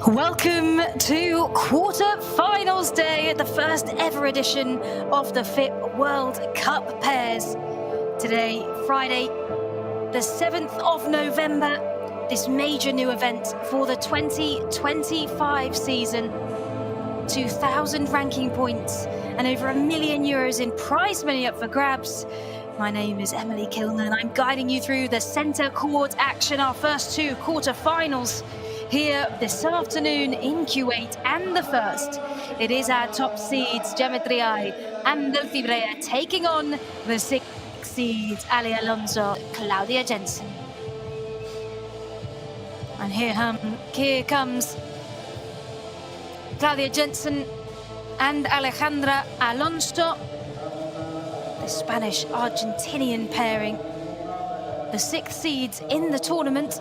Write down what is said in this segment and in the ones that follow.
Welcome to quarter-finals day at the first ever edition of the FIP World Cup pairs. Today, Friday, the 7th of November, this major new event for the 2025 season. 2,000 ranking points and over €1 million in prize money up for grabs. My name is Emily Kilner and I'm guiding you through the centre court action, our first two quarter-finals here this afternoon in Kuwait. And the first, it is our top seeds, Geometry and Delphi Brea, taking on the 6 seeds, Ali Alonso, Claudia Jensen. And here comes Claudia Jensen and Alejandra Alonso, the Spanish-Argentinian pairing, the 6th seeds in the tournament.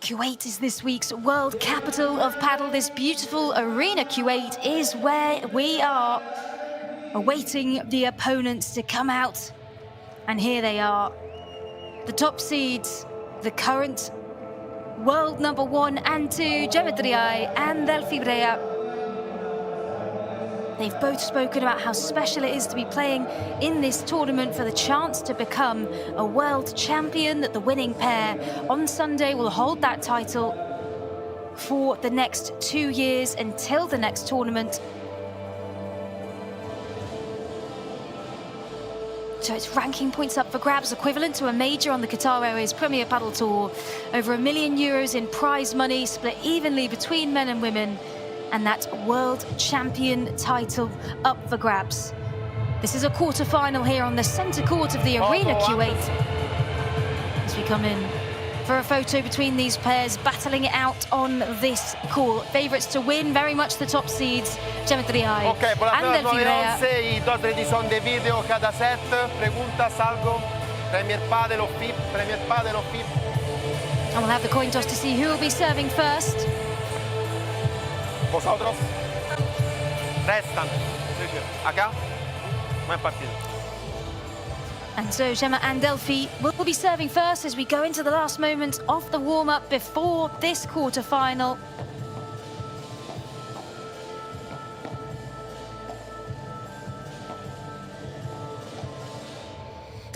Kuwait is this week's world capital of paddle. This beautiful arena, Kuwait, is where we are awaiting the opponents to come out. And here they are, the top seeds, the current world number 1 and 2, Geometry and Delphi Brea. They've both spoken about how special it is to be playing in this tournament for the chance to become a world champion, that the winning pair on Sunday will hold that title for the next 2 years until the next tournament. So it's ranking points up for grabs, equivalent to a major on the Qatar Airways Premier Padel Tour. Over €1 million in prize money, split evenly between men and women. And that world champion title up for grabs. This is a quarter-final here on the centre court of the arena, Kuwait. As we come in for a photo between these pairs, battling it out on this court. Favourites to win, very much the top seeds, Geometry and Delphi Brea. I dos edición de video cada set. Preguntas algo. Premier Padel o FIP. Premier Padel o FIP. And we'll have the coin toss to see who will be serving first. Vosotros restan. Acá. Buen partido. And so Gemma and Delphi will be serving first as we go into the last moments of the warm-up before this quarter-final.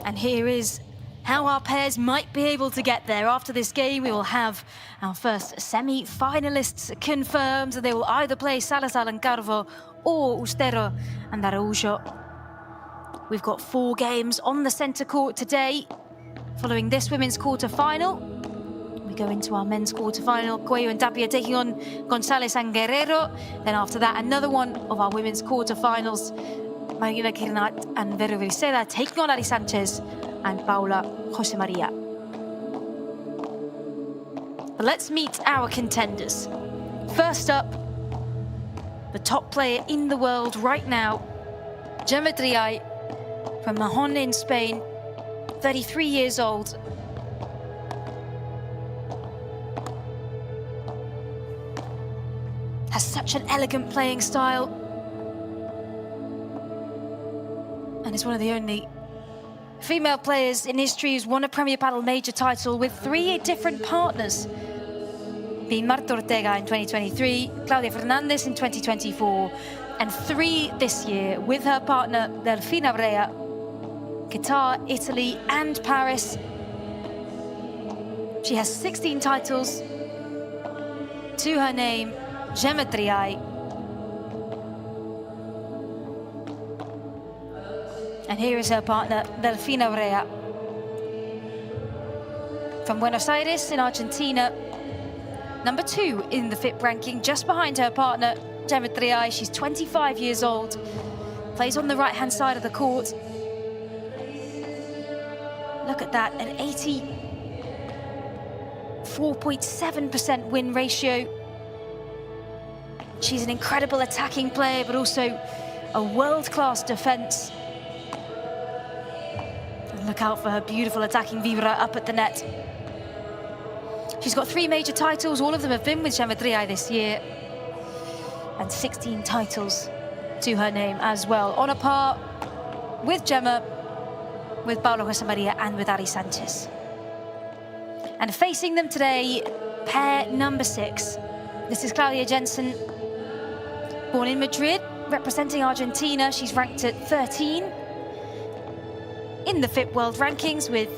And here is how our pairs might be able to get there. After this game, we will have our first semi-finalists confirmed. They will either play Salazar and Carvo or Ustero and Araujo. We've got 4 games on the centre court today. Following this women's quarter-final, we go into our men's quarter-final. Cuello and Tapia taking on González and Guerrero. Then after that, another one of our women's quarter-finals. Marina Kirnat and Vero Grisela taking on Ari Sanchez and Paula Jose Maria. But let's meet our contenders. First up, the top player in the world right now, Geometry from Mahon in Spain, 33 years old. Has such an elegant playing style. And is one of the only female players in history who's won a Premier Padel major title with 3 different partners, being Marta Ortega in 2023, Claudia Fernandez in 2024, and 3 this year with her partner Delfina Brea, Qatar, Italy, and Paris. She has 16 titles to her name, Geometry. And here is her partner, Delfina Brea. From Buenos Aires in Argentina, number 2 in the FIP ranking, just behind her partner, Geometry. She's 25 years old, plays on the right-hand side of the court. Look at that, an 84.7% win ratio. She's an incredible attacking player, but also a world-class defense. Look out for her beautiful attacking vibra up at the net. She's got 3 major titles. All of them have been with Geometry this year. and 16 titles to her name as well, on a par with Gemma, with Paula José María, and with Ari Sanchez. And facing them today, pair number 6. This is Claudia Jensen, born in Madrid, representing Argentina. She's ranked at 13 in the FIP World Rankings with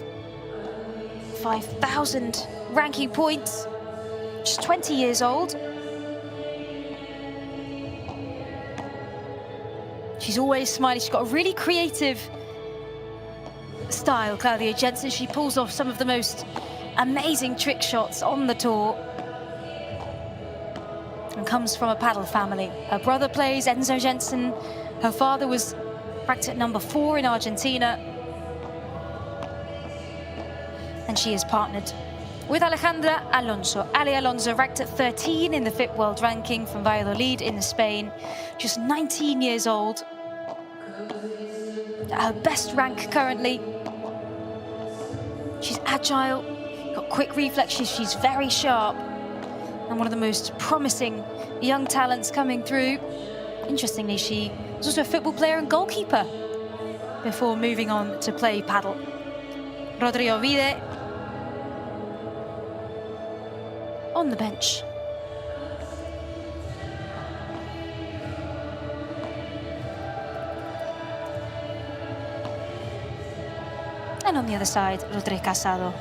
5,000 ranking points. She's 20 years old. She's always smiling. She's got a really creative style, Claudia Jensen. She pulls off some of the most amazing trick shots on the tour and comes from a paddle family. Her brother plays, Enzo Jensen. Her father was ranked at number 4 in Argentina. And she is partnered with Alejandra Alonso. Ali Alonso ranked at 13 in the FIP World Ranking from Valladolid in Spain. Just 19 years old. Her best rank currently. She's agile, got quick reflexes, she's very sharp, and one of the most promising young talents coming through. Interestingly, she was also a football player and goalkeeper before moving on to play paddle. Rodrigo Vide on the bench. And on the other side, Rodrigo Casado.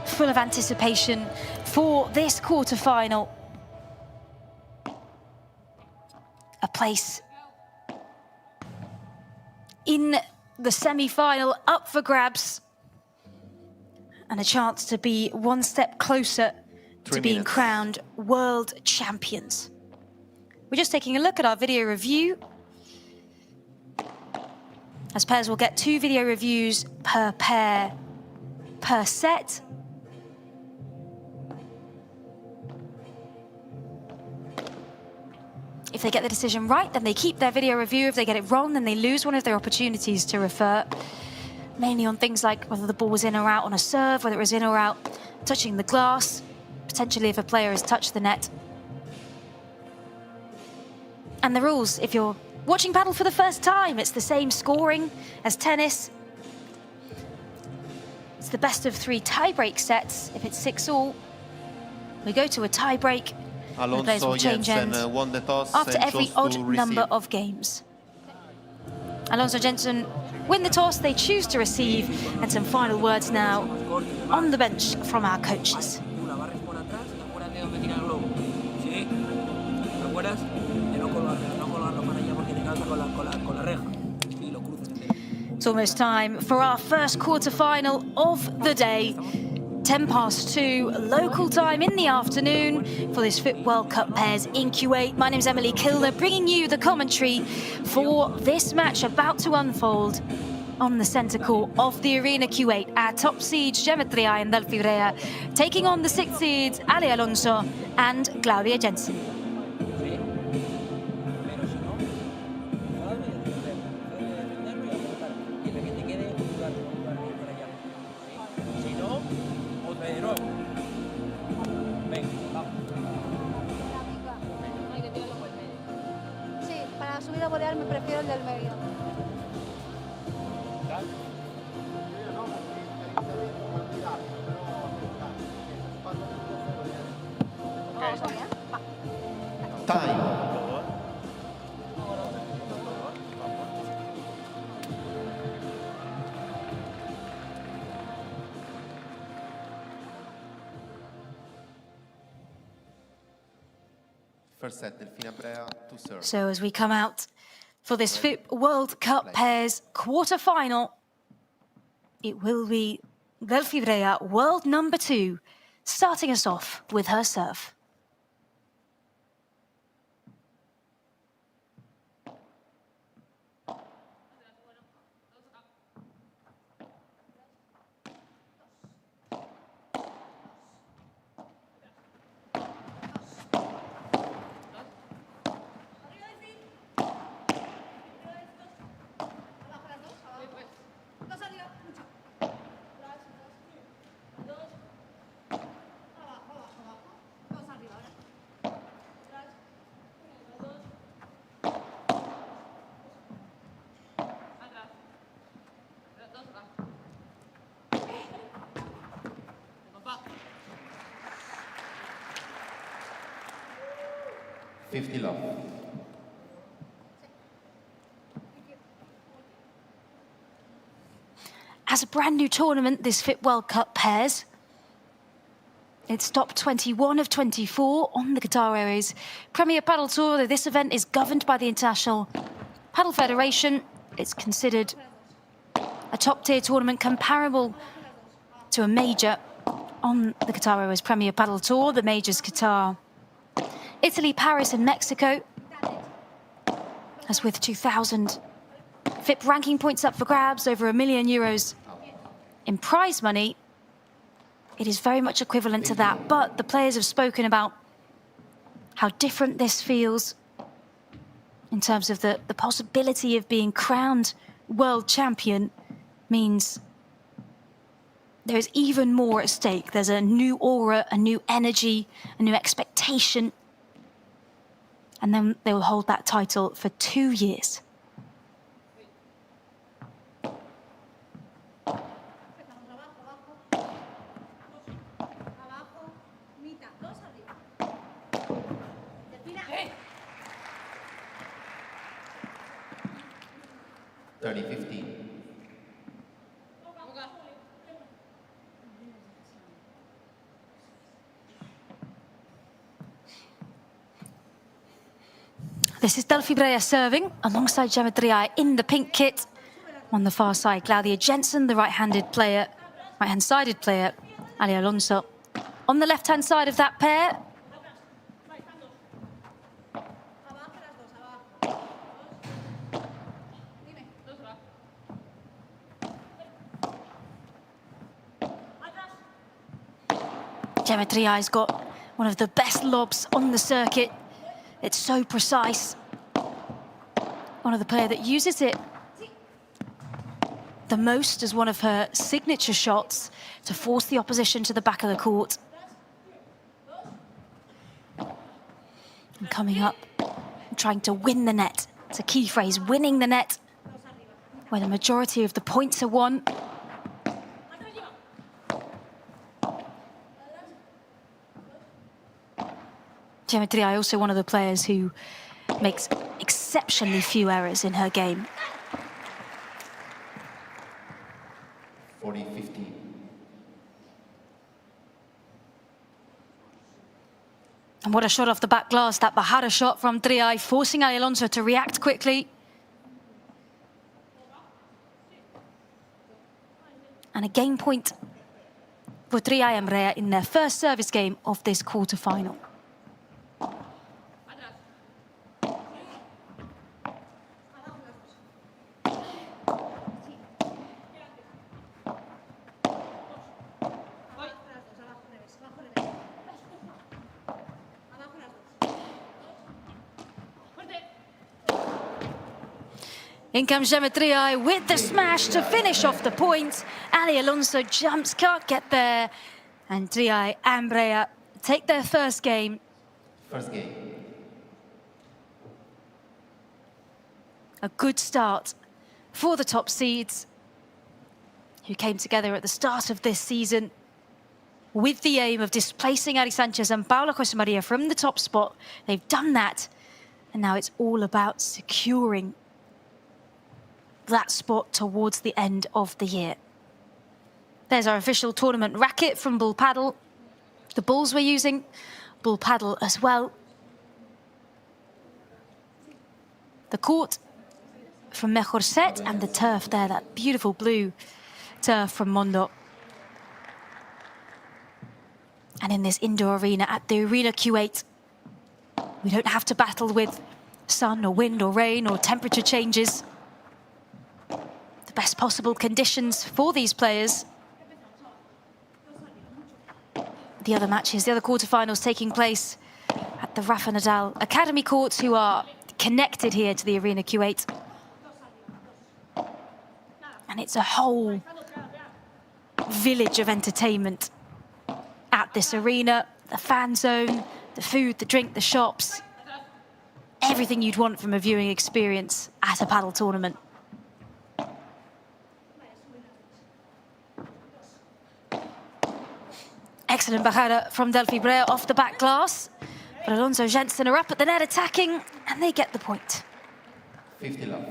Full of anticipation for this quarterfinal. A place in the semi-final up for grabs, and a chance to be one step closer to being crowned world champions. We're just taking a look at our video review, as pairs will get 2 video reviews per pair per set. If they get the decision right, then they keep their video review. If they get it wrong, then they lose one of their opportunities to refer, mainly on things like whether the ball was in or out on a serve, whether it was in or out touching the glass, potentially if a player has touched the net. And the rules, if you're watching paddle for the first time, it's the same scoring as tennis. It's the best of 3 tie-break sets. If it's 6-all, we go to a tie-break. The players will change ends won the toss after and every chose odd to number receive. of games. Alonso Jensen win the toss, they choose to receive, and some final words now on the bench from our coaches. It's almost time for our first quarterfinal of the day. 2:10 local time in the afternoon for this FIP World Cup pairs in Kuwait. My name's Emily Kilner, bringing you the commentary for this match about to unfold on the centre court of the Arena Kuwait. Our top seeds, Gemma Triay and Delphi Brea, taking on the 6th seeds, Ali Alonso and Claudia Jensen. Me prefiero el del medio. Time. First set, Delfina Brea to serve. So as we come out for this FIP World Cup pairs quarter-final, it will be Delphi Brea, world number 2, starting us off with her serve. 50 love. As a brand new tournament, this FIP World Cup pairs, it's top 21 of 24 on the Qatar Airways Premier Padel Tour. This event is governed by the International Padel Federation. It's considered a top-tier tournament comparable to a major on the Qatar Airways Premier Padel Tour. The majors Qatar, Italy, Paris and Mexico. As with 2,000 FIP ranking points up for grabs, over €1 million in prize money. It is very much equivalent to that, but the players have spoken about how different this feels in terms of the possibility of being crowned world champion means there is even more at stake. There's a new aura, a new energy, a new expectation. And then they will hold that title for 2 years. This is Delphi Brea serving alongside Gemma Triay in the pink kit. On the far side, Claudia Jensen, the right-hand-sided player, Ali Alonso. On the left-hand side of that pair, Gemma Triay's got one of the best lobs on the circuit. It's so precise. One of the players that uses it the most as one of her signature shots to force the opposition to the back of the court. And coming up and trying to win the net. It's a key phrase, winning the net, where the majority of the points are won. Gemma Triay also one of the players who makes exceptionally few errors in her game. 40-50. And what a shot off the back glass, that Bahara shot from Triay, forcing Ali Alonso to react quickly. And a game point for Triay and Brea in their first service game of this quarter-final. In comes Gemma Triay with the smash to finish off the point. Ali Alonso jumps, can't get there. And Triay and Brea take their first game. First game. A good start for the top seeds, who came together at the start of this season with the aim of displacing Ari Sanchez and Paula Josemaria from the top spot. They've done that, and now it's all about securing that spot towards the end of the year. There's our official tournament racket from Bull Padel. The balls we're using, Bull Padel as well. The court from Mejor Set and the turf there, that beautiful blue turf from Mondo. And in this indoor arena at the Arena Q8, we don't have to battle with sun or wind or rain or temperature changes. The best possible conditions for these players. The other matches, the other quarterfinals taking place at the Rafa Nadal Academy courts, who are connected here to the Arena Q8. And it's a whole village of entertainment at this arena. The fan zone, the food, the drink, the shops. Everything you'd want from a viewing experience at a paddle tournament. Excellent bajada from Delphi Brea off the back glass. But Alonso Jensen are up at the net attacking, and they get the point. 50 love.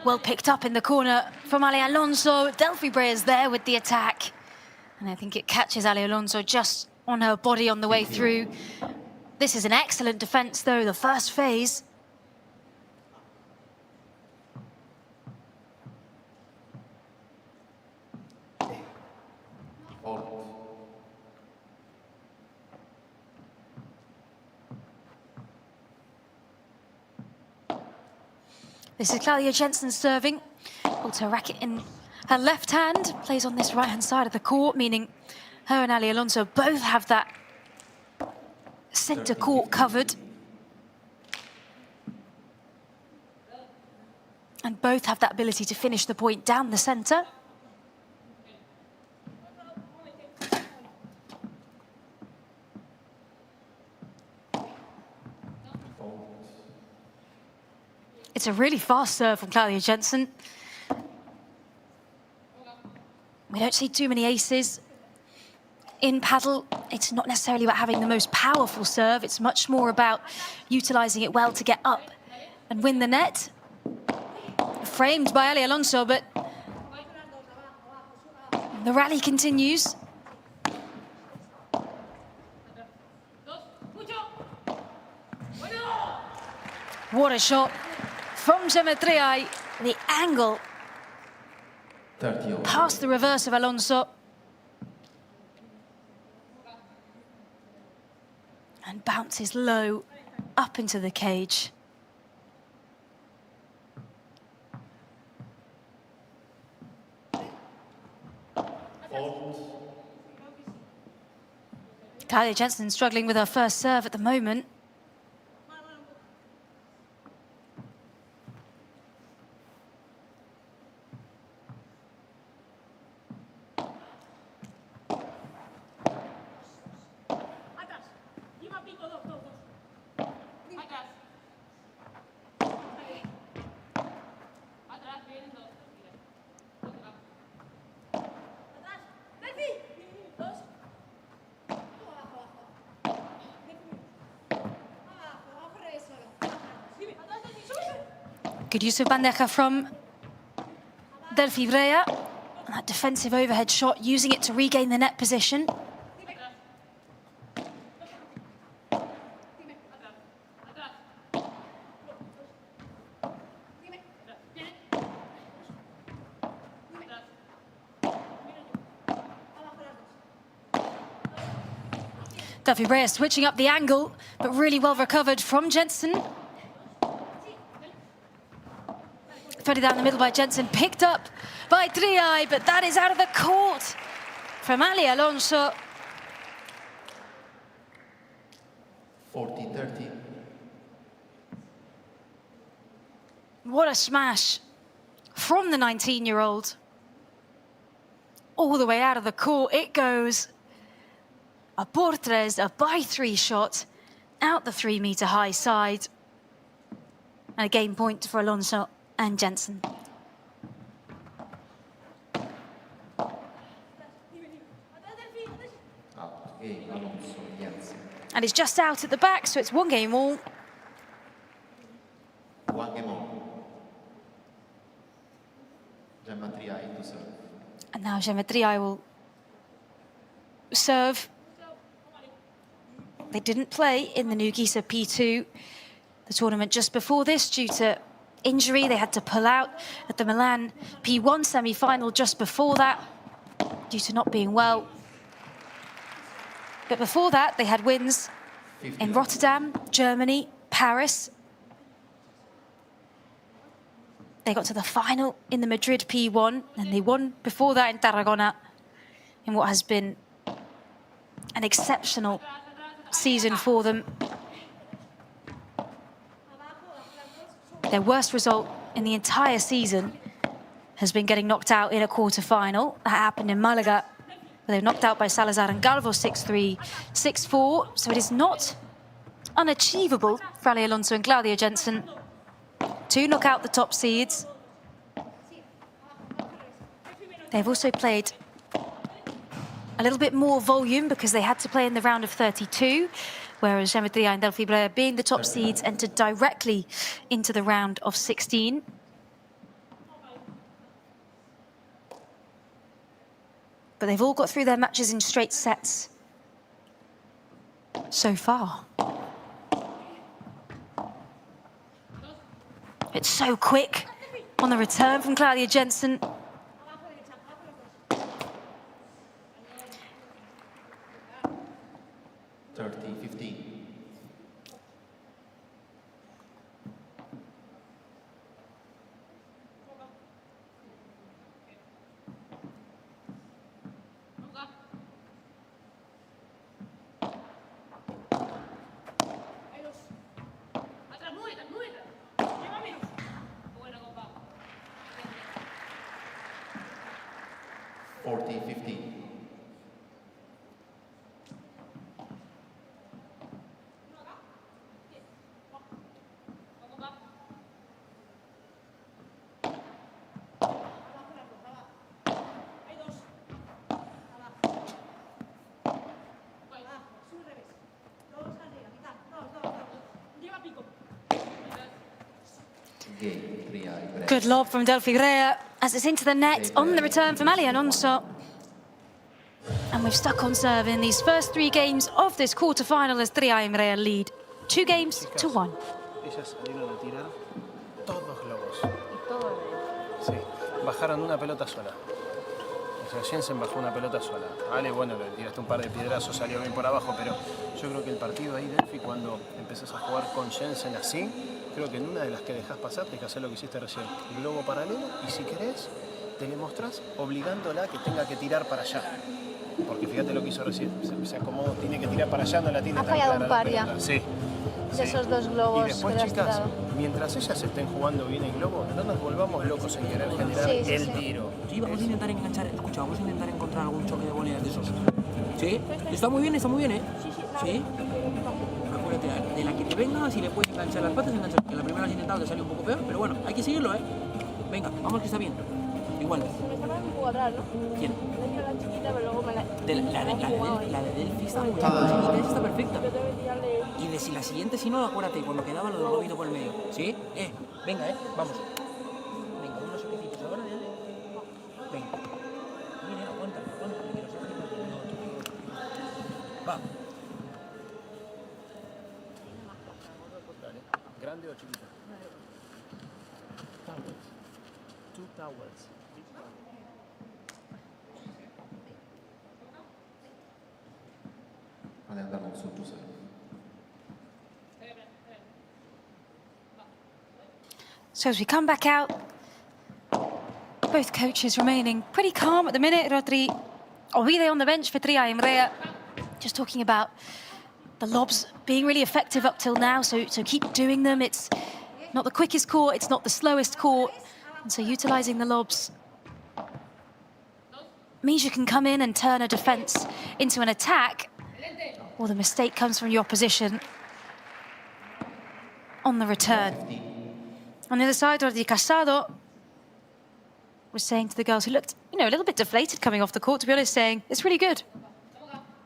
Well picked up in the corner from Ale Alonso. Delphi Brea is there with the attack. And I think it catches Ale Alonso just on her body on the way through. This is an excellent defense, though, the first phase. This is Claudia Jensen serving. Holds her racket in her left hand, plays on this right-hand side of the court, meaning her and Ale Alonso both have that centre court covered. And both have that ability to finish the point down the centre. It's a really fast serve from Claudia Jensen. We don't see too many aces in paddle. It's not necessarily about having the most powerful serve. It's much more about utilising it well to get up and win the net. Framed by Ale Alonso, but the rally continues. What a shot from Geometriai. The angle past the reverse of Alonso. And bounces low up into the cage. Claudia Jensen struggling with her first serve at the moment. Good use of bandeja from Delphi Brea. And that defensive overhead shot, using it to regain the net position. Delphi Brea switching up the angle, but really well recovered from Jensen. Threaded down the middle by Jensen, picked up by Triay, but that is out of the court from Ale Alonso. 40-30. What a smash from the 19-year-old. All the way out of the court it goes. A por tres, a by three shot, out the 3-meter high side. And a game point for Alonso and Jensen. And it's just out at the back, so it's one game all. One game all. Geometriai to serve. And now Geometriai will serve. They didn't play in the new Gisa P2, the tournament just before this, due to injury. They had to pull out at the Milan P1 semi-final just before that, due to not being well. But before that, they had wins in Rotterdam, Germany, Paris. They got to the final in the Madrid P1, and they won before that in Tarragona, in what has been an exceptional season for them. Their worst result in the entire season has been getting knocked out in a quarter-final. That happened in Malaga They're knocked out by Salazar and Galvo 6-3, 6-4. So it is not unachievable for Ali Alonso and Claudia Jensen to knock out the top seeds. They've also played a little bit more volume because they had to play in the round of 32, whereas Geometria and Delphi Brea, being the top seeds, entered directly into the round of 16. But they've all got through their matches in straight sets so far. It's so quick on the return from Claudia Jensen. Good lob from Delphi Brea as it's into the net on the return from Ali Alonso. And we've stuck on serve in these first 3 games of this quarterfinal as Tria Brea lead 2-1. Ellas salieron a tirar todos globos. Sí, bajaron una pelota sola. O sea, Jensen bajó una pelota sola. Ale, bueno, le tiraste un par de piedrazos, salió bien por abajo, pero yo creo que el partido ahí, Delphi, cuando empezás a jugar con Jensen así, creo que en una de las que dejás pasar, tenés que hacer lo que hiciste recién. Globo paralelo, y si querés, te le mostrás obligándola a que tenga que tirar para allá. Porque fíjate lo que hizo recién. Se acomodó, tiene que tirar para allá, no la tiene tan clara. Ha fallado un par ya. Sí. De esos 2 globos. Y después, que le has chicas, tirado. mientras ellas estén jugando bien el globo, no nos volvamos locos en querer generar el tiro. Sí, vamos a intentar enganchar, escucha, vamos a intentar encontrar algún choque de voleas de esos. ¿Sí? Está muy bien, ¿eh? Sí. Acuérdate, de la que te venga, si le puedes enganchar las patas, enganchar. Que la primera has intentado, te salió un poco peor, pero bueno, hay que seguirlo, ¿eh? Venga, vamos que está bien. Igual. Me está parando un poco atrás, ¿no? ¿Quién? La chiquita, pero luego me la... La de Delphi está muy bien, la chiquita esa está perfecta. Y de si la siguiente, si no, acuérdate, cuando quedaba lo del globito por el medio. ¿Sí? Venga, vamos. Venga, unos soquecitos ahora, dale. Venga. Mira, aguanta, que los va. ¿Grande o chiquita? Towers. 2 towers. So as we come back out, both coaches remaining pretty calm at the minute. Rodri Ovide on the bench for Tria Brea, just talking about the lobs being really effective up till now, so keep doing them. It's not the quickest court, it's not the slowest court, and so utilising the lobs means you can come in and turn a defence into an attack, or the mistake comes from your opposition on the return. On the other side, Rodri Casado was saying to the girls who looked, a little bit deflated coming off the court, to be honest, saying, it's really good.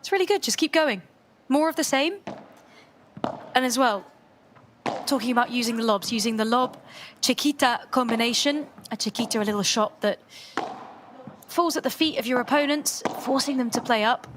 It's really good, just keep going. More of the same. And as well, talking about using the lobs, using the lob Chiquita combination. A Chiquita, a little shot that falls at the feet of your opponents, forcing them to play up.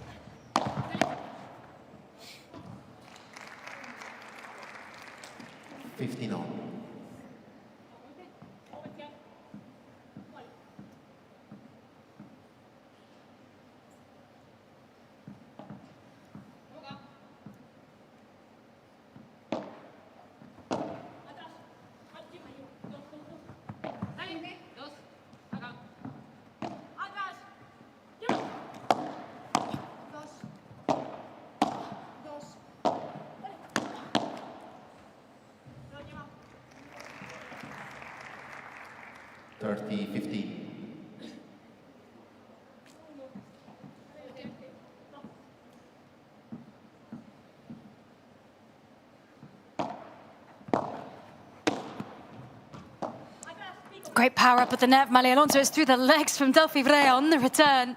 Great power up at the net from Ali Alonso. It's through the legs from Delphi Brea on the return.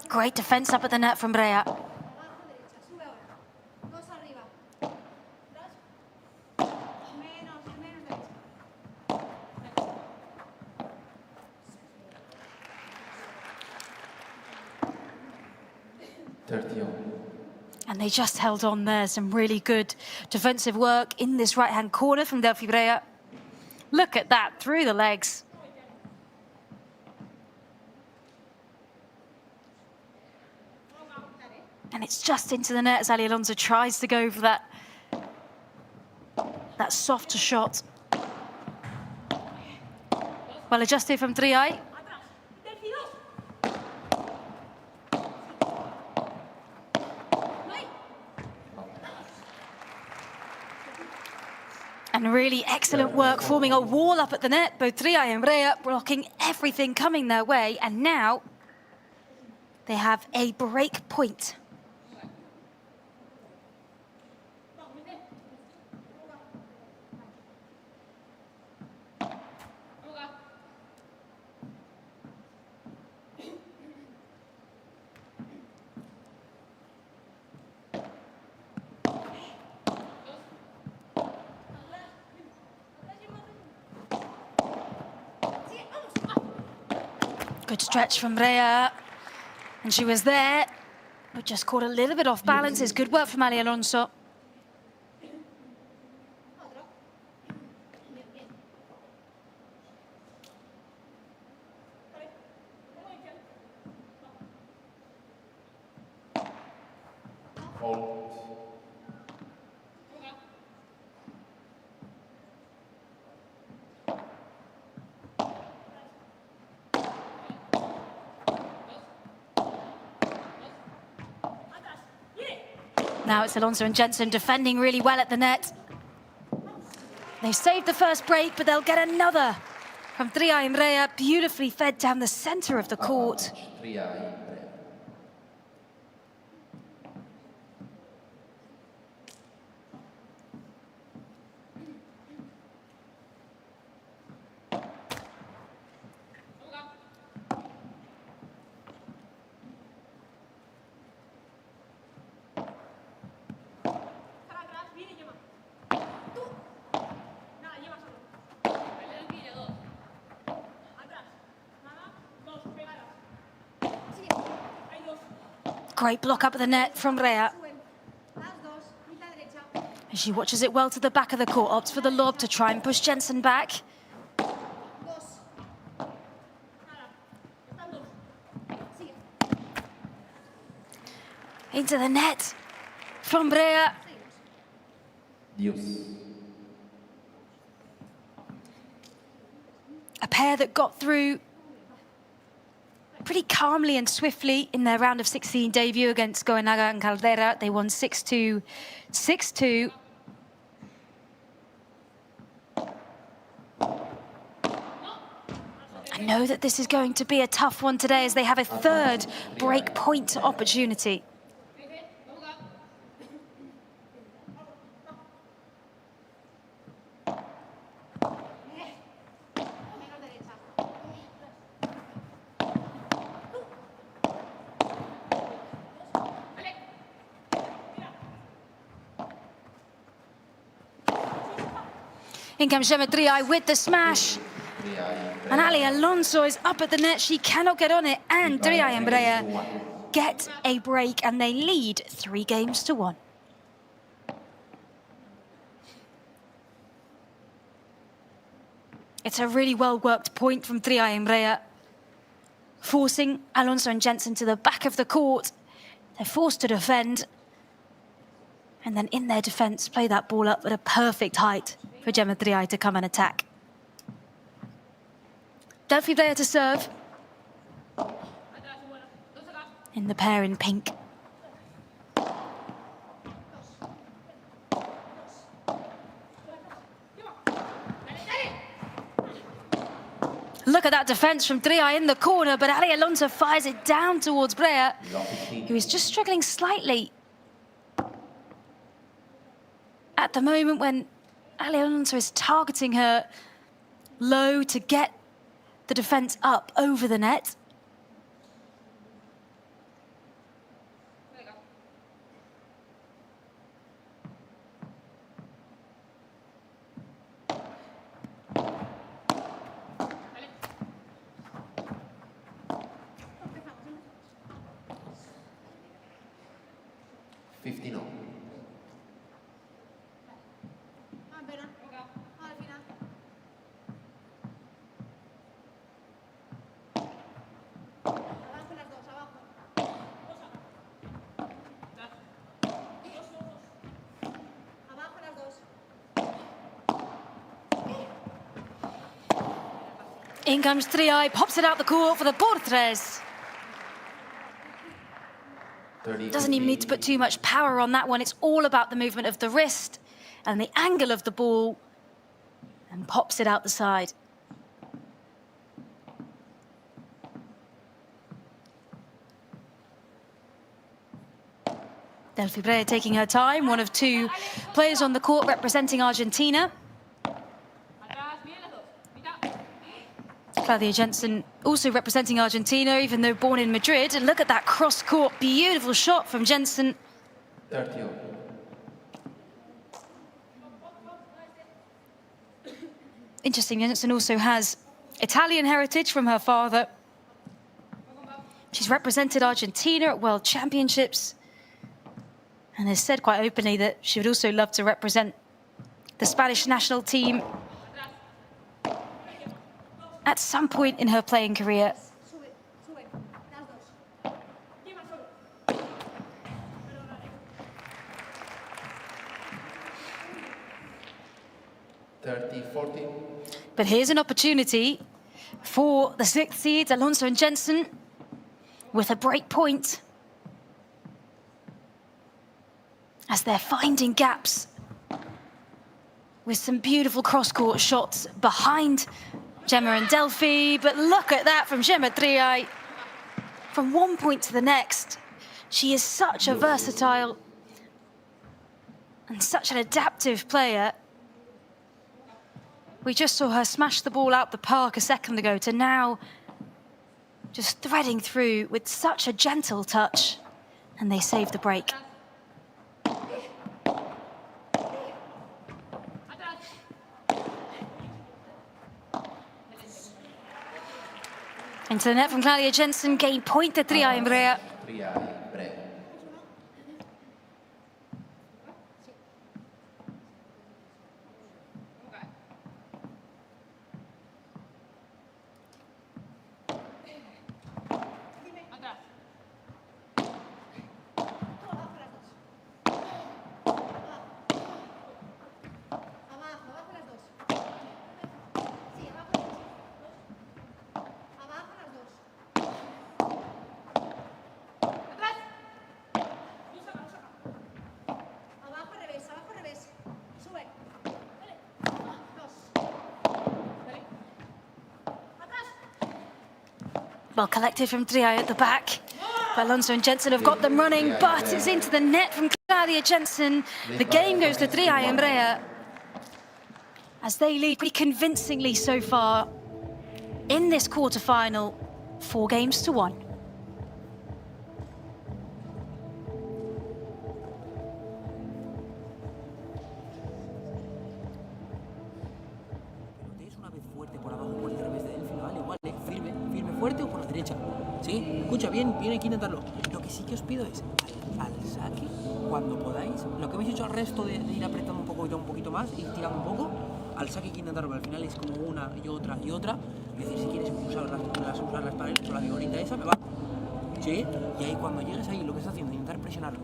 Great defense up at the net from Brea. And they just held on there. Some really good defensive work in this right-hand corner from Delphi Brea. Look at that, through the legs. And it's just into the net as Ali Alonso tries to go for that softer shot. Well adjusted from Triay. And really excellent work forming a wall up at the net. Both Triay and Brea blocking everything coming their way. And now they have a break point. Good stretch from Brea, and she was there, but just caught a little bit off balance. It's good work from Ali Alonso. Now it's Alonso and Jensen defending really well at the net. They saved the first break, but they'll get another from Triay and Brea, beautifully fed down the center of the court. Great block up at the net from Brea. And she watches it well to the back of the court, opts for the lob to try and push Jensen back. Into the net from Brea. A pair that got through pretty calmly and swiftly in their round of 16 debut against Goenaga and Caldera. They won 6-2, 6-2. I know that this is going to be a tough one today as they have a third break point opportunity. In comes Gemma Triay with the smash. And Ali Alonso is up at the net. She cannot get on it. And Triay and Brea get a break and they lead 3-1. It's a really well-worked point from Triay and Brea, forcing Alonso and Jensen to the back of the court. They're forced to defend. And then in their defense, play that ball up at a perfect height for Gemma Triay to come and attack. Delphi Brea to serve. In the pair in pink. Look at that defense from Tria in the corner, but Ali Alonso fires it down towards Brea, who is just struggling slightly at the moment when Ali Alonso is targeting her low to get the defense up over the net. In comes Tria, pops it out the court for the Portres. Doesn't even need to put too much power on that one. It's all about the movement of the wrist and the angle of the ball, and pops it out the side. Delphi Brea taking her time, one of two players on the court representing Argentina. Claudia Jensen also representing Argentina, even though born in Madrid. And look at that cross-court, beautiful shot from Jensen. 30. Interesting, Jensen also has Italian heritage from her father. She's represented Argentina at World Championships and has said quite openly that she would also love to represent the Spanish national team at some point in her playing career. But here's an opportunity for the sixth seeds, Alonso and Jensen, with a break point, as they're finding gaps with some beautiful cross-court shots behind Gemma and Delphi. But look at that from Gemma Tria. From one point to the next, she is such a versatile and such an adaptive player. We just saw her smash the ball out the park a second ago to now just threading through with such a gentle touch, and they save the break. Into the net from Claudia Jensen, gain point to Tria Brea. Well collected from Tria at the back. Alonso and Jensen have got them running, but it's into the net from Claudia Jensen. The game goes to Tria Brea, as they lead pretty convincingly so far in this quarterfinal, 4-1. Sí, escucha, bien hay que intentarlo. Lo que sí que os pido es, al saque, cuando podáis, lo que habéis hecho al resto de ir apretando un poquito más, ir tirando un poco, al saque hay que intentarlo, al final es como una y otra y otra. Es decir, si quieres usar las paredes, o la figurita esa, me va. Sí, y ahí cuando llegues ahí, lo que estás haciendo, intentar presionarlo.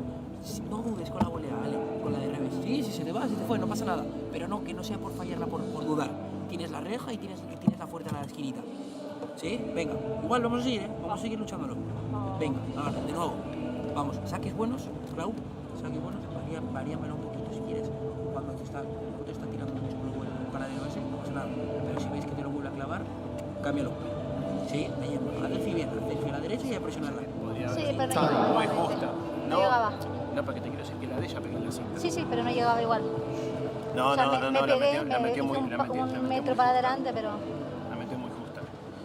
No dudes con la volea, ¿vale? Con la de revés. Sí, si se te va, se te fue, no pasa nada. Pero no, que no sea por fallarla, por dudar. Tienes la reja y tienes la fuerte a la esquinita. ¿Sí? Venga, igual vamos a seguir, ¿eh? Vamos a seguir luchándolo. Venga, ahora, de nuevo. Vamos, saques buenos, Clau. Saques buenos, varíamelo un poquito si quieres. Cuando te está tirando mucho con el Padel ese, no pasa nada. Pero si veis que te lo vuelve a clavar, Cámbialo. Sí, ahí a Delphi bien, a Delphi a la derecha y a presionarla. Sí, pero no Muy llegaba. justa. No llegaba. No, porque te quiero decir que la de ella pegó en la cinta. Sí, pero no llegaba igual. No, O sea, no, me la pegué, metió hice muy, un la metió metro muy para justa. adelante, pero La metió muy justa.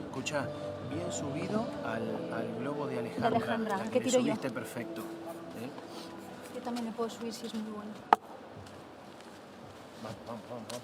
Escucha, bien subido al globo de Alejandra. De Alejandra, la ¿qué que le tiro yo? subiste perfecto. ¿Eh? yo también me puedo subir si es muy bueno. Vamos.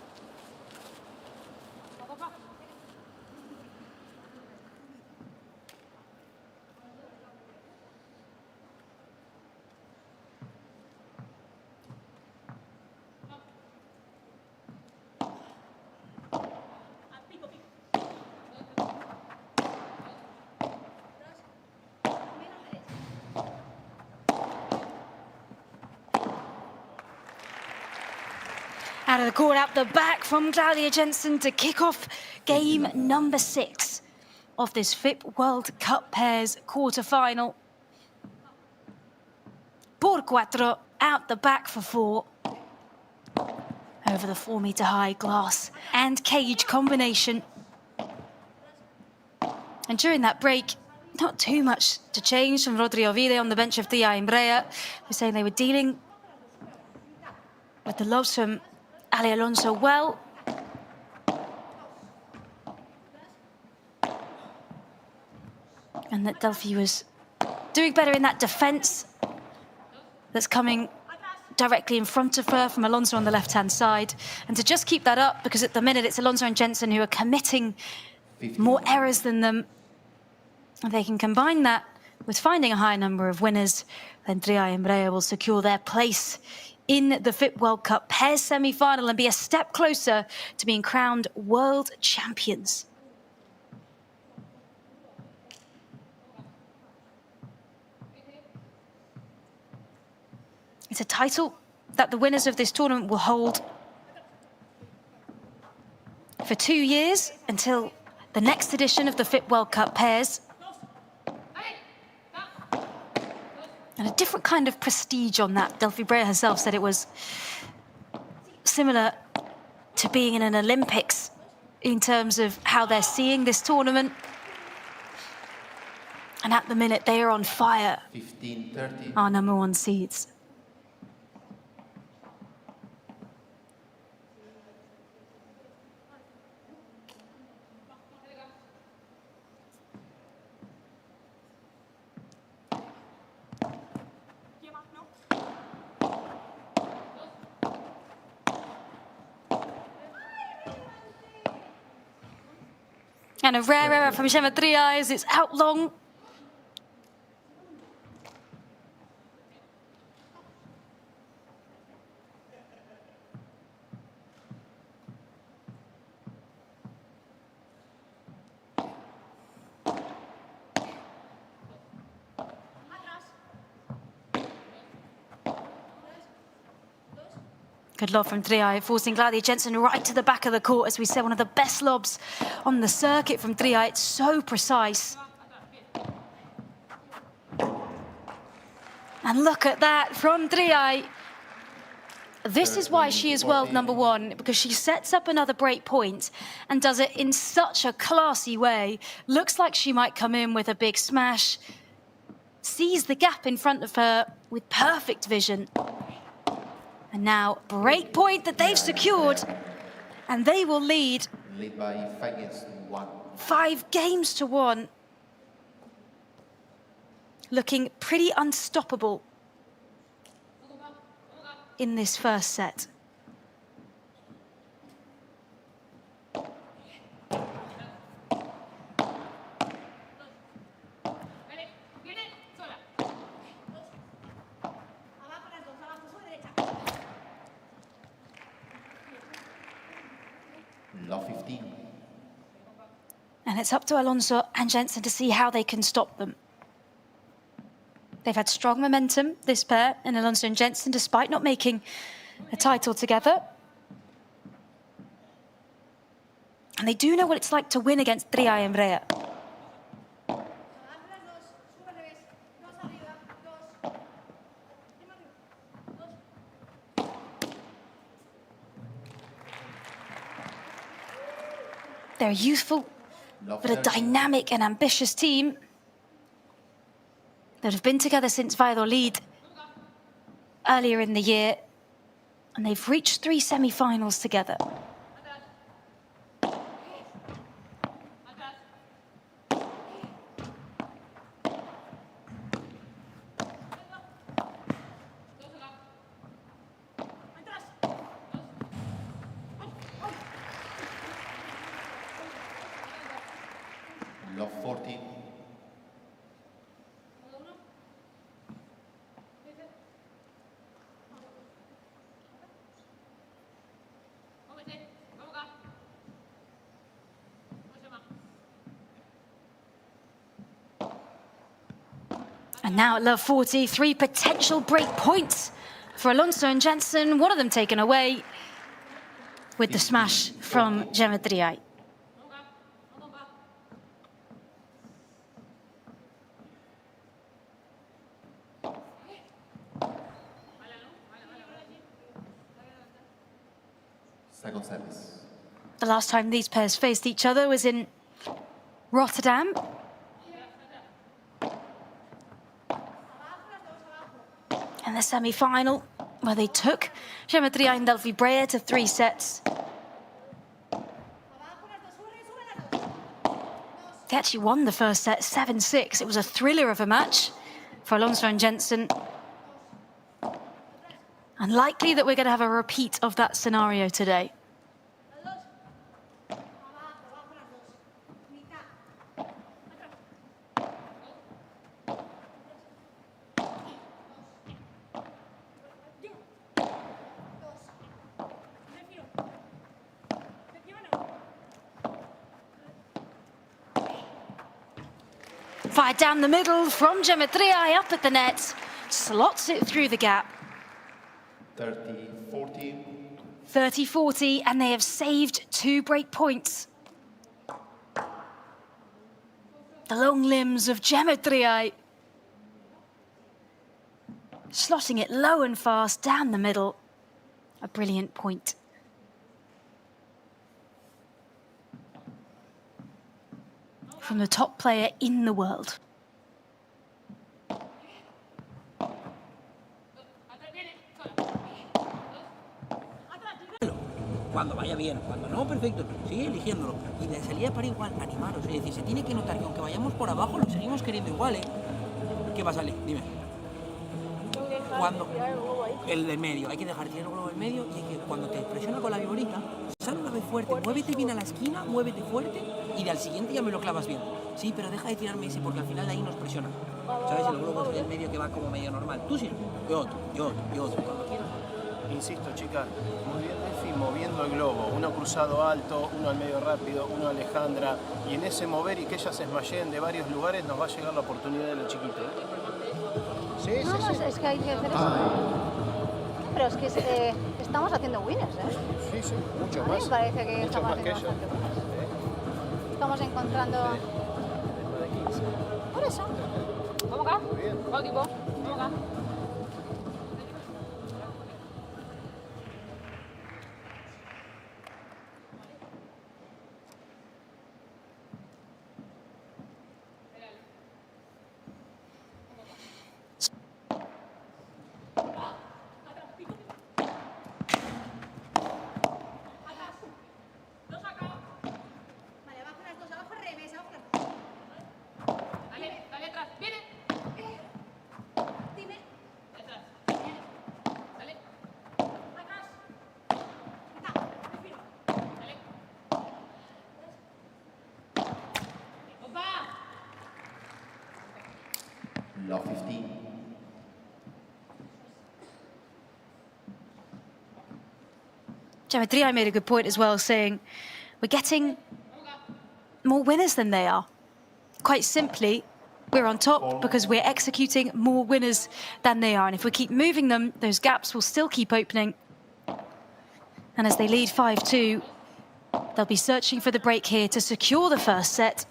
Out of the court, out the back from Claudia Jensen to kick off game number 6 of this FIP World Cup Pairs quarterfinal. Por cuatro, out the back for 4. Over the 4-meter high glass and cage combination. And during that break, not too much to change from Rodrigo Vide on the bench of Thea Imbrea, who's saying they were dealing with the lobs from Ali Alonso well. And that Delphi was doing better in that defence that's coming directly in front of her from Alonso on the left-hand side. And to just keep that up, because at the minute it's Alonso and Jensen who are committing more errors than them. And they can combine that with finding a high number of winners, then Tria and Imbrea will secure their place in the FIP World Cup Pairs semi-final and be a step closer to being crowned world champions. It's a title that the winners of this tournament will hold for 2 years until the next edition of the FIP World Cup Pairs. And a different kind of prestige on that. Delphi Brea herself said it was similar to being in an Olympics in terms of how they're seeing this tournament. And at the minute, they are on fire. 15-30. Our number 1 seeds. And a rare error from Gemma Trias. It's out long. Good lob from Triay, forcing Claudia Jensen right to the back of the court. As we said, one of the best lobs on the circuit from Triay. It's so precise. And look at that from Triay. This is why she is world number 1, because she sets up another break point and does it in such a classy way. Looks like she might come in with a big smash. Sees the gap in front of her with perfect vision. And now, break point that they've secured. And they will lead By 5-1. 5 games to 1. Looking pretty unstoppable in this first set. Love 15. And it's up to Alonso and Jensen to see how they can stop them. They've had strong momentum, this pair, and Alonso and Jensen, despite not making a title together. And they do know what it's like to win against Tria and Brea. They're youthful, but a dynamic and ambitious team that have been together since Valladolid earlier in the year, and they've reached 3 semi-finals together. Love 40. And now at love 40, 3 potential break points for Alonso and Jensen, one of them taken away with the smash from Geometriai. Second service. The last time these pairs faced each other was in Rotterdam. And the semi-final, where they took Geometriai and Delphi Brea to 3 sets. They actually won the first set 7-6. It was a thriller of a match for Alonso and Jensen. Unlikely that we're going to have a repeat of that scenario today. Fired down the middle from Geometriai up at the net. Slots it through the gap. 30-40. 30-40, and they have saved 2 break points. The long limbs of Geometriai. Slotting it low and fast down the middle. A brilliant point. From the top player in the world. Cuando vaya bien, cuando no, perfecto, sigue eligiéndolo. Y de salida para igual, animaros. Es decir, se tiene que notar que aunque vayamos por abajo, lo seguimos queriendo igual, ¿eh? ¿Qué va a salir? Dime. Cuando el del medio, hay que dejar tirar el globo del medio y hay que, cuando te presiona con la viborita, sal una vez fuerte, muévete bien a la esquina, muévete fuerte y al siguiente ya me lo clavas bien. Sí, pero deja de tirarme ese porque al final de ahí nos presiona. ¿Sabes? El globo es del medio que va como medio normal. Tú sí, yo otro, cuando quieras. Insisto, chicas, muy bien Delphi moviendo el globo, uno cruzado alto, uno al medio rápido, uno a Alejandra, y en ese mover y que ellas se esmalleen de varios lugares nos va a llegar la oportunidad de lo chiquito. Sí, No, sí, no, sí. es que hay que hacer eso. Pero es que estamos haciendo winners, ¿eh? Sí, sí, mucho A mí más. me parece que Mucho estamos más que haciendo ellos. bastante winners. Estamos encontrando... Por eso. Vamos acá. Muy bien. Vamos equipo. Vamos acá. Dale atrás. Viene. Dime. Atrás. Viene. Dale. Atrás. Dale. ¡Opa! Love 15. Geometriai made a good point as well, saying we're getting more winners than they are. Quite simply, we're on top because we're executing more winners than they are. And if we keep moving them, those gaps will still keep opening. And as they lead 5-2, they'll be searching for the break here to secure the first set.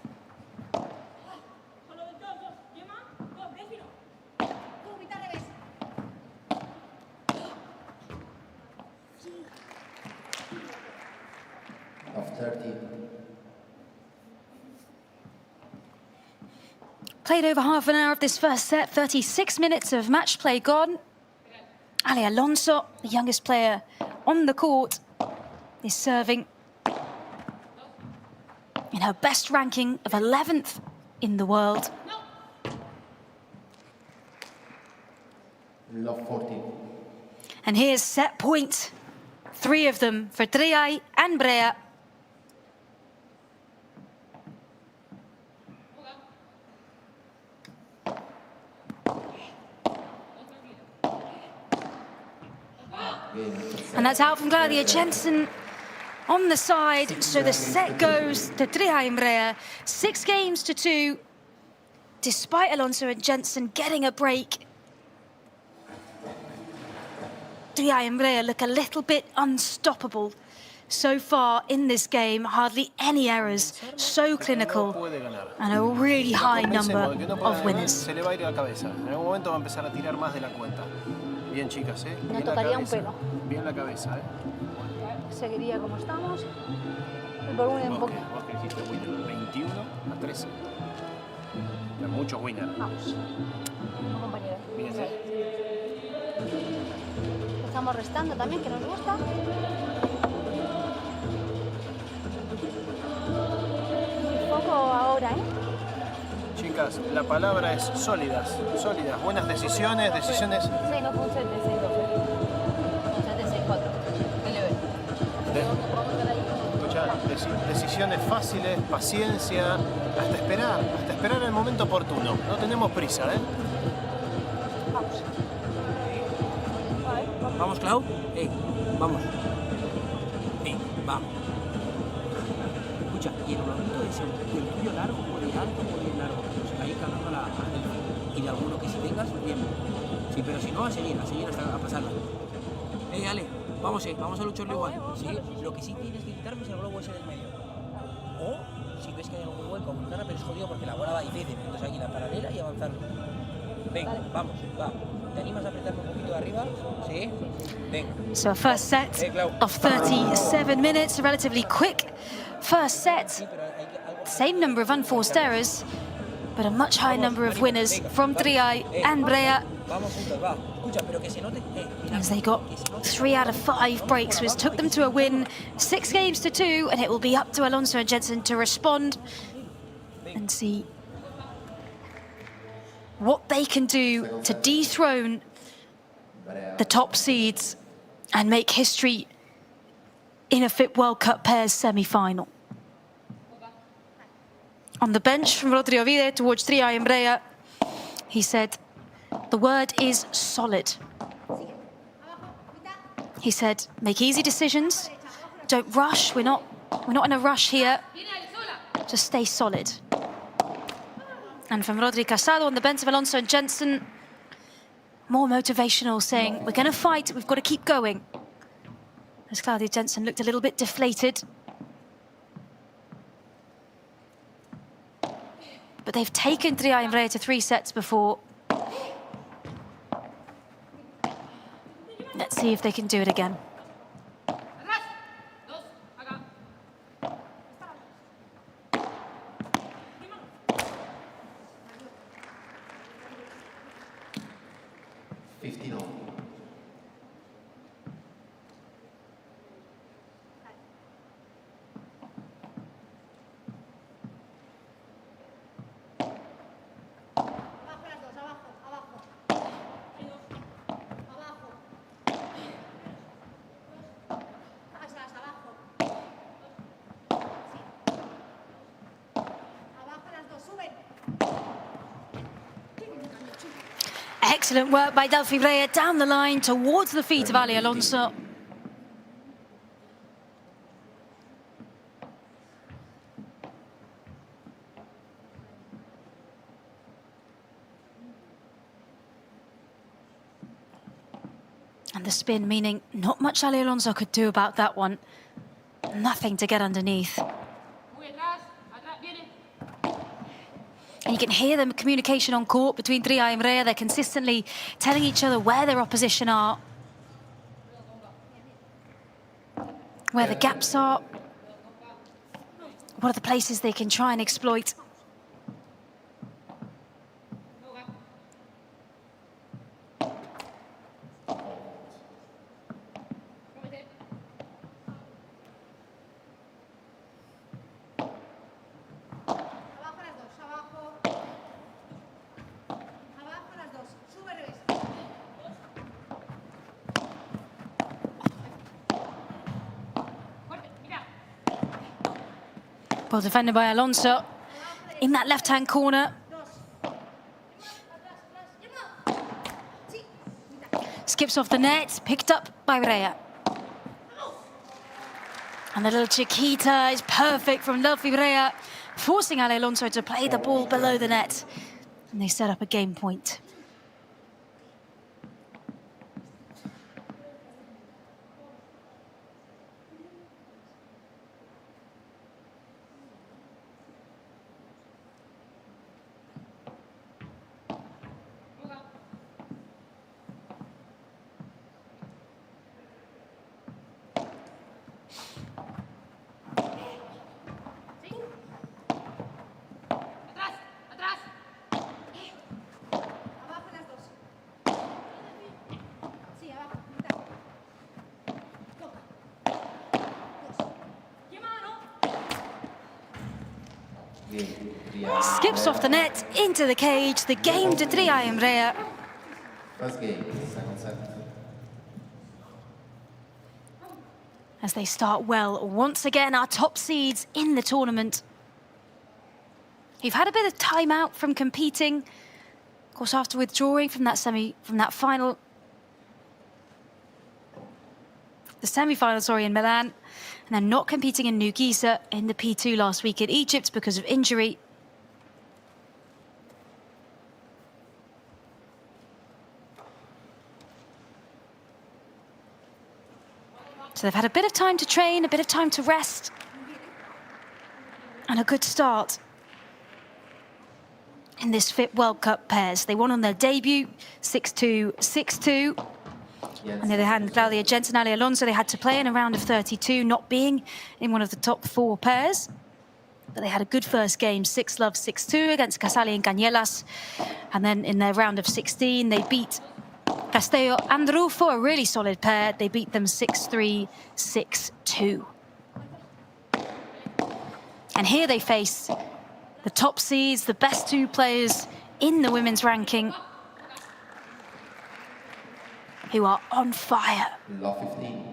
Love 30. played over half an hour of this first set, 36 minutes of match play gone. Ale Alonso, the youngest player on the court, is serving in her best ranking of 11th in the world. Love 14. And here's set point. 3 of them for Triay and Brea. And that's out from Claudia Jensen on the side. So the set goes to Triay and Brea, 6-2, despite Alonso and Jensen getting a break. Triay and Brea look a little bit unstoppable so far in this game. Hardly any errors, so clinical, and a really high number of winners. Se le va a ir la cabeza. En algún momento va a empezar a tirar más de la cuenta. Bien, chicas, ¿eh? No Bien la tocaría un cabeza. pelo. Bien la cabeza, ¿eh? Seguiría como estamos. El volumen un poco. Vos que dijiste winner 21-13. Ya muchos winners. Vamos. Vamos, compañero. Fíjense. Estamos restando también, que nos gusta. Poco ahora, ¿eh? Chicas, la palabra es sólidas, sólidas, buenas decisiones, decisiones. 6 no fue un 7, 6, 12. Un 7, 6, 4. ¿Qué le ves? Escuchá, decisiones fáciles, paciencia, hasta esperar el momento oportuno. No tenemos prisa, ¿eh? Vamos. Vamos, Clau. Vamos. Vamos. Escucha, y el momento de ese, el tuyo largo, puede ir alto, puede ir largo. O sea, ahí cargando la y de alguno que si tengas, bien. Sí, pero si no, a seguir hasta a pasarla. Ale, vamos a lucharlo igual. Sí, lo que sí tienes que quitarme es el globo ese del medio. O, si ves que hay algún hueco, pero es jodido porque la bola va difícil. Entonces aquí la paralela y avanzarlo. Venga, vamos, va. ¿Te animas a apretarme un poquito de arriba? Sí. Venga. So a first set of 37 minutes, a relatively quick first set. Same number of unforced errors, but a much higher number of winners from Triay and Brea, Vamos juntos, va. Escucha, pero que se note. as they got 3 out of 5 breaks, which took them to a win, 6-2, and it will be up to Alonso and Jensen to respond and see what they can do to dethrone the top seeds and make history in a FIP World Cup pairs semi-final. On the bench from Rodrigo Vide towards Triay and Brea, he said, the word is solid. He said, make easy decisions, don't rush, we're not in a rush here, just stay solid. And from Rodri Casado on the bench of Alonso and Jensen, more motivational, saying, we're going to fight, we've got to keep going. As Claudia Jensen looked a little bit deflated. But they've taken Triay and Brea to 3 sets before. Let's see if they can do it again. 15 all. Excellent work by Delphi Brea down the line towards the feet of Ale Alonso. And the spin, meaning not much Ale Alonso could do about that one. Nothing to get underneath. And you can hear the communication on court between Triay and Brea. They're consistently telling each other where their opposition are, where the gaps are, what are the places they can try and exploit. Well defended by Alonso in that left-hand corner. Skips off the net, picked up by Brea. And the little Chiquita is perfect from Delphi Brea, forcing Ale Alonso to play the ball below the net. And they set up a game point. Atrás, atrás. Abajo las dos. Sí, abajo, mitad. Toca. Dos. ¡Qué mano! Skips off the net, into the cage, the game to Triay and Brea. First game, second set. As they start well, once again, our top seeds in the tournament. You've had a bit of time out from competing, of course, after withdrawing from that final, the semi-final, sorry, in Milan, and then not competing in Nugisa in the P2 last week in Egypt because of injury. So they've had a bit of time to train, a bit of time to rest, and a good start in this FIP World Cup pairs. They won on their debut, 6-2, 6-2. On the other hand, Claudia Jensen and Ale Alonso, they had to play in a round of 32, not being in one of the top 4 pairs. But they had a good first game, 6-love, 6-2 against Casali and Cañelas. And then in their round of 16, they beat Castello and Rufo, a really solid pair. They beat them 6-3, 6-2. And here they face the top seeds, the best 2 players in the women's ranking, who are on fire. Love 15.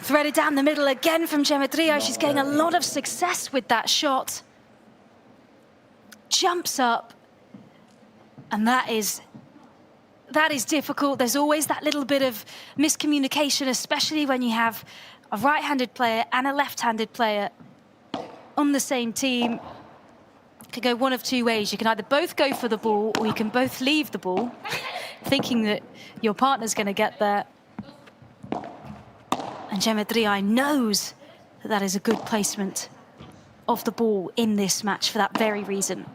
Threaded down the middle again from Gemma Trio. She's getting a lot of success with that shot. Jumps up. And that is difficult. There's always that little bit of miscommunication, especially when you have a right-handed player and a left-handed player on the same team. It could go one of 2 ways. You can either both go for the ball or you can both leave the ball, thinking that your partner's going to get there. And Gemma Trio knows that that is a good placement of the ball in this match for that very reason.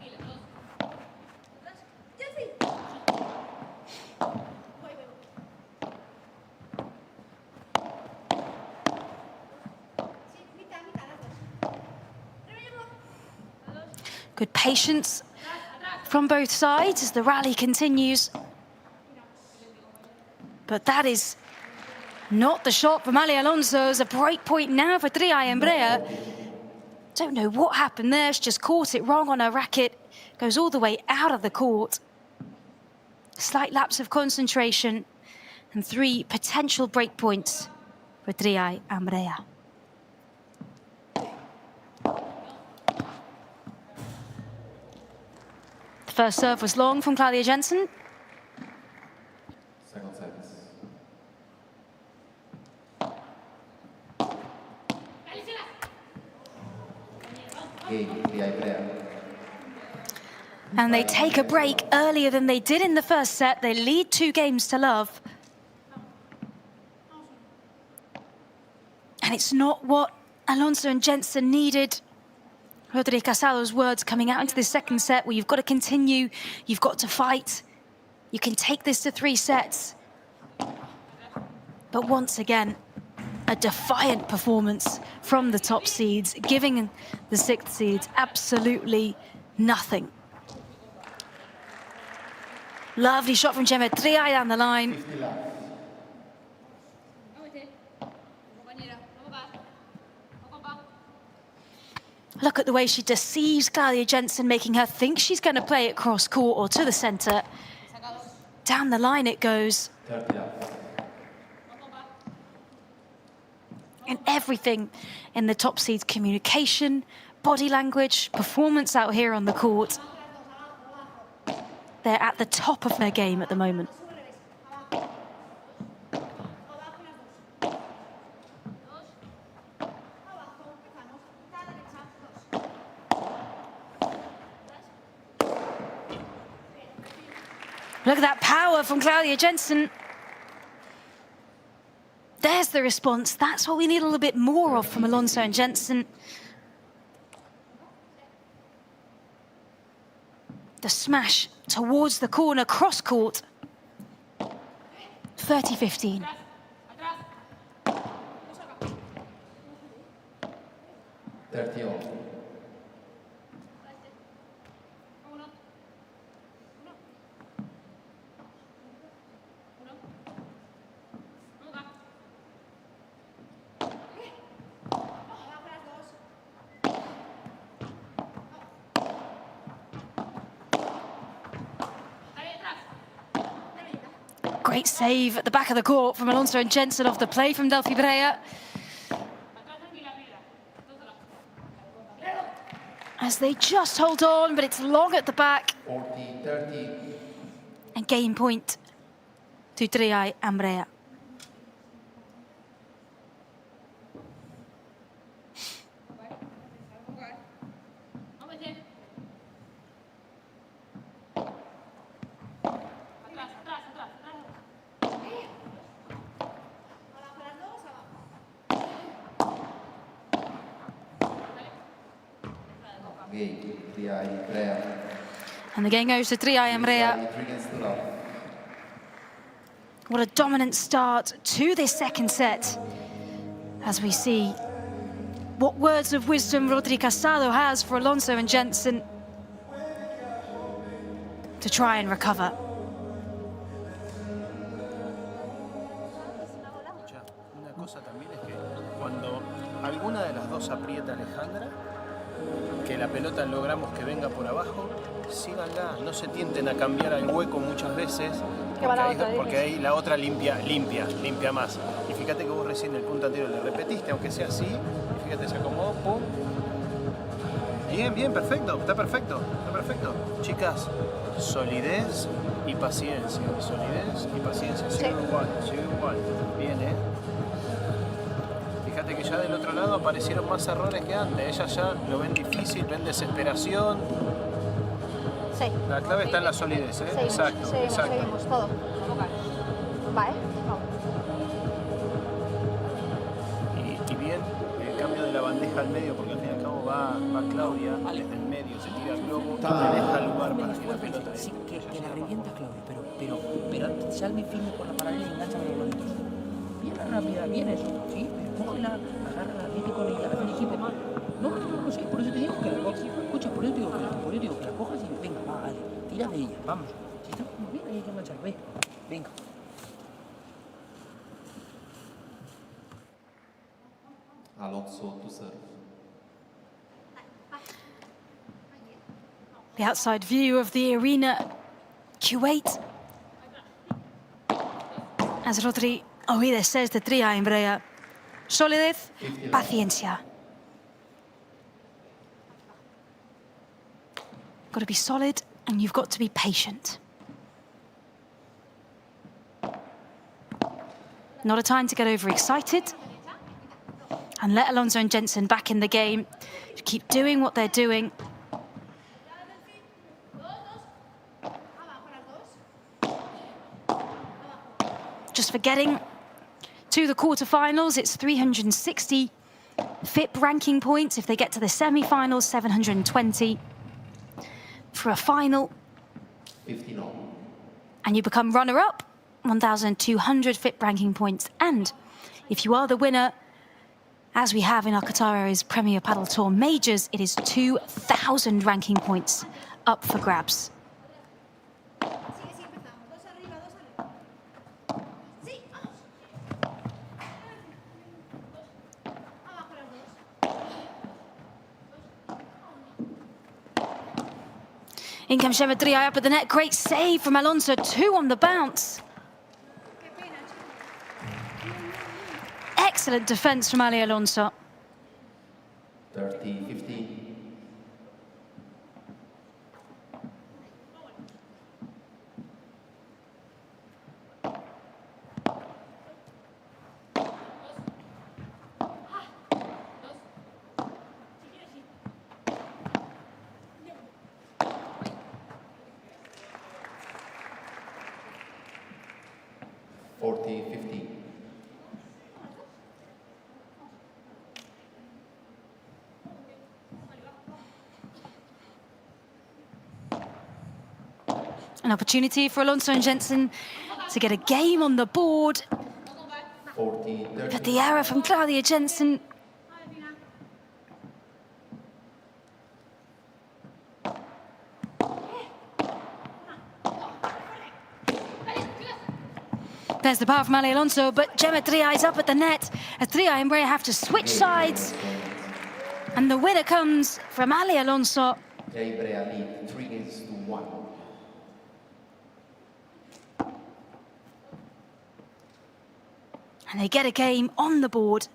Good patience from both sides as the rally continues. But that is not the shot from Ale Alonso. It's a break point now for Triay and Brea. Don't know what happened there. She just caught it wrong on her racket. Goes all the way out of the court. Slight lapse of concentration and 3 potential break points for Triay and Brea. The first serve was long from Claudia Jensen. Second service. Game, Brea. And they take a break earlier than they did in the first set. They lead 2 games to love. And it's not what Alonso and Jensen needed. Rodri Casado's words coming out into the second set where you've got to continue, you've got to fight. You can take this to 3 sets. But once again, a defiant performance from the top seeds, giving the 6th seeds absolutely nothing. Lovely shot from Gemma Trio down the line. Compañera, vamos acá. Look at the way she deceives Claudia Jensen, making her think she's going to play it cross court or to the center. Down the line it goes. And everything in the top seed's communication, body language, performance out here on the court. They're at the top of their game at the moment. Look at that power from Claudia Jensen. There's the response. That's what we need a little bit more of from Alonso and Jensen. The smash towards the corner, cross court. 30-15. Great save at the back of the court from Alonso and Jensen off the play from Delphi Brea. As they just hold on, but it's long at the back. 40-30. And game point to Triay and Brea. And the game goes to Triay and Brea. What a dominant start to this second set. As we see what words of wisdom Rodri Casado has for Alonso and Jensen to try and recover. Una cosa también es que cuando alguna de las dos aprieta a Alejandra, que la pelota logramos que venga por abajo, síganla, no se tienten a cambiar al hueco muchas veces, porque ahí la otra limpia más. Y fíjate que vos recién el punto anterior le repetiste, aunque sea así, y fíjate, se acomodó, pum. Bien, perfecto, está perfecto. Chicas, solidez y paciencia, sigue igual, bien, Fíjate que ya del otro lado aparecieron más errores que antes. Ellas ya lo ven difícil, ven desesperación. Sí. La clave está en la solidez, ¿eh? Exacto. Seguimos todo. Vale, vamos. Y bien, el cambio de la bandeja al medio, porque al fin y al cabo va Claudia desde el medio, se tira el globo, le deja lugar para que la pelota... Sí, que la revienta Claudia, pero antes salve firme por la paralela y engancha los globos. Bien rápida, bien eso, sí, pero cógela, agárrala, vete con ella, haz el equipo mal. No sé, por eso te digo que la cojas. Escucha, por eso te digo que la cojas y venga, va, dale, tira de ella, vamos. Si está muy bien, ahí hay que enganchar, venga. Alonso to serve. The outside view of the arena, Kuwait. As Rodri Oide says to Triay and Brea, solidez, paciencia. Got to be solid and you've got to be patient. Not a time to get overexcited. And let Alonso and Jensen back in the game. Keep doing what they're doing. Just for getting to the quarterfinals, it's 360 FIP ranking points. If they get to the semi-finals, 720. For a final, 59. and you become runner-up, 1,200 FIP ranking points. And if you are the winner, as we have in our Qatar Airways Premier Padel Tour Majors, it is 2,000 ranking points up for grabs. In comes Geometria up at the net. Great save from Alonso. 2 on the bounce. Excellent defense from Ali Alonso. 30-15. An opportunity for Alonso and Jensen to get a game on the board. 40-30. But the error from Claudia Jensen. There's the power from Ali Alonso, but Gemma Tria is up at the net. As Tria and Brea have to switch sides. And the winner comes from Ali Alonso. Jay Brea lead 3-1. And they get a game on the board.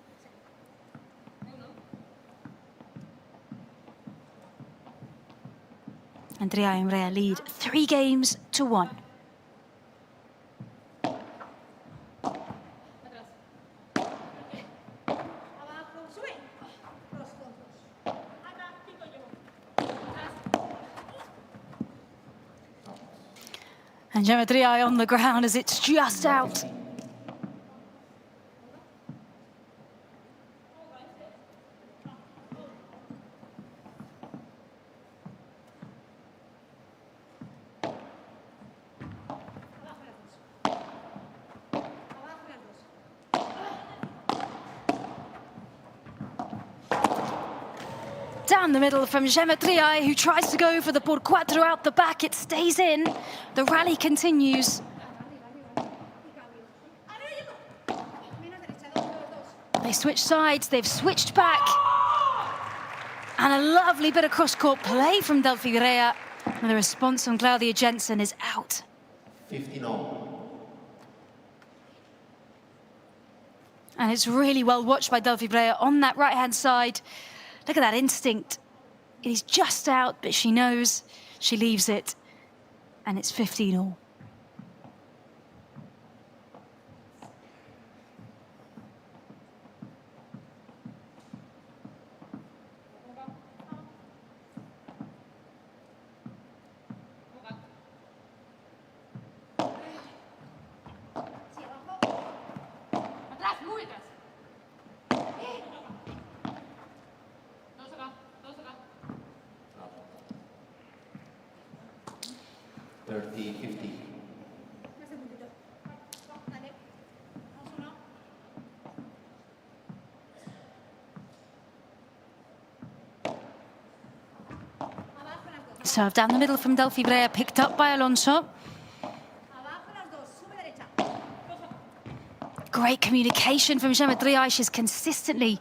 And Tria and Brea lead 3-1. And Gemma Tria on the ground as it's just out. Down the middle from Gemma Tria, who tries to go for the por cuatro out the back. It stays in. The rally continues. They switch sides. They've switched back. And a lovely bit of cross-court play from Delphi Brea. And the response from Claudia Jensen is out. 15-all. And it's really well watched by Delphi Brea on that right-hand side. Look at that instinct. It is just out, but she knows she leaves it. And it's 15-all. Atrás, muy atrás. Todos acá, todos acá. 30-50. Serve down the middle from Delphi Brea, picked up by Alonso. Great communication from Gemma Tria. She's constantly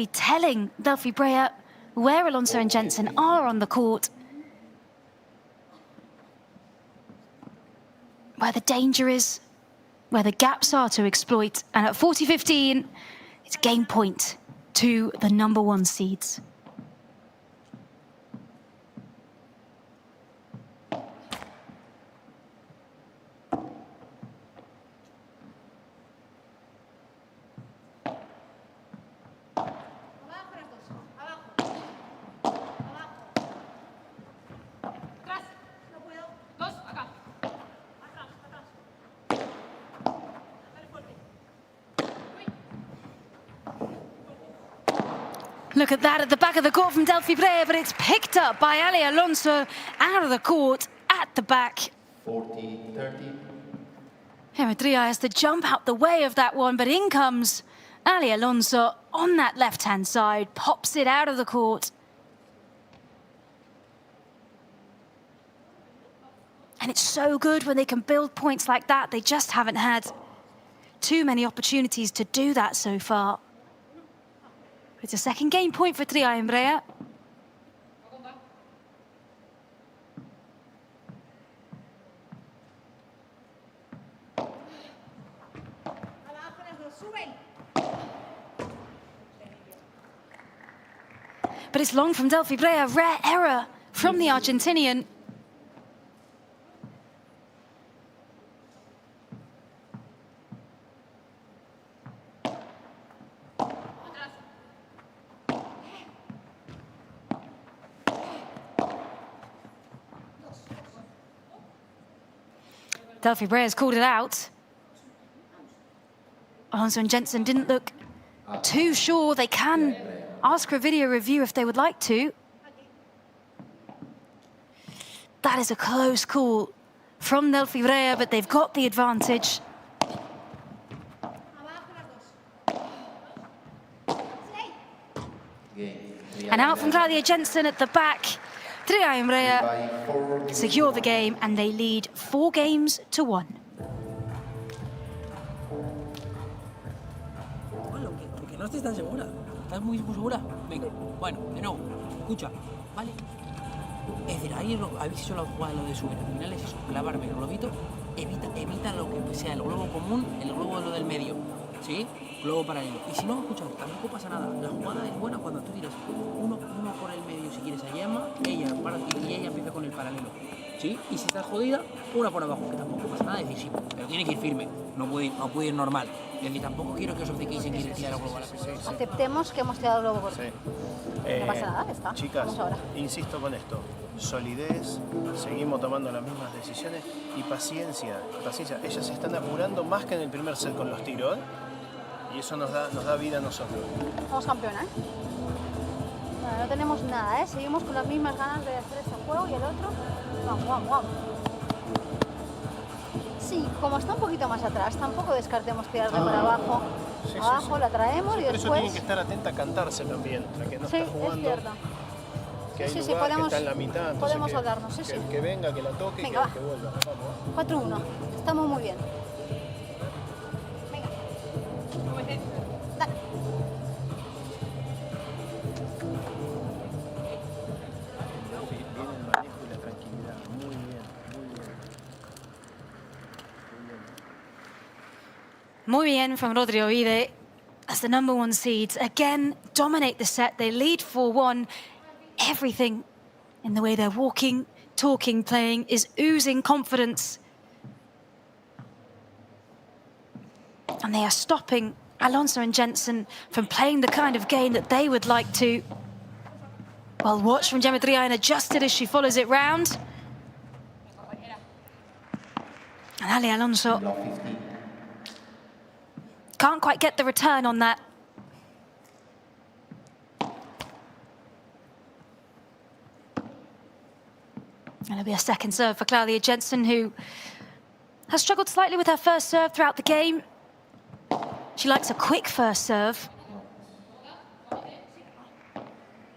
telling Delphi Brea where Alonso and Jensen are on the court. Where the danger is, where the gaps are to exploit. And at 40-15, it's game point to the #1 seeds. Atrás. No puedo. Dos acá. Atrás, atrás. Dale fuerte. Look at that at the back of the court from Delphi Brea, but it's picked up by Ali Alonso out of the court at the back. 40-30. Gemma Tria has to jump out the way of that one, but in comes Ali Alonso on that left-hand side, pops it out of the court. And it's so good when they can build points like that. They just haven't had too many opportunities to do that so far. It's a second game point for Tria and Brea. But it's long from Delphi Brea. Rare error from the Argentinian. Delphi Brea has called it out. Alonso and Jensen didn't look too sure. They can ask for a video review if they would like to. That is a close call from Delphi Brea, but they've got the advantage. And out from Claudia Jensen at the back. Tria and Brea secure the game and they lead 4 games to 1. Bueno, que no estés tan segura. ¿Estás muy segura? Venga, bueno, de nuevo, escucha, ¿vale? Es decir, ahí habéis hecho la jugada, lo de subir. Al final es eso, clavarme el globito, evita lo que sea el globo común, el globo lo del medio, ¿sí? Globo paralelo. Y si no, escucha, tampoco pasa nada. La jugada es buena cuando tú tiras uno por el medio, si quieres a Gemma, y ella empieza con el paralelo, ¿sí? Y si estás jodida, una por abajo, que tampoco pasa nada, es decir, sí, pero tiene que ir firme, no puede ir normal. Es decir, tampoco quiero que os obcequéis en tirar el globo a la primera. Aceptemos que hemos tirado el globo por Sí. No pasa nada, está. Chicas, Vamos ahora. insisto con esto. Solidez, seguimos tomando las mismas decisiones y paciencia. Ellas se están apurando más que en el primer set con los tiros, ¿eh? Y eso nos da vida a nosotros. Somos campeonas. Bueno, no tenemos nada, ¿eh? Seguimos con las mismas ganas de hacer este juego y el otro. Vamos. Sí, como está un poquito más atrás, tampoco descartemos tirarle para abajo. Sí, Abajo la traemos y Por eso después... tienen que estar atenta a cantarse también, la que no Sí, está jugando. es cierto. Que hay Sí, lugar, podemos, que está en la mitad. entonces podemos que, hablarnos, sí. que venga, que la toque Venga, y que vuelva. Vamos. 4-1, estamos muy bien. Venga. Dale. Viene el manejo y la tranquilidad. Muy bien. Muy bien from Rodrigo Vide as the #1 seeds again dominate the set. They lead 4-1. Everything in the way they're walking, talking, playing is oozing confidence. And they are stopping Alonso and Jensen from playing the kind of game that they would like to. Well, watch from Gemma Driain adjusted as she follows it round. And Ali Alonso can't quite get the return on that. And it'll be a second serve for Claudia Jensen, who has struggled slightly with her first serve throughout the game. She likes a quick first serve.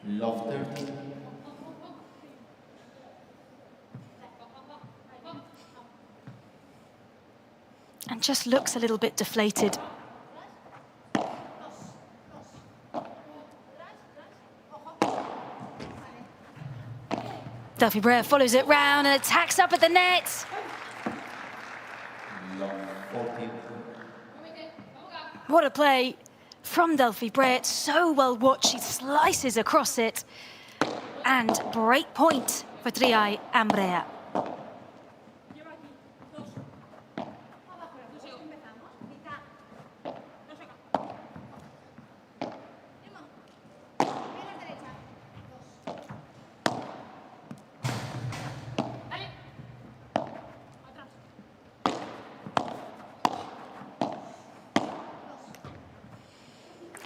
Love 30. And just looks a little bit deflated. Delphi Brea follows it round and attacks up at the net. Love 40. What a play from Delphi Brea. It's so well watched. She slices across it. And break point for Triay and Brea.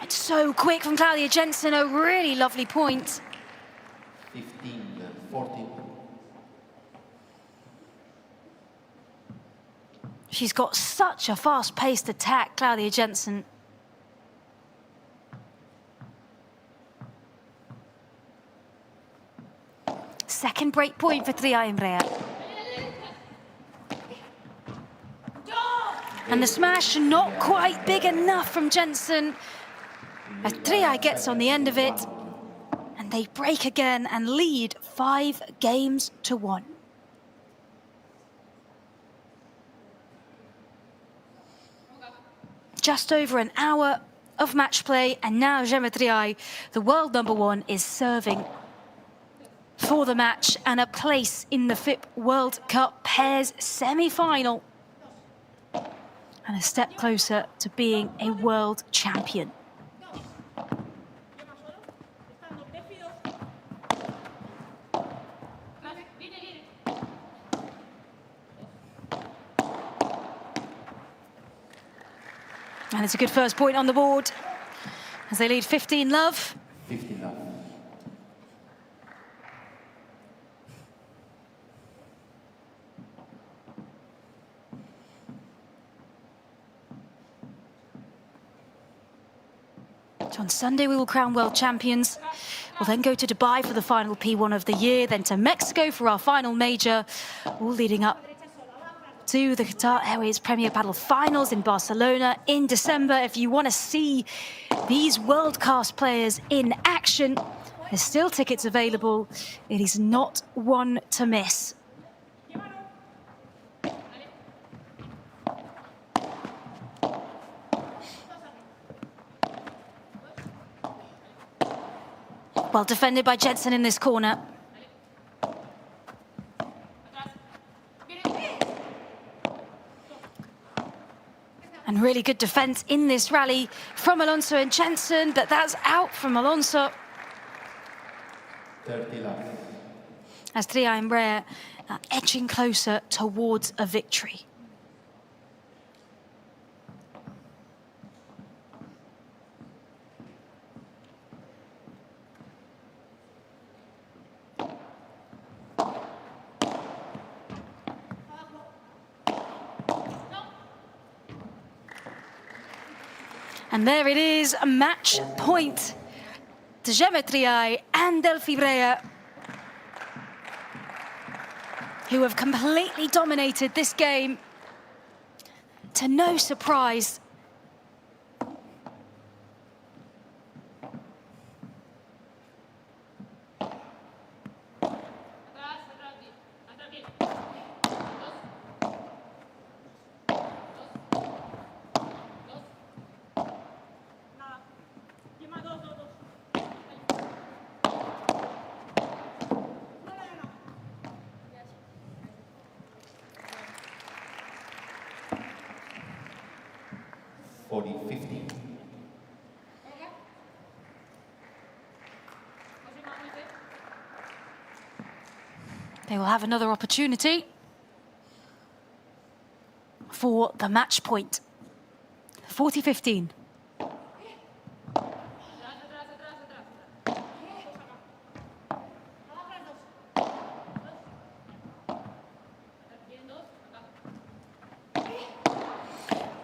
It's so quick from Claudia Jensen. A really lovely point. 15-14. She's got such a fast-paced attack, Claudia Jensen. Second break point for Triay and Brea. And the smash not quite big enough from Jensen. As Triay gets on the end of it. And they break again and lead 5 games to 1. Just over an hour of match play, and now Geometriai, the world #1, is serving for the match and a place in the FIP World Cup pairs semi-final, and a step closer to being a world champion. And it's a good first point on the board as they lead 15-love. 15-love. So on Sunday we will crown world champions. We'll then go to Dubai for the final P1 of the year, then to Mexico for our final major, all leading up to the Qatar Airways Premier Padel Finals in Barcelona in December. If you want to see these world-class players in action, there's still tickets available. It is not one to miss. Well defended by Jensen in this corner. And really good defense in this rally from Alonso and Jensen, but that's out from Alonso. 30-love. As Tria and Brea edging closer towards a victory. And there it is, a match point to Geometriai and Delphi Brea, who have completely dominated this game, to no surprise. They will have another opportunity for the match point. 40-15.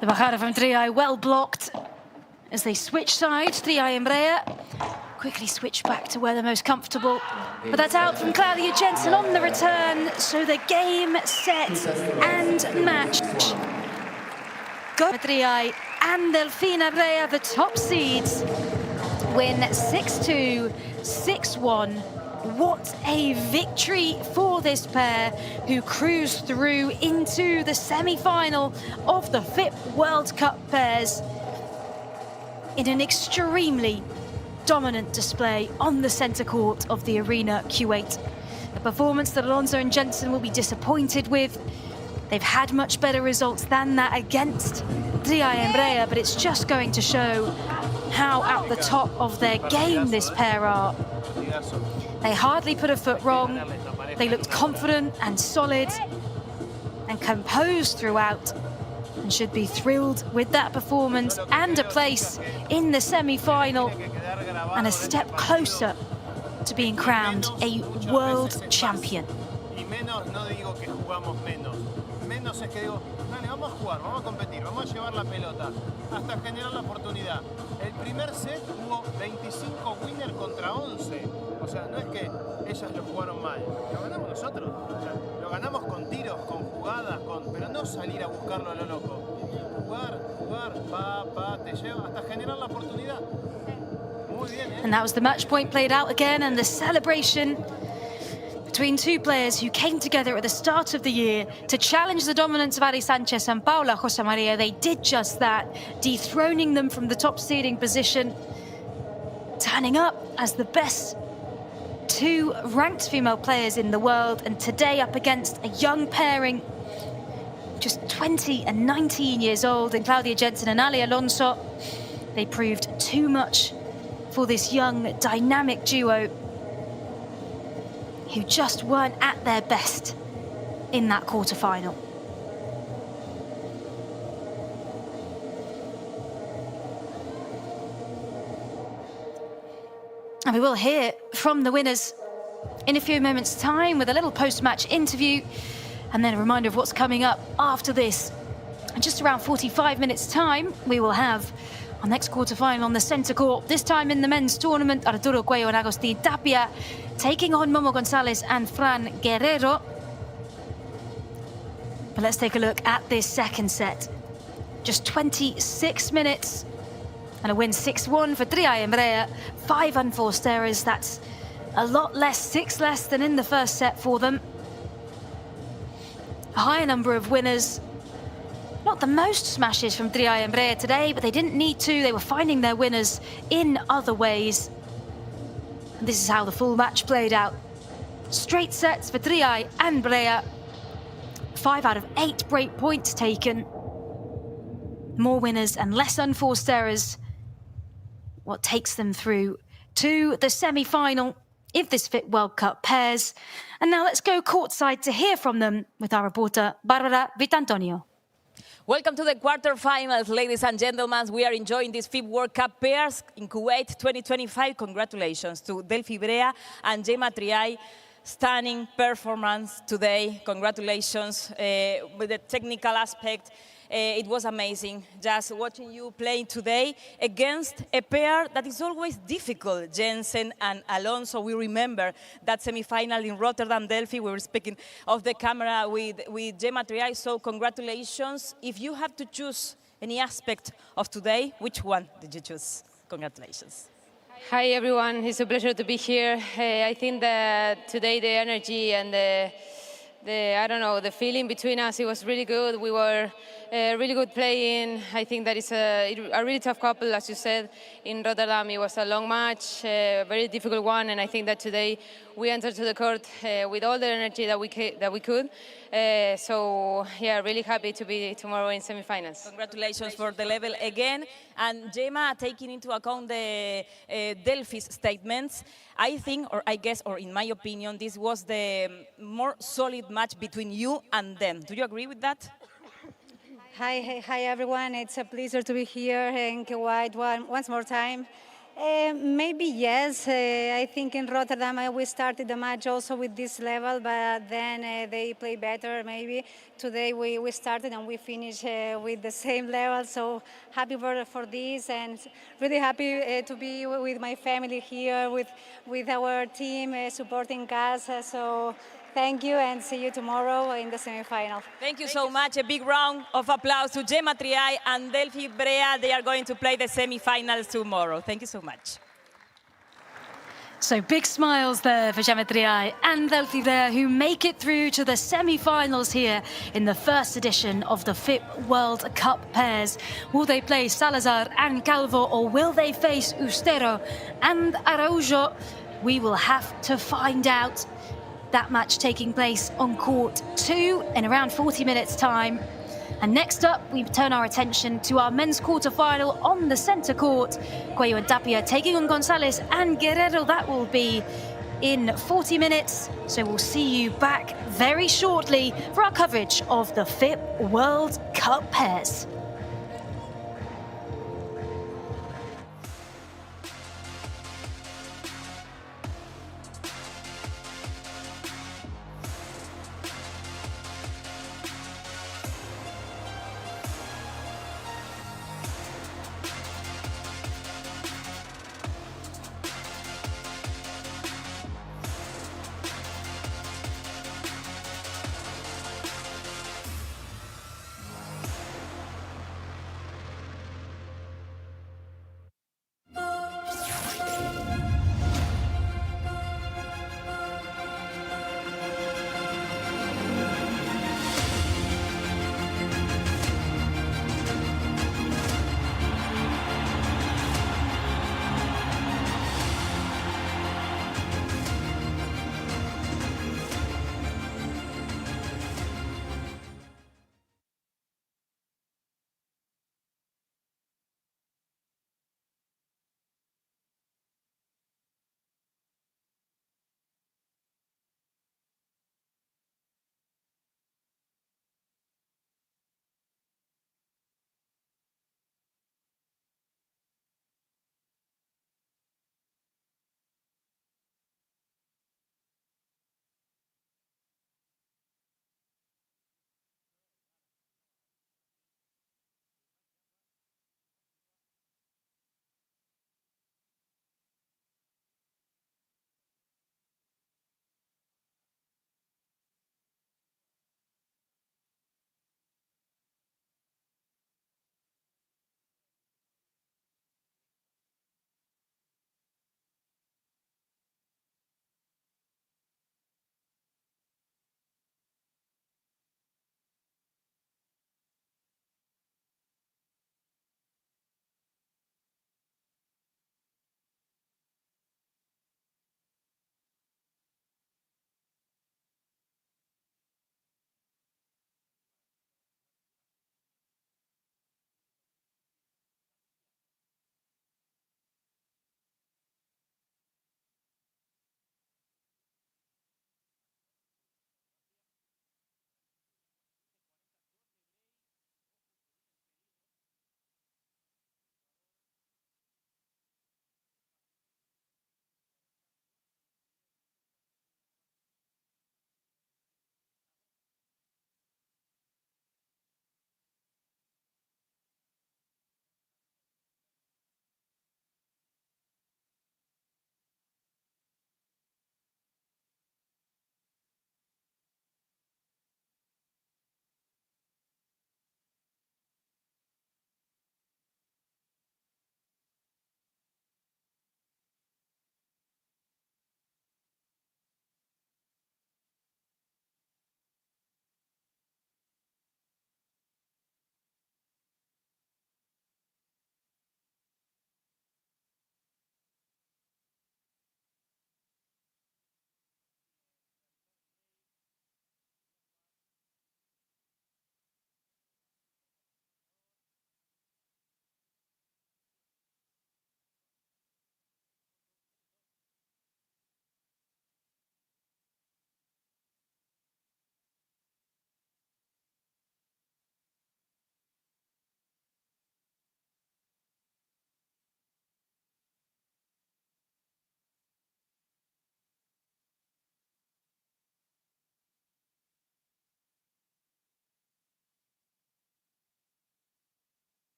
The bajada from Tria well blocked as they switch sides. Tria and Brea quickly switch back to where they're most comfortable. But that's out from Claudia Jensen on the return. So the game set and matched. Tria and Delfina Brea, the top seeds, win 6-2, 6-1. What a victory for this pair, who cruise through into the semi-final of the FIP World Cup pairs in an extremely dominant display on the centre court of the Arena Kuwait. A performance that Alonso and Jensen will be disappointed with. They've had much better results than that against Tria and Brea, but it's just going to show how at the top of their game this pair are. They hardly put a foot wrong. They looked confident and solid and composed throughout, and should be thrilled with that performance and a place in the semi-final and a step closer to being crowned a world champion. Menos es que digo, dale, vamos a jugar, vamos a competir, vamos a llevar la pelota hasta generar la oportunidad. El primer set hubo 25 winners contra 11. O sea, no es que ellas lo jugaron mal, lo ganamos nosotros. O sea, lo ganamos con tiros, con jugadas, pero no salir a buscarlo a lo loco. Jugar, te lleva hasta generar la oportunidad. Muy bien, ¿eh? And that was the match point played out again, and the celebration between two players who came together at the start of the year to challenge the dominance of Ari Sanchez and Paula Josemaria. They did just that, dethroning them from the top seeding position, turning up as the best two ranked female players in the world, and today up against a young pairing, just 20 and 19 years old, in Claudia Jensen and Ali Alonso. They proved too much for this young, dynamic duo who just weren't at their best in that quarterfinal. And we will hear from the winners in a few moments' time with a little post-match interview and then a reminder of what's coming up after this. In just around 45 minutes' time, we will have our next quarterfinal on the centre court, this time in the men's tournament. Arturo Cuello and Agustín Tapia taking on Momo González and Fran Guerrero. But let's take a look at this second set. Just 26 minutes and a win 6-1 for Triay and Brea. 5 unforced errors, that's a lot less, 6 less than in the first set for them. A higher number of winners. Not the most smashes from Triay and Brea today, but they didn't need to. They were finding their winners in other ways. And this is how the full match played out. Straight sets for Triay and Brea. 5 out of 8 break points taken. More winners and less unforced errors. What takes them through to the semi-final of this FIP World Cup pairs. And now let's go courtside to hear from them with our reporter, Barbara Vitantonio. Welcome to the quarterfinals, ladies and gentlemen. We are enjoying this FIP World Cup pairs in Kuwait 2025. Congratulations to Delphi Brea and Gemma Triay. Stunning performance today. Congratulations with the technical aspect. It was amazing just watching you playing today against a pair that is always difficult, Jensen and Alonso. We remember that semi-final in Rotterdam, Delphi. We were speaking off the camera with Gemma Triay, so congratulations. If you have to choose any aspect of today, which one did you choose? Congratulations. Hi everyone, it's a pleasure to be here. I think that today the energy and the feeling between us, it was really good. We were really good playing. I think that it's a really tough couple, as you said. In Rotterdam, it was a long match, a very difficult one, and I think that today we entered to the court with all the energy that we could. So, yeah, really happy to be tomorrow in semifinals. Congratulations for the level again. And Gemma, taking into account the Delphi's statements, I think, or I guess, or in my opinion, this was the more solid match between you and them. Do you agree with that? Hi everyone. It's a pleasure to be here in Kuwait once more time. Maybe yes. I think in Rotterdam we started the match also with this level, but then they play better. Maybe today we started and we finished with the same level. So happy for this, and really happy to be with my family here, with our team supporting us. So thank you, and see you tomorrow in the semifinal. Thank you so much. A big round of applause to Gemma Triay and Delphi Brea. They are going to play the semifinals tomorrow. Thank you so much. So big smiles there for Gemma Triay and Delphi Brea, who make it through to the semi-finals here in the first edition of the FIP World Cup pairs. Will they play Salazar and Calvo, or will they face Ustero and Araujo? We will have to find out. That match taking place on court 2 in around 40 minutes time. And next up, we turn our attention to our men's quarterfinal on the centre court. Cuello and Tapia taking on González and Guerrero. That will be in 40 minutes. So we'll see you back very shortly for our coverage of the FIP World Cup pairs.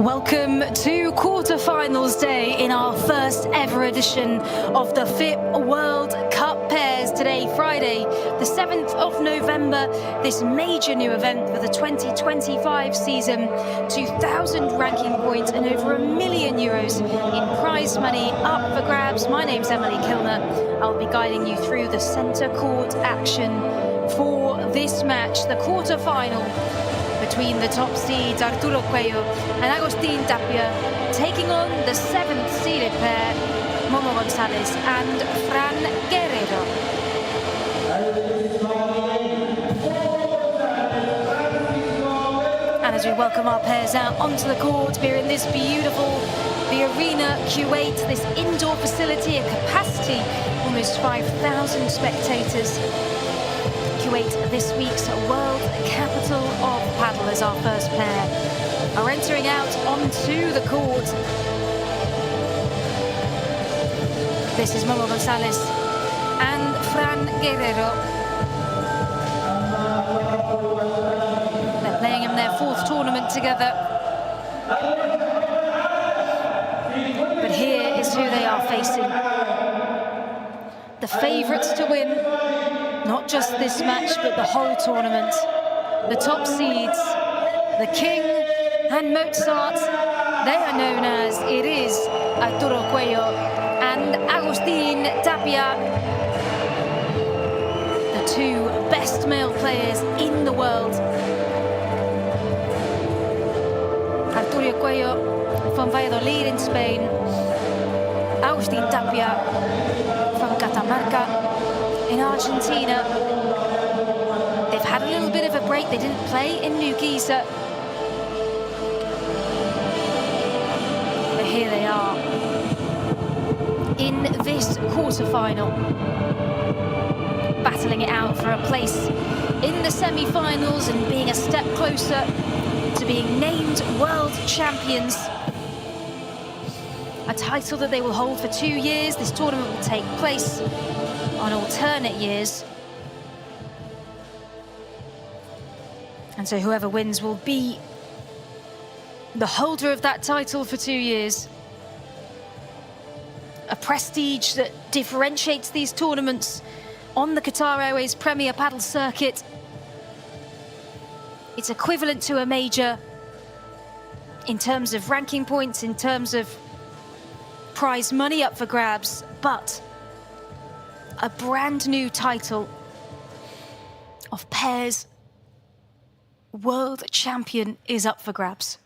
Welcome to quarterfinals day in our first ever edition of the FIP World Cup Pairs. Today, Friday, the 7th of November, this major new event for the 2025 season. 2,000 ranking points and over €1 million in prize money up for grabs. My name's Emily Kilner. I'll be guiding you through the centre court action for this match, the quarterfinal between the top seeds Arturo Cuello and Agustín Tapia, taking on the 7th seeded pair, Momo González and Fran Guerrero. And as we welcome our pairs out onto the court, we're in this beautiful, the Arena Kuwait, this indoor facility, a capacity almost 5,000 spectators. Kuwait, this week's world capital of Padel, as our first pair are entering out onto the court. This is Momo González and Fran Guerrero. They're playing in their 4th tournament together. But here is who they are facing. The favourites to win, not just this match, but the whole tournament. The top seeds, the King and Mozart, they are known as, it is Arturo Cuello and Agustín Tapia, the 2 best male players in the world. Arturo Cuello from Valladolid in Spain, Agustín Tapia from Catamarca in Argentina. They've had a little bit of a break. They didn't play in New Giza. But here they are in this quarterfinal, battling it out for a place in the semi-finals and being a step closer to being named world champions. A title that they will hold for 2 years. This tournament will take place on alternate years. And so whoever wins will be the holder of that title for 2 years. A prestige that differentiates these tournaments on the Qatar Airways Premier Padel circuit. It's equivalent to a major in terms of ranking points, in terms of prize money up for grabs, but a brand new title of pairs world champion is up for grabs.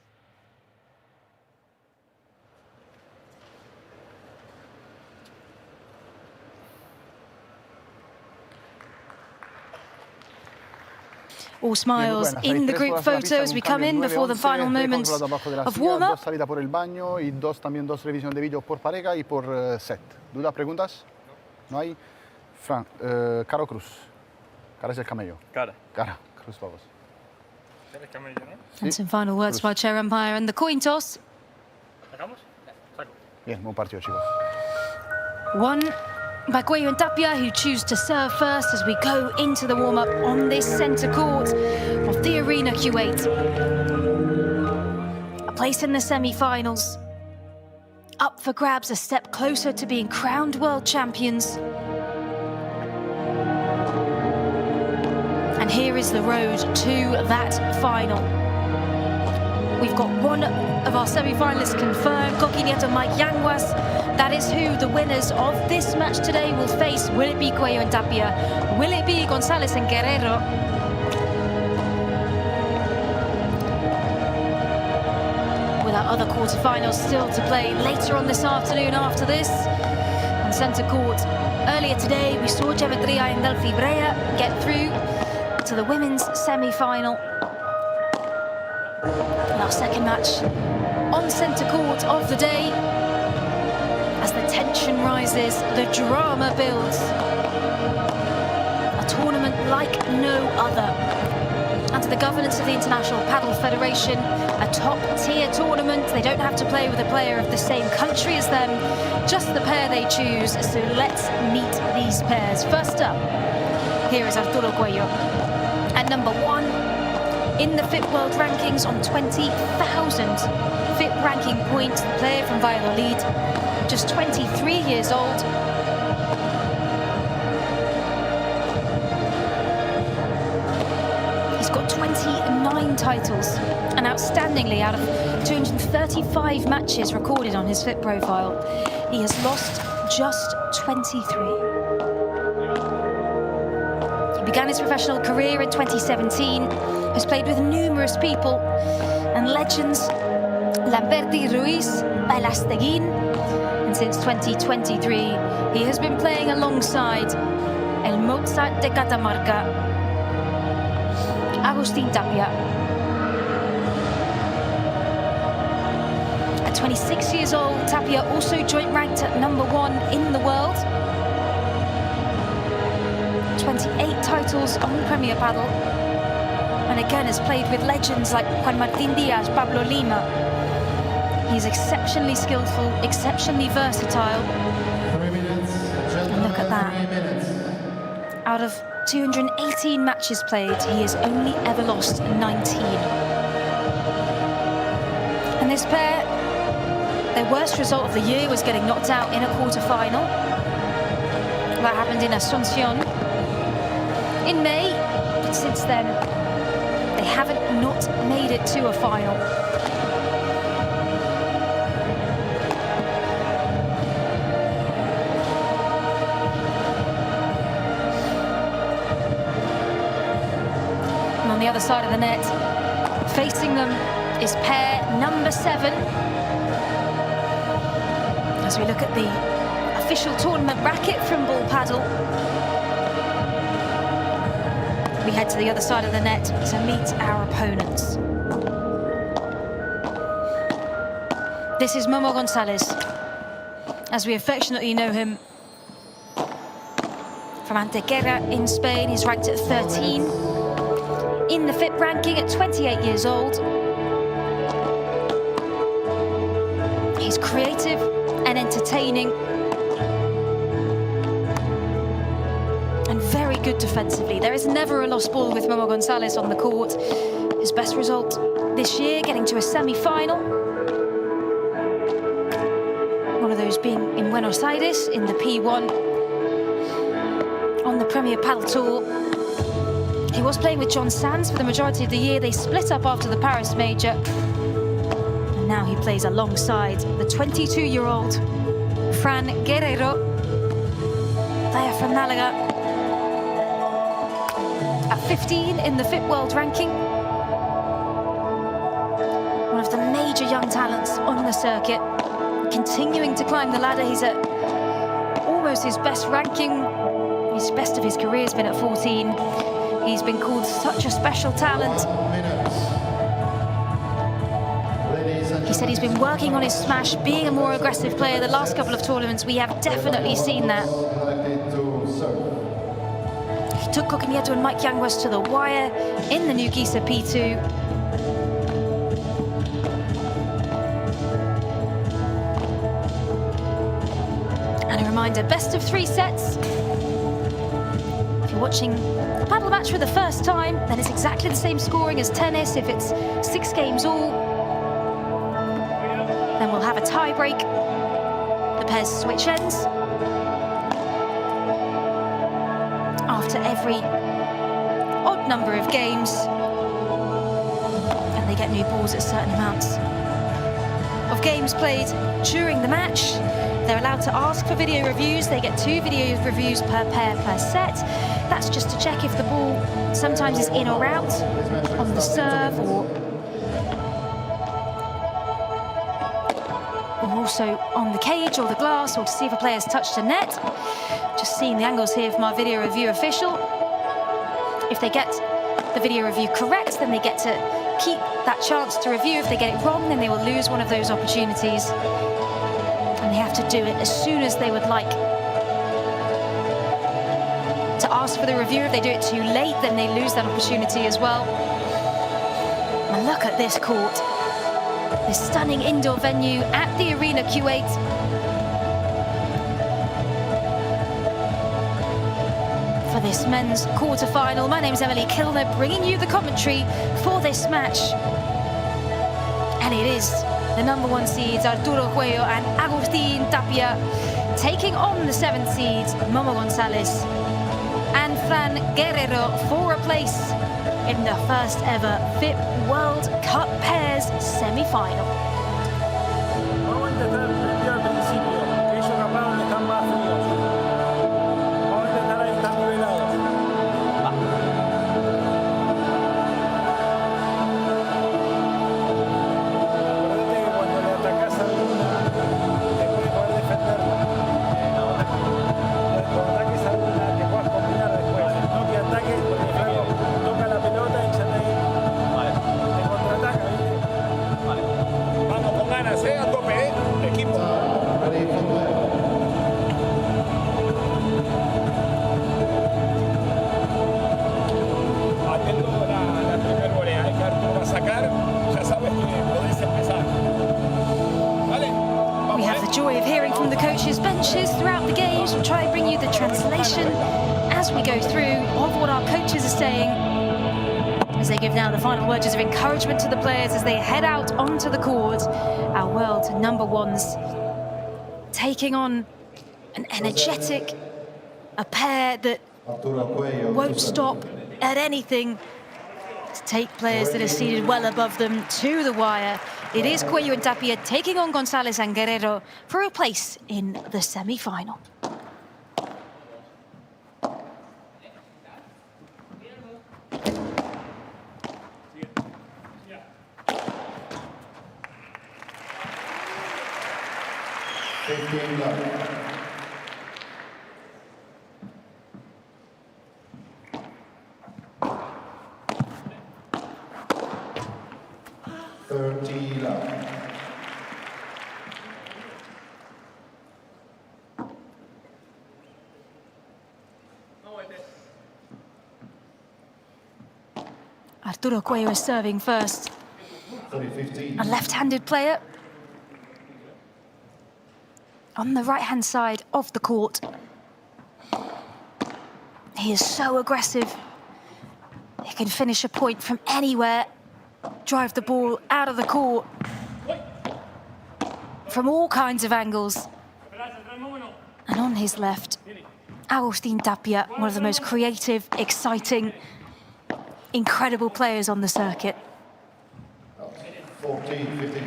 All smiles in the group photos. We come in before the final moments of warm-up. Salida por el baño y dos revisiones de vídeo por pareja y por set. ¿Dudas, preguntas? No hay. Fran, Caro Cruz. Cara es el camello. Cara. Cruz, vamos. And some final words by chair umpire and the coin toss. Bien, buen partido, chicos. One by Cuello and Tapia, who choose to serve first as we go into the warm-up on this centre court of the Arena Kuwait. A place in the semi-finals. Up for grabs, a step closer to being crowned world champions. And here is the road to that final. We've got one of our semi-finalists confirmed, Coqui Nieto, Mike Yanguas. That is who the winners of this match today will face. Will it be Cuello and Tapia? Will it be González and Guerrero? With our other quarterfinals still to play later on this afternoon after this. On centre court, earlier today we saw Geometria and Delphi Brea get through to the women's semi-final. And our second match on centre court of the day. As the tension rises, the drama builds. A tournament like no other. Under the governance of the International Padel Federation, a top-tier tournament. They don't have to play with a player of the same country as them, just the pair they choose. So let's meet these pairs. First up, here is Arturo Cuello. At number 1, in the FIP World Rankings on 20,000 FIP ranking points. The player from Valladolid, just 23 years old. He's got 29 titles, and outstandingly, out of 235 matches recorded on his FIP profile, he has lost just 23. He began his professional career in 2017, has played with numerous people and legends, Lamberti, Ruiz, Belasteguin, and since 2023, he has been playing alongside El Mozart de Catamarca, Agustín Tapia. At 26 years old, Tapia also joint ranked at #1 in the world. 28 titles on Premier Padel. And again has played with legends like Juan Martín Díaz, Pablo Lima. He's exceptionally skillful, exceptionally versatile. 3 minutes. And look at that. Out of 218 matches played, he has only ever lost 19. And this pair, their worst result of the year was getting knocked out in a quarter-final. That happened in Asunción in May, but since then, they haven't not made it to a final. On the other side of the net, facing them is pair #7. As we look at the official tournament bracket from Ball Padel, we head to the other side of the net to meet our opponents. This is Momo González, as we affectionately know him from Antequera in Spain. He's ranked at 13. In the FIP ranking at 28 years old. He's creative and entertaining and very good defensively. There is never a lost ball with Momo González on the court. His best result this year, getting to a semi-final. One of those being in Buenos Aires in the P1 on the Premier Padel Tour. He was playing with John Sands for the majority of the year. They split up after the Paris Major. And now he plays alongside the 22-year-old Fran Guerrero, player from Malaga. At 15 in the FIP World Ranking. One of the major young talents on the circuit. Continuing to climb the ladder. He's at almost his best ranking. His best of his career has been at 14. He's been called such a special talent. He said he's been working on his smash, being a more aggressive player the last couple of tournaments. We have definitely seen that. He took Coquinieto and Mike Yanguas to the wire in the new Giza P2. And a reminder, best of 3 sets. If you're watching a paddle match for the first time, then it's exactly the same scoring as tennis. If it's 6 games all, then we'll have a tie break. The pairs switch ends after every odd number of games, and they get new balls at certain amounts of games played during the match. They're allowed to ask for video reviews. They get 2 video reviews per pair per set. That's just to check if the ball sometimes is in or out on the serve, or also on the cage or the glass, or to see if a player's touched a net. Just seeing the angles here from our video review official. If they get the video review correct, then they get to keep that chance to review. If they get it wrong, then they will lose one of those opportunities. And they have to do it as soon as they would like to ask for the review. If they do it too late, then they lose that opportunity as well. And look at this court. This stunning indoor venue at the Arena Kuwait. For this men's quarterfinal. My name's Emily Kilner, bringing you the commentary for this match. And it is the number 1 seeds, Arturo Cuello and Agustín Tapia, taking on the 7th seeds, Momo González and Fran Guerrero, for a place in the first ever FIP World Cup Pairs semi-final. Vamos a intentar prender al principio, que ellos capaz donde están más fríos. Vamos a intentar ahí estar nivelados. Acuérdate que cuando le atacás a alguna, te puede poder defenderla. Cuando ataques a alguna, te puedas combinar después. No que ataques, porque claro, toca la pelota y ya te contraataca, ¿viste? Vamos con ganas, a tope, equipo. Atento la primera volea, que Arturo va a sacar, ya sabes que podés empezar. ¿Vale? We have the joy of hearing from the coaches' benches throughout the games. We'll try and bring you the translation as we go through of what our coaches are saying, as they give now the final words of encouragement to the players as they head out onto the court. Our world number 1s taking on an energetic, a pair that won't stop at anything to take players that are seated well above them to the wire. It is Cuello and Tapia taking on González and Guerrero for a place in the semi-final. Arturo Cuello is serving first. A left-handed player on the right-hand side of the court. He is so aggressive. He can finish a point from anywhere, drive the ball out of the court from all kinds of angles. And on his left, Agustín Tapia, one of the most creative, exciting, incredible players on the circuit. 14-15.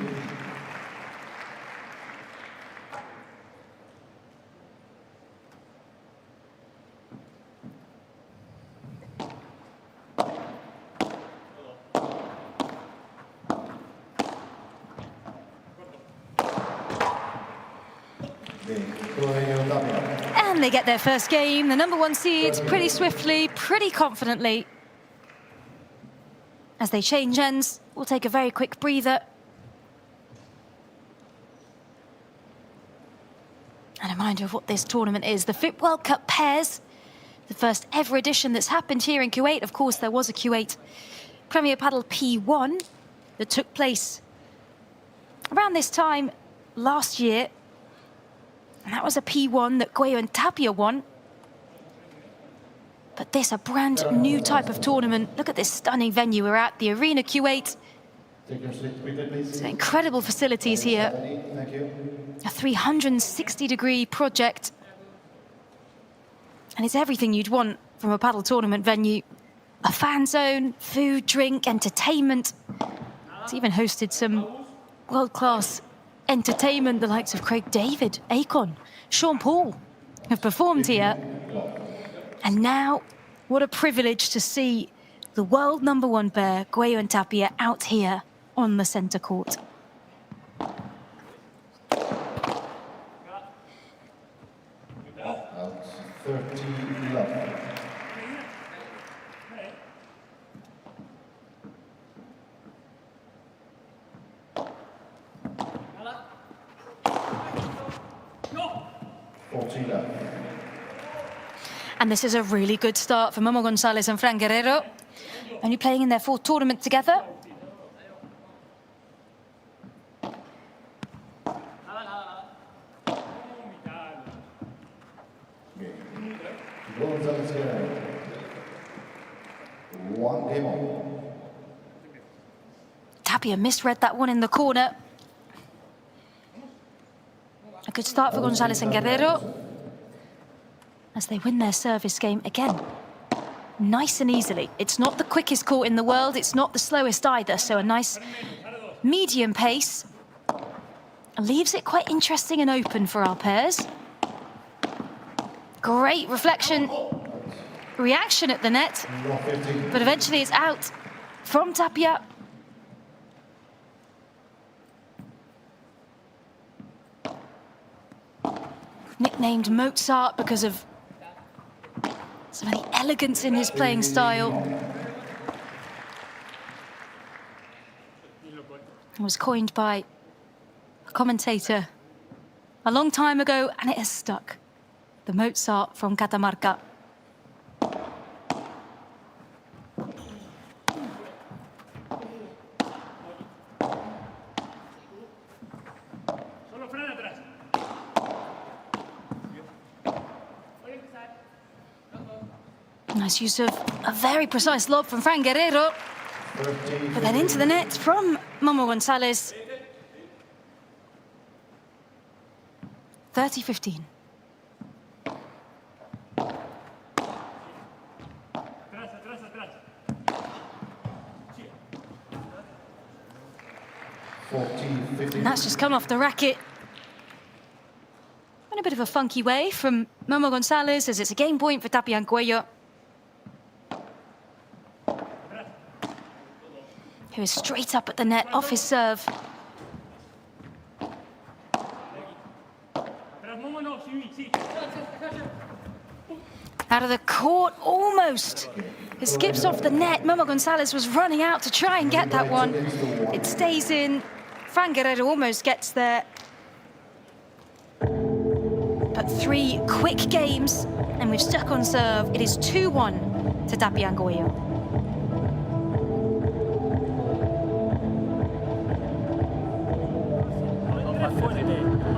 And they get their first game, the number 1 seed, pretty swiftly, pretty confidently. As they change ends, we'll take a very quick breather. And a reminder of what this tournament is. The FIP World Cup Pairs, the first ever edition that's happened here in Kuwait. Of course, there was a Kuwait Premier Padel P1 that took place around this time last year. And that was a P1 that Cuello and Tapia won. But this, a brand new type of tournament. Look at this stunning venue. We're at the Arena Kuwait. Some incredible facilities here. A 360-degree project. And it's everything you'd want from a paddle tournament venue. A fan zone, food, drink, entertainment. It's even hosted some world-class entertainment. The likes of Craig David, Akon, Sean Paul have performed here. And now, what a privilege to see the world number 1 pair, Cuello and Tapia, out here on the centre court. Out 30-11. And this is a really good start for Momo González and Fran Guerrero. Only playing in their 4th tournament together. González Guerrero. 1 game on. Tapia misread that one in the corner. A good start for Gonzalez and Guerrero as they win their service game again. Nice and easily. It's not the quickest court in the world, it's not the slowest either, so a nice medium pace leaves it quite interesting and open for our pairs. Great reaction at the net, but eventually it's out from Tapia. Nicknamed Mozart because of some of the elegance in his playing style. It was coined by a commentator a long time ago, and it has stuck. The Mozart from Catamarca. Nice use of a very precise lob from Fran Guerrero. But then into the net from Momo Gonzalez. 30-15. And that's just come off the racket in a bit of a funky way from Momo Gonzalez, as it's a game point for Tapia and Cuello, who is straight up at the net off his serve. Out of the court, almost. It skips off the net. Momo Gonzalez was running out to try and get that one. It stays in. Fran Guerrero almost gets there. But 3 quick games, and we've stuck on serve. It is 2-1 to Tapia and Cuello.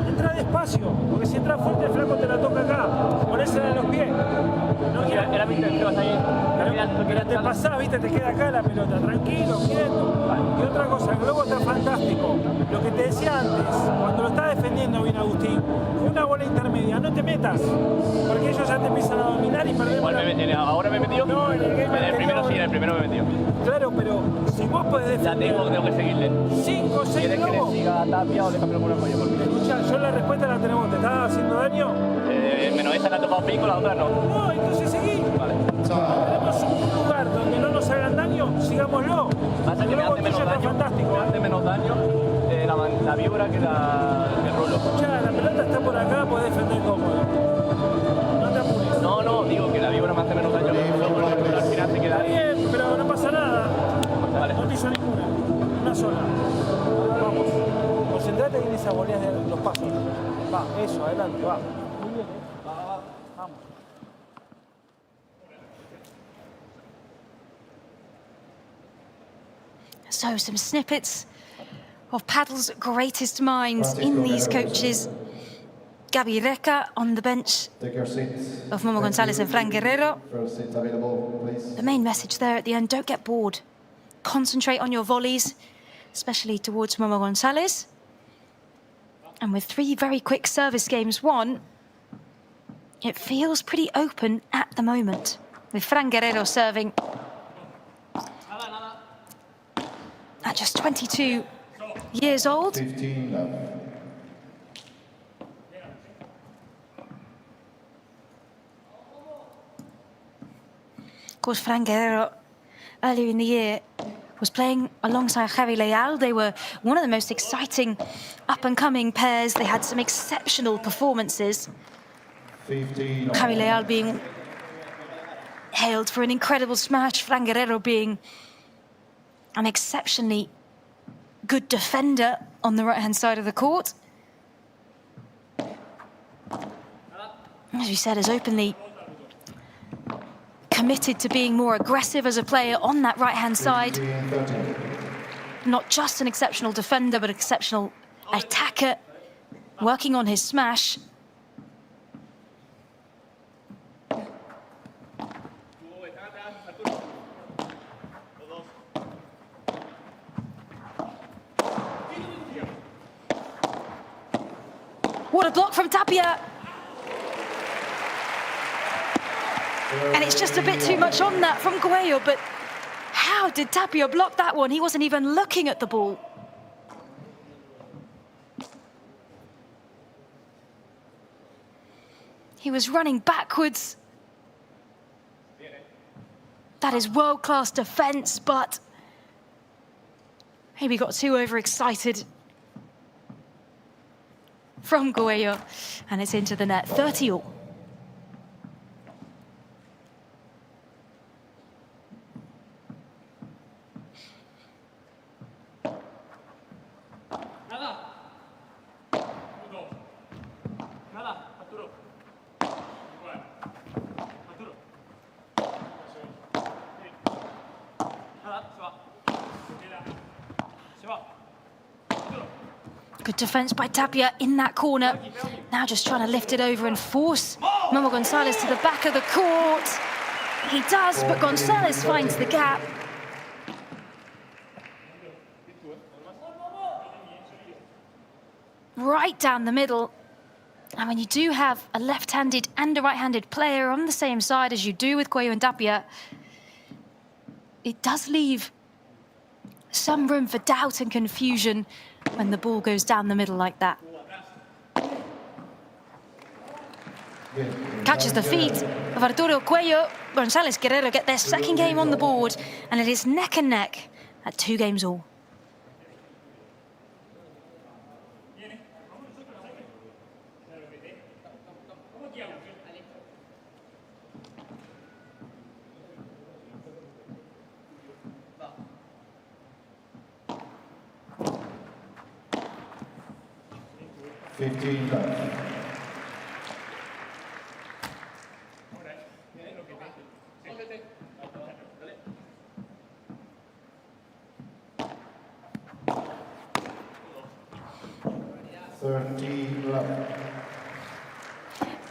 Entra despacio, porque si entra fuerte el flaco te la toca acá, ponérsela en los pies. No era mi intención, está bien. Pero te pasás, viste, te queda acá la pelota, tranquilo, quieto. Y otra cosa, el globo está fantástico. Lo que te decía antes, cuando lo está defendiendo bien Agustín, una bola intermedia, no te metas, porque ellos ya te empiezan a dominar y perdemos. ¿Ahora me he metido? No, en el game en el primero sí, en el primero me he metido. Claro, pero si vos podés defender... Ya tengo que seguirle. 5 o 6 ¿Quieres que globos? le siga a Tapia o le cambio por una joya? Escucha, yo la respuesta la tenemos. ¿Te está haciendo daño? Menos esa la ha tocado pico, la otra no. No, entonces seguí. Vale. Tenemos un lugar donde no nos hagan daño, sigámoslo. Pasa que me hace menos daño, fantástico. me hace menos daño la víbora que el rulo. Escucha, la pelota está por acá, podés defender cómodo. No te apures. No, digo que la víbora me hace menos daño que el rulo, porque al final se queda... Está bien, pero no pasa nada. Vale. No te hizo ninguna, una sola. Vamos, concentrate en esas boleas de los pasos. Va, eso, adelante, va. Muy bien, vamos. So some snippets of Padel's greatest minds in these coaches. Gabi Reca on the bench of Momo Gonzalez and Fran Guerrero. The main message there at the end, don't get bored. Concentrate on your volleys, especially towards Momo Gonzalez. And with 3 very quick service games won, it feels pretty open at the moment, with Fran Guerrero serving at just 22 years old. 15 love. Of course, Fran Guerrero, earlier in the year, was playing alongside Javi Leal. They were one of the most exciting up-and-coming pairs. They had some exceptional performances. 15 Javi Leal being hailed for an incredible smash, Fran Guerrero being an exceptionally good defender on the right-hand side of the court. As we said, is openly committed to being more aggressive as a player on that right-hand side. Not just an exceptional defender, but exceptional attacker, working on his smash. What a block from Tapia. And it's just a bit too much on that from Coelho, but how did Tapia block that one? He wasn't even looking at the ball. He was running backwards. That is world-class defense, but maybe got too overexcited from Coelho, and it's into the net, 30-all. Good defense by Tapia in that corner. Now just trying to lift it over and force Momo Gonzalez to the back of the court. He does, but Gonzalez finds the gap. Right down the middle. And when you do have a left-handed and a right-handed player on the same side as you do with Coelho and Tapia, it does leave some room for doubt and confusion when the ball goes down the middle like that. Catches the feet of Arturo Coelho. Gonzalez Guerrero get their second game on the board, and it is neck and neck at 2 games all.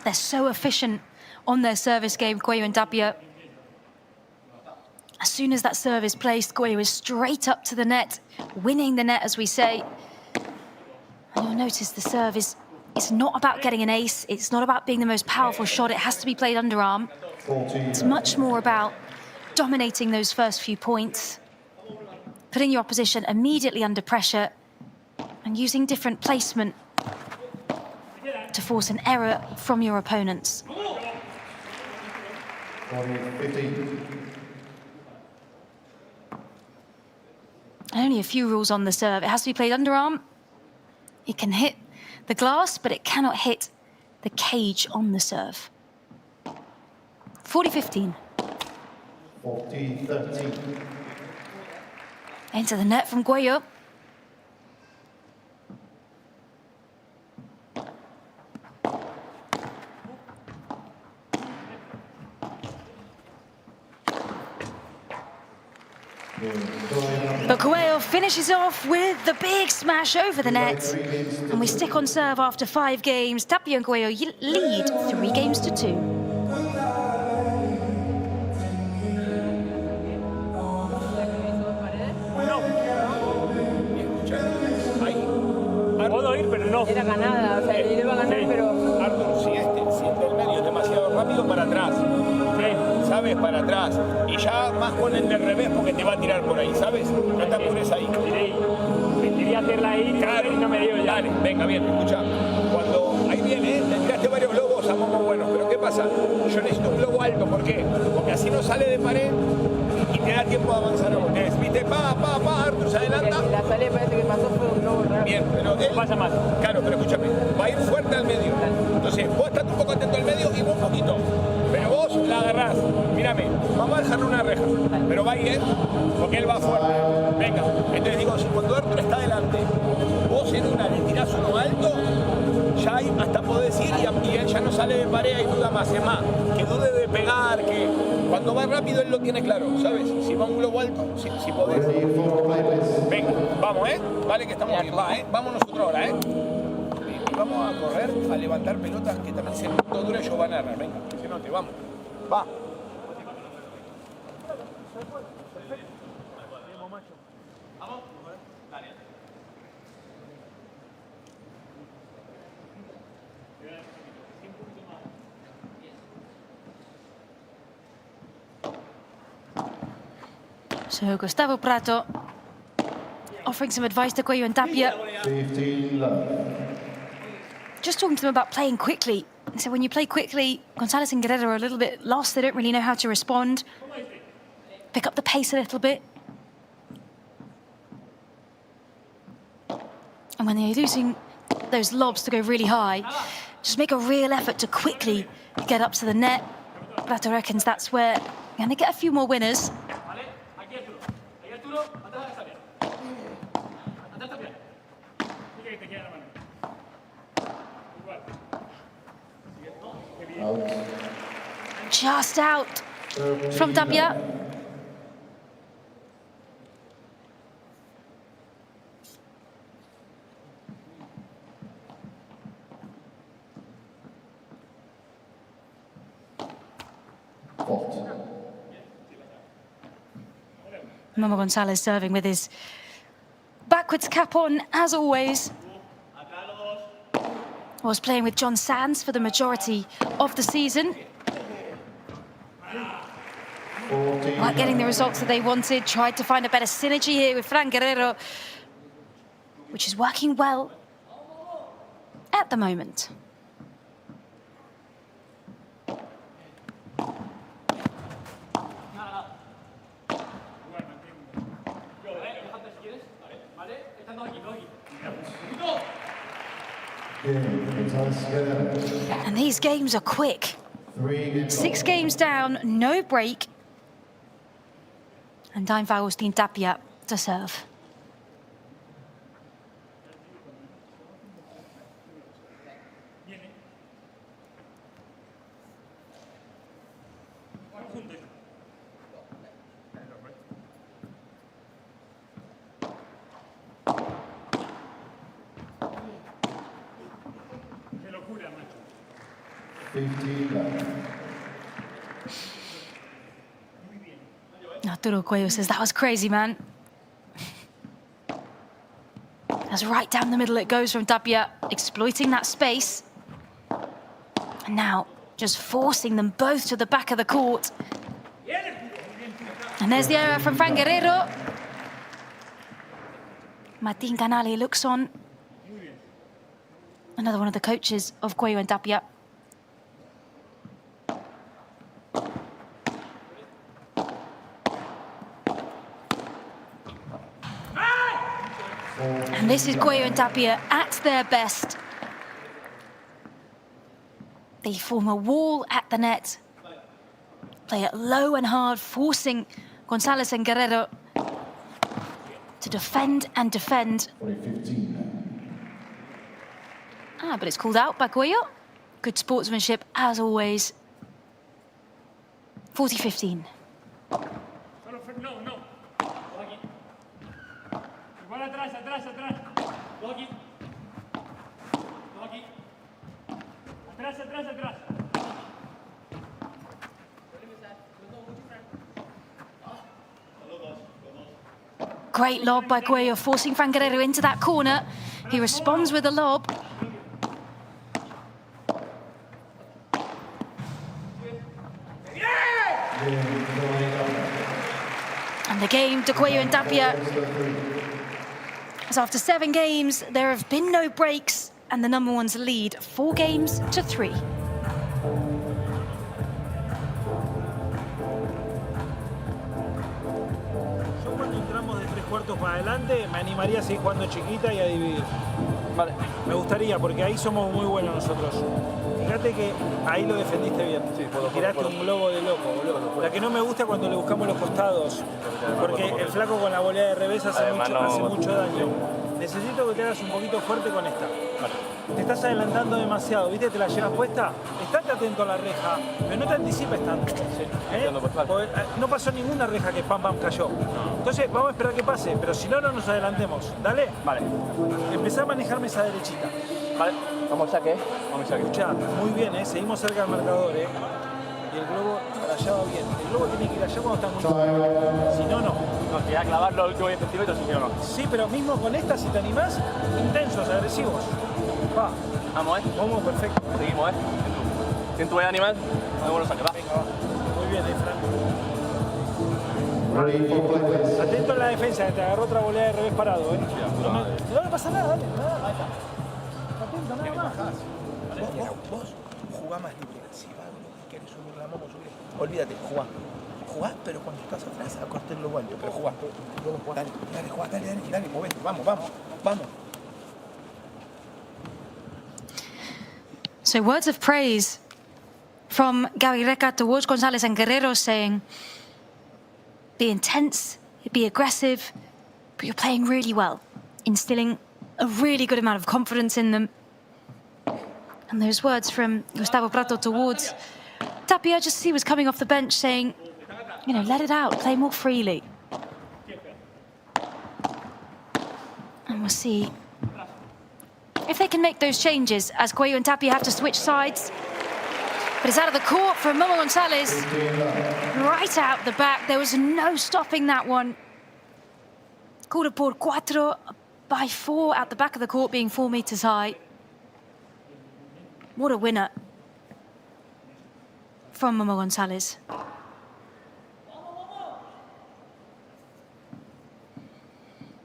They're so efficient on their service game, Coelho and Tapia. As soon as that serve is placed, Coelho is straight up to the net, winning the net, as we say. And you'll notice the serve is not about getting an ace. It's not about being the most powerful shot. It has to be played underarm. It's much more about dominating those first few points, putting your opposition immediately under pressure, and using different placement to force an error from your opponents. Only a few rules on the serve. It has to be played underarm. It can hit the glass, but it cannot hit the cage on the serve. 40-15. 40-13. Into the net from Coelho. But Coelho finishes off with the big smash over the net. And we stick on serve after 5 games. Tapia and Coelho lead 3 games to 2. Puedo ir, pero no. Era ganada, o sea, él iba a ganar, pero... Arthur, si el medio es demasiado rápido, para atrás. Sí. ¿Sabes? Para atrás. Y ya más con el de revés porque te va a tirar por ahí, ¿sabes? No te apures ahí. Quería hacerla ahí, claro, y no me dio ya. Dale, venga, bien, escucha. Cuando ahí viene, le tiraste varios globos a Momo buenos, pero ¿qué pasa? Yo necesito un globo alto, ¿por qué? Porque así no sale de pared y te da tiempo de avanzar a ustedes. ¿Viste? Arthur se adelanta. La salida parece que pasó fue un globo raro. Bien, pero él... Pasa más. Claro, pero escúchame, va a ir fuerte al medio. Entonces, vos estás un poco atento al medio y vos un poquito. Pero vos la agarrás. Mírame, vamos a dejarle una reja. Pero va a ir, porque él va fuerte. Venga, entonces digo, si cuando Arthur está adelante, vos en una le tirás uno alto, ya hay, hasta podés ir y él ya no sale de pared y duda más. Es más, que dude de pegar, que cuando va rápido él lo tiene claro, ¿sabes? Si va un globo alto, si podés. Venga, vamos, Vale que estamos bien, va, Vamos nosotros ahora, Y vamos a correr, a levantar pelotas que también se punto duro ellos van a errar. Venga, que se note, vamos. Va. So Gustavo Prato offering some advice to Cuello and Tapia. 15 love. Just talking to them about playing quickly. So when you play quickly, Gonzalez and Guerrero are a little bit lost. They don't really know how to respond. Pick up the pace a little bit. And when they're using those lobs to go really high, just make a real effort to quickly get up to the net. Prato reckons that's where you're going to get a few more winners. Just out from Tapia. Momo Gonzalez serving with his backwards cap on, as always. Was playing with John Sands for the majority of the season. Weren't getting the results that they wanted. Tried to find a better synergy here with Fran Guerrero, which is working well at the moment. And these games are quick. 6 games down, no break. And time for Agustín Tapia to serve. Arturo Cuello says, that was crazy, man. As right down the middle it goes from Tapia, exploiting that space. And now just forcing them both to the back of the court. And there's the error from Fran Guerrero. Martín Canale looks on. Another one of the coaches of Cuello and Tapia. And this is Cuello and Tapia at their best. They form a wall at the net. Play it low and hard, forcing Gonzalez and Guerrero to defend and defend. But it's called out by Cuello. Good sportsmanship, as always. 40-15. Great lob by Cuello, forcing Fran Guerrero into that corner. He responds with a lob. And the game to Cuello and Tapia. As after 7 games, there have been no breaks, and the number ones lead 4-3. Yo cuando entramos de 3 cuartos para adelante, me animaría a seguir jugando chiquita y a dividir. Vale. Me gustaría, porque ahí somos muy buenos nosotros. Fíjate que ahí lo defendiste bien. Sí, tiraste un globo de loco, boludo. La que no me gusta cuando le buscamos los costados, porque el flaco con la volea de revés hace mucho daño. Necesito que te hagas un poquito fuerte con esta. Vale. Te estás adelantando demasiado, ¿viste? Te la llevas puesta. Estate atento a la reja, pero no te anticipes tanto. Sí, porque no pasó ninguna reja que pam pam cayó. No. Entonces vamos a esperar que pase, pero si no, no nos adelantemos. Dale. Vale. Empezá a manejarme esa derechita. Vale. Vamos a saque. Escuchá, muy bien, seguimos cerca del marcador, Y el globo para allá va bien. El globo tiene que ir allá cuando está muy bien. Si no, no. No, quería clavarlo al último 10 centímetros, si no, no. Sí, pero mismo con esta, si te animás, intensos, agresivos. Va. Vamos, Vamos, perfecto. Seguimos, Si tú vas a animar, vamos a saque, va. Venga, va. Muy bien, Fran. Atento a la defensa, que te agarró otra volea de revés parado, No le pasa nada, dale. Atento, nada más. Vos jugá más libre. Si va que querés subir la mano, subir. Olvídate, jugá. Jugá, pero cuando estás atrás, a cortar los guantes. Pero jugá. Dale, jugá, dale, movete. Vamos. So words of praise from Gary Reca towards Gonzalez and Guerrero, saying, be intense, be aggressive, but you're playing really well, instilling a really good amount of confidence in them. And those words from Gustavo Prato towards Tapia, just as he was coming off the bench, saying, let it out, play more freely. And we'll see if they can make those changes, as Cuello and Tapia have to switch sides. But it's out of the court from Momo Gonzalez. Right out the back. There was no stopping that one. Quarter por cuatro by 4 out the back of the court, being 4 meters high. What a winner from Momo Gonzalez.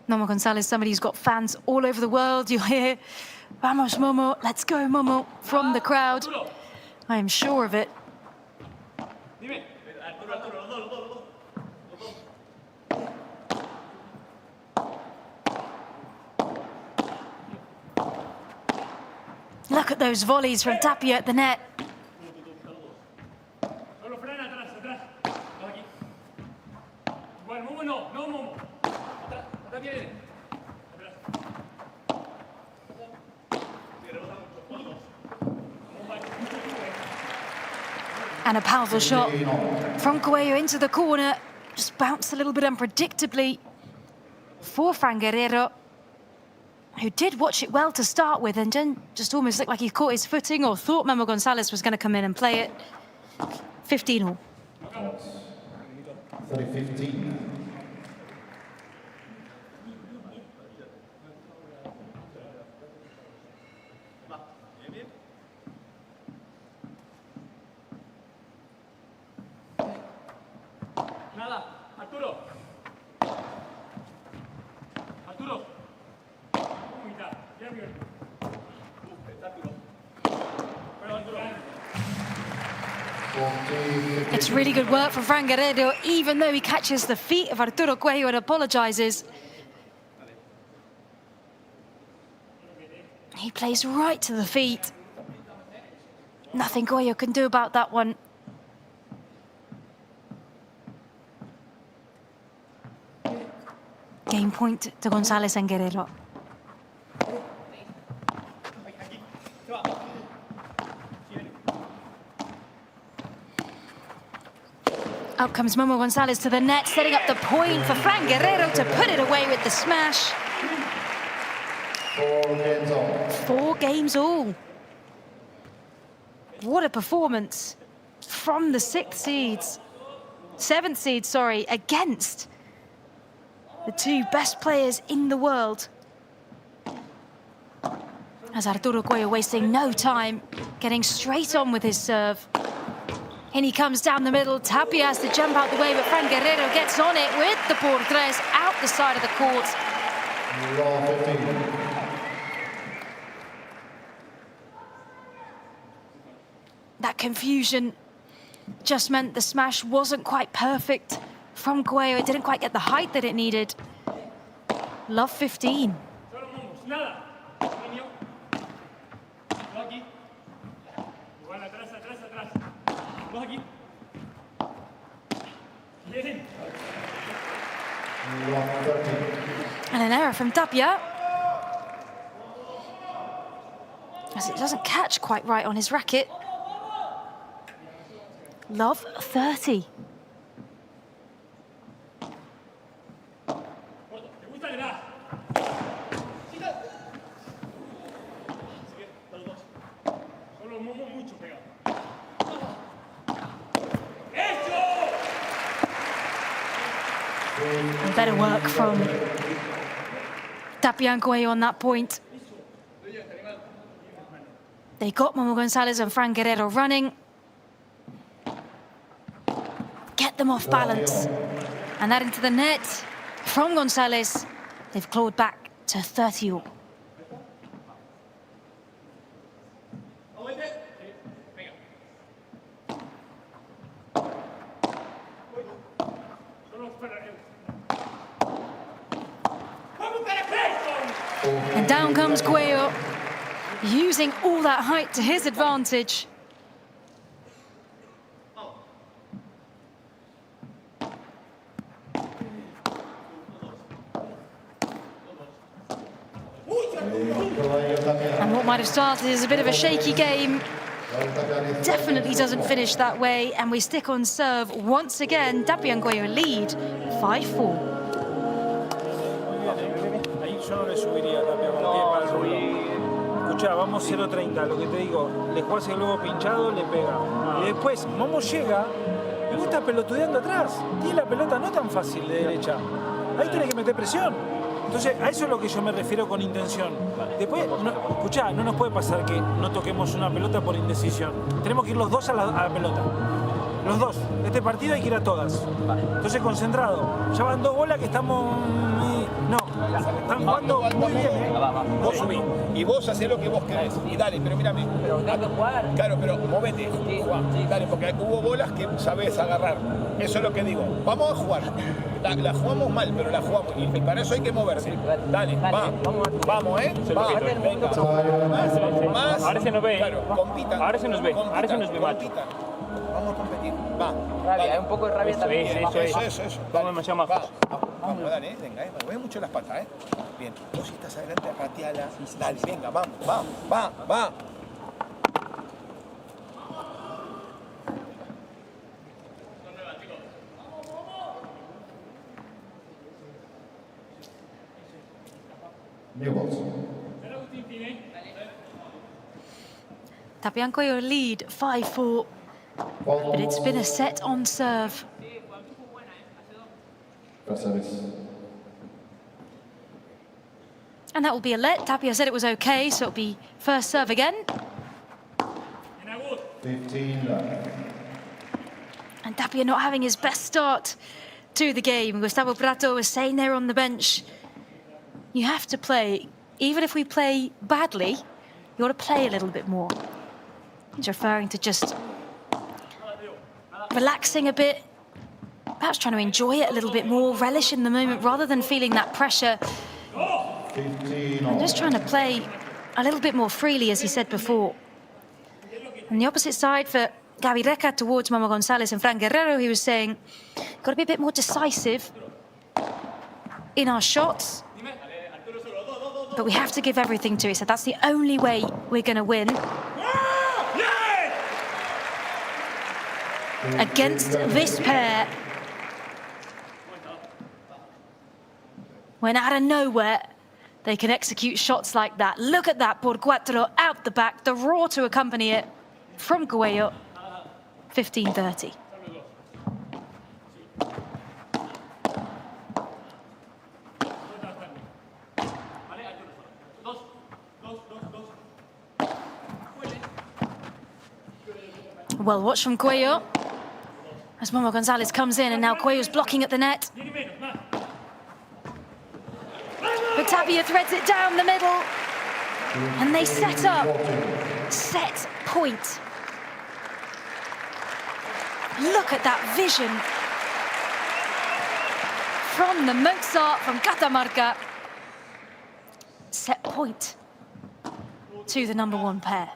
Momo Gonzalez, somebody who's got fans all over the world. You'll hear, "Vamos, Momo, let's go, Momo," from the crowd. I am sure of it. Look at those volleys from Tapia at the net. And a powerful shot from Cuello into the corner. Just bounced a little bit unpredictably for Fran Guerrero, who did watch it well to start with and then just almost looked like he caught his footing or thought Momo Gonzalez was going to come in and play it. 15 all. 30-15. It's really good work from Fran Guerrero, even though he catches the feet of Arturo Cuello and apologizes. He plays right to the feet. Nothing Cuello can do about that one. Game point to Gonzalez and Guerrero. Out comes Momo Gonzalez to the net, setting up the point for Fran Guerrero to put it away with the smash. 4 games all. 4 games all. What a performance from the 7th seeds, against the 2 best players in the world. As Arturo Cuello wasting no time, getting straight on with his serve. In he comes down the middle. Tapia has to jump out the way, but Fran Guerrero gets on it with the por tres out the side of the court. That confusion just meant the smash wasn't quite perfect from Cuello. It didn't quite get the height that it needed. Love 15. And an error from Tapia, as it doesn't catch quite right on his racket. Love 30. Better work from Tapia and Cuello on that point. They got Momo Gonzalez and Fran Guerrero running. Get them off balance. And that into the net from Gonzalez. They've clawed back to 30 all. And down comes Cuello, using all that height to his advantage. And what might have started as a bit of a shaky game definitely doesn't finish that way, and we stick on serve once again. Tapia and Cuello lead 5-4. Ahí yo no le subiría a Tapia con pie para el suelo. Escuchá, vamos 0-30, lo que te digo, le jugás el globo pinchado, le pega. Y después, Momo llega y vos estás pelotudeando atrás. Tiene la pelota no tan fácil de derecha. Ahí tenés que meter presión. Entonces, a eso es lo que yo me refiero con intención. Después, escuchá, no nos puede pasar que no toquemos una pelota por indecisión. Tenemos que ir los dos a la pelota. Los dos. Este partido hay que ir a todas. Entonces, concentrado. Ya van 2 bolas que estamos... No, están jugando muy bien, ¿eh? Vos subís y vos hacés lo que vos querés. Y dale, pero mírame. Pero tengo que jugar. Claro, pero movete. Dale, porque hubo bolas que sabés agarrar. Eso es lo que digo. Vamos a jugar. La jugamos mal, pero la jugamos. Y para eso hay que moverse. Dale, va. Vamos, ¿eh? Va, venga. Más. Ahora se nos ve. Claro, compitan. Ahora se nos ve. Ahora se nos ve, macho. Vamos a competir. Va. Rabia, hay un poco de rabia también. Eso. Vamos demasiado más. Vamos, dale, venga, mueve mucho las patas, Bien, vos si estás adelante, pateala. Dale, venga, vamos, va. New balls. Tapia and Cuello lead 5-4, but it's been a set on serve. First service. And that will be a let. Tapia said it was okay, so it'll be first serve again. 15 left. And Tapia not having his best start to the game. Gustavo Prato was saying there on the bench, you have to play, even if we play badly, you ought to play a little bit more. He's referring to just relaxing a bit, perhaps trying to enjoy it a little bit more, relish in the moment rather than feeling that pressure. And just trying to play a little bit more freely, as he said before. On the opposite side for Gaby Reca towards Momo Gonzalez and Fran Guerrero, he was saying, got to be a bit more decisive in our shots, but we have to give everything to it. So that's the only way we're going to win. Against this pair, when out of nowhere they can execute shots like that. Look at that, por cuatro out the back, the raw to accompany it from Cuello, 15-30. Well, watch from Cuello as Momo Gonzalez comes in, and now Cuello's blocking at the net. But Tapia threads it down the middle, and they set up. Set point. Look at that vision from the Mozart from Catamarca. Set point to the #1 pair.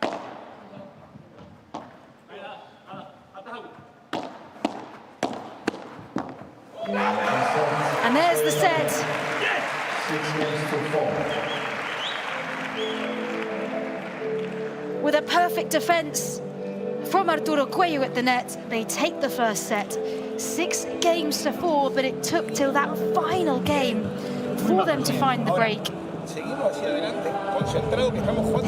And there's the set. 6 games to 4. With a perfect defense from Arturo Cuello at the net, they take the first set. 6 games to 4, but it took till that final game for them to find the break. They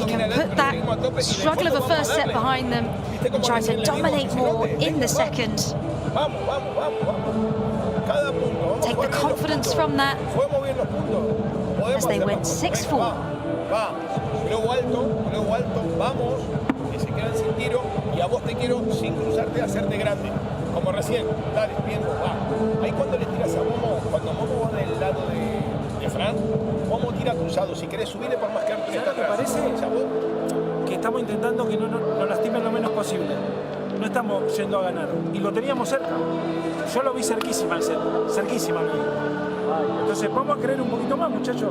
can put that struggle of a first set behind them and try to dominate more in the second. Take the confidence from that as they win 6-4. Luego alto, vamos, que se quedan sin tiro y a vos te quiero sin cruzarte hacerte grande. como recién, dale, bien, va. Ahí cuando le tiras a Momo, cuando Momo va del lado de Fran, Momo tira cruzado. Si querés subirle por más que Artur está atrás. ¿Te parece? Que estamos intentando que no nos lastimen lo menos posible. No estamos yendo a ganar. Y lo teníamos cerca. Yo lo vi cerquísima el set. Cerquísima lo vi. Entonces vamos a creer un poquito más, muchachos.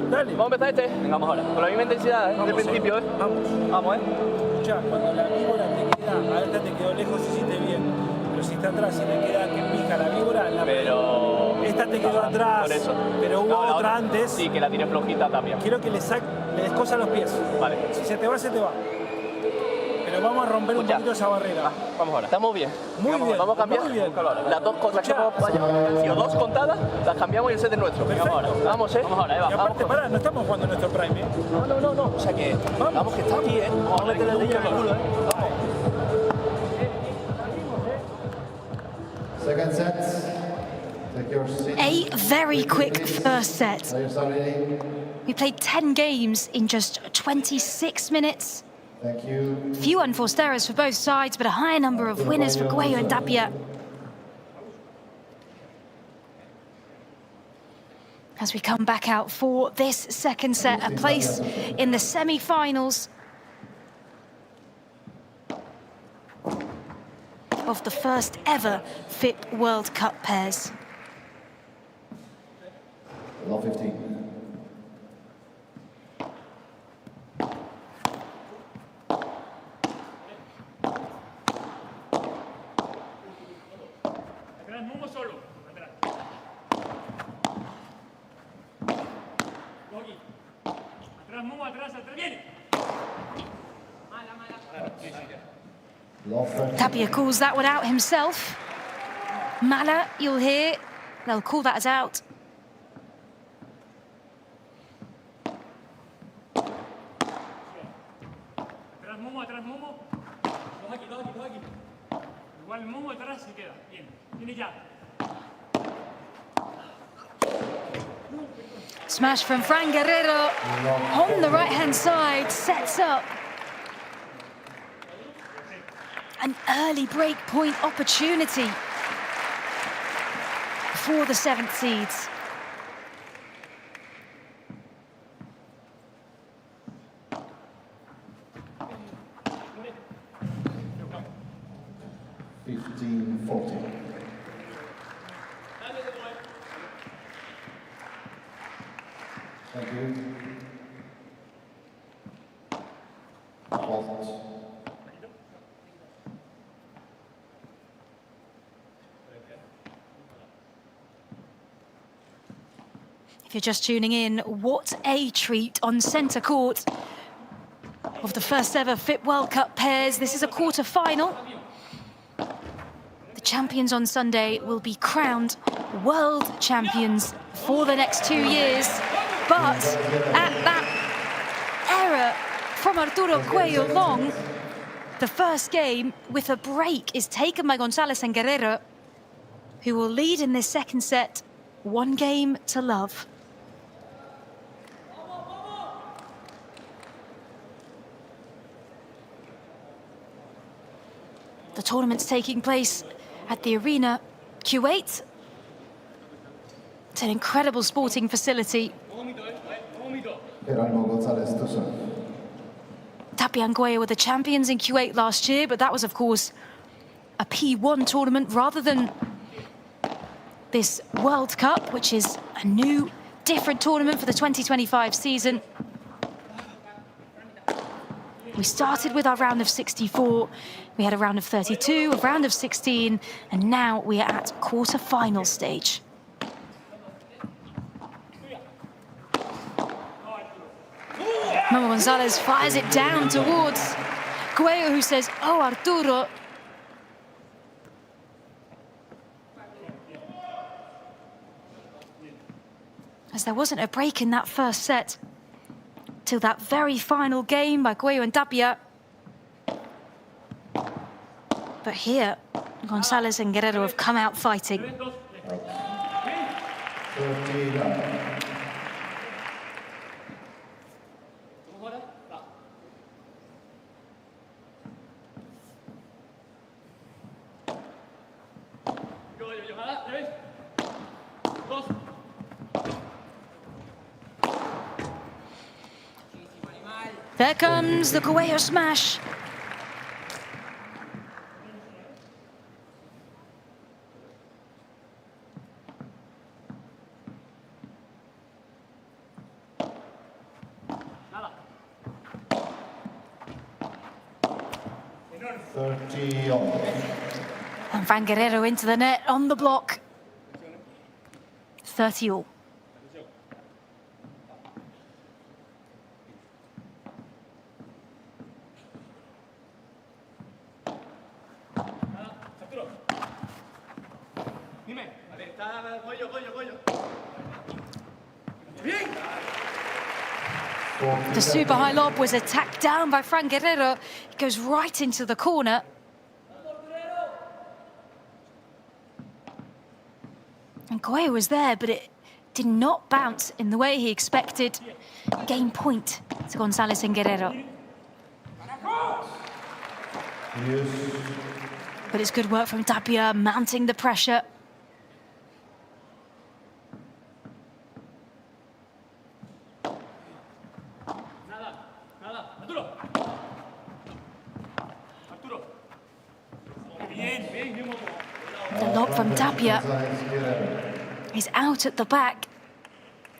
Dale. Vamos a empezar este. Venga, vamos ahora. Con la misma intensidad, desde el principio, Vamos. Vamos, Escuchá, cuando la víbora te queda, a esta te quedó lejos, hiciste bien. Pero si está atrás y te queda que pica la víbora, esta te quedó atrás. Por eso. Pero hubo otra antes. Sí, que la tiré flojita también. Quiero que le descosa los pies. Vale. Si se te va, se te va. Pero vamos a romper un poquito esa barrera. Vamos ahora. Estamos bien. Muy bien. Vamos a cambiar. Muy bien. Las dos cosas que hemos fallado, dos contadas, las cambiamos y el set es nuestro. Vamos ahora. Vamos, Vamos ahora, Y aparte, pará, no estamos jugando nuestro prime, No. O sea que, vamos que está aquí, Vamos a meterle el niño en el culo, Vamos. Second set. Take your seat. A very quick first set. Players are ready. We played 10 games in just 26 minutes. Thank you. Few unforced errors for both sides, but a higher number of winners for Cuello and Tapia. As we come back out for this second set, a place in the semi-finals of the first ever FIP World Cup pairs. Love 15. Atrás, Momo solo. Atrás. Logi. Atrás, Momo, atrás. Viene. Tapia calls that one out himself. Mala, you'll hear, they'll call that as out. Atrás, Momo. Dos aquí. Igual Momo atrás se queda. Bien. Viene ya. Smash from Fran Guerrero on the right-hand side, sets up an early break point opportunity for the seventh seeds. Thank you. Fault. If you're just tuning in, what a treat on centre court of the first ever FIP World Cup pairs. This is a quarter-final. The champions on Sunday will be crowned world champions for the next 2 years. But at that error from Arturo Cuello Long, the first game with a break is taken by Gonzalez and Guerrero, who will lead in this second set 1-0. The tournament's taking place at the Arena, Kuwait. It's an incredible sporting facility. Jerónimo González to serve. Tapia and Cuello were the champions in Kuwait last year, but that was, of course, a P1 tournament rather than this World Cup, which is a new, different tournament for the 2025 season. We started with our round of 64, we had a round of 32, a round of 16, and now we are at quarter-final stage. Momo Gonzalez fires it down towards Cuello, who says, "Oh, Arturo." As there wasn't a break in that first set till that very final game by Cuello and Tapia. But here, Gonzalez and Guerrero have come out fighting. There comes the Cuello smash. And Fran Guerrero into the net on the block. 30 all. The super high lob was attacked down by Fran Guerrero. It goes right into the corner. And Cuello was there, but it did not bounce in the way he expected. Game point to González and Guerrero. But it's good work from Tapia, mounting the pressure. The lob from Tapia is out at the back.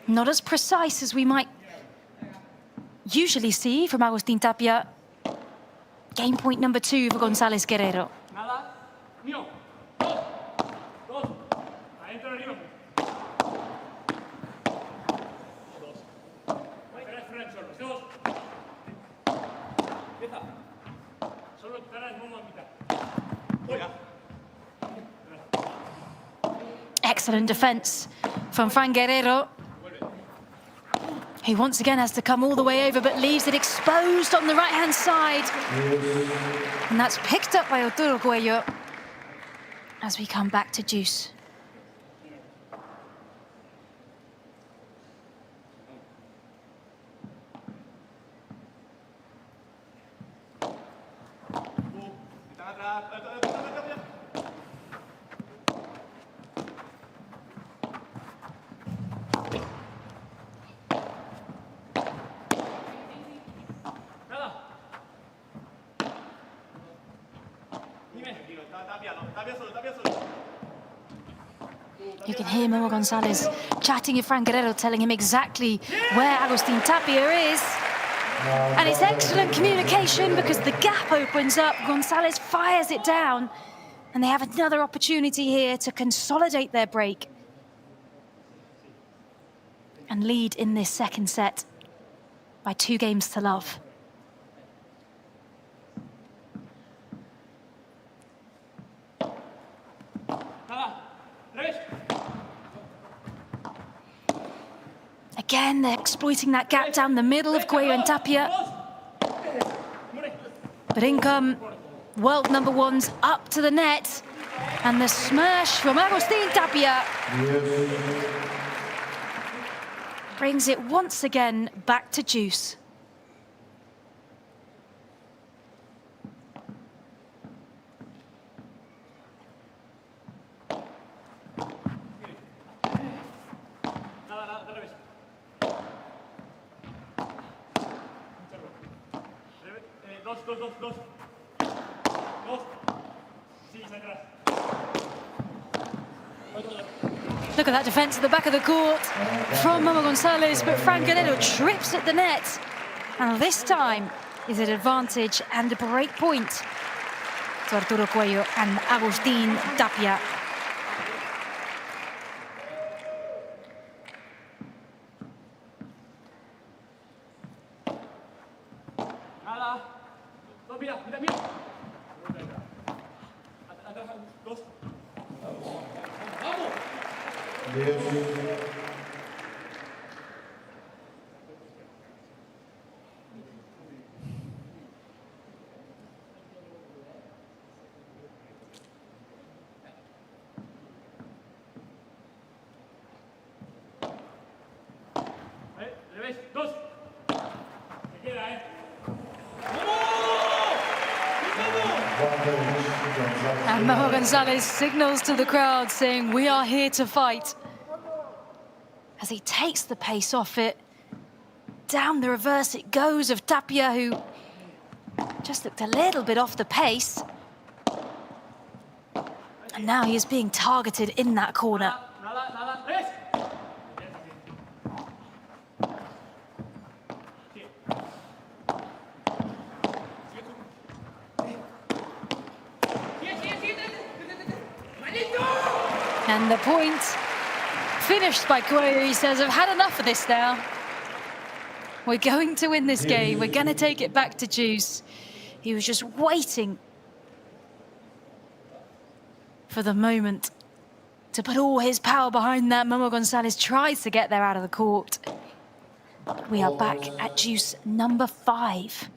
Not as precise as we might usually see from Agustín Tapia. Game point number 2 for González Guerrero. Excellent defense from Fran Guerrero, who once again has to come all the way over, but leaves it exposed on the right-hand side. And that's picked up by Arturo Cuello as we come back to deuce. You can hear Memo González chatting with Fran Guerrero, telling him exactly where Agustín Tapia is. And it's excellent communication because the gap opens up. González fires it down, and they have another opportunity here to consolidate their break and lead in this second set by 2 games to love. Again, they're exploiting that gap down the middle of Cuello and Tapia. But in come world number 1s up to the net. And the smash from Agustín Tapia brings it once again back to deuce. Look at that defense at the back of the court from Memo González, but Fran Guerrero trips at the net. And this time is an advantage and a break point to Arturo Cuello and Agustín Tapia. And Memo González signals to the crowd saying, "We are here to fight." As he takes the pace off it, down the reverse it goes of Tapia, who just looked a little bit off the pace. And now he is being targeted in that corner. And the point finished by Cuello. He says, I've had enough of this now. We're going to win this game. We're going to take it back to juice. He was just waiting for the moment to put all his power behind that. Momo Gonzalez tries to get there out of the court. We are back at juice number 5.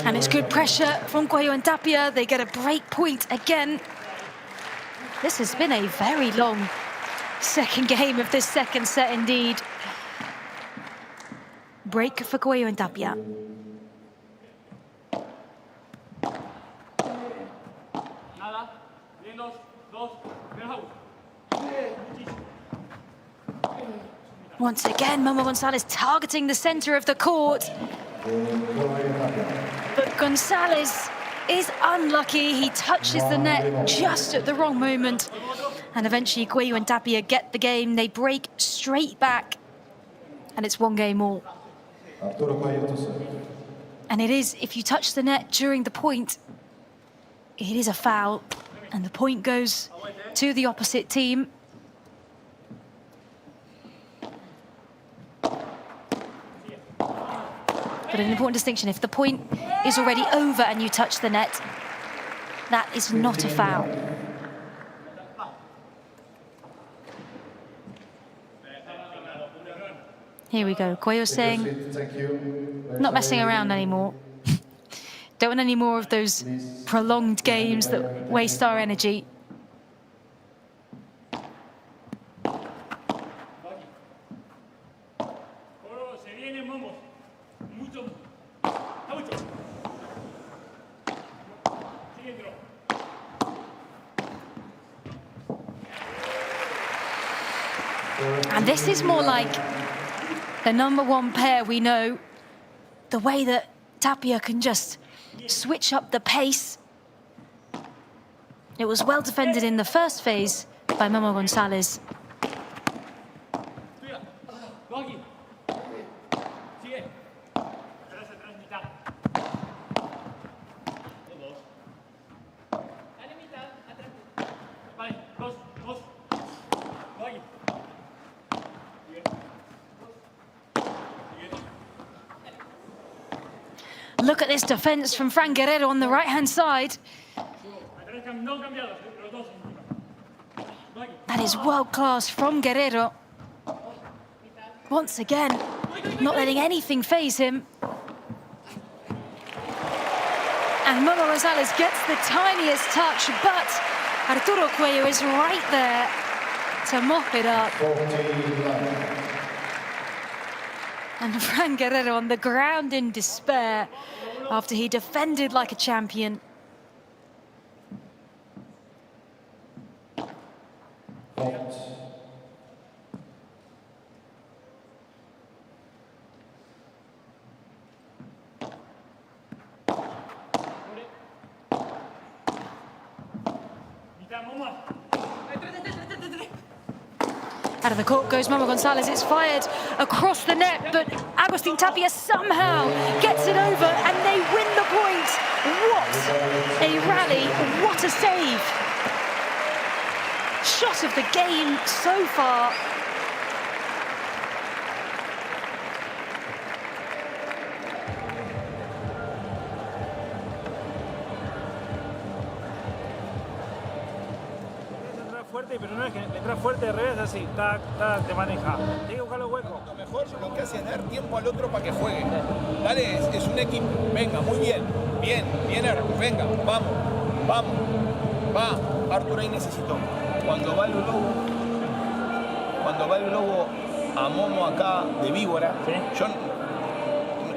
And it's good pressure from Cuello and Tapia. They get a break point again. This has been a very long second game of this second set indeed. Break for Cuello and Tapia. Once again, Momo Gonzalez targeting the center of the court. But Gonzalez is unlucky. He touches the net just at the wrong moment. And eventually Cuello and Tapia get the game. They break straight back. And it's 1 game all. And it is, if you touch the net during the point, it is a foul. And the point goes to the opposite team. But an important distinction, if the point is already over and you touch the net, that is not a foul. Here we go. Cuello saying, not messing around anymore. Don't want any more of those prolonged games that waste our energy. And this is more like the #1 pair we know. The way that Tapia can just switch up the pace. It was well defended in the first phase by Momo Gonzalez. Look at this defense from Fran Guerrero on the right-hand side. That is world-class from Guerrero. Once again, not letting anything faze him. And Momo Gonzalez gets the tiniest touch, but Arturo Cuello is right there to mop it up. And Fran Guerrero on the ground in despair after he defended like a champion. Out of the court goes Momo Gonzalez. It's fired across the net, but Agustin Tapia somehow gets it over and they win the point. What a rally, what a save. Shot of the game so far. Pero no es que entra fuerte de revés así, tac, tac, te maneja. Tiene que buscar los huecos. Lo mejor lo que hace es dar tiempo al otro para que juegue. Dale, es un equipo. Venga, muy bien. Bien, bien Artur, venga, vamos, vamos. Va, Artur ahí necesitó. Cuando va Lulú, cuando va el globo a Momo acá de víbora, yo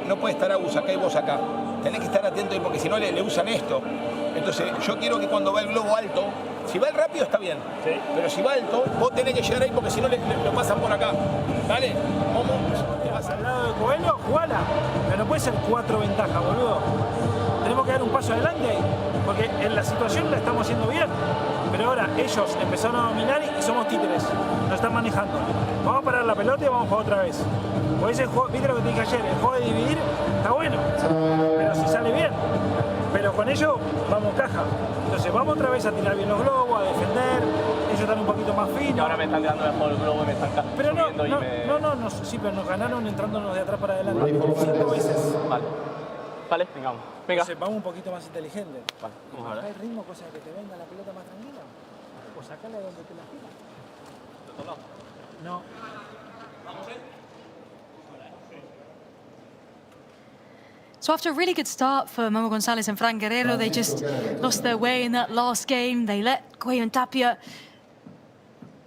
no puede estar Agus acá y vos acá. Tenés que estar atento ahí porque si no le usan esto. Entonces yo quiero que cuando va el globo alto, si va el rápido está bien, pero si va alto, vos tenés que llegar ahí porque si no lo pasan por acá. Dale, Momo. Te vas al lado de Coelho, jugala. Pero no puede ser 4 ventajas, boludo. Tenemos que dar un paso adelante ahí, porque en la situación la estamos haciendo bien. Pero ahora ellos empezaron a dominar y somos títeres, nos están manejando. Vamos a parar la pelota y vamos a jugar otra vez. Porque ese juego, viste lo que te dije ayer, el juego de dividir está bueno, pero si sale bien. Pero con ello vamos caja. Entonces vamos otra vez a tirar bien los globos, a defender. Ellos están un poquito más finos. Ahora me están tirando mejor el globo y me están pero subiendo y me... sí, pero nos ganaron entrándonos de atrás para adelante 5 veces. Vale. Vale, venga. Entonces vamos un poquito más inteligentes. Vale, vamos a Baja ver. el ritmo, cosa que te venga la pelota más tranquila. Pues sacala de donde te la giras. ¿De otro lado? No. Vamos, So after a really good start for Momo Gonzalez and Fran Guerrero, they just lost their way in that last game. They let Cuello and Tapia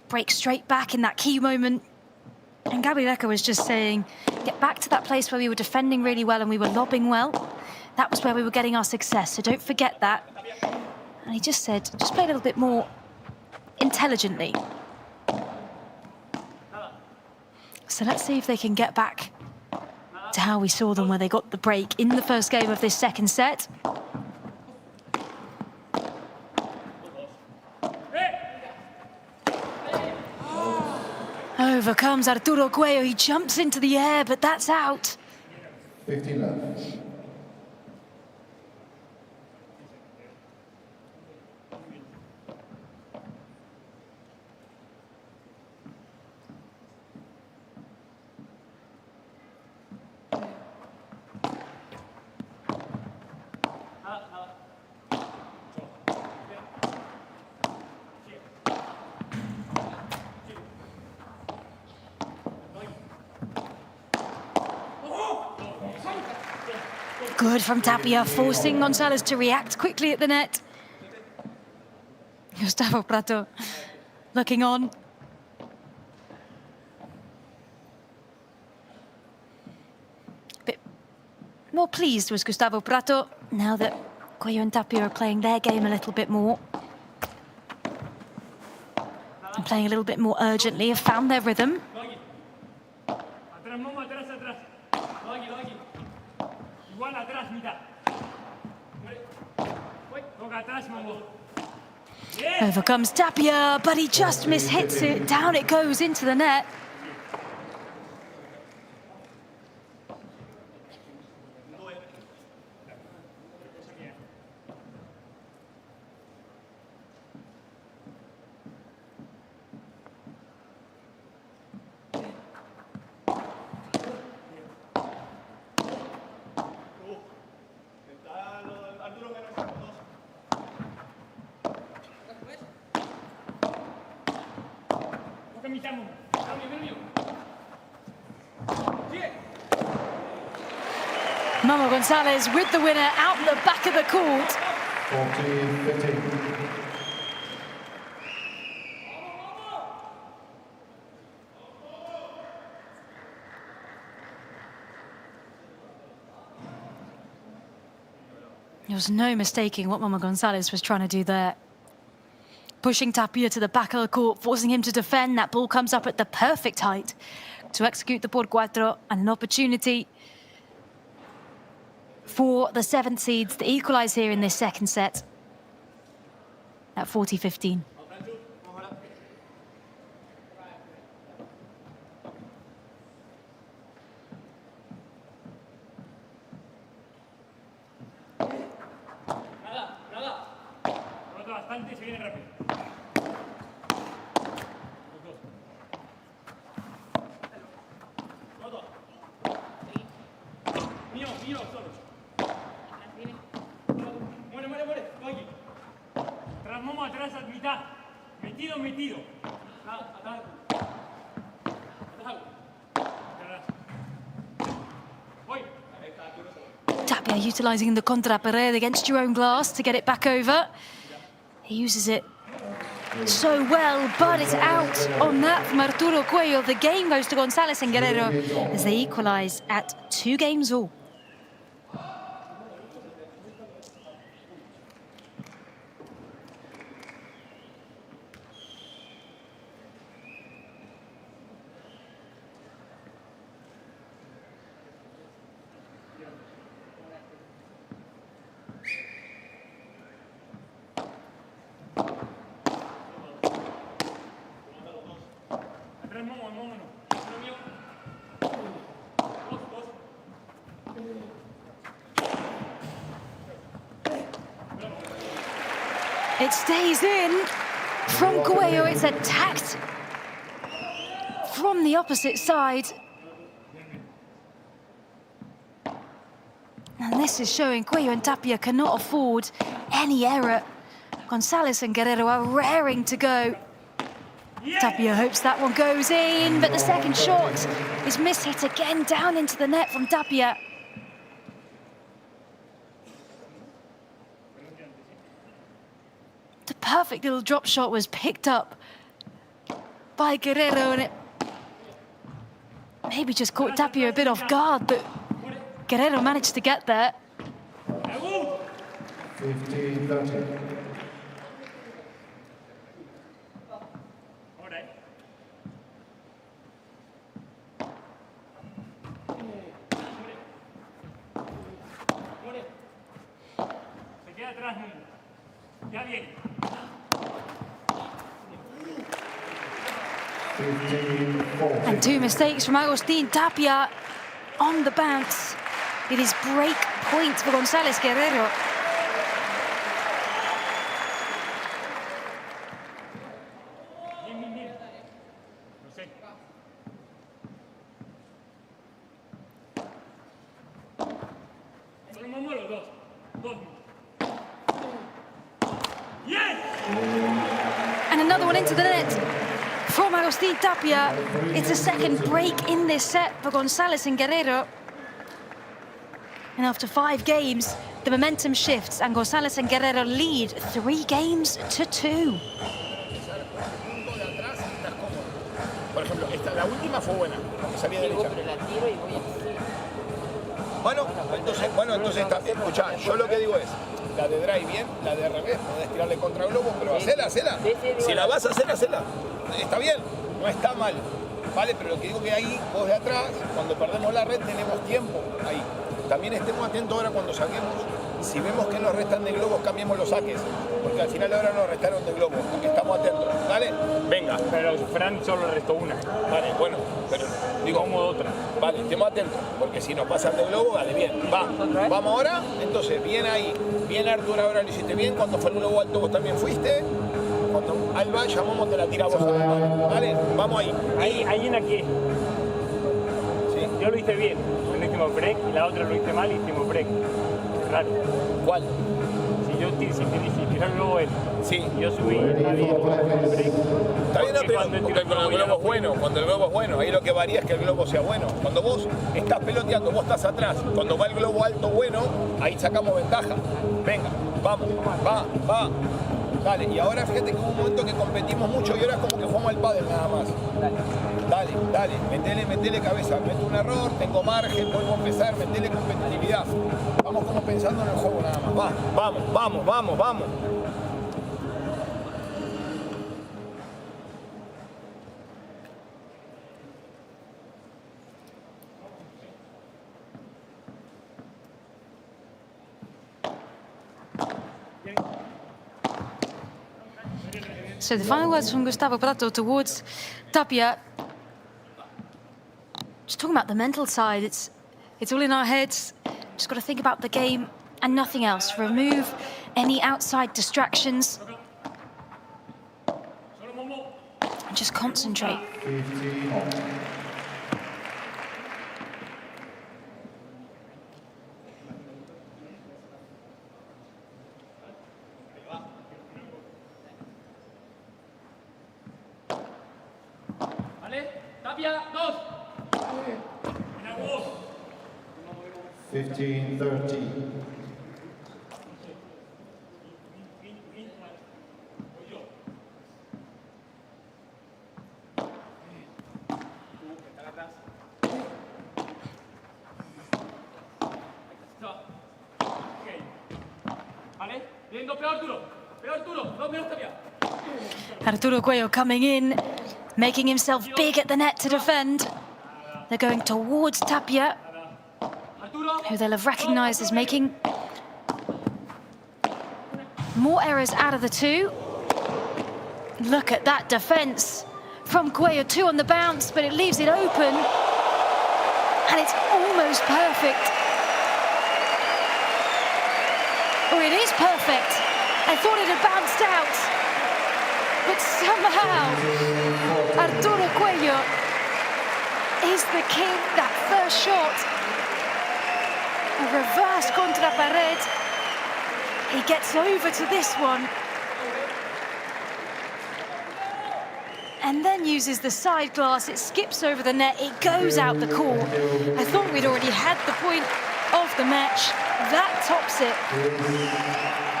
break straight back in that key moment. And Gabrieleca was just saying, get back to that place where we were defending really well and we were lobbing well. That was where we were getting our success, so don't forget that. And he just said, just play a little bit more intelligently. So let's see if they can get back to how we saw them, where they got the break in the first game of this second set. Over comes Arturo Cuello. He jumps into the air, but that's out. 15 left. Good from Tapia, forcing Gonzalez to react quickly at the net. Gustavo Prato looking on. Bit more pleased was Gustavo Prato now that Cuello and Tapia are playing their game a little bit more. And playing a little bit more urgently, have found their rhythm. Over comes Tapia, but he just mishits it. Down it goes into the net. Momo Gonzalez with the winner out the back of the court. 40-15. There was no mistaking what Momo Gonzalez was trying to do there. Pushing Tapia to the back of the court, forcing him to defend. That ball comes up at the perfect height to execute the por cuatro, and an opportunity for the 7th seeds to equalise here in this second set at 40-15. Tapia utilising the contra pared against Jerome Glass to get it back over. He uses it so well, but it's out on that from Arturo Cuello. The game goes to González and Guerrero as they equalize at 2 games all. It stays in from Cuello. It's attacked from the opposite side. And this is showing Cuello and Tapia cannot afford any error. González and Guerrero are raring to go. Tapia hopes that one goes in, but the second shot is mishit again down into the net from Tapia. The perfect little drop shot was picked up by Guerrero, and it maybe just caught Tapia a bit off guard, but Guerrero managed to get there. 15-30. And 2 mistakes from Agustín Tapia on the bounce. It is break point for González Guerrero. And another one into the net from Agustín Tapia. It's a second break in this set for González and Guerrero. And after 5 games, the momentum shifts and González and Guerrero lead 3 games to 2. Por ejemplo, la última fue buena, porque salía derecha. Entonces está bien. Escuchá, yo lo que digo es, la de drive bien, la de revés, podés tirarle contra globo, pero hacela. Si la vas a hacer, hacela. Está bien, no está mal, ¿vale? Pero lo que digo que ahí, vos de atrás, cuando perdemos la red, tenemos tiempo ahí. También estemos atentos ahora cuando saquemos. Si vemos que nos restan de globos, cambiemos los saques. Porque al final ahora nos restaron de globos. Estamos atentos. ¿Vale? Venga. Pero Fran solo restó una. Vale, bueno. Pero digo, como otra. Vale, estemos atentos. Porque si nos pasan de globo, vale, bien. Vamos ahora. Entonces, bien ahí. Bien Arturo, ahora lo hiciste bien. Cuando fue el globo alto, vos también fuiste. Cuando Alba llamamos, te la tiramos. ¿Vale? Vamos ahí. Ahí en aquí. Sí. Yo lo hice bien. No hicimos break. Y la otra lo hice mal y hicimos break. Raro. ¿Cuál? Si tiró el globo él. Sí. Yo subí, está bien, break. Está bien, pero cuando el globo es bueno, ahí lo que varía es que el globo sea bueno. Cuando vos estás peloteando, vos estás atrás, cuando va el globo alto bueno, ahí sacamos ventaja. Venga, vamos, va. Dale, y ahora fíjate que hubo un momento que competimos mucho y ahora es como que jugamos al pádel nada más. Dale, metele cabeza, meto un error, tengo margen, vuelvo a empezar, metele competitividad. Vamos como pensando en el juego nada más. Vamos. So the final words from Gustavo Prato towards Tapia. Just talking about the mental side, it's all in our heads. Just got to think about the game and nothing else. Remove any outside distractions. And just concentrate. Tapia, 2. 15-30. Arturo Cuello coming in, making himself big at the net to defend. They're going towards Tapia, who they'll have recognised as making more errors out of the two. Look at that defence from Cuello, 2 on the bounce, but it leaves it open, and it's almost perfect. Or it is perfect. I thought it had bounced out, but somehow Arturo Cuello is the king. That first shot, a reverse contra pared. He gets over to this one, and then uses the side glass. It skips over the net, it goes out the court. I thought we'd already had the point of the match. That tops it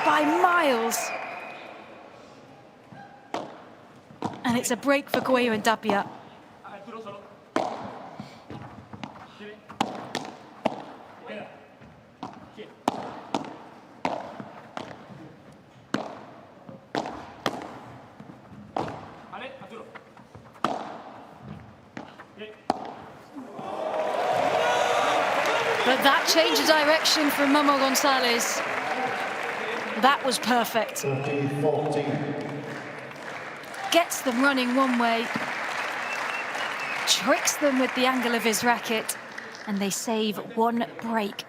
by miles. And it's a break for Cuello and Tapia. But that change of direction from Momo Gonzalez, that was perfect. 14. Gets them running one way, tricks them with the angle of his racket, and they save one break.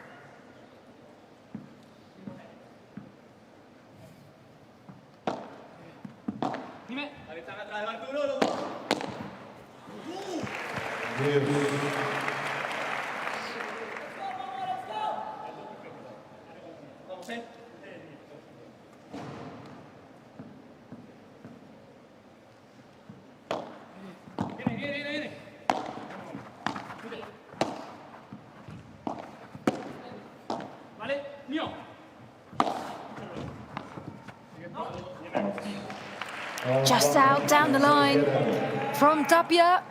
Just out down the line from Tapia.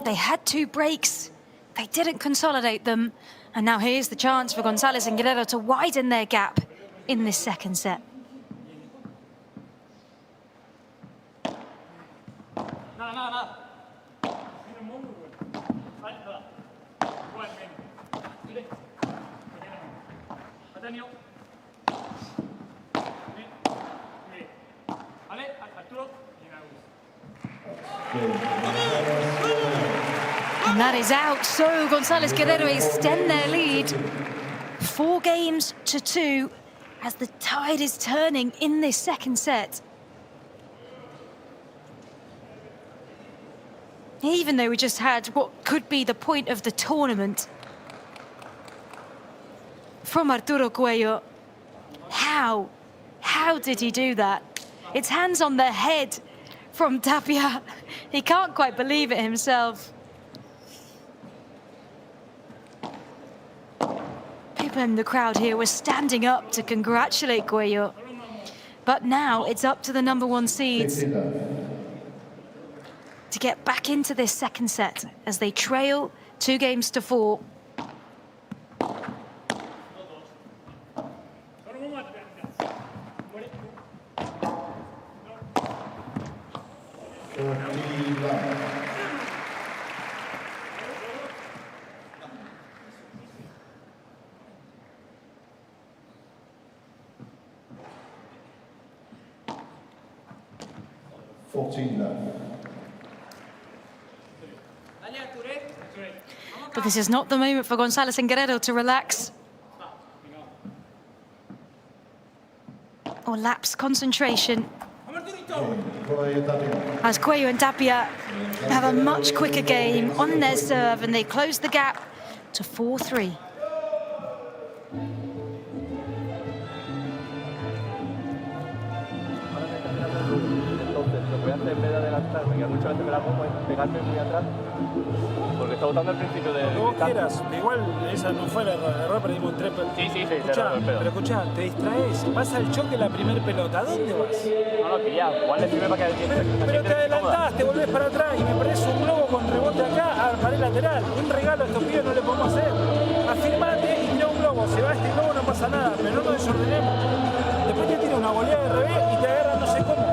They had 2 breaks. They didn't consolidate them. And now here's the chance for Gonzalez and Guerrero to widen their gap in this second set. And that is out, so Gonzalez Guerrero extend their lead 4 games to 2 as the tide is turning in this second set. Even though we just had what could be the point of the tournament from Arturo Cuello. How did he do that? It's hands on the head from Tapia. He can't quite believe it himself. People in the crowd here were standing up to congratulate Cuello. But now it's up to the #1 seeds to get back into this second set as they trail 2 games to 4. But this is not the moment for Gonzalez and Guerrero to relax or lapse concentration, as Cuello and Tapia have a much quicker game on their serve, and they close the gap to 4-3. Voy hace en vez de adelantarme, que muchas veces me la pongo es pegarme muy atrás, porque está botando al principio de... Lo que vos quieras, igual esa no fue el error perdimos un triple. Sí, escuchá, pero escuchá, te distraes, pasa el choque la primer pelota, ¿a dónde vas? No, que ya, igual le sirve para que... Pero te adelantás, te volvés para atrás y me perdés un globo con rebote acá, pared lateral. Un regalo a estos pibes no le podemos hacer. Afirmate y tira un globo, se va este globo, no pasa nada, pero no nos desordenemos. Después te tira una volea de revés y te agarran no sé cómo.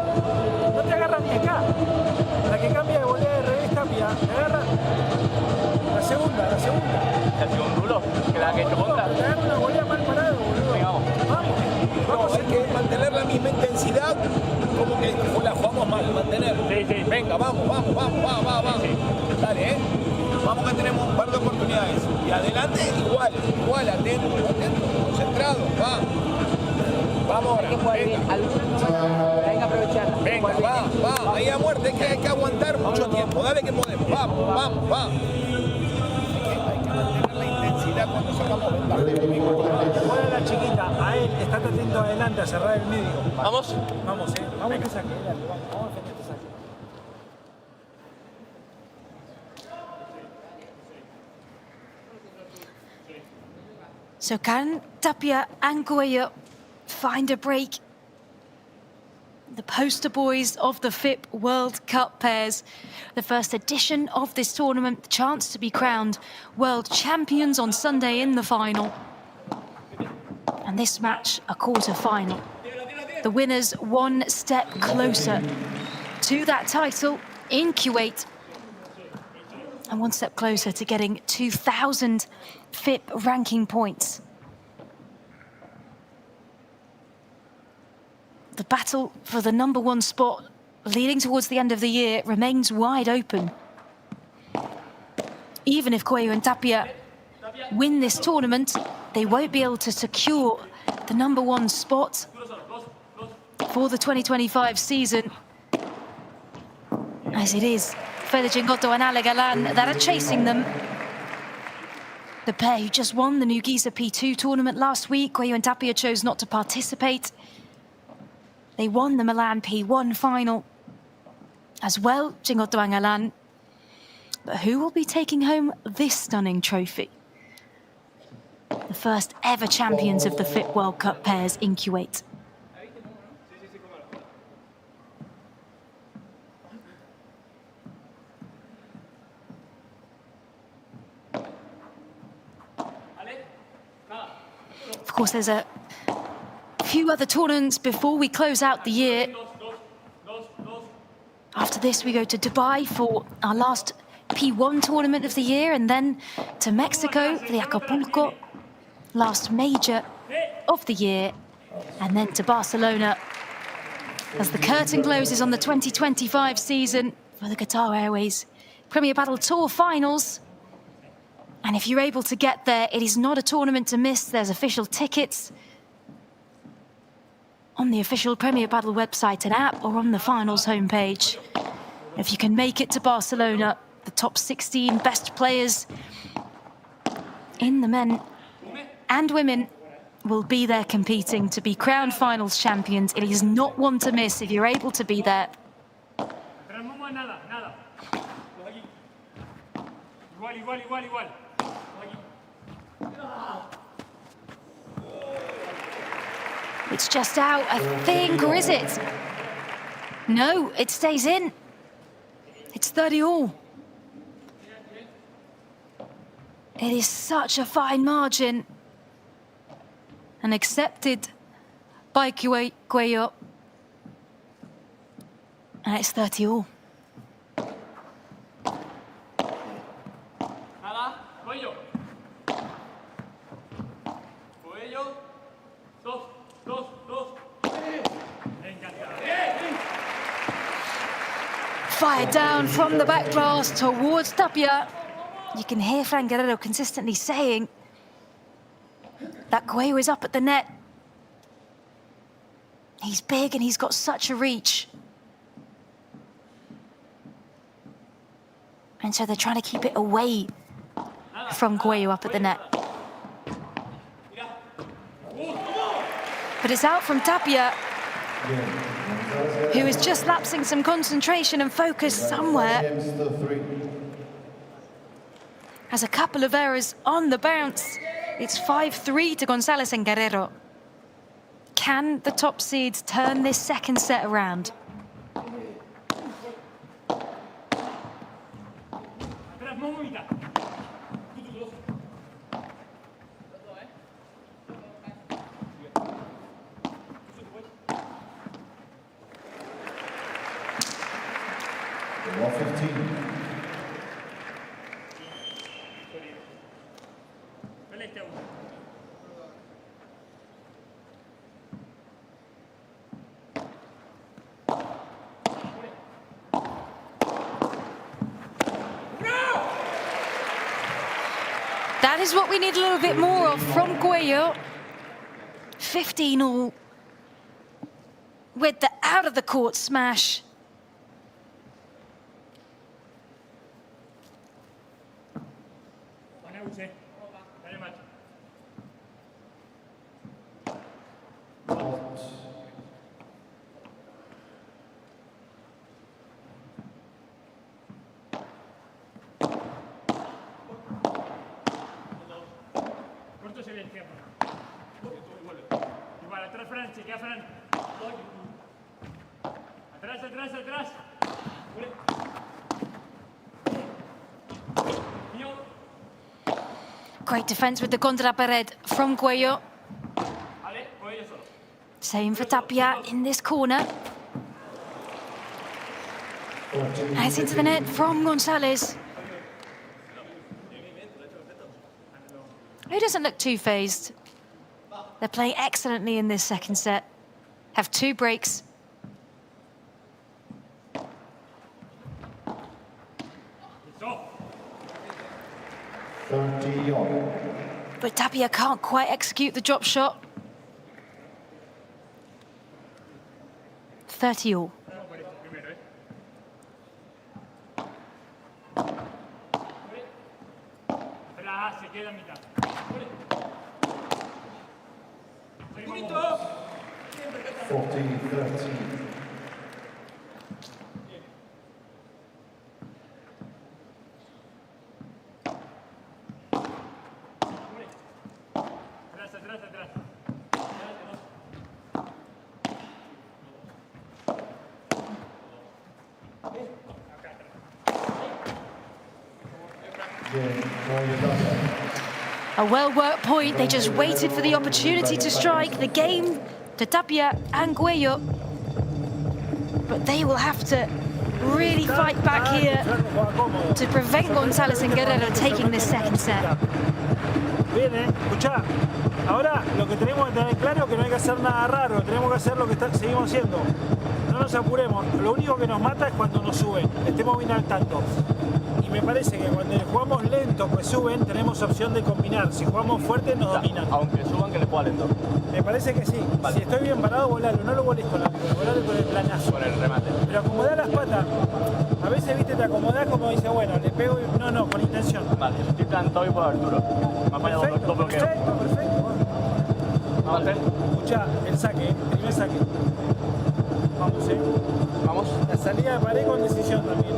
No te agarran ni acá. La que cambia de volea de revés Tapia, te agarran la segunda. ¿Te ha sido un rulo? Que la que he hecho contra. Te agarran una volea mal parada, boludo. Venga, vamos. Vamos, hay que mantener la misma intensidad como que la jugamos mal, mantener. Sí. Venga, vamos. Sí. Dale, Vamos que tenemos un par de oportunidades. Y adelante igual, atento, concentrado, Vamos ahora. Hay que jugar bien. Hay que aprovecharla. Venga, va. Ahí a muerte, hay que aguantar mucho tiempo. Dale que podemos. Vamos. Hay que mantener la intensidad cuando sacamos ventaja. Juega la chiquita, a él, estate atento adelante a cerrar el medio. Vamos. Vamos que saque, vamos a defender este saque. So can Tapia and Cuello find a break? The poster boys of the FIP World Cup pairs. The first edition of this tournament, the chance to be crowned world champions on Sunday in the final. And this match, a quarter-final. The winners one step closer to that title in Kuwait. And one step closer to getting 2,000 FIP ranking points. The battle for the #1 spot leading towards the end of the year remains wide open. Even if Cuello and Tapia win this tournament, they won't be able to secure the #1 spot for the 2025 season, as it is Fede Gingotto and Ale Galan that are chasing them. The pair who just won the Muguisa P2 tournament last week, Cuello and Tapia chose not to participate. They won the Milan P1 final as well, Gingotto and Galan. But who will be taking home this stunning trophy? The first ever champions of the FIP World Cup pairs in Kuwait. Of course, there's a few other tournaments before we close out the year. After this, we go to Dubai for our last P1 tournament of the year, and then to Mexico for the Acapulco last major of the year, and then to Barcelona as the curtain closes on the 2025 season for the Qatar Airways Premier Padel Tour finals. And if you're able to get there, it is not a tournament to miss. There's official tickets on the official Premier Padel website and app, or on the finals homepage. If you can make it to Barcelona, the top 16 best players in the men and women will be there competing to be crowned finals champions. It is not one to miss if you're able to be there. Igual. It's just out, I think, or is it? No, it stays in. It's 30-all. It is such a fine margin. And accepted by Cuello. And it's 30-all. Fired down from the back glass towards Tapia. You can hear Fran Guerrero consistently saying that Cuello is up at the net. He's big and he's got such a reach. And so they're trying to keep it away from Cuello up at the net. But it's out from Tapia. who is just lapsing some concentration and focus somewhere. Has a couple of errors on the bounce. It's 5-3 to González and Guerrero. Can the top seeds turn this second set around? That is what we need a little bit more of from Cuello. 15 all with the out of the court smash. Igual, atrás Fran, chequea Fran. Atrás, atrás, atrás. Great defense with the contra pared from Cuello. Same for Tapia in this corner. And it's into the net from González. He doesn't look too phased. They're playing excellently in this second set. Have 2 breaks. But Tapia can't quite execute the drop shot. 30 all. Se queda en mitad. 14-13. Atrás, atrás, atrás. A well-worked point. They just waited for the opportunity to strike. The game to Tapia and Cuello. But they will have to really fight back here to prevent González and Guerrero taking this second set. Bien, escuchá. Ahora lo que tenemos que tener claro es que no hay que hacer nada raro, tenemos que hacer lo que seguimos haciendo. No nos apuremos. Lo único que nos mata es cuando nos suben. Estemos bien al tanto. Y me parece que cuando jugamos lento, pues suben, tenemos opción de combinar. Si jugamos fuerte, nos dominan. Aunque suban, que le juega lento. Me parece que sí. Vale. Si estoy bien parado, volalo. No lo voles con la pico, volalo con el planazo. Con el remate. Pero acomodá las patas. A veces, viste, te acomodás como dice, bueno, le pego y... No, con intención. Vale, yo estoy plantado y por Arturo. Me ha fallado dos bloqueos. Perfecto. Vamos a hacer. Escuchá, el saque, primer saque. Vamos, Vamos. La salida de pared con decisión también,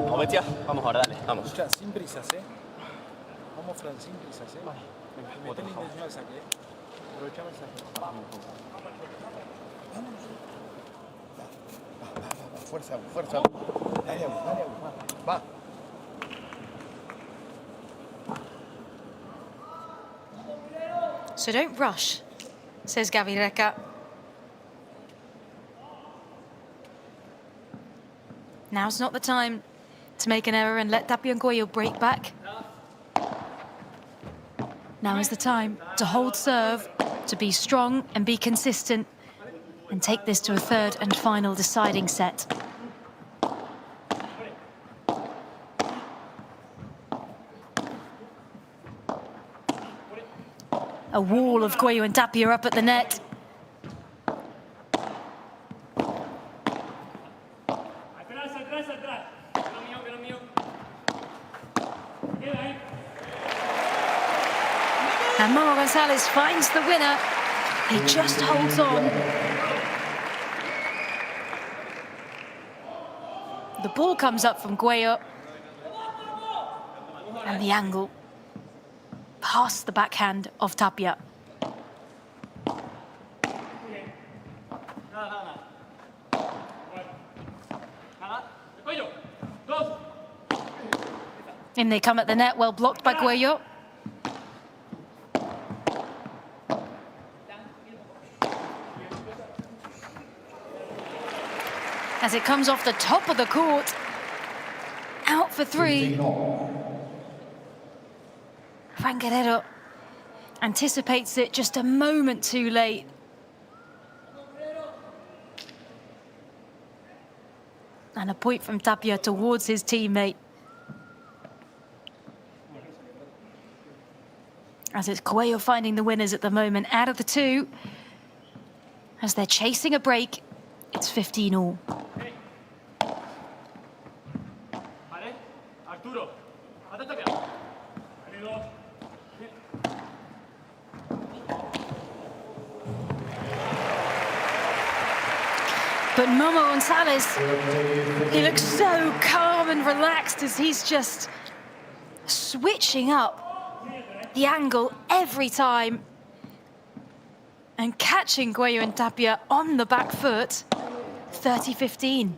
Vamos, bestia. Vamos ahora, dale. Vamos. Escuchá, sin prisas, Vamos, Fran, sin prisas, Vale. Metele intención al saque, Aprovechame el saque. Fuerza, fuerza. Dale, va. So don't rush, says Gavireka. Now's not the time to make an error and let Tapia and Cuello break back. Now is the time to hold serve, to be strong and be consistent, and take this to a third and final deciding set. A wall of Cuello and Tapia up at the net. And Momo Gonzalez finds the winner. He just holds on. The ball comes up from Cuello. And the angle past the backhand of Tapia. In they come at the net, well blocked by Cuello. As it comes off the top of the court, out for three. Fran Guerrero anticipates it just a moment too late. And a point from Tapia towards his teammate. As it's Cuello finding the winners at the moment out of the two. As they're chasing a break, it's 15-all. But Momo Gonzalez, he looks so calm and relaxed as he's just switching up the angle every time and catching Cuello and Tapia on the back foot. 30-15.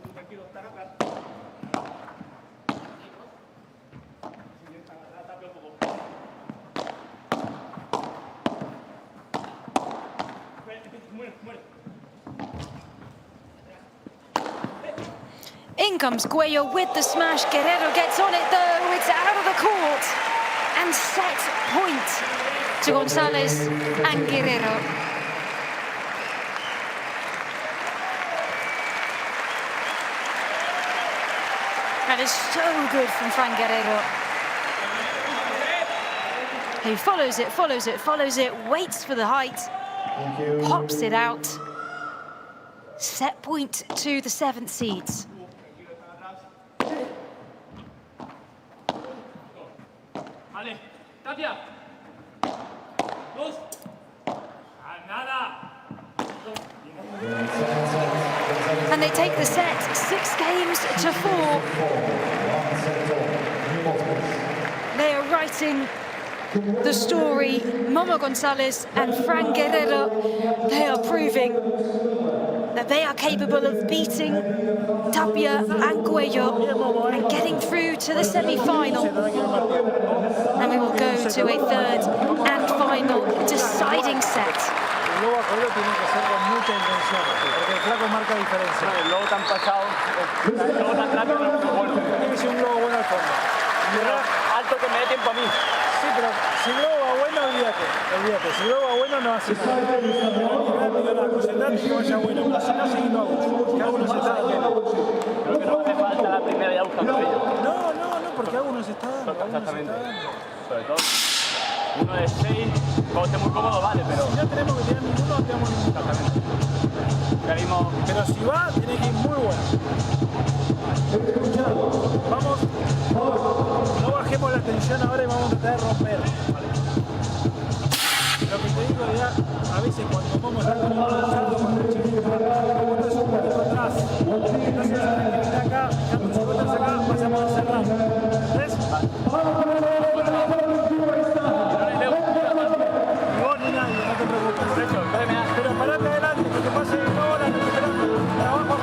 In comes Cuello with the smash. Guerrero gets on it though. It's out of the court. And set point to Gonzalez and Guerrero. That is so good from Fran Guerrero. He follows it, follows it, follows it, waits for the height, pops it out. Set point to the 7th seeds. Tapia. Dos. Nada. And they take the set 6-4. They are writing the story. Momo Gonzalez and Fran Guerrero, they are proving that they are capable of beating Tapia and Cuello and getting through to the semi-final. And we will go to a third and final deciding set. El globo a Cuello tiene que ser con mucha intención, porque el flaco marca diferencia. El globo tan pasado, el globo tan rápido no es muy bueno. Tiene que ser un globo bueno al fondo. Alto que me dé tiempo a mí. Sí, pero si el globo va bueno, olvídate. Si el globo va bueno, no hace nada. Concentrate y que vaya bueno. Si no, seguimos a uno. Que algunos se está dando. Creo que no hace falta la primera ya buscando ellos. No, porque algunos se está dando. Exactamente. Sobre todo, uno de 6, cuando esté muy cómodo, vale, pero... Si no tenemos que tirar ninguno, no tenemos ninguno. Exactamente. Pero si va, tiene que ir muy bueno. Escuchá, vamos, no bajemos la tensión ahora y vamos a tratar de romper. Lo que te digo ya, a veces cuando vamos a estar con un lanzado, cuando el chico es un poquito atrás, entonces está acá, si vos estás acá, vas a poder cerrar. ¿Ves? Ni vos ni nadie, no te preocupes. Pero parate adelante, que te pase de nuevo la recuperación. Trabajo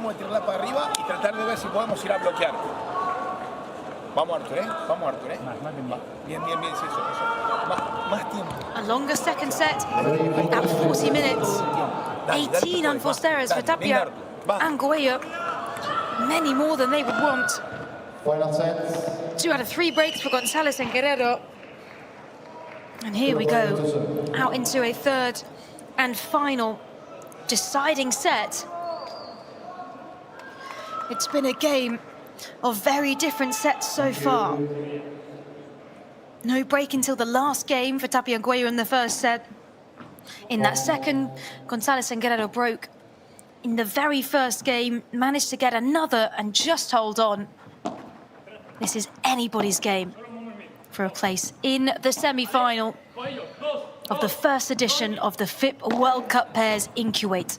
tratamos de tirarla para arriba y tratar de ver si podemos ir a bloquear. Vamos, Artur, ¿eh? Vamos, Artur, ¿eh? Bien, bien, bien, sí, eso. Más tiempo. A longer second set at 40 minutes. 18 unforced errors for Tapia and Guayo. Many more than they would want. Final set. 2 out of 3 breaks for Gonzalez and Guerrero. And here we go, out into a third and final deciding set. It's been a game of very different sets so far. No break until the last game for Tapia and Guayo in the first set. In that second, Gonzalez and Guerrero broke. In the very first game, managed to get another and just hold on. This is anybody's game for a place in the semi-final of the first edition of the FIP World Cup Pairs in Kuwait.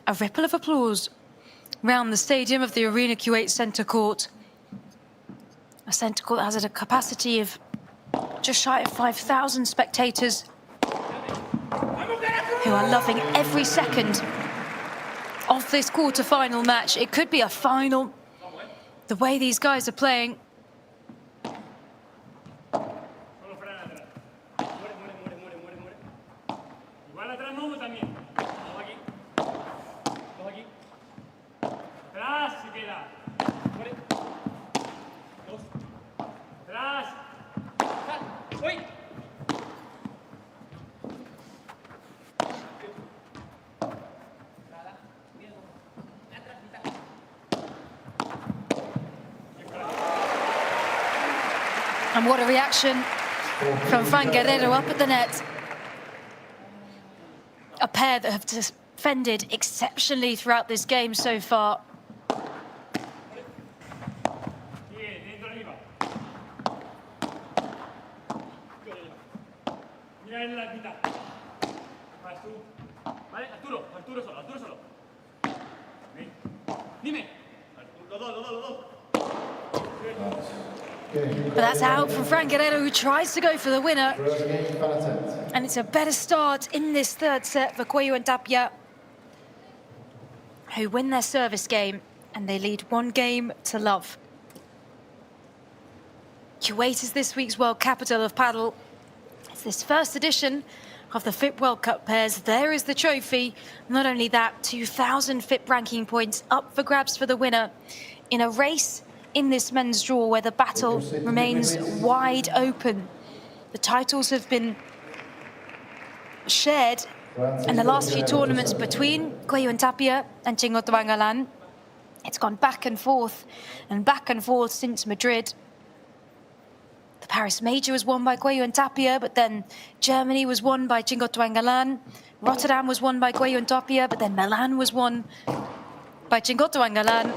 A ripple of applause round the stadium of the Arena Kuwait Centre Court. A centre court that has a capacity of just shy of 5,000 spectators who are loving every second of this quarter-final match. It could be a final. The way these guys are playing. And what a reaction from Fran Guerrero up at the net. A pair that have defended exceptionally throughout this game so far. But that's out from Fran Guerrero, who tries to go for the winner. And it's a better start in this third set for Guayo and Tapia, who win their service game and they lead 1-0. Kuwait is this week's world capital of Padel. It's this first edition of the FIP World Cup Pairs. There is the trophy. Not only that, 2,000 FIP ranking points up for grabs for the winner in a race in this men's draw where the battle remains wide open. The titles have been shared in the last few tournaments between Guayo and Tapia and Chingoto Bangalan. It's gone back and forth since Madrid. The Paris Major was won by Guayo and Tapia, but then Germany was won by Chingoto Bangalan. Rotterdam was won by Guayo and Tapia, but then Milan was won by Chingoto Bangalan,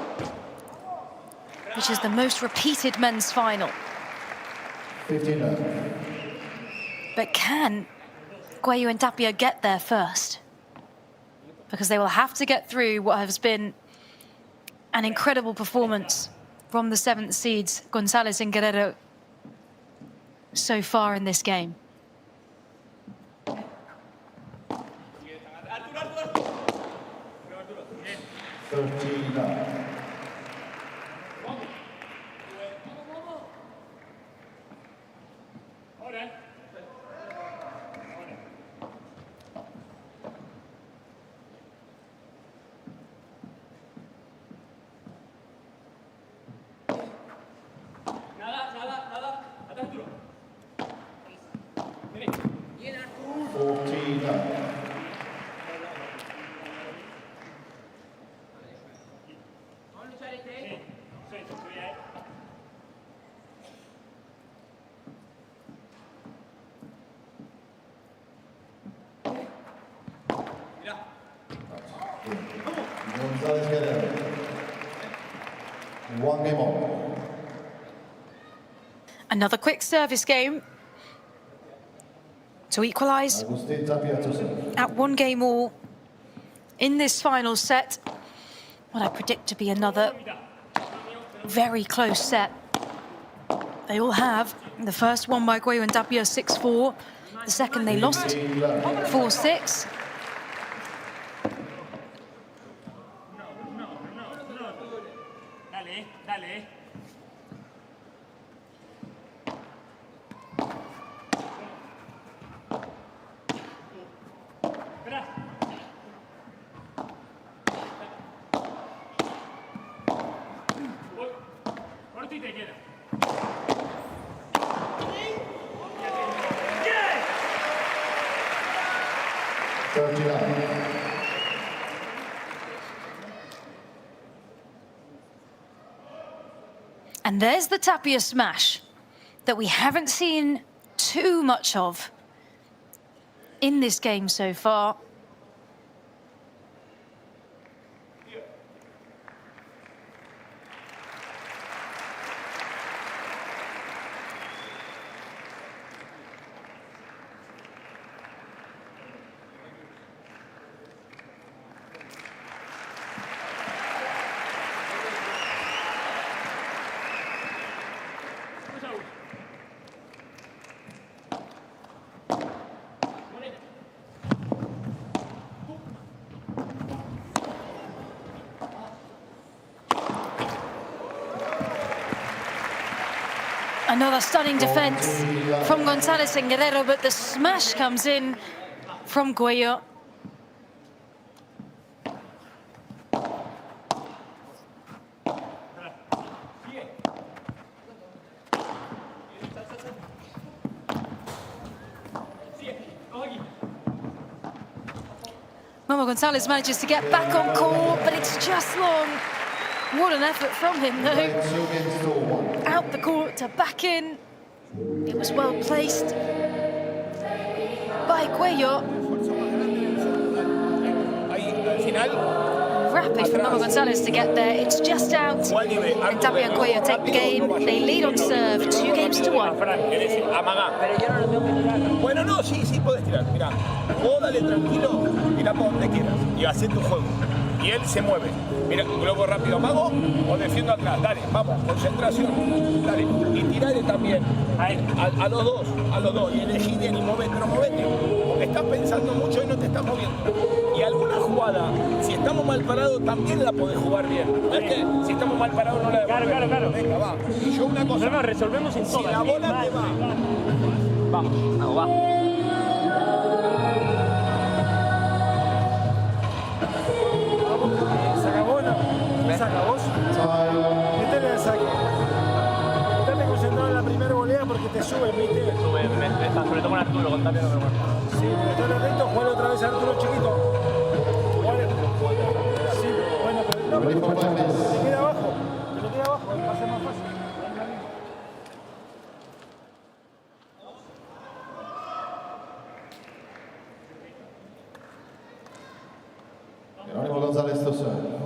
which is the most repeated men's final. But can Guayo and Tapia get there first? Because they will have to get through what has been an incredible performance from the 7th seeds, Gonzalez and Guerrero, so far in this game. González Guerrero. 1 game on. Another quick service game to equalise Agustín Tapia to serve. at 1 game all in this final set. What I predict to be another very close set. They all have. The first one by Cuello and Tapia 6-4. The second they lost 4-6. And there's the Tapia smash that we haven't seen too much of in this game so far. Another stunning defense from González and Guerrero, but the smash comes in from Cuello. Momo González manages to get back on court, but it's just long. What an effort from him, though. Out the court to back in. It was well placed by Cuello. Rapid from Momo González to get there. It's just out. And Tapia and Cuello take the game. They lead on serve, 2-1. Bueno, no, sí, puedes tirar. Mira, vos dale tranquilo, mira por donde quieras y hacé tu juego. Y él se mueve. Mira, globo rápido, mago o defiendo atrás. Dale, vamos, concentración. Dale, y tirale también a los dos. Y elegí bien y movete, no movete. Porque estás pensando mucho y no te estás moviendo. Y alguna jugada, si estamos mal parados, también la podés jugar bien. No es que si estamos mal parados no la devolvemos. Claro. Venga, va. Y yo una cosa. Resolvemos en si la bola te va. Vamos, va. ¿Se acabó no? ¿Se acabó? Métele el saque. Estate concentrado en la primera volea porque te sube, ¿viste? Sube, sobre todo con Arturo, con Tapia no me acuerdo. Sí, pero estate atento, juega otra vez a Arturo chiquito. Sí, bueno, pero no, te queda abajo, va a ser más fácil. Jerónimo González to serve.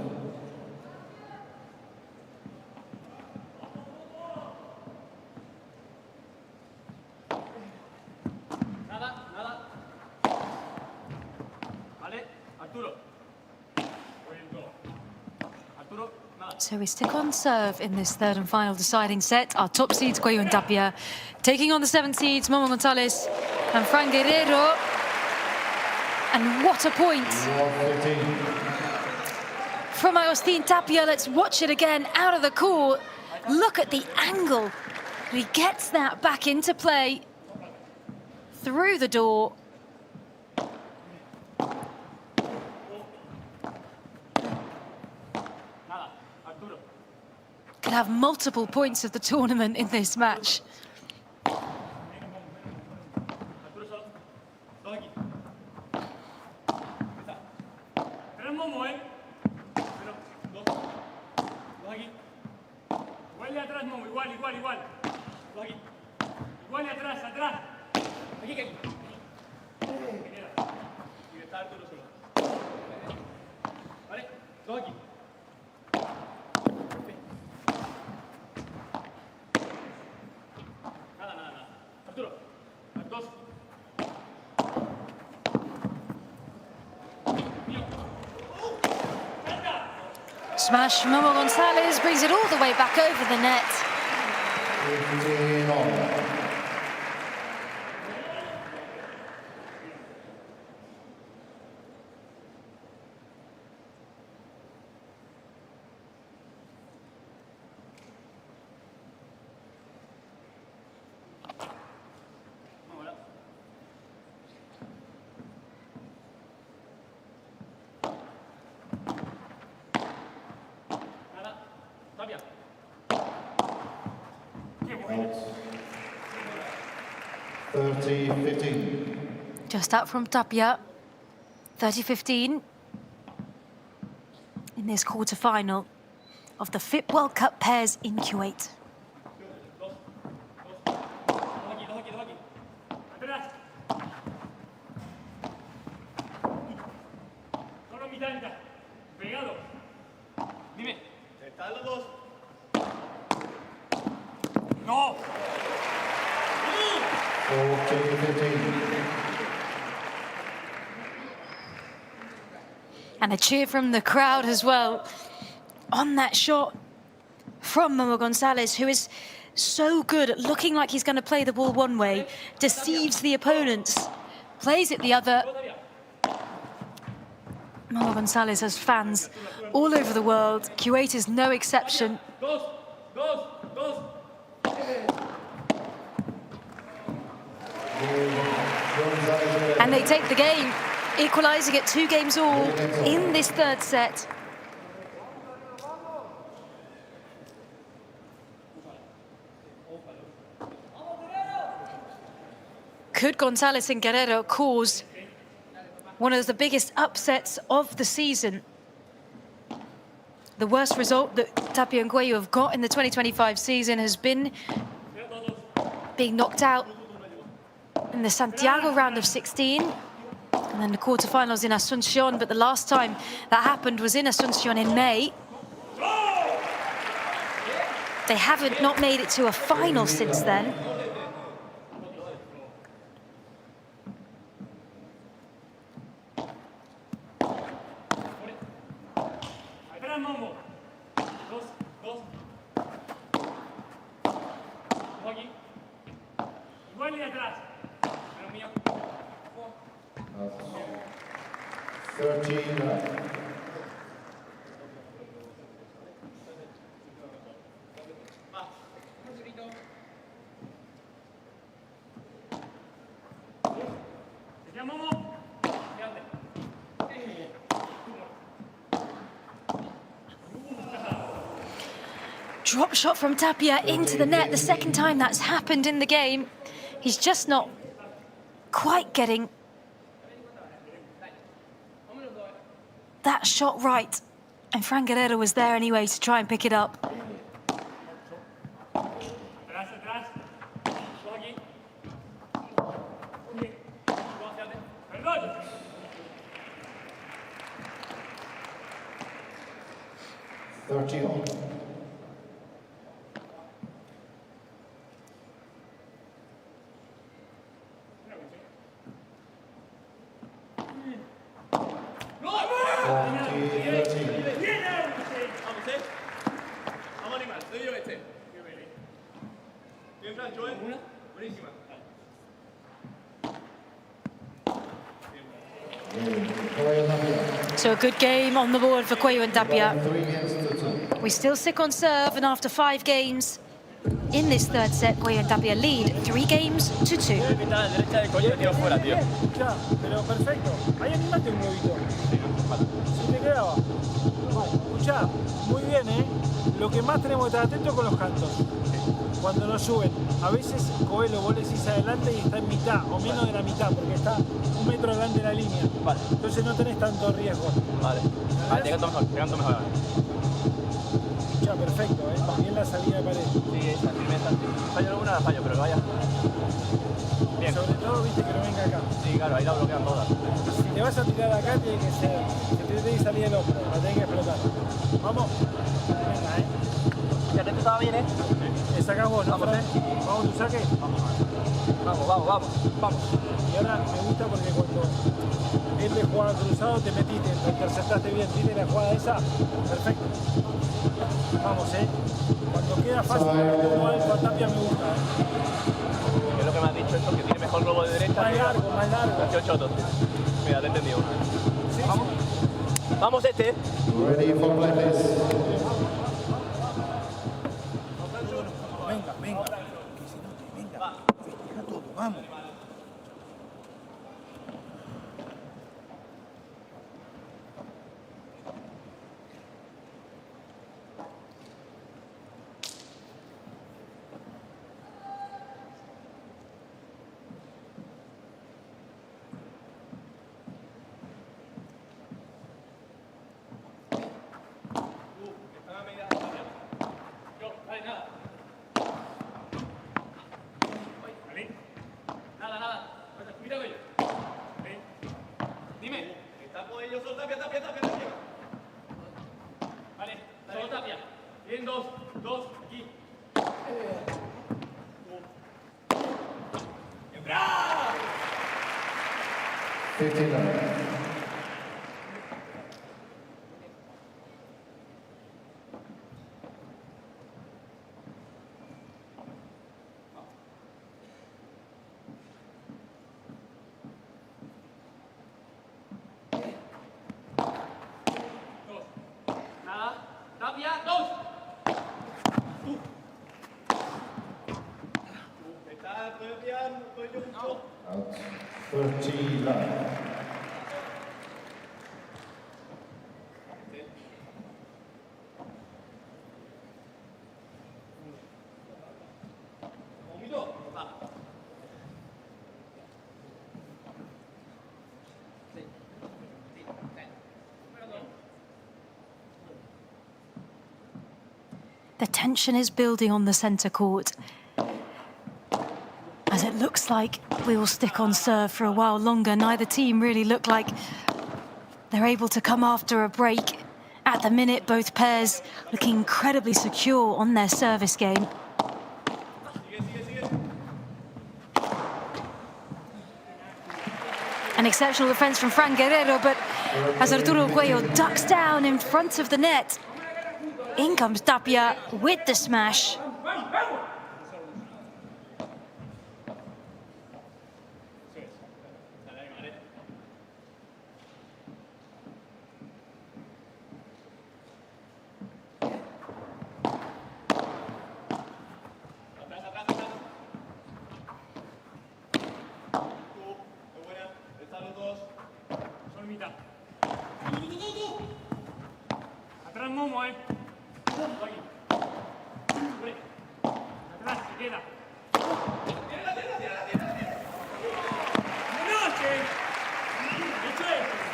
Nada. Vale, Arturo. So we stick on serve in this third and final deciding set. Our top seeds, Cuello and Tapia, taking on the 7th seeds, Momo González and Fran Guerrero. And what a point from Agustín Tapia. Let's watch it again out of the court. Look at the angle. He gets that back into play through the door. Could have multiple points of the tournament in this match. Baile atrás, Momo, igual. Aquí. Igual y atrás. Aquí, que. Y está Arturo solo. ¿Vale? Dos aquí. Nada. Arturo. Dos. Smash. Momo Gonzalez brings it all the way back over the net. 15 all. Tapia. 30-15. Just out from Tapia. 30-15 in this quarterfinal of the FIP World Cup pairs in Kuwait. Atrás. Solo mitad. Pegado. Dime. ¿Están los dos? ¡No! 14-15. And a cheer from the crowd as well on that shot from Momo Gonzalez, who is so good at looking like he's going to play the ball one way, deceives the opponents, plays it the other. Momo Gonzalez has fans all over the world. Kuwait is no exception. And they take the game, equalising at 2 games all in this third set. Could Gonzalez and Guerrero cause one of the biggest upsets of the season? The worst result that Tapia and Cuello have got in the 2025 season has been being knocked out in the Santiago round of 16 and then the quarterfinals in Asuncion, but the last time that happened was in Asuncion in May. They haven't not made it to a final since then. Igual y atrás. 13. Drop shot from Tapia into the net, the second time that's happened in the game. He's just not quite getting that shot right. And Fran Guerrero was there anyway to try and pick it up. So a good game on the board for Cuello and Tapia. We still stick on serve, and after 5 games in this third set, Cuello and Tapia lead 3 games to 2. Ya, pero perfecto. Ahí animate un huevito. Si te quedaba. Escuchá, muy bien, ¿eh? Lo que más tenemos que estar atentos con los cantos. Cuando nos suben, a veces Coelho vos le decís adelante y está en mitad, o menos de la mitad, porque está 1 metro delante de la línea. Vale. Entonces no tenés tanto riesgo. Vale. Vale, te canto mejor. Ya, perfecto, ¿eh? Bien la salida. línea de pared. Sí, esa firmeza. Fallo alguna, la fallo, pero que vaya. Bien. Sobre todo, viste, que no venga acá. Sí, claro, ahí la bloquean todas. Si te vas a tirar acá, tiene que ser. Se te tiene que salir el hombro, la tenés que explotar. Vamos. Venga, Ya que estaba bien, Sacás vos, ¿no? Vamos, Vamos, tu saque. Vamos. Y ahora me gusta porque cuando él le jugaba cruzado, te metiste, lo interceptaste bien, tiene la jugada esa, perfecto. Vamos, Cuando queda fácil, jugar con Tapia me gusta, Es lo que me has dicho, esto, que tiene mejor globo de derecha. Más largo. 18 chotos. Mira, te he entendido. Sí, Vamos. Vamos, Ready for practice. Venga. Que se note, venga. Festeja todo, vamos. Nada. Mira con ellos. Dime. Está con ellos, solo Tapia. Vale, solo Tapia. Bien, dos, aquí. ¡Bravo! 59. Tapia, dos. Está bien, mucho. Out. 30 love. The tension is building on the centre court, as it looks like we will stick on serve for a while longer. Neither team really look like they're able to come after a break. At the minute, both pairs looking incredibly secure on their service game. An exceptional defence from Fran Guerrero, but as Arturo Cuello ducks down in front of the net, in comes Tapia with the smash. Atrás Momo, Atrás, se queda.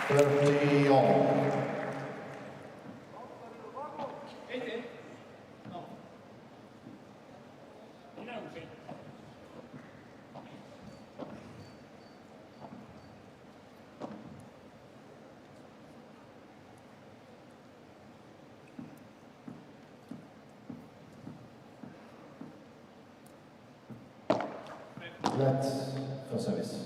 Thirty all. Let's for service.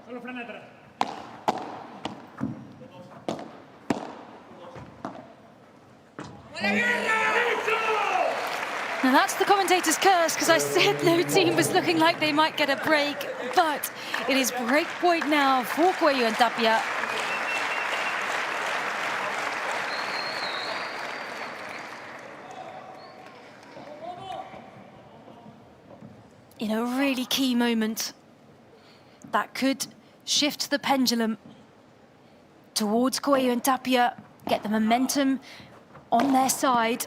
Solo Fran atrás. Now that's the commentator's curse, because I said no team was looking like they might get a break, but it is break point now for Cuello and Tapia. In a really key moment that could shift the pendulum towards Cuello and Tapia, get the momentum on their side.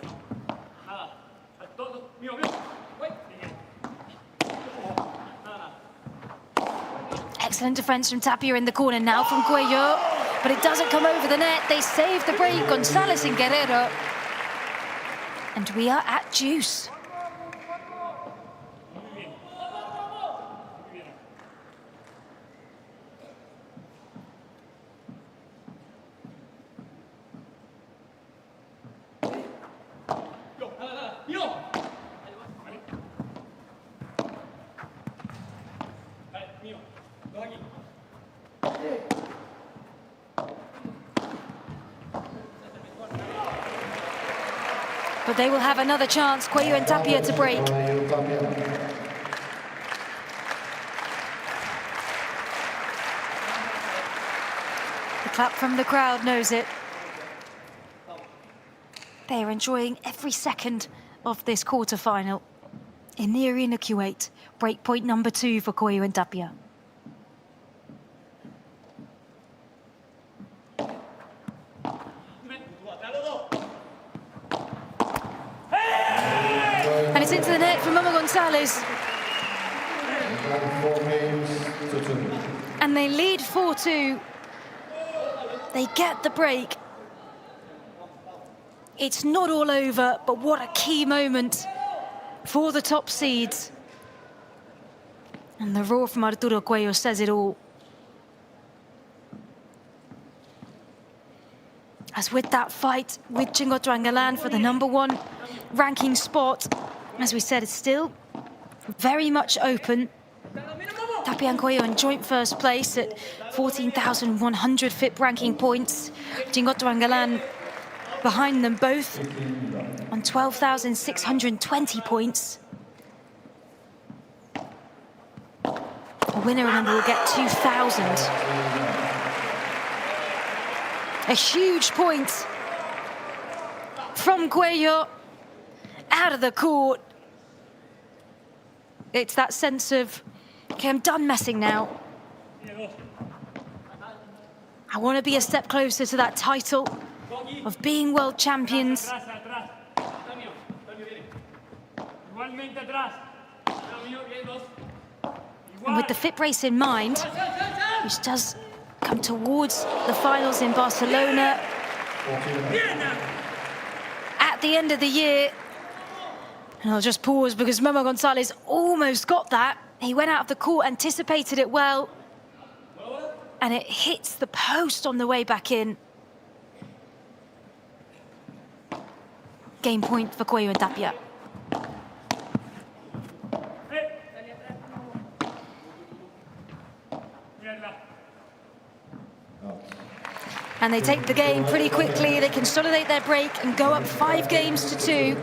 Excellent defense from Tapia in the corner now from Cuello, but it doesn't come over the net. They save the break, Gonzalez and Guerrero. And we are at juice. But they will have another chance, Cuello and Tapia, to break. The clap from the crowd knows it. They are enjoying every second of this quarterfinal. In the Arena Kuwait, break point number 2 for Cuello and Tapia. And it's into the net from Momo Gonzalez. And they lead 4-2. They get the break. It's not all over, but what a key moment for the top seeds. And the roar from Arturo Cuello says it all. As with that fight with Chingoto Angalan for the #1 ranking spot, as we said, it's still very much open. Tapia and Cuello in joint first place at 14,100 FIP ranking points. Chingoto Angalan behind them both on 12,620 points. A winner, remember, will get 2,000. A huge point from Cuello out of the court. It's that sense of, okay, I'm done messing now. I want to be a step closer to that title of being world champions. And with the FIP race in mind, which does come towards the finals in Barcelona at the end of the year. And I'll just pause because Momo Gonzalez almost got that. He went out of the court, anticipated it well, and it hits the post on the way back in. Game point for Cuello and Tapia. And they take the game pretty quickly. They consolidate their break and go up 5 games to 2.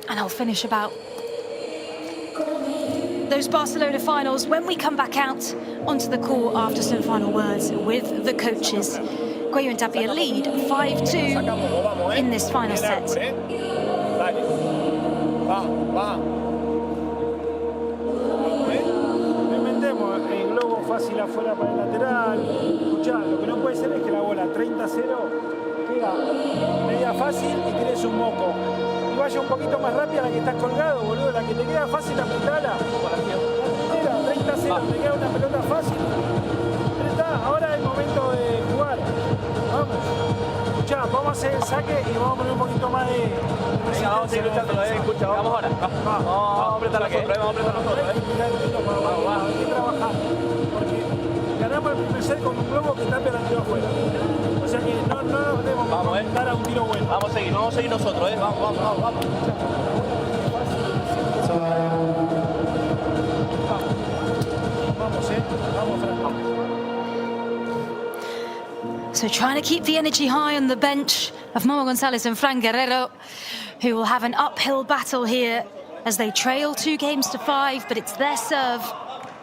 And I'll finish about those Barcelona finals when we come back out onto the court after some final words with the coaches. Cuello and Tapia lead 5-2 in this final set. Fácil afuera para el lateral. Escuchá, lo que no puede ser es que la bola 30-0 queda media fácil y tienes un moco. Y vaya un poquito más rápida la que estás colgado, boludo. La que te queda fácil, aplicala. La 30-0, te queda una pelota fácil. Pero está, ahora es el momento de jugar. Vamos. Escuchá, vamos a hacer el saque y vamos a poner un poquito más de... Venga, vamos a seguir luchando, escucha, vamos ahora. Vamos a apretar nosotros, vamos a apretar nosotros. Hay que trabajar. Ganamos el primer set con un globo que Tapia la tiró afuera. O sea que no nos debemos dar a un tiro bueno. Vamos a seguir nosotros, Vamos. So trying to keep the energy high on the bench of Momo Gonzalez and Fran Guerrero, who will have an uphill battle here as they trail 2 games to 5, but it's their serve.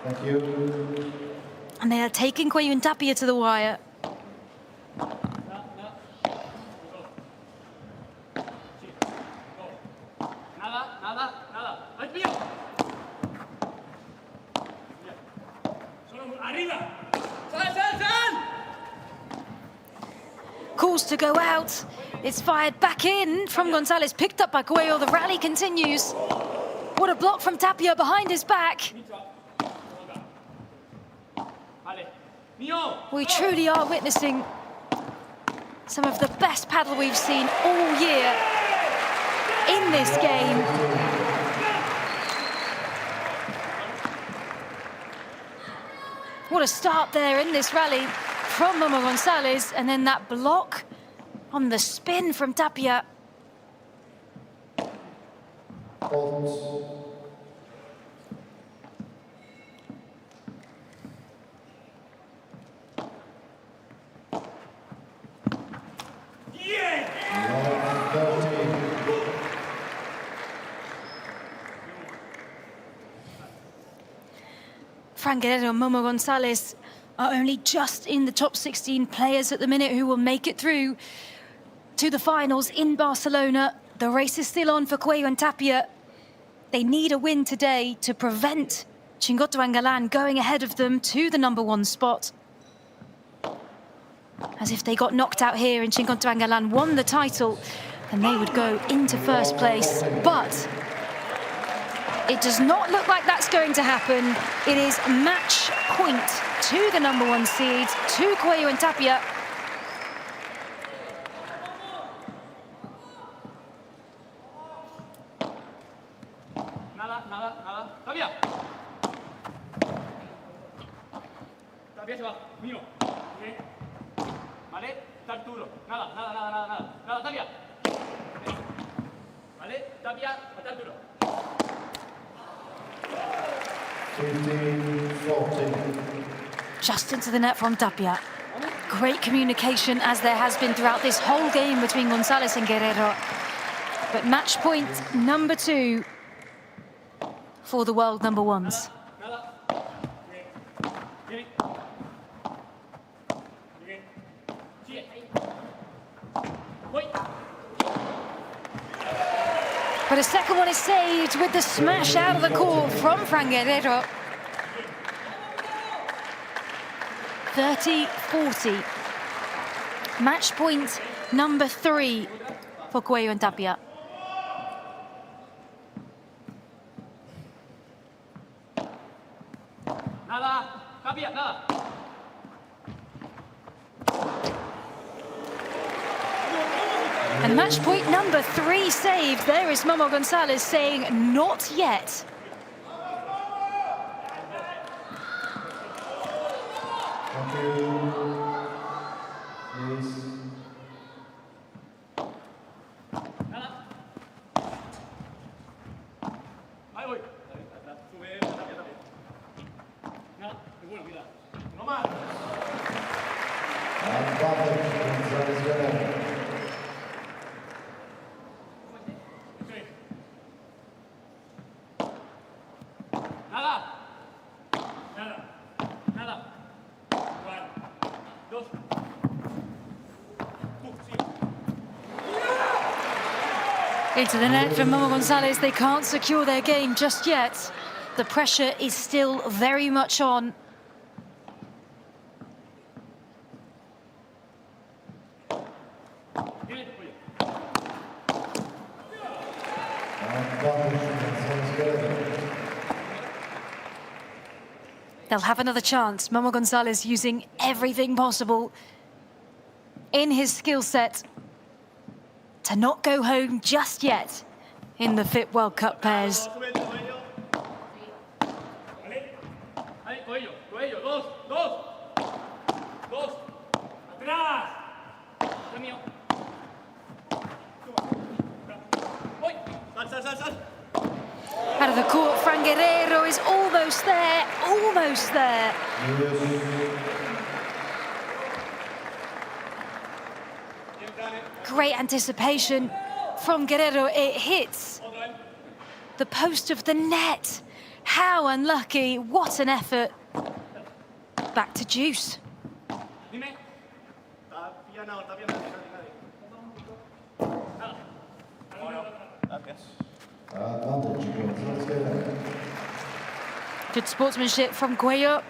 Thank you. And they are taking Cuello and Tapia to the wire. balls to go out. It's fired back in from Gonzalez, picked up by Cuello. The rally continues. What a block from Tapia behind his back. We truly are witnessing some of the best paddle we've seen all year in this game. What a start there in this rally from Momo Gonzalez, and then that block on the spin from Tapia. Fran Guerrero and Momo Gonzalez are only just in the top 16 players at the minute who will make it through to the finals in Barcelona. The race is still on for Cuello and Tapia. They need a win today to prevent Chingoto and Galan going ahead of them to the #1 spot. As if they got knocked out here and Chingoto and Galan won the title, then they would go into first place. But it does not look like that's going to happen. It is match point to the #1 seed, to Cuello and Tapia. Nada. Tapia. Tapia se va. Mío. Bien. Vale. Estar duro. Nada, Tapia. Vale. Tapia, estar duro. 15-14. Just into the net from Tapia. Great communication, as there has been throughout this whole game between Gonzalez and Guerrero. But match point #2 for the world #1s. But a second one is saved with the smash out of the court from Fran Guerrero. 30-40. Match point #3 for Cuello and Tapia. Nada. Tapia, nada. And match point #3 saved. There is Momo Gonzalez saying, not yet. Thank you. Please. Ahí voy. Sube, Tapia. Nada, es bueno, cuidado. No más. Nada. 1, 2. Into the net from Momo Gonzalez. They can't secure their game just yet. The pressure is still very much on. They'll have another chance. Momo Gonzalez using everything possible in his skill set to not go home just yet in the FIP World Cup pairs. Cuello, dos. Atrás. Mío. Sal. Out of the court, Fran Guerrero is almost there. Great anticipation from Guerrero. It hits the post of the net. How unlucky. What an effort. Back to Juice. Good sportsmanship from Cuello.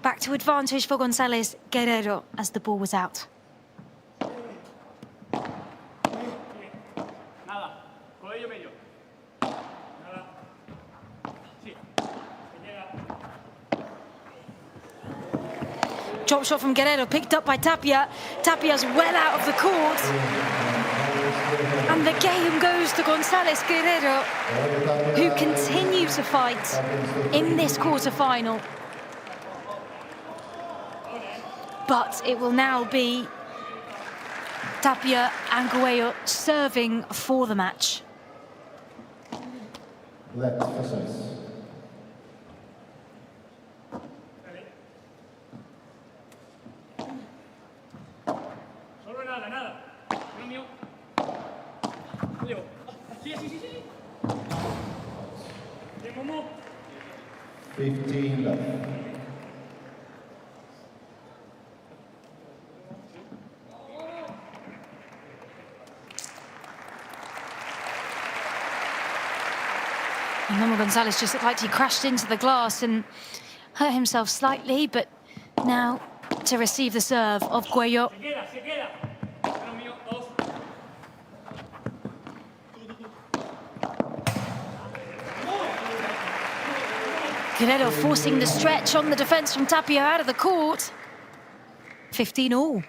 Back to advantage for Gonzalez. Guerrero as the ball was out. Drop shot from Guerrero, picked up by Tapia. Tapia's well out of the court. And the game goes to González Guerrero, who continue to fight in this quarterfinal. But it will now be Tapia and Cuello serving for the match. Let's exercise. Solo nada, nada. Lo mío. Sí, sí, sí, sí. Bien, Momo. 15 left. And Momo González just looked like he crashed into the glass and hurt himself slightly, but now to receive the serve of Cuello. Guerrero forcing the stretch on the defense from Tapia out of the court. 15 all.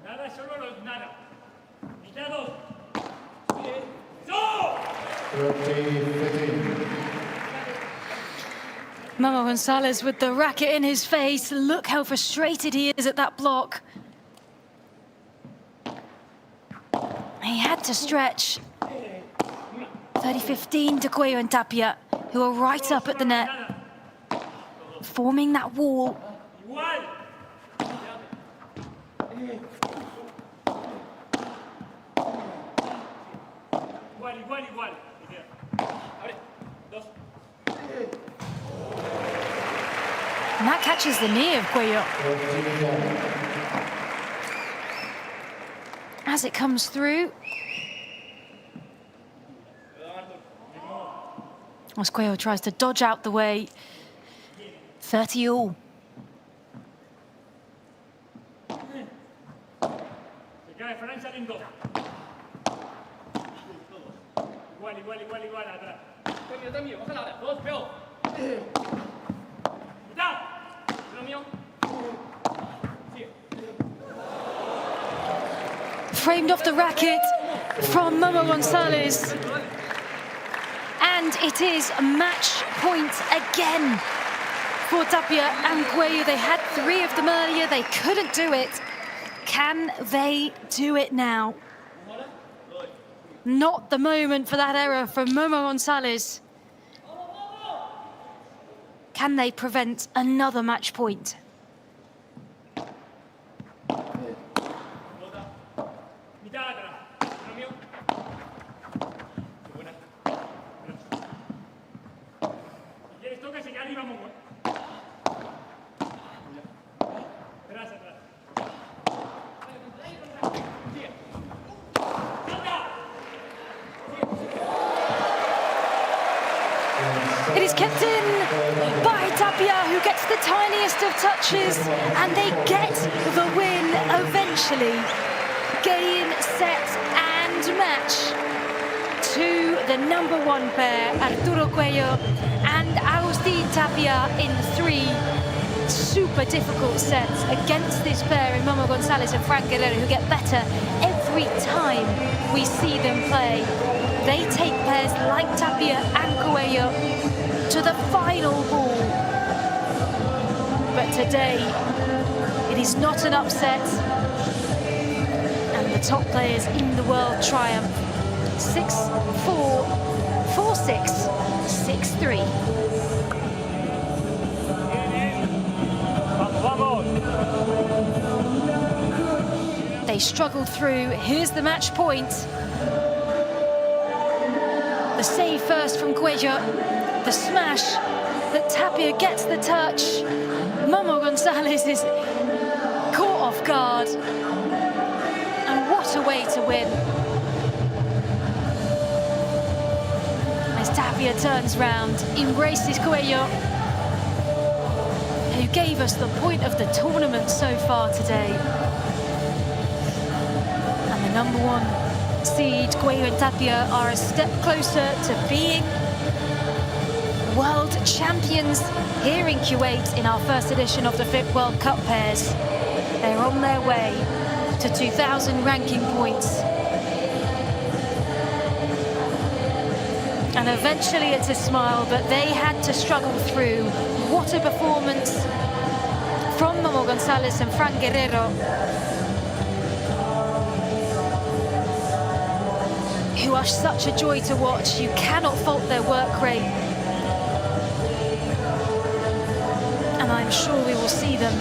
Nada, solo los nada. Mitad dos. Momo González with the racket in his face. Look how frustrated he is at that block. He had to stretch. 30-15 to Cuello and Tapia, who are right up at the net, forming that wall. Igual. Abre. Dos. And that catches the knee of Cuello. As it comes through. As Cuello tries to dodge out the way. 30 all. Se cae Francia en dos. Igual, atrás. También, bájala ahora. Dos, pego. Mitad. Lo mío. Sigue. Framed off the racket from Momo González. And it is a match point again for Tapia and Cuello. They had 3 of them earlier. They couldn't do it. Can they do it now? Not the moment for that error from Momo González. Can they prevent another match point? It is kept in by Tapia, who gets the tiniest of touches, and they get the win eventually. Game, set, and match to the #1 pair, Arturo Cuello and Agustín Tapia, in 3 super difficult sets against this pair in Momo González and Frank Guerrero, who get better every time we see them play. They take pairs like Tapia and Cuello to the final ball. But today, it is not an upset. And the top players in the world triumph. 6-4, 4-6, 6-3. They struggled through. Here's the match point. The save first from Cuello, the smash, that Tapia gets the touch. Momo Gonzalez is caught off guard. And what a way to win. As Tapia turns round, embraces Cuello, who gave us the point of the tournament so far today. And the #1 seed, Cuello and Tapia, are a step closer to being world champions here in Kuwait in our first edition of the FIP World Cup pairs. They're on their way to 2,000 ranking points. And eventually it's a smile, but they had to struggle through. What a performance from Momo Gonzalez and Fran Guerrero, who are such a joy to watch. You cannot fault their work rate. And I'm sure we will see them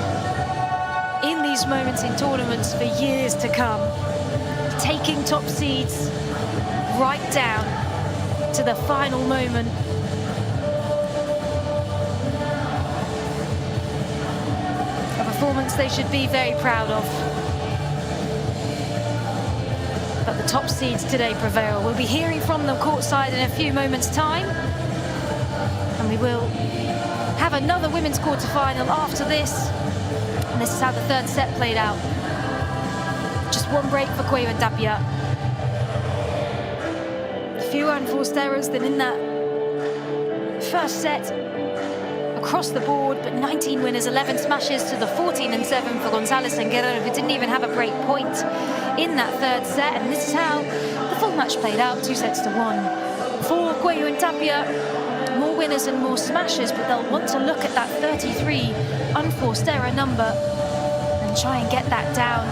in these moments in tournaments for years to come, taking top seeds right down to the final moment. A performance they should be very proud of. But the top seeds today prevail. We'll be hearing from them courtside in a few moments' time. And we will have another women's quarterfinal after this. And this is how the third set played out. Just one break for Cuello and Tapia. Fewer unforced errors than in that first set across the board, but 19 winners, 11 smashes to the 14 and 7 for Gonzalez and Guerrero, who didn't even have a break point in that third set. And this is how the full match played out, 2-1. For Cuello and Tapia, more winners and more smashes, but they'll want to look at that 33 unforced error number and try and get that down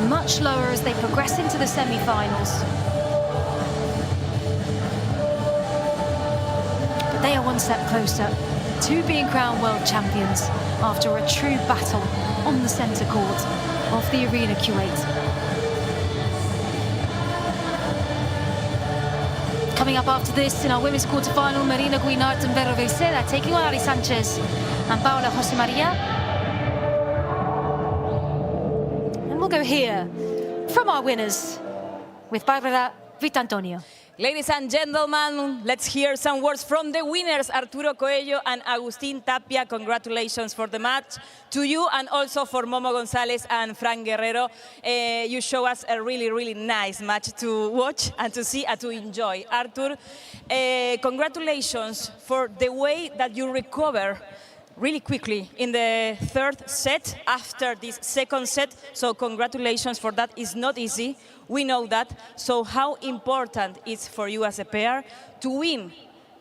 much lower as they progress into the semi-finals. But they are one step closer to being crowned world champions after a true battle on the centre court of the Arena Kuwait. Coming up after this in our women's quarterfinal, Marina Guinart and Vero Veiceda taking on Ari Sanchez and Paola Jose Maria. And we'll go here from our winners with Barbara Vitantonio. Ladies and gentlemen, let's hear some words from the winners, Arturo Coello and Agustín Tapia. Congratulations for the match to you and also for Momo Gonzalez and Fran Guerrero. You show us a really, really nice match to watch and to see and to enjoy. Artur, congratulations for the way that you recover really quickly in the third set after this second set. So congratulations for that. It's not easy. We know that. So how important is for you as a pair to win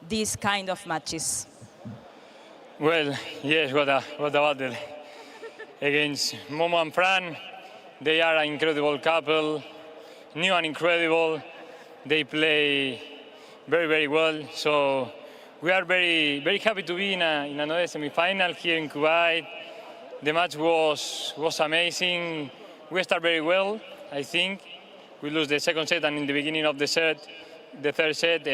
these kind of matches? Well, yes, what a battle against Momo and Fran. They are an incredible couple, new and incredible. They play very, very well. So we are very, very happy to be in another semi-final here in Kuwait. The match was amazing. We start very well, I think. We lose the second set, and in the beginning of the third set,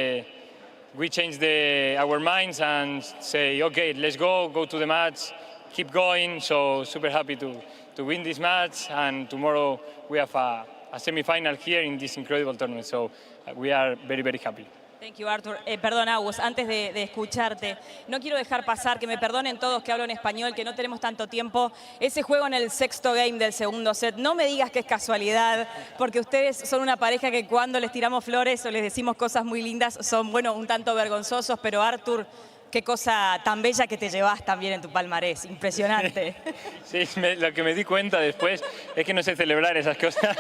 we changed our minds and say, okay, let's go to the match, keep going. So super happy to win this match, and tomorrow we have a semi-final here in this incredible tournament. So we are very, very happy. Thank you, Artur. Perdón, Agus, antes de escucharte, no quiero dejar pasar, que me perdonen todos que hablo en español, que no tenemos tanto tiempo. Ese juego en el sexto game del segundo set, no me digas que es casualidad, porque ustedes son una pareja que cuando les tiramos flores o les decimos cosas muy lindas son, bueno, un tanto vergonzosos, pero Artur, qué cosa tan bella que te llevas también en tu palmarés, impresionante. Sí, lo que me di cuenta después es que no sé celebrar esas cosas,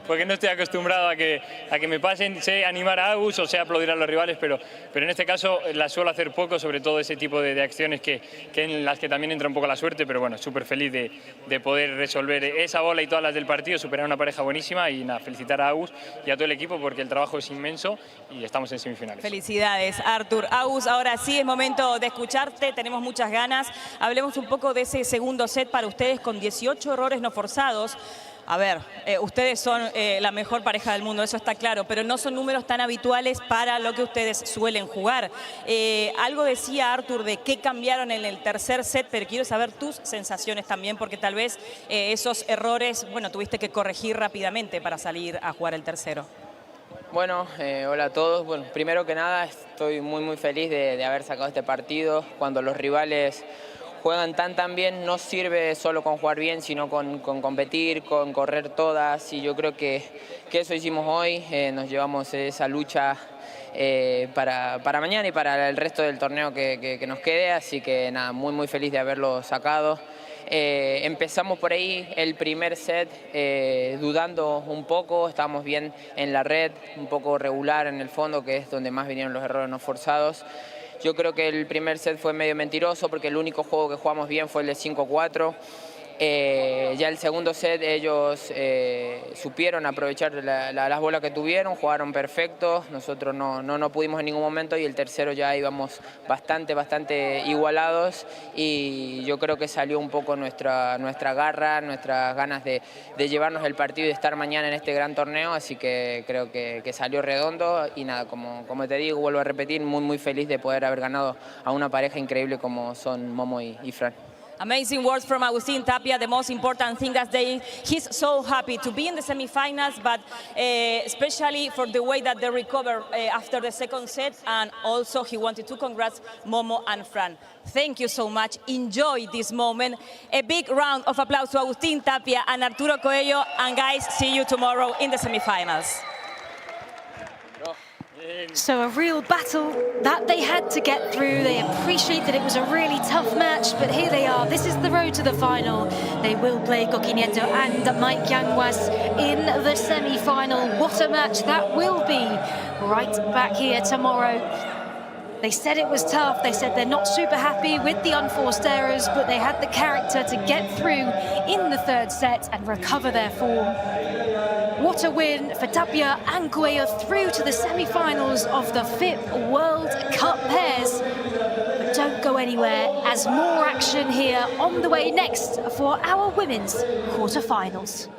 porque no estoy acostumbrado a que me pasen. Sé animar a Agus o sé aplaudir a los rivales, pero en este caso la suelo hacer poco, sobre todo ese tipo de acciones que en las que también entra un poco la suerte, pero bueno, súper feliz de poder resolver esa bola y todas las del partido, superar una pareja buenísima y nada, felicitar a Agus y a todo el equipo porque el trabajo es inmenso y estamos en semifinales. Felicidades, Artur. Agus, ahora sí es momento de escucharte, tenemos muchas ganas. Hablemos un poco de ese segundo set para ustedes con 18 errores no forzados. A ver, ustedes son la mejor pareja del mundo, eso está claro, pero no son números tan habituales para lo que ustedes suelen jugar. Algo decía Artur de qué cambiaron en el tercer set, pero quiero saber tus sensaciones también, porque tal vez esos errores, bueno, tuviste que corregir rápidamente para salir a jugar el tercero. Bueno, hola a todos. Bueno, primero que nada estoy muy feliz de haber sacado este partido. Cuando los rivales juegan tan bien, no sirve solo con jugar bien, sino con competir, con correr todas. Y yo creo que eso hicimos hoy. Nos llevamos esa lucha para mañana y para el resto del torneo que nos quede. Así que nada, muy feliz de haberlo sacado. Empezamos por ahí el primer set dudando un poco, estábamos bien en la red, un poco regular en el fondo, que es donde más vinieron los errores no forzados. Yo creo que el primer set fue medio mentiroso porque el único juego que jugamos bien fue el de 5-4. Ya el segundo set ellos supieron aprovechar las bolas que tuvieron, jugaron perfecto, nosotros no pudimos en ningún momento, y el tercero ya íbamos bastante igualados, y yo creo que salió un poco nuestra garra, nuestras ganas de llevarnos el partido y de estar mañana en este gran torneo, así que creo que salió redondo. Y nada, como te digo, vuelvo a repetir, muy feliz de poder haber ganado a una pareja increíble como son Momo y Fran. Amazing words from Agustín Tapia. The most important thing that he's so happy to be in the semifinals, but especially for the way that they recovered after the second set, and also he wanted to congrats Momo and Fran. Thank you so much. Enjoy this moment. A big round of applause to Agustín Tapia and Arturo Coello. And guys, see you tomorrow in the semifinals. So a real battle that they had to get through. They appreciate that it was a really tough match, but here they are. This is the road to the final. They will play Coqui Nieto and Mike Yanguas in the semi-final. What a match that will be. Right back here tomorrow. They said it was tough. They said they're not super happy with the unforced errors, but they had the character to get through in the third set and recover their form. What a win for Tapia and Coello through to the semi-finals of the FIP World Cup pairs. But don't go anywhere, as more action here on the way next for our women's quarterfinals.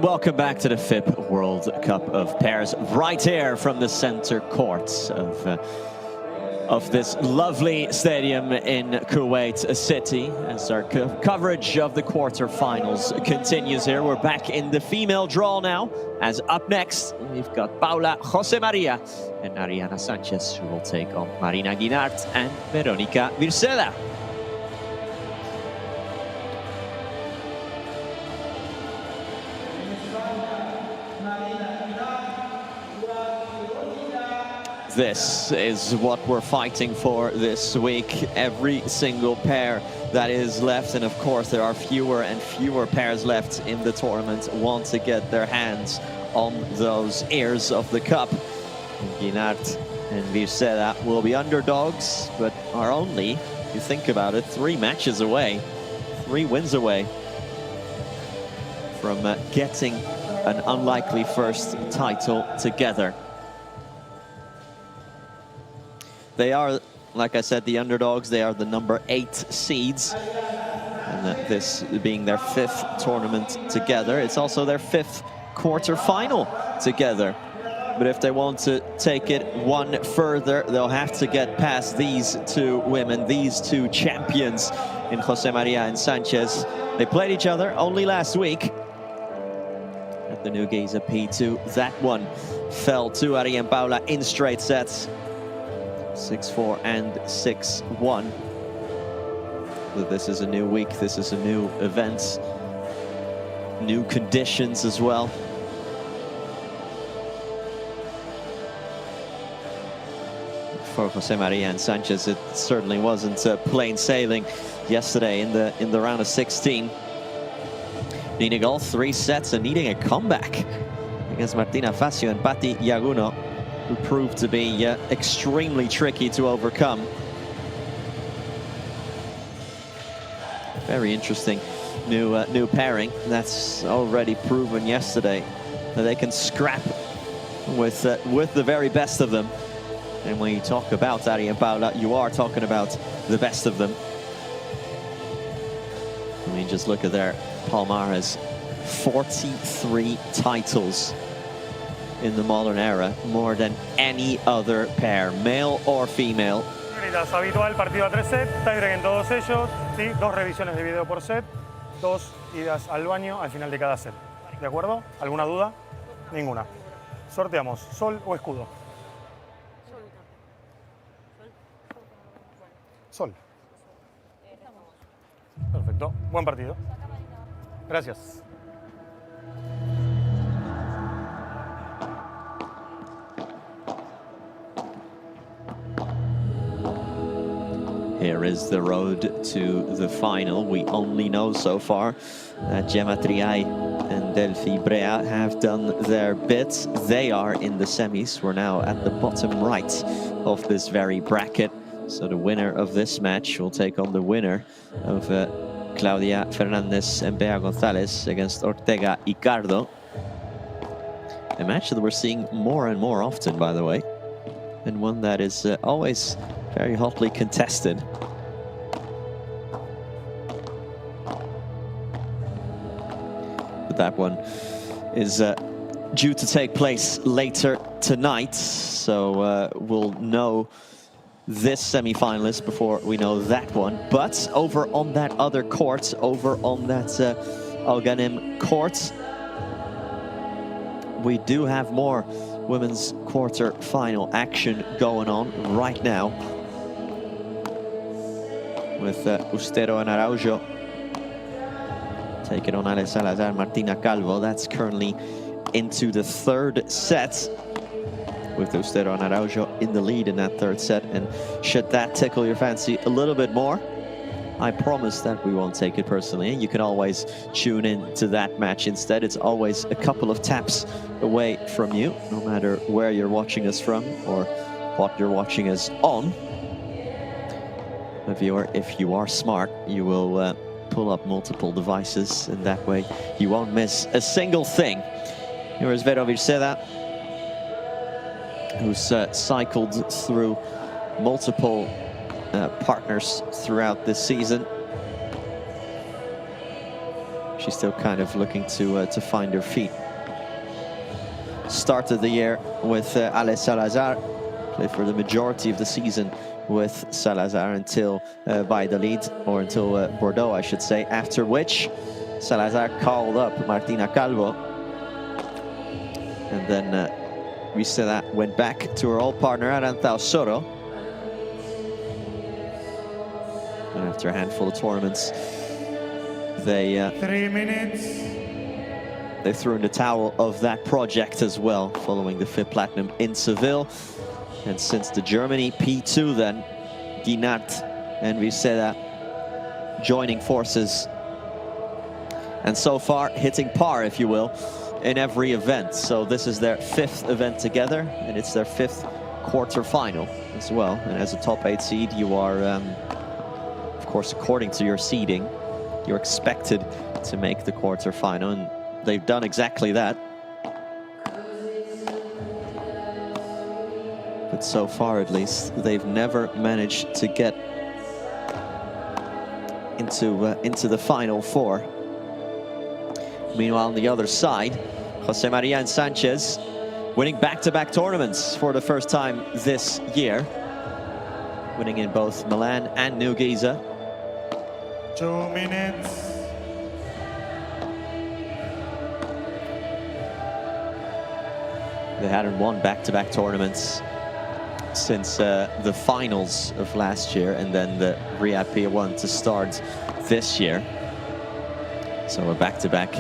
And welcome back to the FIP World Cup of Pairs, right here from the center courts of this lovely stadium in Kuwait City, as our coverage of the quarterfinals continues here. We're back in the female draw now, as up next we've got Paula Jose Maria and Ariana Sanchez, who will take on Marina Guinart and Veronica Virceda. This is what we're fighting for this week. Every single pair that is left, and of course there are fewer and fewer pairs left in the tournament, want to get their hands on those heirs of the cup. Guinart and Virceda will be underdogs, but are only, if you think about it, 3 matches away, 3 wins away from getting an unlikely first title together. They are, like I said, the underdogs. They are the number 8 seeds. And this being their 5th tournament together. It's also their 5th quarterfinal together. But if they want to take it one further, they'll have to get past these 2 women, these 2 champions in Jose Maria and Sanchez. They played each other only last week at the New Giza P2. That one fell to Ari and Paula in straight sets. 6-4 and 6-1. But this is a new week, this is a new event, new conditions as well. For Jose Maria and Sanchez, it certainly wasn't plain sailing yesterday in the round of 16. Needing all 3 sets and needing a comeback against Martina Facio and Patti Yaguno, who proved to be extremely tricky to overcome. Very interesting new pairing. That's already proven yesterday that they can scrap with the very best of them. And when you talk about Ari and Paula, you are talking about the best of them. I mean, just look at their palmares. 43 titles in the modern era, more than any other pair, male or female. Habitual, partido a 3 sets, tiebreak en todos ellos, ¿sí? 2 revisiones de video por set, 2 idas al baño al final de cada set. ¿De acuerdo? ¿Alguna duda? Ninguna. Sorteamos, sol o escudo. Sol. Perfecto, buen partido. Gracias. Here is the road to the final. We only know so far that Gemma Triay and Delphi Brea have done their bit. They are in the semis. We're now at the bottom right of this very bracket. So the winner of this match will take on the winner of Claudia Fernandez and Bea Gonzalez against Ortega Icardo. A match that we're seeing more and more often, by the way, and one that is always very hotly contested. But that one is due to take place later tonight, so we'll know this semi-finalist before we know that one. But over on that other court, over on that Alganim court, we do have more women's quarter-final action going on right now, with Ustero and Araujo taking on Ale Salazar, Martina Calvo. That's currently into the 3rd set, with Ustero and Araujo in the lead in that 3rd set. And should that tickle your fancy a little bit more, I promise that we won't take it personally. You can always tune in to that match instead. It's always a couple of taps away from you, no matter where you're watching us from or what you're watching us on. If you are smart, you will pull up multiple devices, and that way you won't miss a single thing. Here is Vero Virceda, who's cycled through multiple partners throughout this season. She's still kind of looking to find her feet. Started the year with Ale Salazar, played for the majority of the season with Salazar until Valladolid, or until Bordeaux, I should say, after which Salazar called up Martina Calvo. And then Viceda went back to her old partner, Arantxa Osoro. And after a handful of tournaments, they 3 minutes. They threw in the towel of that project as well, following the FIP Platinum in Seville. And since the Germany P2 then, Guinart and Viceda joining forces. And so far, hitting par, if you will, in every event. So this is their 5th event together, and it's their 5th quarterfinal as well. And as a top 8 seed, you are, of course, according to your seeding, you're expected to make the quarterfinal, and they've done exactly that. But so far, at least, they've never managed to get into the final 4. Meanwhile, on the other side, Jose Maria and Sanchez winning back-to-back tournaments for the first time this year, winning in both Milan and New Giza. 2 minutes. They hadn't won back-to-back tournaments since the finals of last year, and then the Riyadh Pier 1 to start this year. So a back-to-back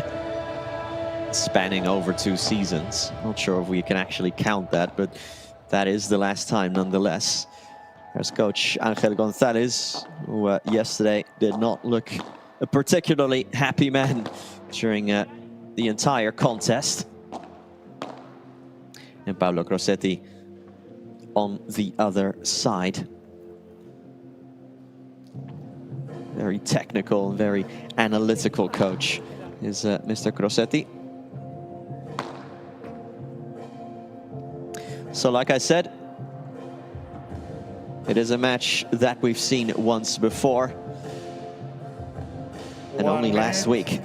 spanning over 2 seasons. Not sure if we can actually count that, but that is the last time nonetheless. There's coach Angel Gonzalez, who yesterday did not look a particularly happy man during the entire contest. And Paolo Crossetti on the other side. Very technical, very analytical coach is Mr. Crossetti. So like I said, it is a match that we've seen once before. And only last week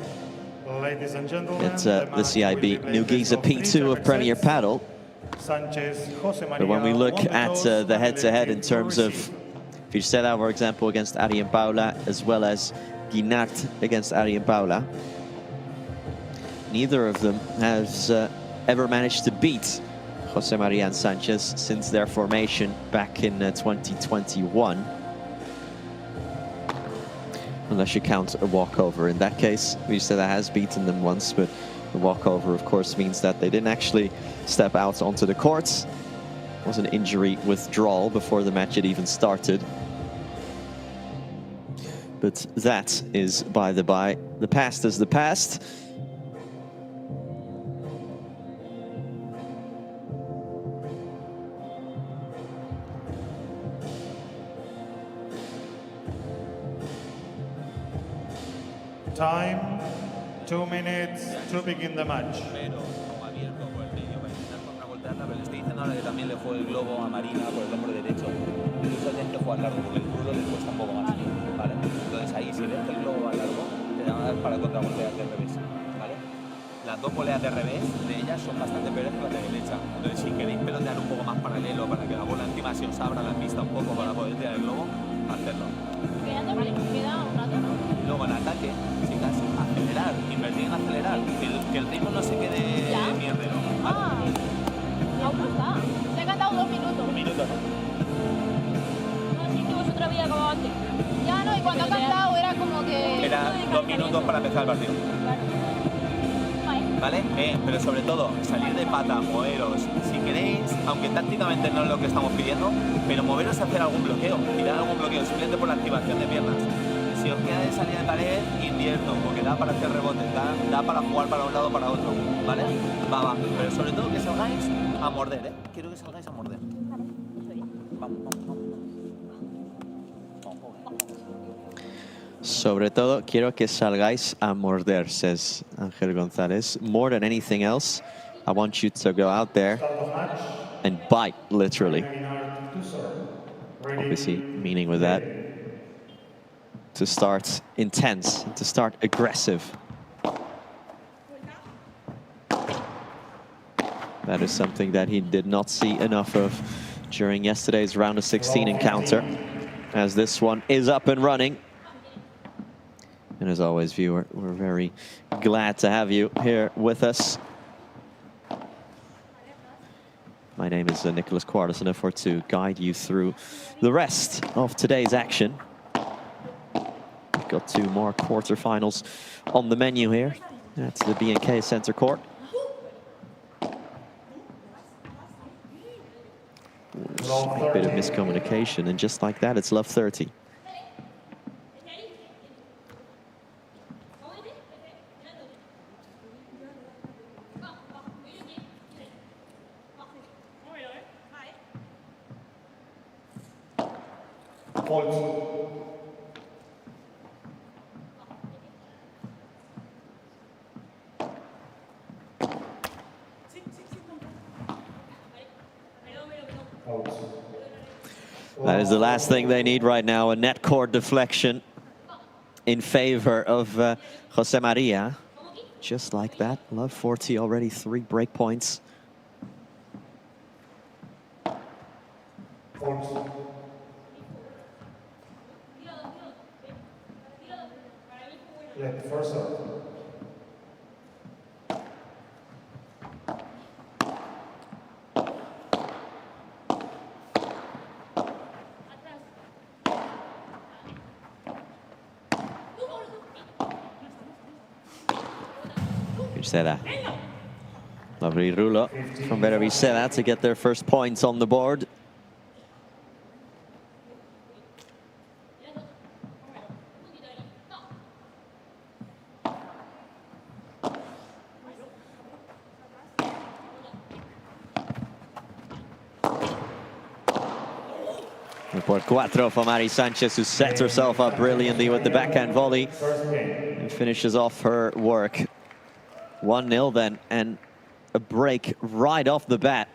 Ladies and gentlemen, at the CIB New Giza P2 of Premier Padel. But when we look at the head-to-head in terms of Viceda, for example, against Ari and Paula, as well as Guinart against Ari and Paula, neither of them has ever managed to beat Jose Maria and Sanchez since their formation back in 2021. Unless you count a walkover. In that case, Viceda has beaten them once, but the walkover, of course, means that they didn't actually step out onto the courts. It was an injury withdrawal before the match had even started. But that is by the by. The past is the past. Time, 2 minutes to begin the match. Pero abierto por el medio para intentar contragolpearla, pero le estoy diciendo ahora que también le fue el globo a Marina por el hombro derecho. Incluso tiene que jugar largo porque el crudo le cuesta un poco más, ¿vale? Entonces ahí, si ves que el globo va largo, te van a dar para contragolpear de revés, ¿vale? Las dos poleas de revés de ellas son bastante peores que las de derecha. Entonces, si queréis pelotear un poco más paralelo para que la bola encima se os abra la pista un poco para poder tirar el globo, hacerlo. Queda un rato, ¿no? Luego en ataque, chicas, acelerar, invertir en acelerar, que el ritmo no se quede mierdero. Ah, aún no está. Le he cantado 2 minutos. 2 minutos, ¿no? No, sí que vosotros había acabado antes. Ya no, y cuando ha cantado era como que... Era 2 minutos para empezar el partido. ¿Vale? Pero sobre todo, salir de pata, moveros, si queréis, aunque tácticamente no es lo que estamos pidiendo, pero moveros a hacer algún bloqueo, tirar algún bloqueo, simplemente por la activación de piernas. Si os queda de salida de pared, invierto, porque da para hacer rebotes, da para jugar para un lado o para otro, ¿vale? Va, pero sobre todo que salgáis a morder, ¿eh? Quiero que salgáis a morder. Vamos. Sobre todo, quiero que salgáis a morder, says Angel Gonzalez. More than anything else, I want you to go out there and bite, literally. Obviously, meaning with that, to start intense, to start aggressive. That is something that he did not see enough of during yesterday's round of 16 encounter, as this one is up and running. And as always, viewer, we're very glad to have you here with us. My name is Nicholas Quarterfinal, and for to guide you through the rest of today's action. We've got 2 more quarterfinals on the menu here. That's the BNK Center Court. A bit of miscommunication, and just like that, it's love 30. That is the last thing they need right now, a net court deflection in favor of Jose Maria. Just like that, love 40 already, 3 break points. First serve. Seda. Lovely rulo from Seda to get their first points on the board. Por 4 for Mari Sanchez, who sets herself up brilliantly with the backhand volley and finishes off her work. 1-0 then, and a break right off the bat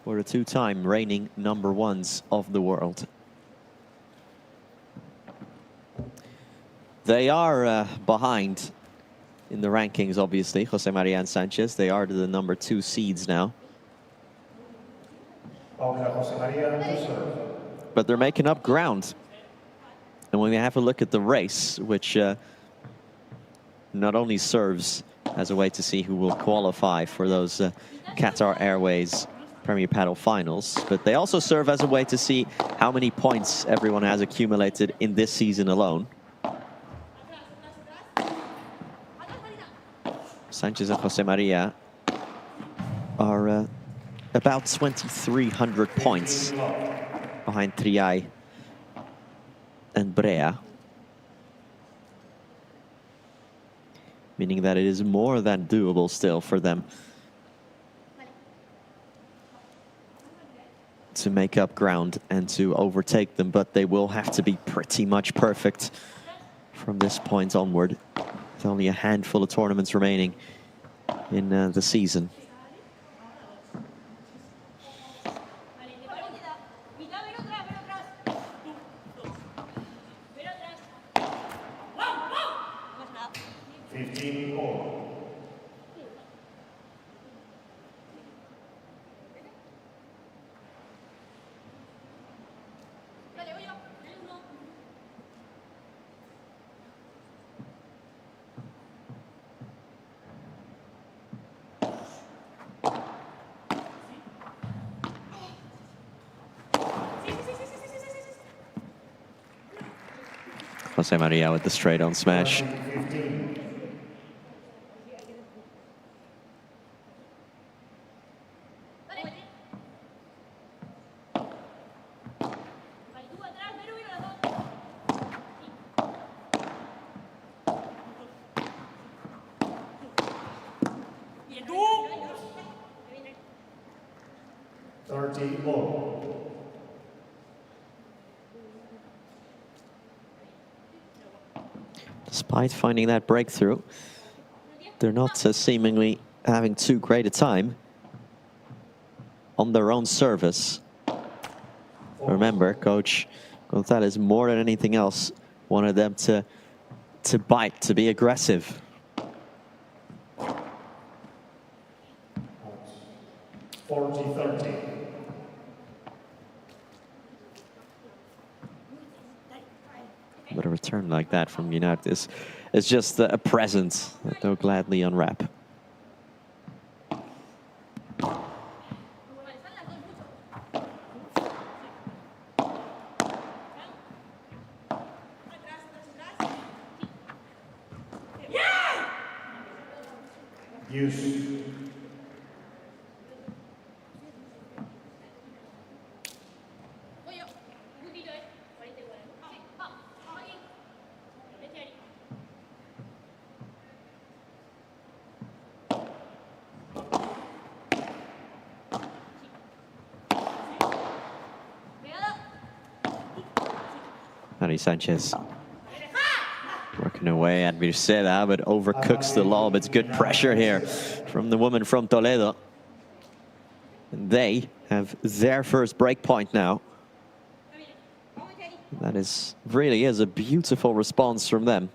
for the 2-time reigning #1s of the world. They are behind in the rankings, obviously, Jose Maria and Sanchez. They are the #2 seeds now. But they're making up ground. And when we have a look at the race, which not only serves as a way to see who will qualify for those Qatar Airways Premier Padel finals, but they also serve as a way to see how many points everyone has accumulated in this season alone. Sanchez and Jose Maria are about 2,300 points behind Triay and Brea, meaning that it is more than doable still for them to make up ground and to overtake them, but they will have to be pretty much perfect from this point onward, with only a handful of tournaments remaining in the season. Jose Maria with the straight on smash. Despite finding that breakthrough, they're not seemingly having too great a time on their own service. Remember, Coach Gonzalez, more than anything else, wanted them to bite, to be aggressive. return like that from Guinart is just a present that they'll gladly unwrap. Use. Ari Sanchez working away at Virceda, but overcooks the lob. It's good pressure here from the woman from Toledo. And they have their first break point now. That really is a beautiful response from them.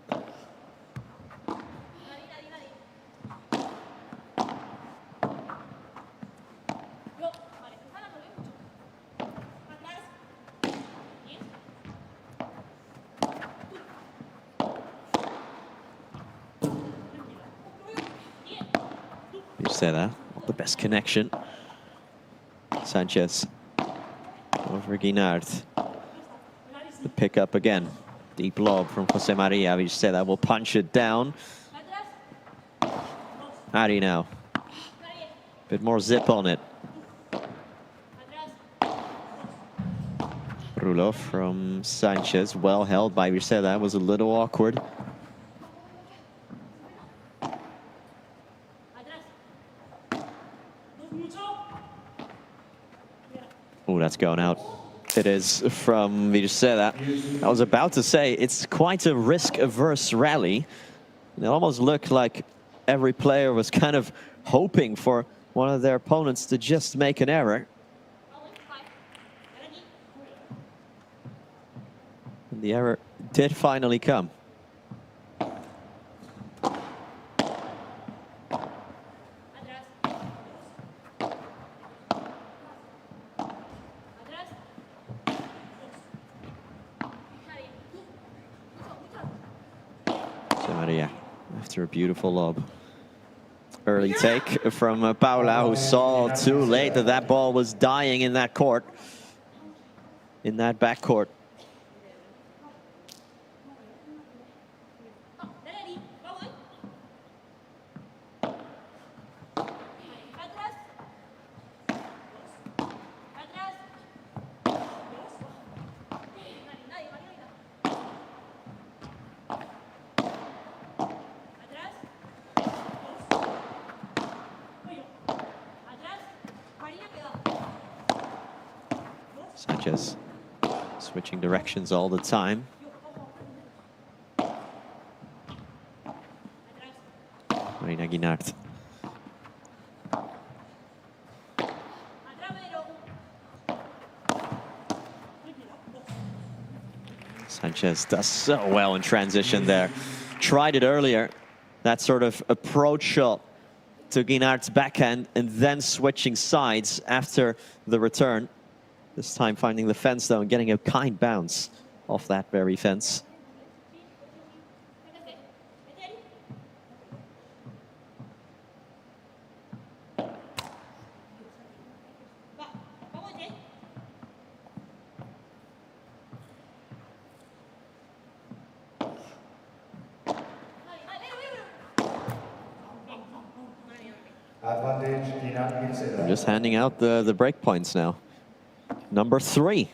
Virceda, not the best connection. Sanchez over Guinart. The pickup again. Deep lob from Jose Maria. Virceda will punch it down. Ari now. Bit more zip on it. Rulo from Sanchez. Well held by Virceda. That was a little awkward. Oh, that's going out. It is from Virceda. I was about to say, it's quite a risk-averse rally. It almost looked like every player was kind of hoping for one of their opponents to just make an error. And the error did finally come. Maria after a beautiful lob. Early take from Paula, who saw too late that that ball was dying in that court, in that backcourt. Sanchez switching directions all the time. Marina Guinart. Sanchez does so well in transition there. Tried it earlier, that sort of approach shot to Guinart's backhand and then switching sides after the return. This time finding the fence, though, and getting a kind bounce off that very fence. I'm just handing out the break points now. Number 3.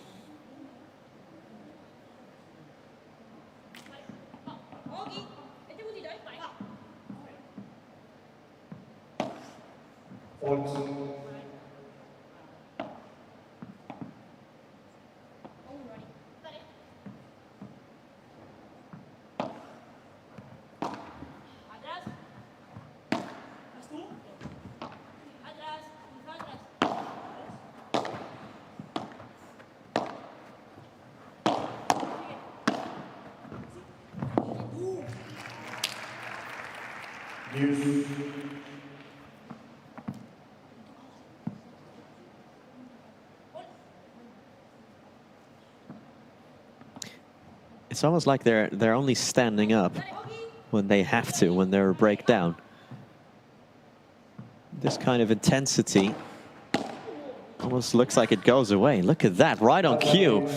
It's almost like they're only standing up when they have to, when they're a breakdown. This kind of intensity almost looks like it goes away. Look at that, right on cue.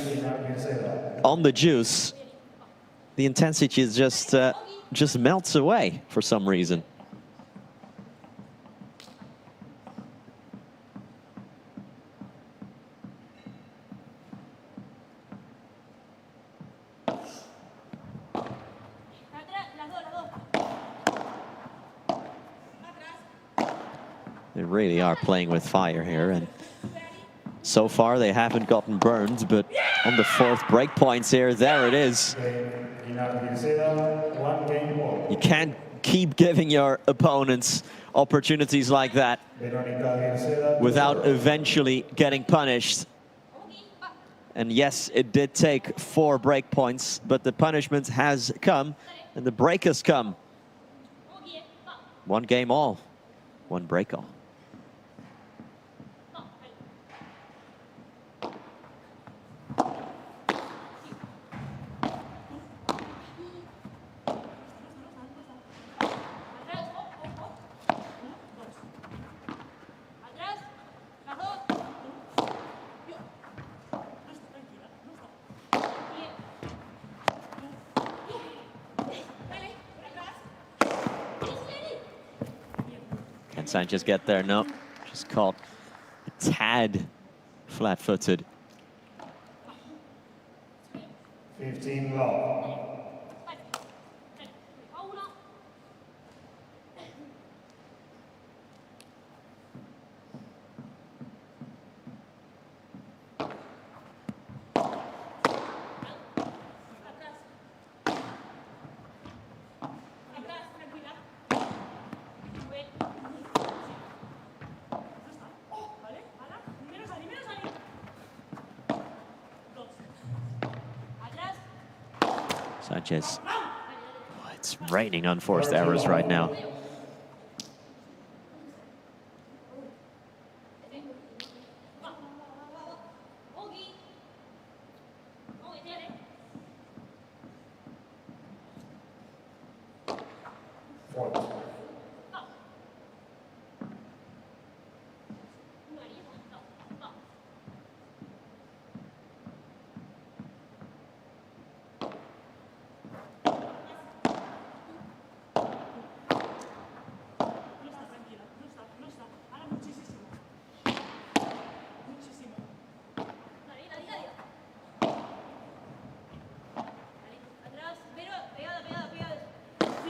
On the juice, the intensity is just melts away for some reason. They really are playing with fire here, and so far they haven't gotten burned, but on the fourth break points here, there it is. You can't keep giving your opponents opportunities like that without eventually getting punished. And yes, it did take 4 break points, but the punishment has come and the break has come. 1 game all, 1 break all. Can Sanchez get there? No, just caught a tad flat-footed. 15 love. Sanchez. Oh, it's raining unforced errors right now.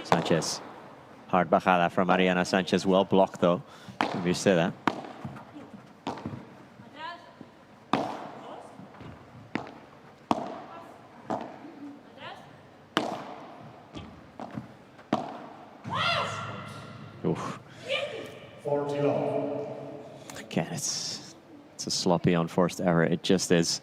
Sanchez. Hard bajada from Mariana Sanchez. Well blocked, though. If you say that. Oof. Again, it's a sloppy unforced error. It just is.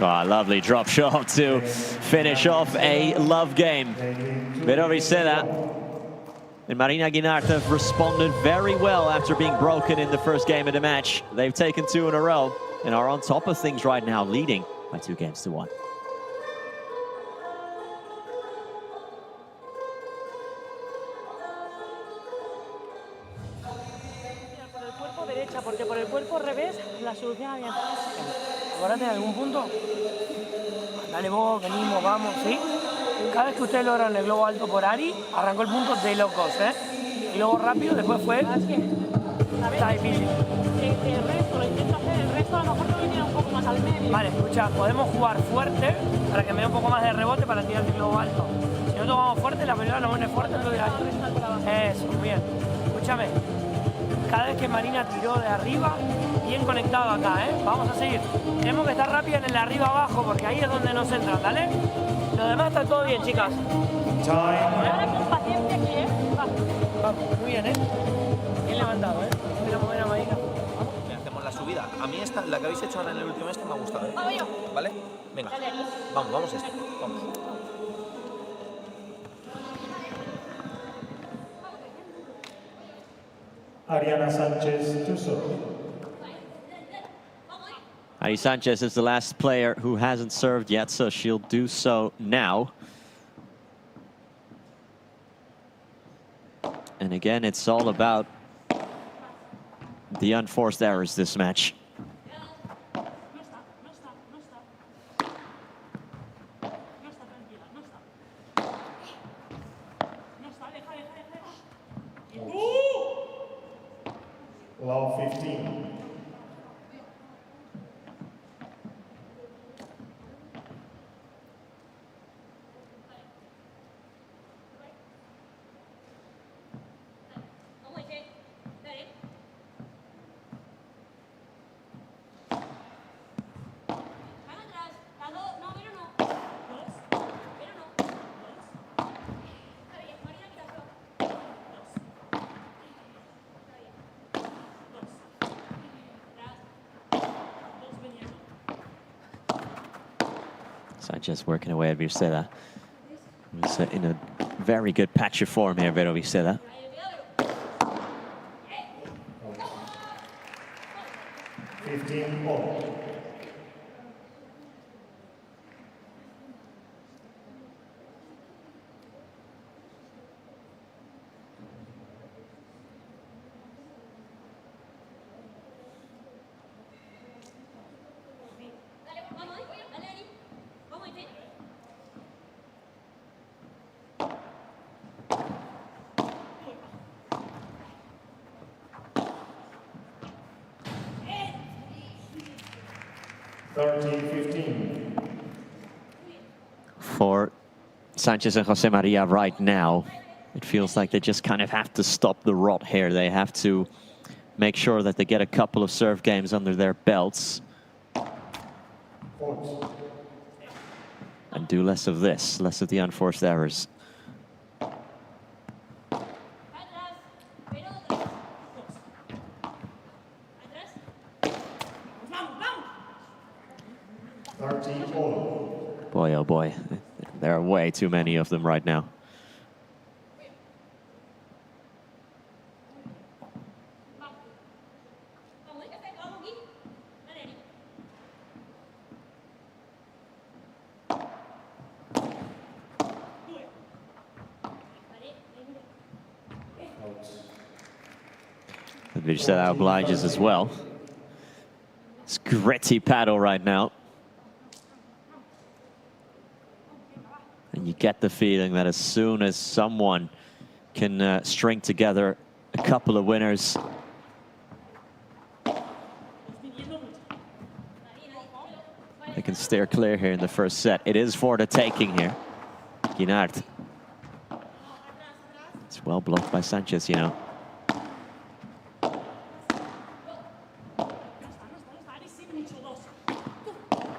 Oh, lovely drop shot to finish off a love game. Beroviceda and Marina Guinart have responded very well after being broken in the first game of the match. They've taken 2 in a row and are on top of things right now, leading by 2 games to 1. Por el cuerpo derecha, porque por el cuerpo revés la solución había. Acuérdate en algún punto. Dale vos, venimos, vamos, ¿sí? Cada vez que ustedes logran el globo alto por Ari, arrancó el punto de locos, ¿eh? El globo rápido, después fue. Está difícil. El resto lo intento hacer, el resto a lo mejor lo viene un poco más al medio. Vale, escucha, podemos jugar fuerte para que me dé un poco más de rebote para tirar el globo alto. Si nosotros vamos fuerte, la pelota nos pone fuerte, entonces eso, muy bien. Escúchame. Cada vez que Marina tiró de arriba, bien conectado acá, ¿eh? Vamos a seguir. Tenemos que estar rápido en el arriba-abajo, porque ahí es donde nos entran, ¿vale? Lo demás está todo bien, chicas. Ahora con paciencia aquí, ¿eh? Vamos, muy bien, ¿eh? Bien levantado, ¿eh? Espera mover a Marina. la que habéis hecho ahora en el último me ha gustado, ¿eh? ¿Vale? Venga, vamos a esto, vamos. Ariana Sanchez to serve. Ari Sanchez is the last player who hasn't served yet, so she'll do so now. And again, it's all about the unforced errors this match. Love 15. Sanchez working away at Virceda. He's in a very good patch of form here, Vero Virceda. For Sanchez and Jose Maria right now, it feels like they just kind of have to stop the rot here. They have to make sure that they get a couple of serve games under their belts and do less of this, less of the unforced errors. Boy, oh boy, there are way too many of them right now. And Virceda obliges as well. It's gritty paddle right now. And you get the feeling that as soon as someone can string together a couple of winners, they can steer clear here in the first set. It is for the taking here. Guinard. It's well blocked by Sanchez, you know.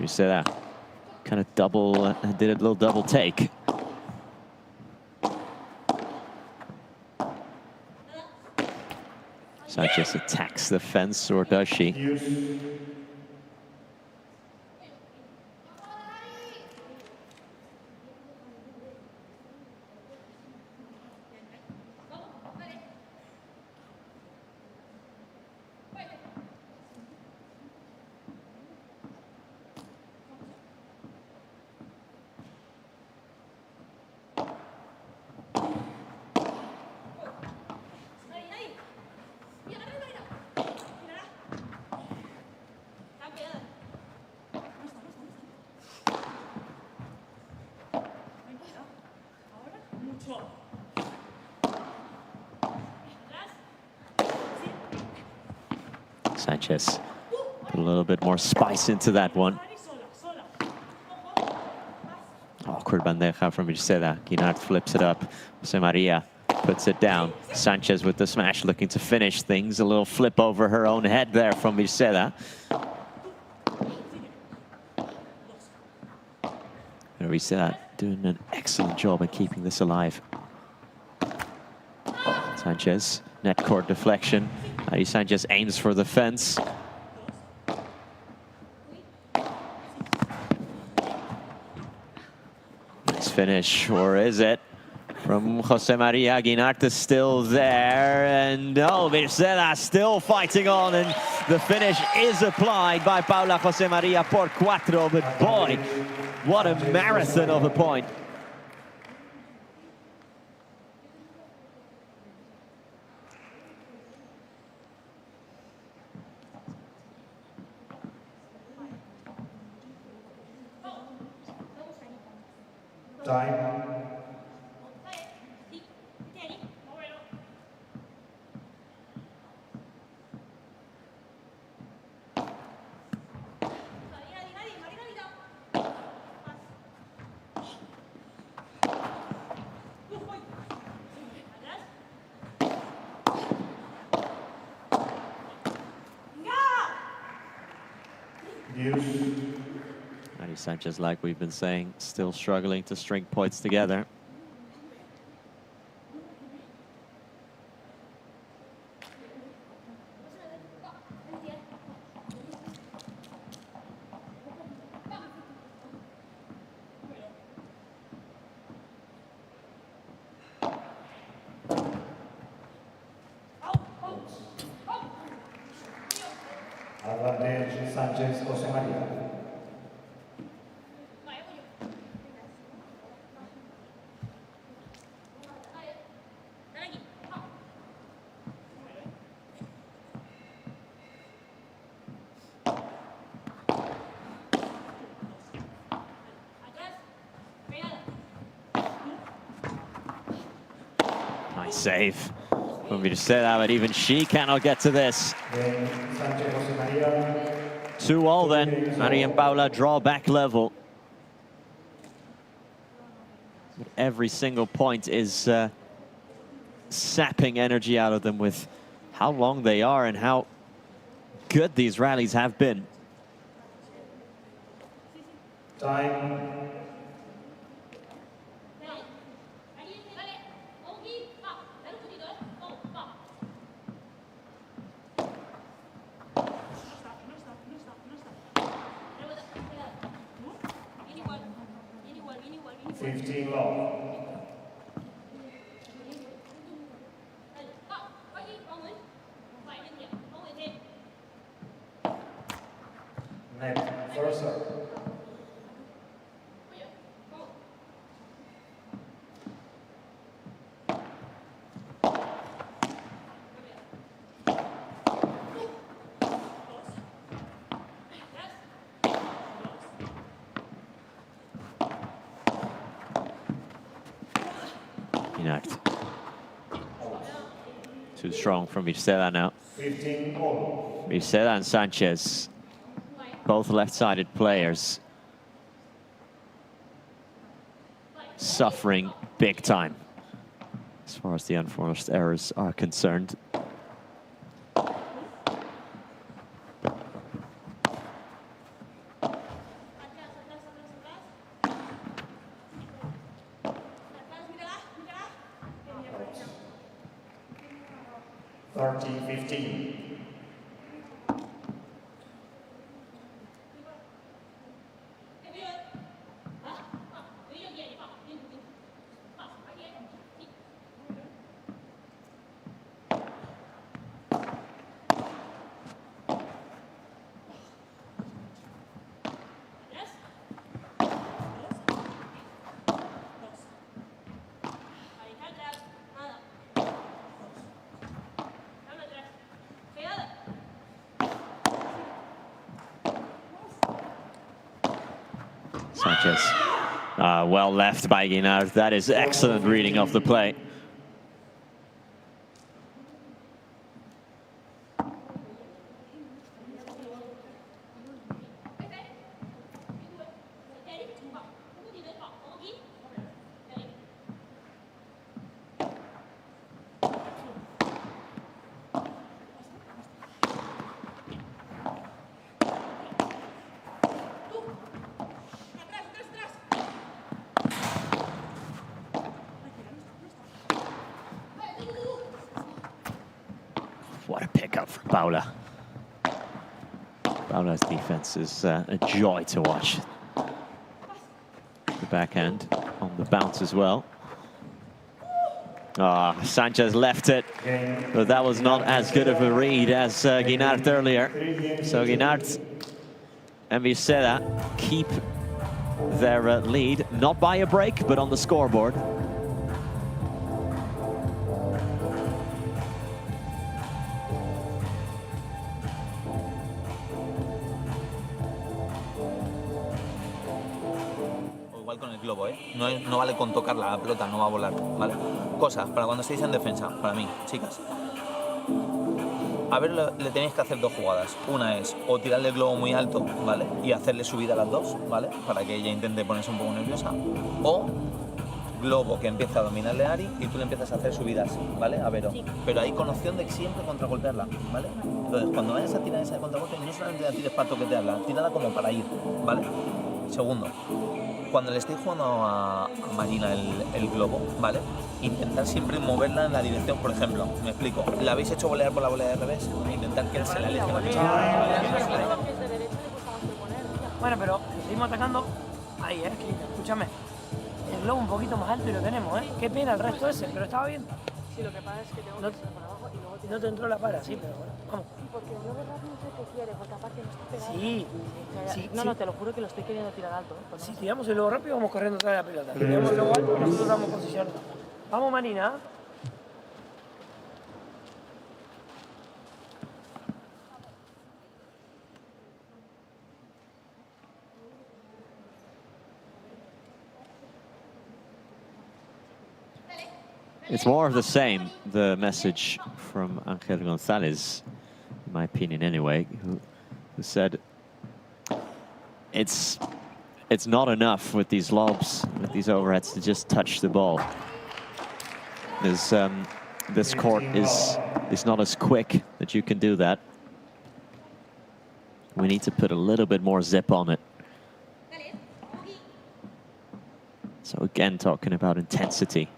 You say that. Kind of double, did a little double take. Sanchez attacks the fence, or does she? Sanchez put a little bit more spice into that one. Awkward bandeja from Virceda. Guinard flips it up. Jose Maria puts it down. Sanchez with the smash, looking to finish things. A little flip over her own head there from Virceda. Virceda doing an excellent job at keeping this alive. Sanchez, net court deflection. Ari Sanchez aims for the fence. finish, or is it? From Jose Maria, Guinart is still there, and no, Mircea still fighting on, and the finish is applied by Paula Jose Maria por cuatro, but boy, what a marathon of a point. Time. Mari Sanchez, like we've been saying, still struggling to string points together. Advantage Sanchez Jose Maria. Nice save from Mircea, but even she cannot get to this. 2-all then. Mari and Paula draw back level. But every single point is sapping energy out of them with how long they are and how good these rallies have been. Time. Net first serve. Too strong from Mircea now. 15-all. Mircea and Sanchez, both left-sided players, suffering big time as far as the unforced errors are concerned. Sanchez, well left by Guinart. That is excellent reading of the play. What a pickup for Paula. Paula's defense is a joy to watch. The backhand on on the bounce as well. Sanchez left it, but that was not as good of a read as Guinart earlier. So Guinart and Viceda keep their lead, not by a break, but on the scoreboard. Igual con el globo, ¿eh? No vale con tocar la pelota, no va a volar, ¿vale? Cosas para cuando estéis en defensa, para mí, chicas. A ver, le tenéis que hacer dos jugadas. Una es o tirarle el globo muy alto, ¿vale? Y hacerle subida a las dos, ¿vale? Para que ella intente ponerse un poco nerviosa. O globo que empieza a dominarle a Ari y tú le empiezas a hacer subidas, ¿vale? A Vero. Pero ahí con opción de siempre contragolpearla, ¿vale? Entonces, cuando vayas a tirar esa de contragolpe, no solamente la tires para toquetearla, tírala como para ir, ¿vale? Segundo, cuando le estéis jugando a Marina el globo, ¿vale? Intentar siempre moverla en la dirección, por ejemplo, me explico, la habéis hecho volear por la volea de revés, intentar que él se la aleje. Bueno, pero seguimos atacando ahí, escúchame. El globo un poquito más alto y lo tenemos, Qué pena el resto ese, pero estaba bien. Sí, lo que pasa es que tengo que ir para abajo y luego No te entró la para, sí, pero bueno, vamos. Sí, porque el globo rápido es el que quiere, porque aparte no está pegado. Sí. No, te lo juro que lo estoy queriendo tirar alto. Si tiramos el globo rápido, vamos corriendo atrás de la pelota. Si tiramos el globo alto, nosotros damos posición. Vamos, Marina. It's more of the same, the message from Angel Gonzalez, in my opinion anyway, who said it's not enough with these lobs, with these overheads, to just touch the ball. This court is not as quick that you can do that. We need to put a little bit more zip on it. So again, talking about intensity.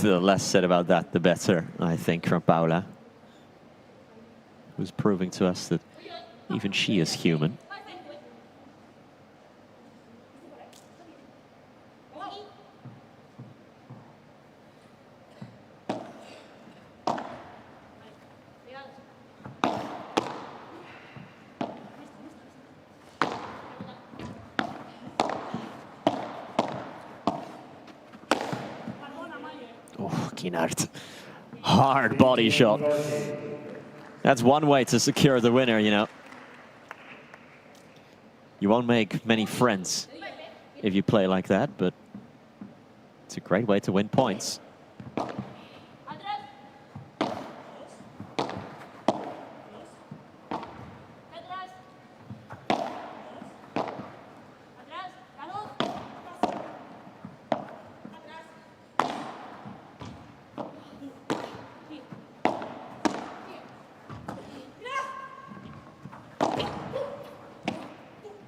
The less said about that, the better, I think, from Paula, who's proving to us that even she is human. Guinart. Hard body shot. That's one way to secure the winner, you know. You won't make many friends if you play like that, but it's a great way to win points.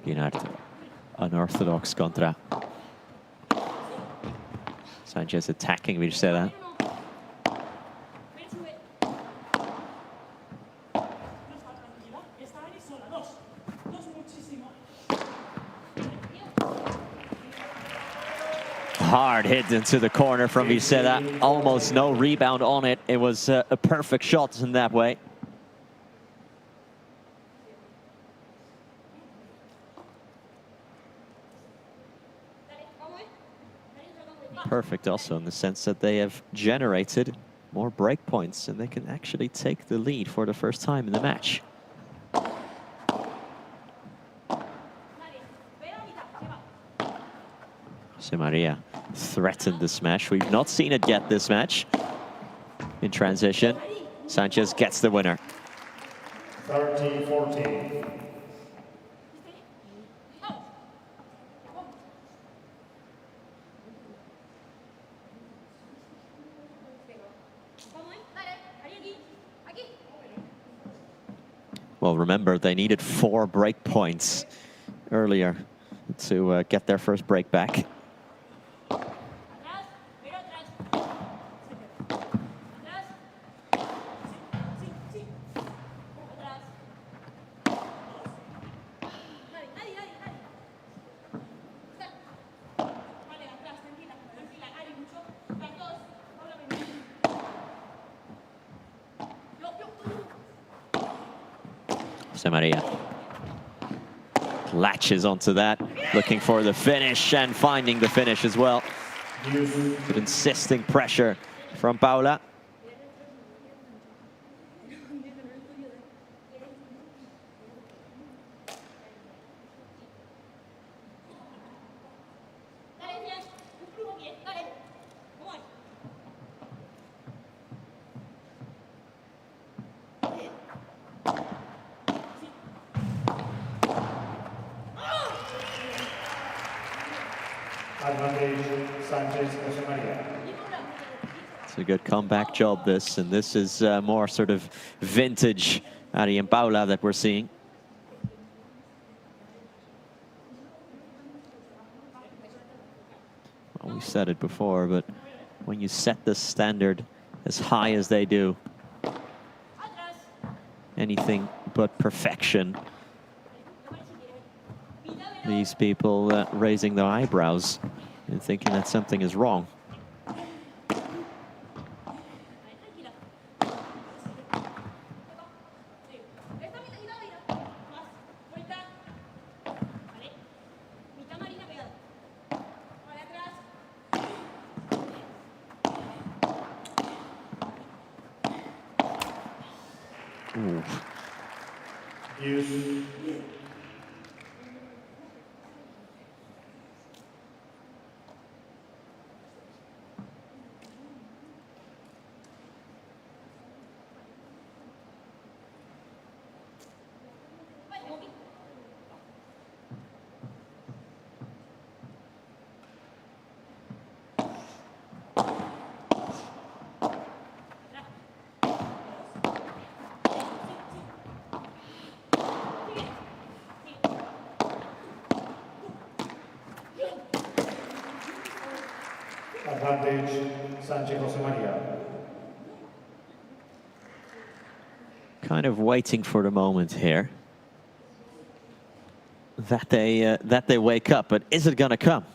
Guinart, unorthodox contra. Sanchez attacking, we just say that. Hard hit into the corner from Viceda. Almost no rebound on it. It was a perfect shot in that way. Perfect also in the sense that they have generated more break points and they can actually take the lead for the first time in the match. Jose Maria threatened the smash. We've not seen it yet this match. In transition, Sanchez gets the winner. 13-14. Well, remember, they needed 4 break points earlier to get their first break back. Jose Maria latches onto that, looking for the finish and finding the finish as well. Good insisting pressure from Paula. It's a good comeback job, this, and this is more sort of vintage Ari and Paula that we're seeing. Well, we said it before, but when you set the standard as high as they do, anything but perfection. These people raising their eyebrows and thinking that something is wrong. Kind of waiting for the moment here that they wake up, but is it gonna come?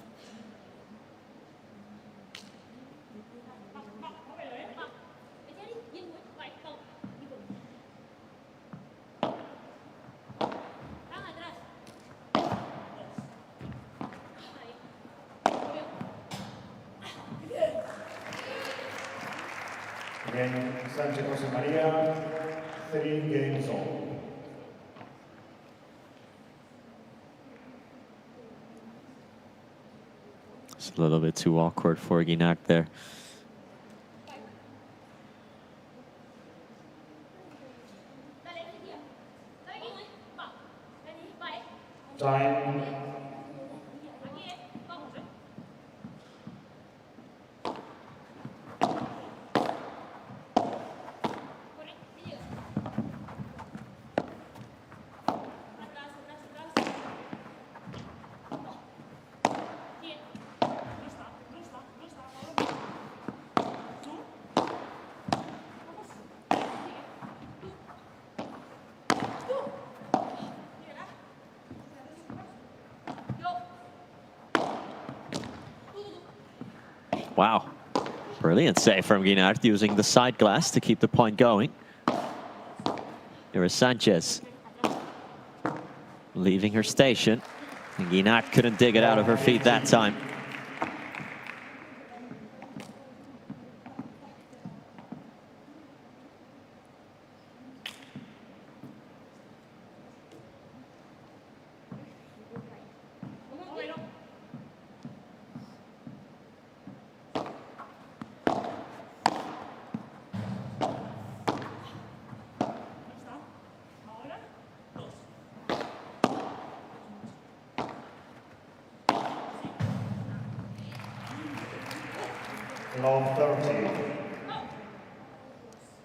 Jose Maria, 3 games on. It's a little bit too awkward for Guinart there. Time. Wow, brilliant save from Guinart, using the side glass to keep the point going. There is Sanchez leaving her station, and Guinart couldn't dig it out of her feet that time.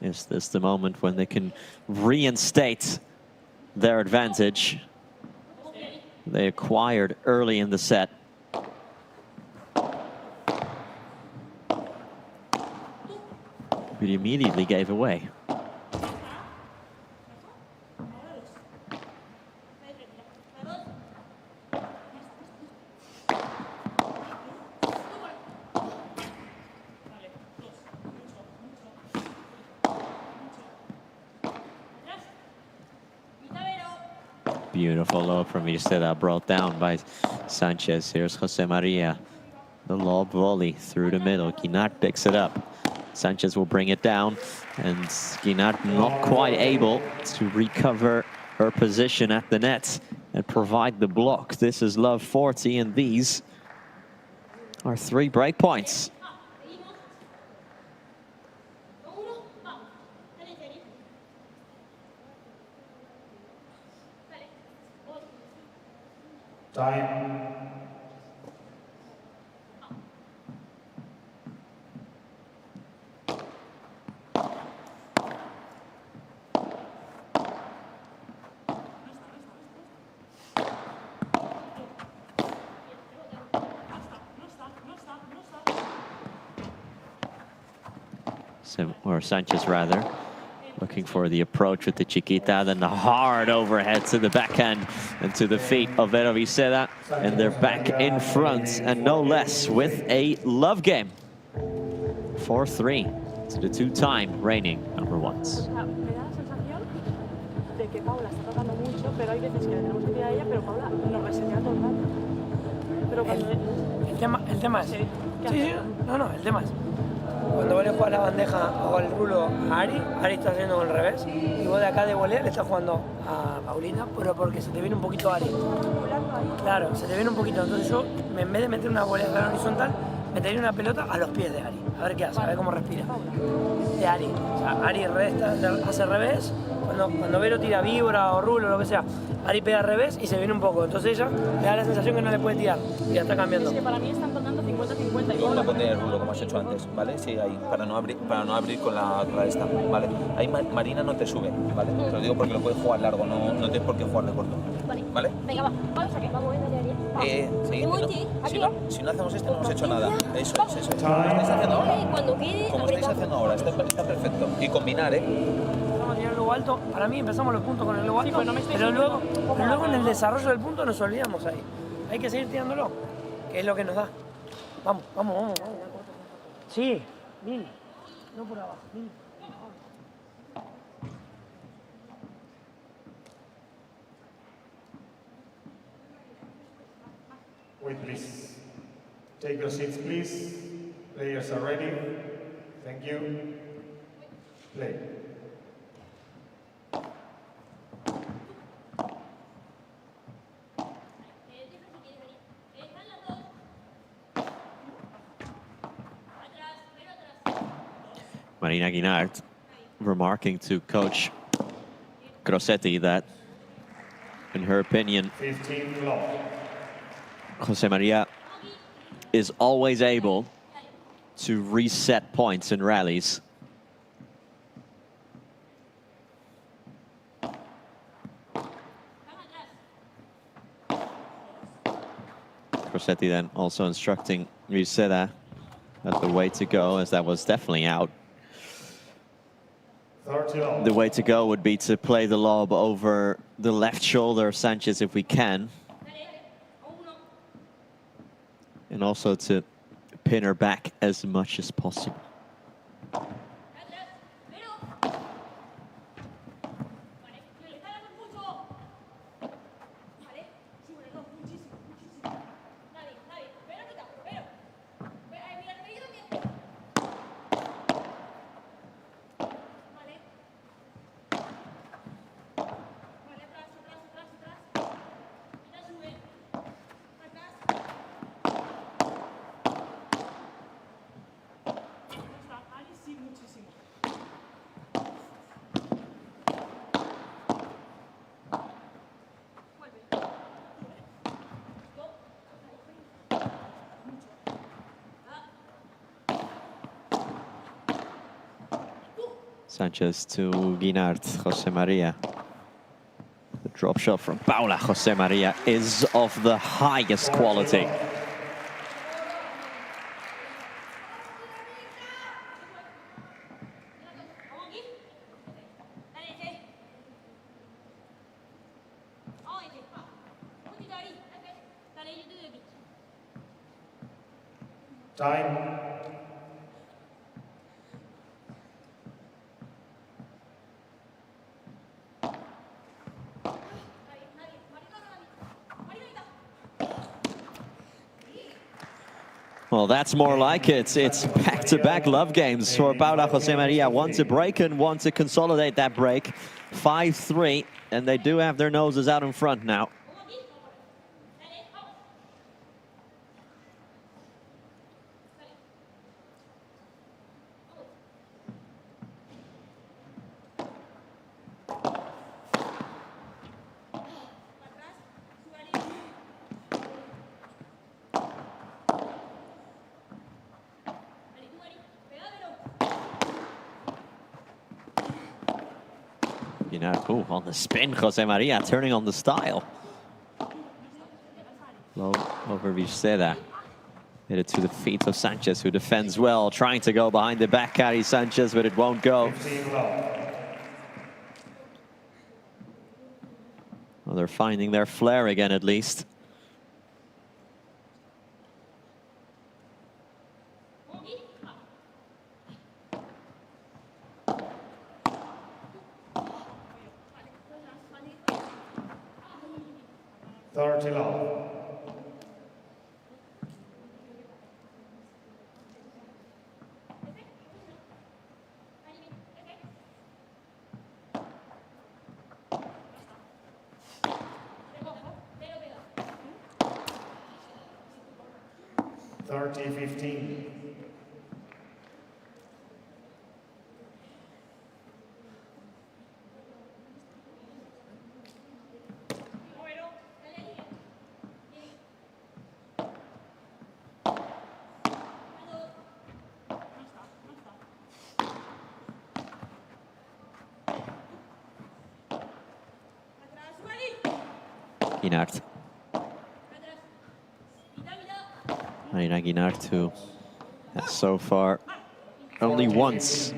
Is this the moment when they can reinstate their advantage. They acquired early in the set. But immediately gave away. Beautiful lob from Mircea, brought down by Sanchez. Here's Jose Maria. The lob volley through the middle. Guinart picks it up. Sanchez will bring it down, and Guinart not quite able to recover her position at the net and provide the block. This is love 40, and these are 3 break points. Time. Or Sanchez rather, looking for the approach with the chiquita, then the hard overhead to the backhand and to the feet of Vero Viceda, and they're back in front, and no less, with a love game. 4-3 to the 2-time reigning number ones. Me da la sensación de que Paula está tratando mucho, pero hay veces que le tenemos que tirar a ella, pero Paula nos resetea todo el rato. Pero cuando el tema es... Sí, el tema es... Cuando vos le juegas la bandeja o el rulo a Ari, Ari está haciendo con el revés, y vos de acá de volea le estás jugando a Paulina, pero porque se te viene un poquito Ari. Claro, se te viene un poquito, entonces yo, en vez de meter una volea horizontal, metería una pelota a los pies de Ari, a ver qué hace, a ver cómo respira. De Ari, o sea, Ari hace revés, cuando Vero tira víbora o rulo o lo que sea, Ari pega al revés y se viene un poco, entonces ella le da la sensación que no le puede tirar y ya está cambiando. Es que para mí están contando 50-50. Vamos a poner el rulo como has hecho antes, ¿vale? Sí, ahí, para no abrir con la esta, ¿vale? Ahí Marina no te sube, ¿vale? Te lo digo porque lo puedes jugar largo, no tienes por qué jugar de corto, ¿vale? Venga, vamos aquí. Vamos, si no hacemos esto no hemos hecho nada. Eso es. Como estáis haciendo ahora. Cuando quede, como estáis haciendo ahora, está perfecto. Y combinar, Vamos a tirar el lobo alto. Para mí empezamos los puntos con el lobo alto, pero luego en el desarrollo del punto nos olvidamos ahí. Hay que seguir tirándolo, que es lo que nos da. Vamos. Sí, Mil. No por abajo, Mil. Wait, please. Take your seats, please. Players are ready. Thank you. Play. Marina Guinart remarking to Coach Grossetti that, in her opinion, 15 love. Jose Maria is always able to reset points in rallies. Grossetti then also instructing Viceda that the way to go, as that was definitely out. The way to go would be to play the lob over the left shoulder of Sanchez if we can. And also to pin her back as much as possible. Sanchez to Guinart, Jose Maria. The drop shot from Paula José María is of the highest quality. Time. Well, that's more like it. It's back-to-back love games for Paula José María. One to break and one to consolidate that break. 5-3, and they do have their noses out in front now. You know, ooh, on the spin, José María turning on the style. Low over Viceda. Hit it to the feet of Sanchez, who defends well, trying to go behind the back carry Sanchez, but it won't go. Well, they're finding their flair again, at least. Love. $30-15. Guinart. Marina Guinart, who has so far only once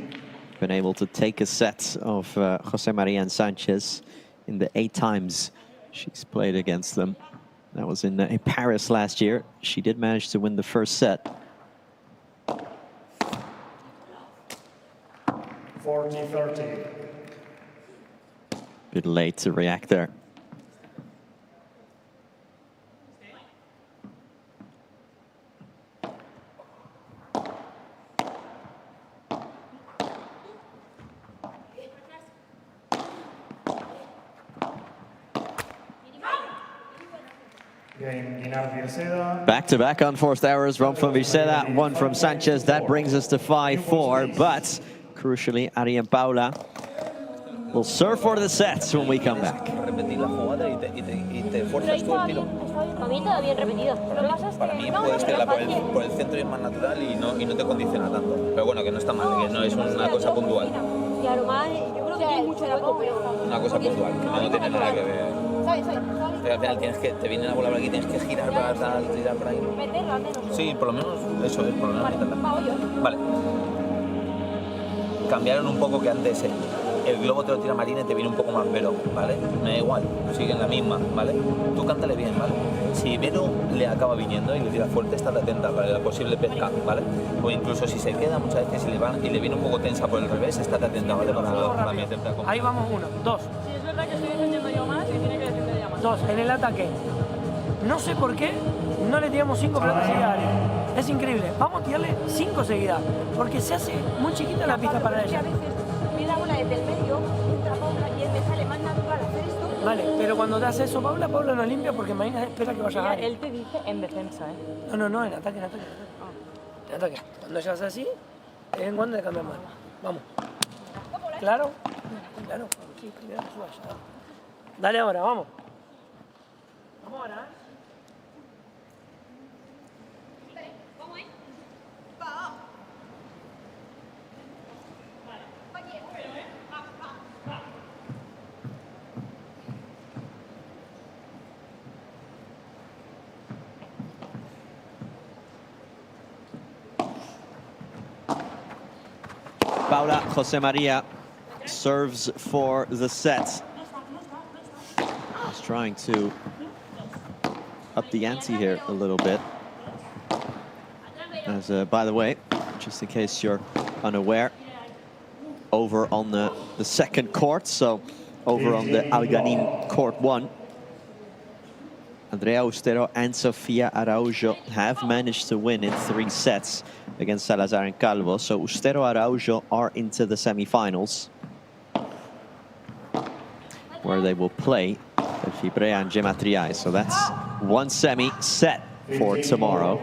been able to take a set of José María and Sanchez in the 8 times she's played against them. That was in Paris last year. She did manage to win the first set. 40-30. Bit late to react there. Back-to-back unforced errors, one from Viceda, one from Sanchez. That brings us to 5-4, but crucially, Ari and Paula will serve for the sets when we come back. Repetir la jugada y te fuerzas tú el tiro. Para mí estaba bien repetido. Para mí puedes tirarla por el centro y es más natural y no te condiciona tanto. Pero bueno, que no está mal, que no es una cosa puntual. Y a lo más, yo creo que hay mucho hueco, pero... Una cosa puntual, que no tiene nada que ver. Pero al final te viene la bola por aquí, tienes que girar para tal, tirar por ahí. Meterla al menos. Sí, por lo menos eso es, por lo menos meterla. Vale. Cambiaron un poco que antes el globo te lo tira Marina y te viene un poco más Vero, ¿vale? Me da igual, siguen la misma, ¿vale? Tú cántale bien, ¿vale? Si Vero le acaba viniendo y le tira fuerte, estate atenta para la posible pesca, ¿vale? O incluso si se queda muchas veces y le viene un poco tensa por el revés, estate atenta, ¿vale? Para meterte a comer. Ahí vamos, 1, 2. Sí, es verdad que estoy defendiendo yo más y tiene que defender ella más. 2, en el ataque. No sé por qué no le tiramos 5 pelotas seguidas. Es increíble. Vamos a tirarle 5 seguidas, porque se hace muy chiquita la pista para ella. A veces me da bola desde el medio, entra Paula y él me sale más natural hacer esto. Vale, pero cuando te hace eso Paula no limpia porque Marina espera que vaya a ganar. Él te dice en defensa, ¿eh? No, en ataque. En ataque. Cuando ella hace así, de vez en cuando le cambiamos. Vamos. ¿Claro? Claro. Sí, primero que suba ya. Dale ahora, vamos. Vamos ahora, ¿eh? Paula Jose Maria serves for the set. He's trying to up the ante here a little bit. As, by the way, just in case you're unaware, over on the second court, so over on the Alganin court 1, Andrea Ustero and Sofia Araujo have managed to win in 3 sets against Salazar and Calvo. So Ustero Araujo are into the semifinals, where they will play Fibrea and Gemma Triay. So that's 1 semi set for tomorrow.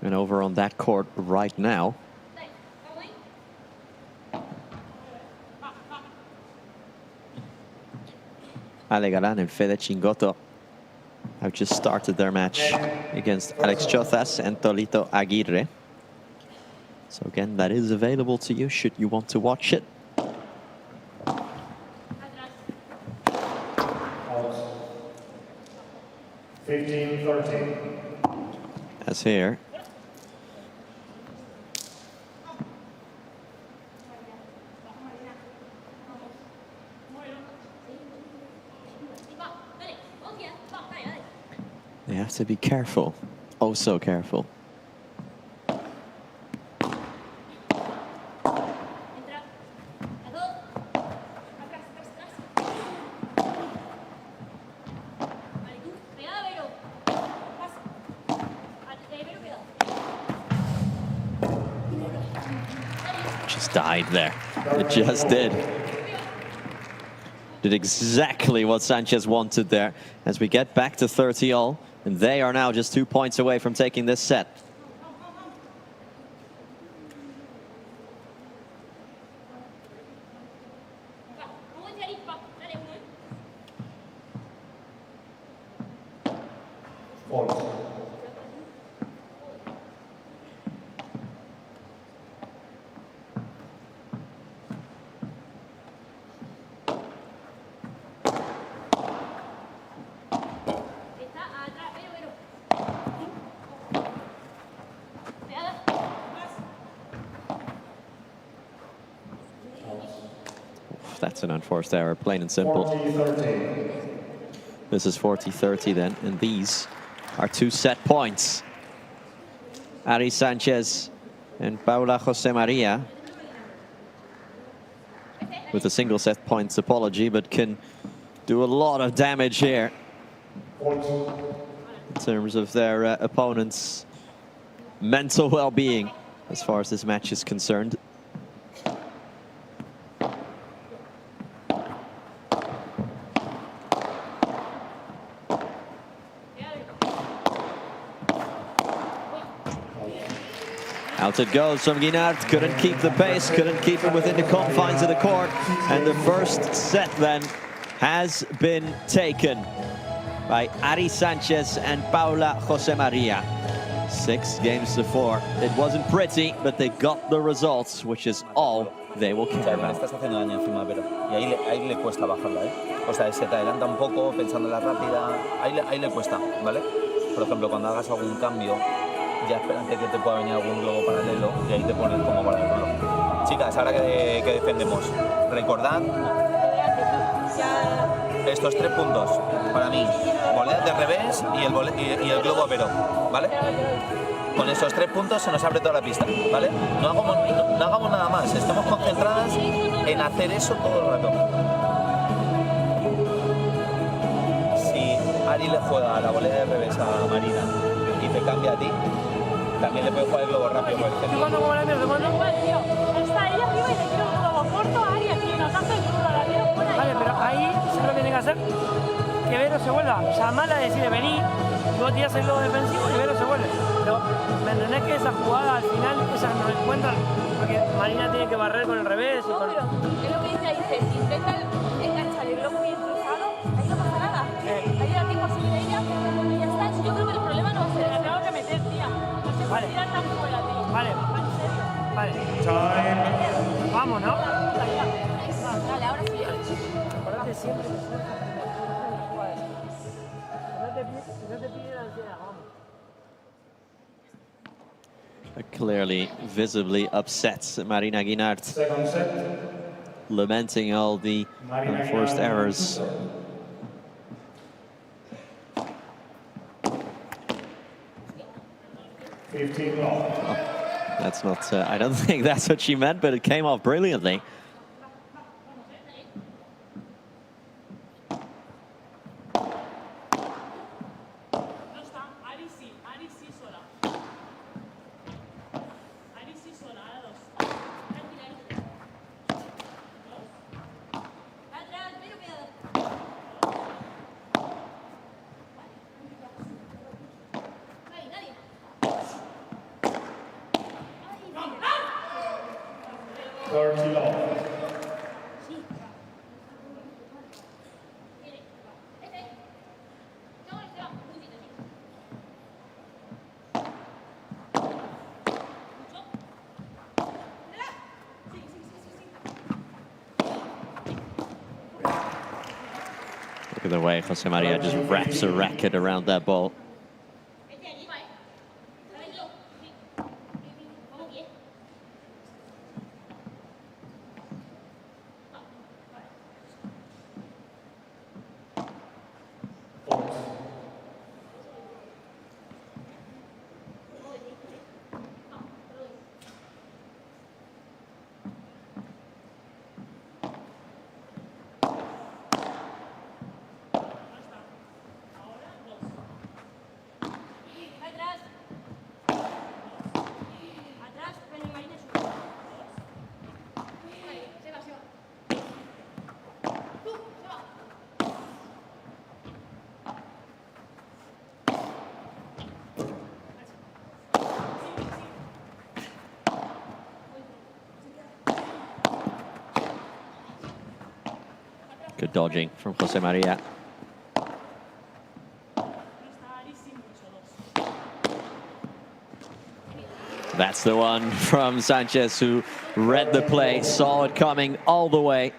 And over on that court right now, Ale Galan and Fede Chingotto have just started their match against Alex Chozas and Tolito Aguirre. So again, that is available to you should you want to watch it. 15-13. As here, they have to be careful, oh so careful. Just died there. It just did. Did exactly what Sanchez wanted there as we get back to 30-all. And they are now just 2 points away from taking this set. That's an unforced error, plain and simple. 40-13. This is 40-30 then, and these are 2 set points. Ari Sanchez and Paula Jose Maria with a single set points apology, but can do a lot of damage here in terms of their opponent's mental well-being as far as this match is concerned. Out it goes from Guinard, couldn't keep the pace, couldn't keep it within the confines of the court. And the first set then has been taken by Ari Sanchez and Paula Jose Maria. 6-4. It wasn't pretty, but they got the results, which is all they will care about. Estás haciendo daño encima, pero y ahí le cuesta bajarla, ¿eh? O sea, se te adelanta un poco pensando en la rápida, ahí le cuesta, ¿vale? Por ejemplo, cuando hagas algún cambio, ya espérate que te pueda venir algún globo paralelo y ahí te pones como para el reloj. Chicas, ahora que defendemos, recordad estos 3 puntos para mí, voleas de revés y el globo pero, ¿vale? Con esos 3 puntos se nos abre toda la pista, ¿vale? No hagamos nada más, estemos concentradas en hacer eso todo el rato. Si Ari le juega a la volea de revés a Marina y te cambia a ti, también le puede jugar el globo rápido por el centro. ¿Cuándo? Está ella arriba y le quiero un globo corto a Ari aquí, nos hace el culo, la quiero por ahí. Vale, pero ahí, ¿sabes lo que tiene que hacer? Que Vero se vuelva. Llamala y decirle, vení, y vos tirás el globo defensivo y Vero se vuelve. Pero, ¿me entendés que esa jugada al final, esas no encuentran? Porque Marina tiene que barrer con el revés y con... Pero es lo que dice ahí, si intenta enganchar el globo bien cruzado, ahí no pasa nada. Ahí da tiempo a subir ella y ya está. Yo creo que el problema no va a ser, la tengo que meter, tía. No se puede tirar tan fuera, tío. Vale. ¿En serio? Vale. Vamos, ¿no? Dale, ahora sí. Acordate siempre que Clearly, visibly upset Marina Guinart, lamenting all the unforced errors. Well, that's not, I don't think that's what she meant, but it came off brilliantly. Look at the way Jose Maria just wraps a racket around that ball. Good dodging from Jose Maria. That's the one from Sanchez, who read the play, saw it coming all the way.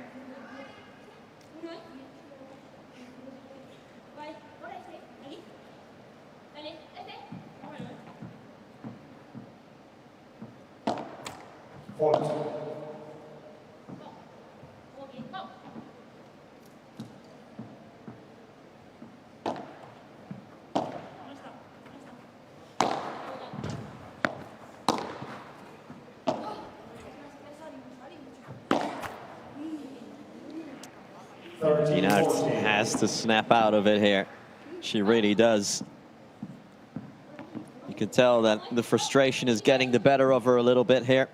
Guinart has to snap out of it here. She really does. You can tell that the frustration is getting the better of her a little bit here.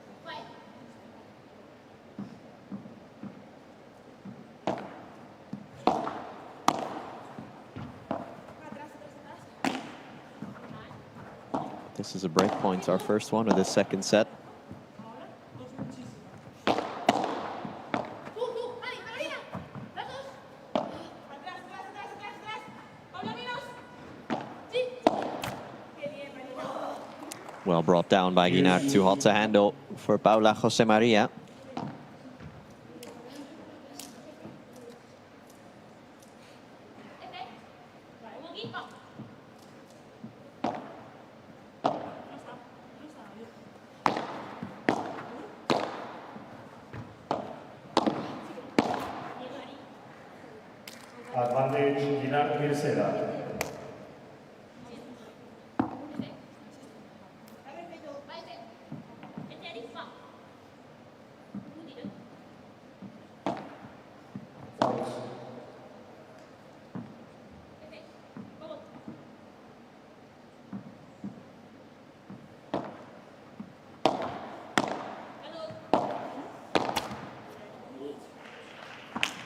This is a break point, our first one of the second set. Well brought down by Guinart, too hot to handle for Paula Jose Maria. Advantage, Guinart Mircea.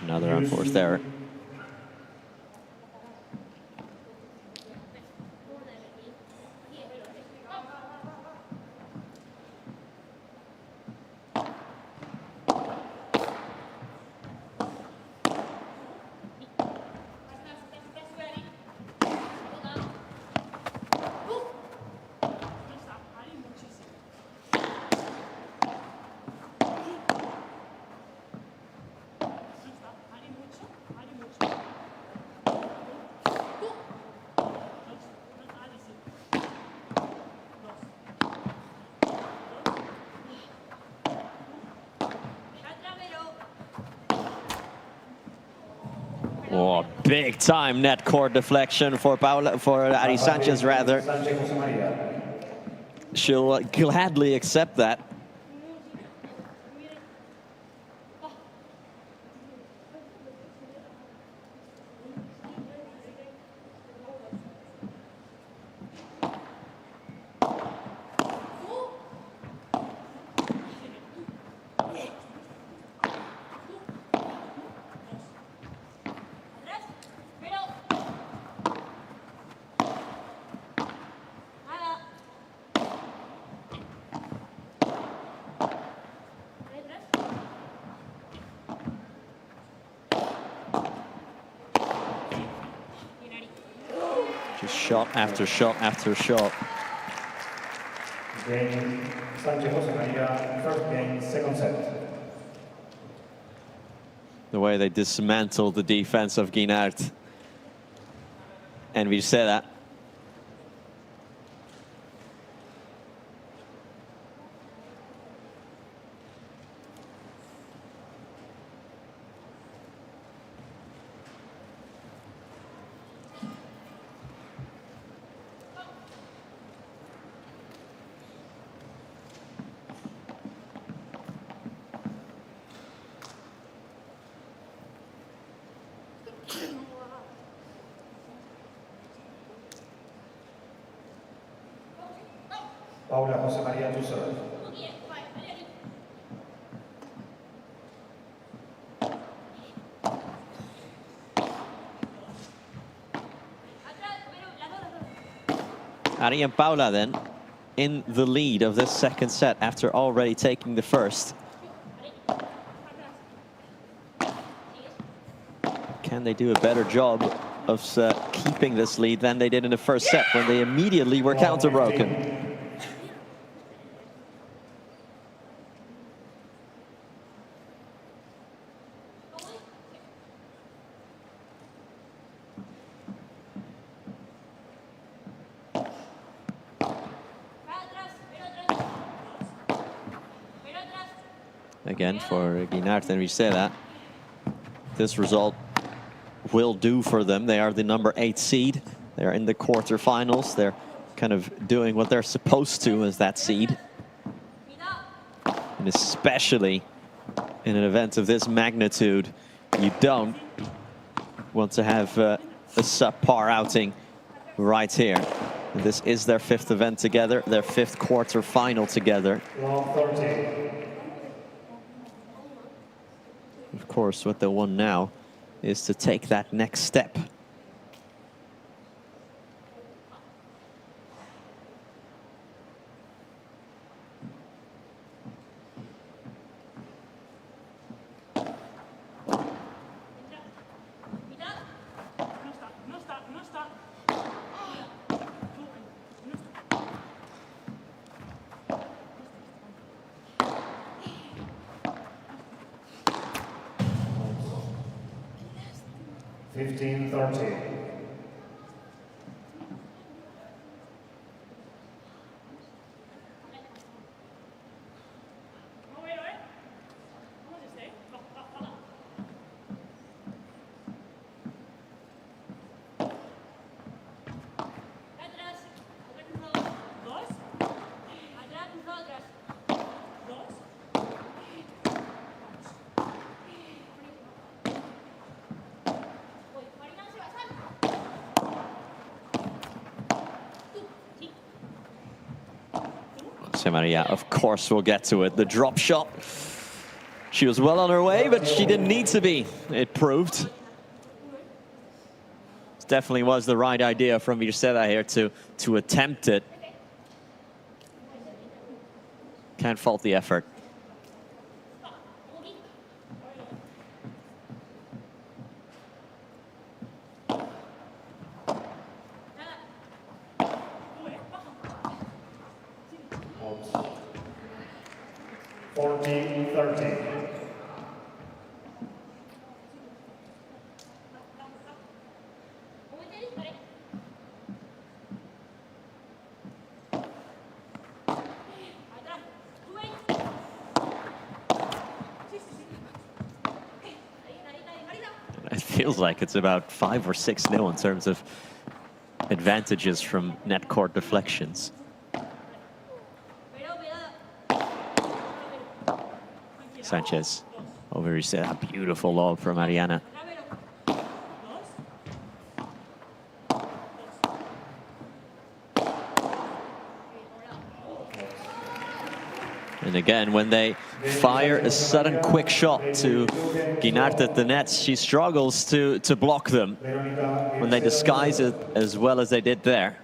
Another unforced error. Oh, big time net court deflection for Ari Sanchez, rather. She'll gladly accept that. Just shot after shot after shot. Game, Sanchez Jose Maria, first game, second set. The way they dismantled the defense of Guinart. And we say that. Paula Jose Maria to serve. Ari and Paula then in the lead of this second set after already taking the first. Can they do a better job of keeping this lead than they did in the first set when they immediately were counter-broken? Again, for Guinart and Risera, this result will do for them. They are the number 8 seed. They're in the quarterfinals. They're kind of doing what they're supposed to as that seed. And especially in an event of this magnitude, you don't want to have a subpar outing right here. And this is their 5th event together, their 5th quarterfinal together. Of course, what they want now is to take that next step. Maria, of course, will get to it. The drop shot. She was well on her way, but she didn't need to be, it proved. It definitely was the right idea from Virceda here to attempt it. Can't fault the effort. It feels like it's about 5 or 6-0 in terms of advantages from net court deflections. Sanchez over here, a beautiful lob from Mariana. And again, when they fire a sudden quick shot to Guinart at the nets, she struggles to block them when they disguise it as well as they did there.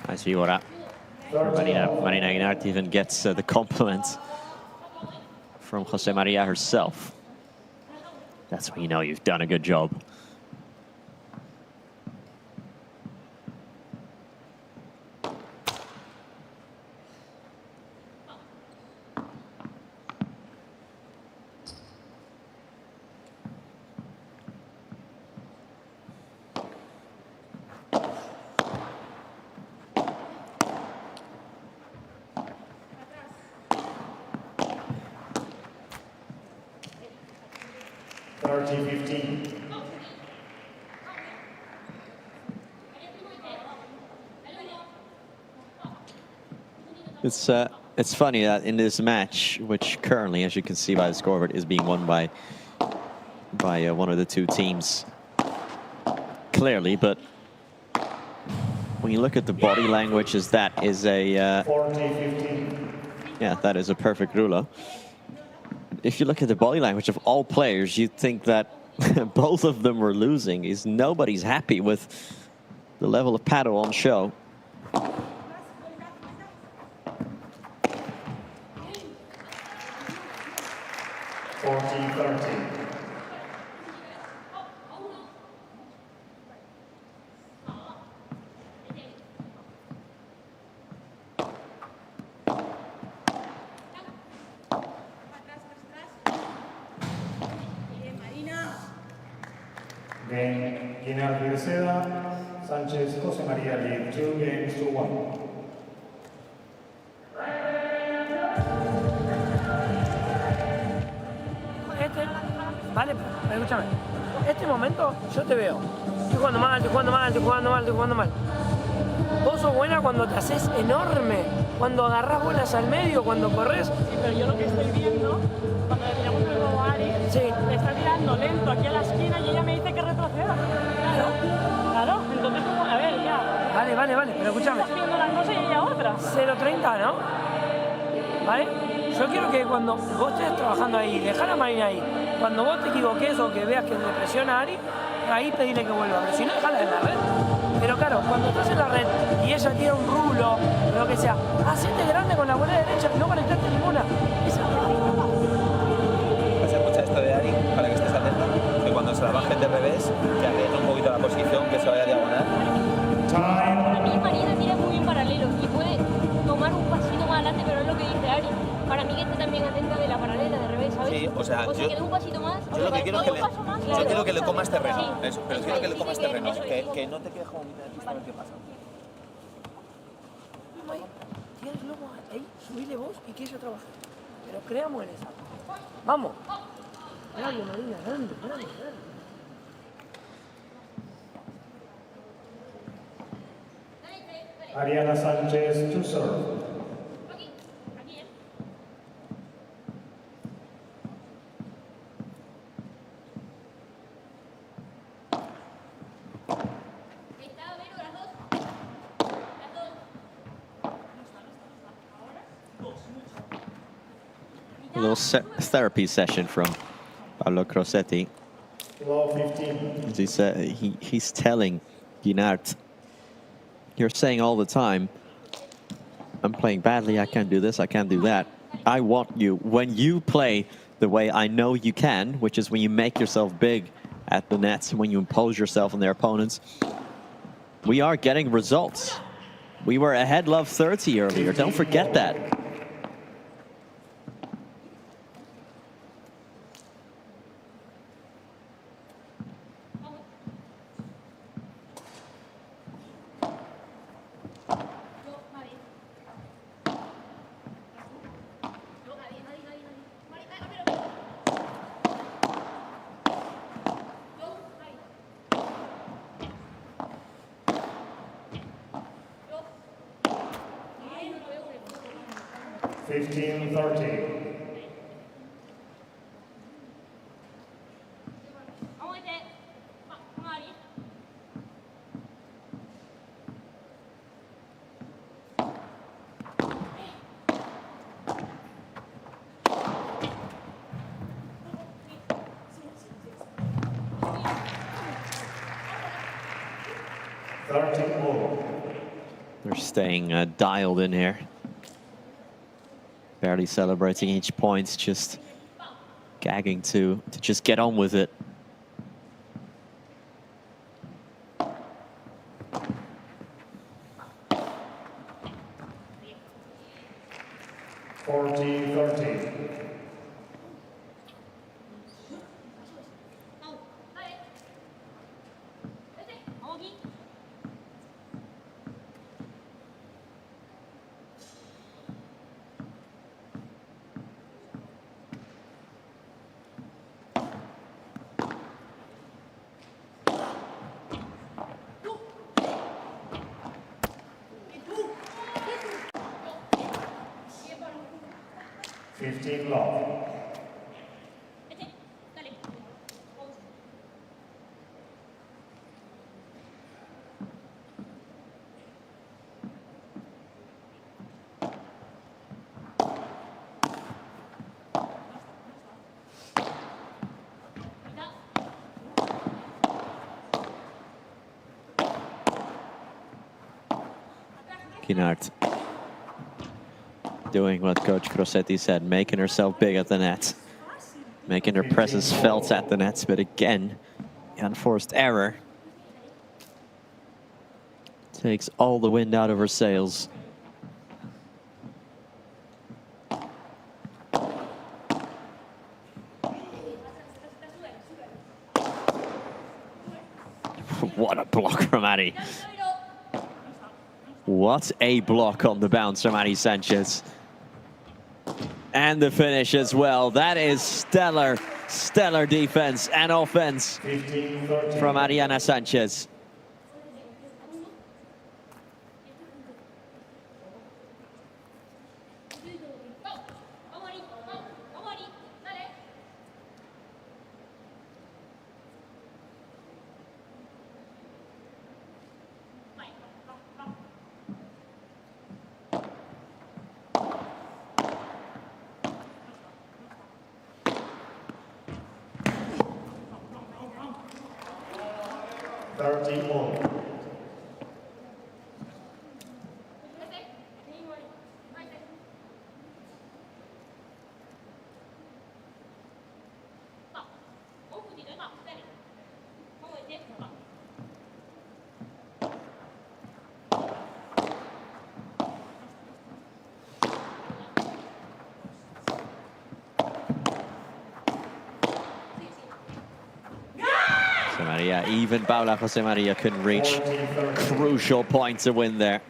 I see what Marina Guinart even gets the compliment from Jose Maria herself. That's when you know you've done a good job. It's funny that in this match, which currently, as you can see by the scoreboard, is being won by one of the two teams, clearly, but when you look at the body language, that is a that is a perfect rulo. If you look at the body language of all players, you'd think that both of them were losing. Nobody's happy with the level of padel on show. Sanchez, Jose Maria lead 2 games to 1. Vale, pero escúchame. Este momento yo te veo. Estoy jugando mal, estoy jugando mal, estoy jugando mal, estoy jugando mal. Vos sos buena cuando te haces enorme, cuando agarrás bolas al medio, cuando corres. Sí, pero yo lo que estoy viendo, cuando le tiramos el globo a Ari, le está tirando lento aquí a la esquina y ella me dice que retroceda. Claro, entonces como, a ver, ya. Vale, pero escúchame. Estás viendo una cosa y ella otra. 0.30, ¿no? ¿Vale? Yo quiero que cuando vos estés trabajando ahí, dejá la Marina ahí. Cuando vos te equivoques o que veas que le presiona a Ari, ahí pedile que vuelva. Pero si no, dejala en la red. Pero claro, cuando estás en la red y ella tira un rulo, lo que sea, hacete grande con la bola derecha y no conectaste ninguna. Esa es Pues escucha esto de Ari, para que estés atento, que cuando se la bajen de revés, que arriesgue un poquito la posición, que se vaya diagonal. Para mí Marina tira muy bien paralelo y puede tomar un pasito más adelante, pero es lo que dice Ari. Para mí que esté también atenta de la paralela de revés, ¿sabes? Sí, o sea, que dé un pasito más. Yo lo que quiero es que yo quiero que le comas terreno, Sí. eso, pero quiero que le comas terreno, que no te quedes como mitad de pista a ver qué pasa. Tira el globo ahí, subile vos y que ella trabaje. Pero creamos en esa. Vamos. Dale, Marina, dale. Ariana Sánchez to serve. little therapy session from Paolo Crossetti. Love 15. As he said, he's telling Guinart, you're saying all the time, I'm playing badly, I can't do this, I can't do that. I want you, when you play the way I know you can, which is when you make yourself big at the nets, when you impose yourself on their opponents, we are getting results. We were ahead love 30 earlier, don't forget that. They're staying dialed in here. Barely celebrating each point, just gagging to just get on with it. Guinart doing what Coach Crossetti said, making herself big at the net, making her presence felt at the nets, but again, unforced error takes all the wind out of her sails. What a block from Adi. What a block on the bounce from Adi Sanchez. And the finish as well. That is stellar, stellar defense and offense from Ariana Sanchez. Maria, even Paula Jose Maria couldn't reach crucial points to win there.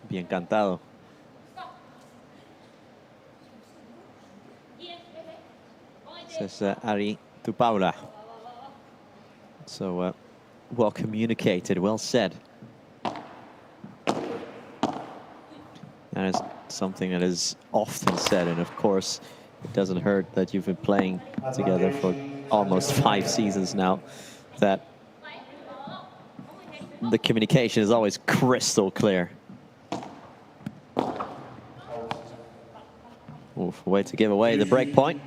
Bien cantado. Says Ari to Paula. So well communicated, well said. That is something that is often said, and of course, it doesn't hurt that you've been playing together for almost 5 seasons now, that the communication is always crystal clear. Oof, way to give away the break point.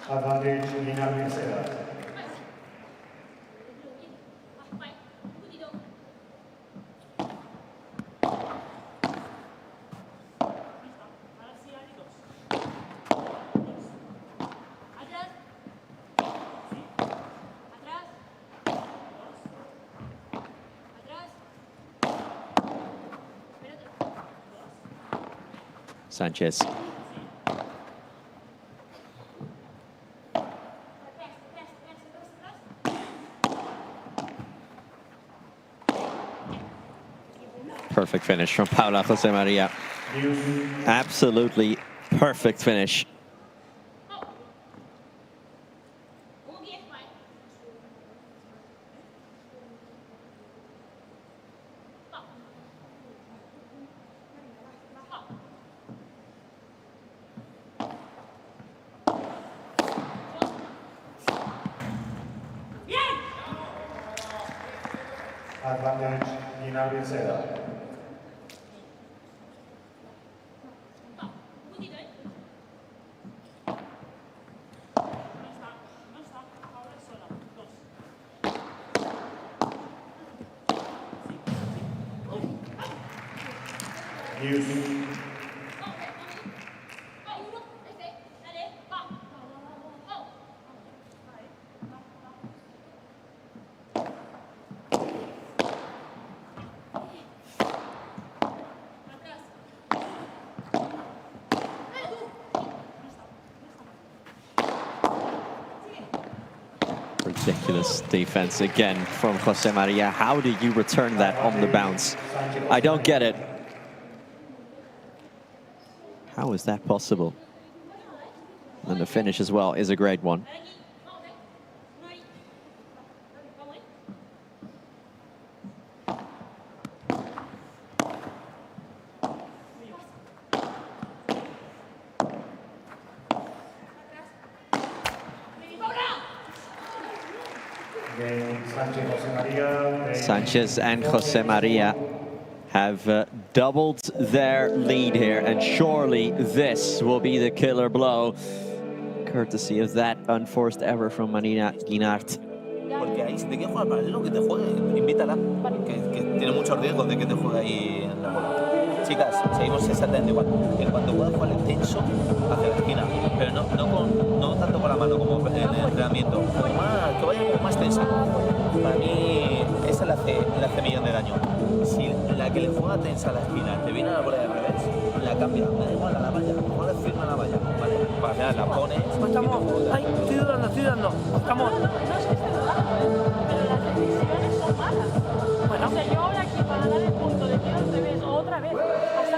Advantage in our setup. Sanchez. Perfect finish from Paula Jose Maria. Absolutely perfect finish. Advantage in our setup. Ridiculous defense again from Jose Maria. How do you return that on the bounce? I don't get it. How is that possible? And the finish as well is a great one. Sanchez and Jose Maria have doubled their lead here, and surely this will be the killer blow, courtesy of that unforced error from Marina Guinart. Porque ahí, si te quieres jugar paralelo, que te juegue, invítala, que tiene muchos riesgos de que te juegue ahí en la bola. Chicas, seguimos exactamente igual. En cuanto puedas jugar tenso, hacia la esquina, pero no tanto con la mano como en el entrenamiento, que vaya más tensa. Para mí, esa le hace millón de daño. Si la que le juega tensa a la esquina te viene a la bola de revés, la cambia, me da igual a la valla, ponle firme a la valla, ¿vale? Para que la pones. Estamos, ay, estoy dudando. Estamos. No es que esté dudando, pero las decisiones son malas. Bueno. O sea, yo ahora aquí para dar el punto de tiro al revés o otra vez, hasta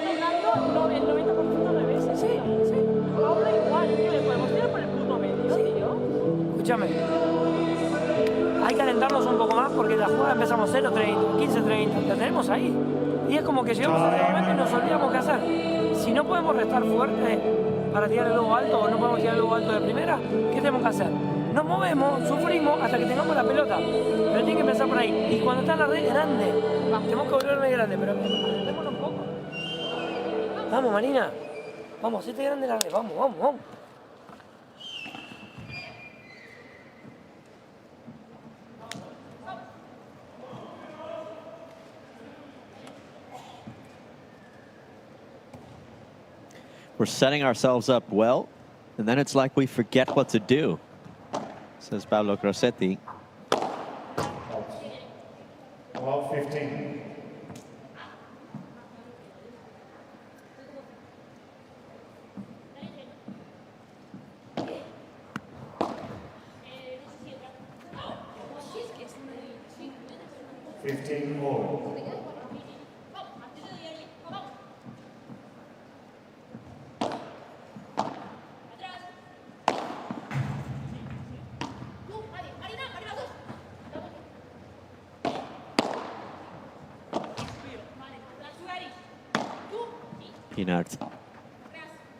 dando el 90% al revés. Sí. Ahora igual, que le podemos tirar por el punto medio, tío. Escúchame. Hay que alentarnos un poco más porque la jugada empezamos 0-30, 15-30, la tenemos ahí. Y es como que llegamos a este momento y nos olvidamos qué hacer. Si no podemos restar fuerte para tirar el globo alto o no podemos tirar el globo alto de primera, ¿qué tenemos que hacer? Nos movemos, sufrimos hasta que tengamos la pelota. Pero tiene que empezar por ahí. Y cuando está la red grande, tenemos que volverme grande, pero alentémonos un poco. Vamos, Marina. Vamos, hacete grande la red. Vamos. we're setting ourselves up well, and then it's like we forget what to do, says Paolo Grossetti. About 15. All.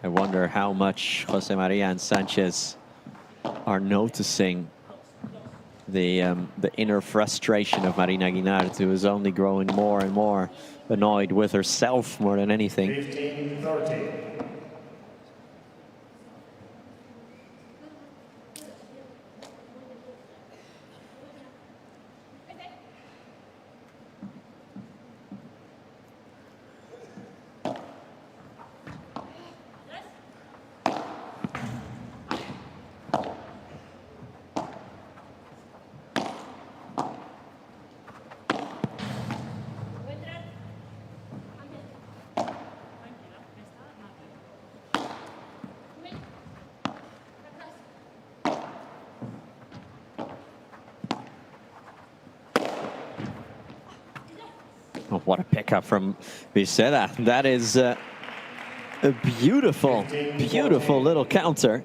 I wonder how much Jose Maria and Sanchez are noticing the inner frustration of Marina Guinart, who is only growing more and more annoyed with herself more than anything. 15-30. Oh, what a pickup from Vicera. That is a beautiful, beautiful little counter.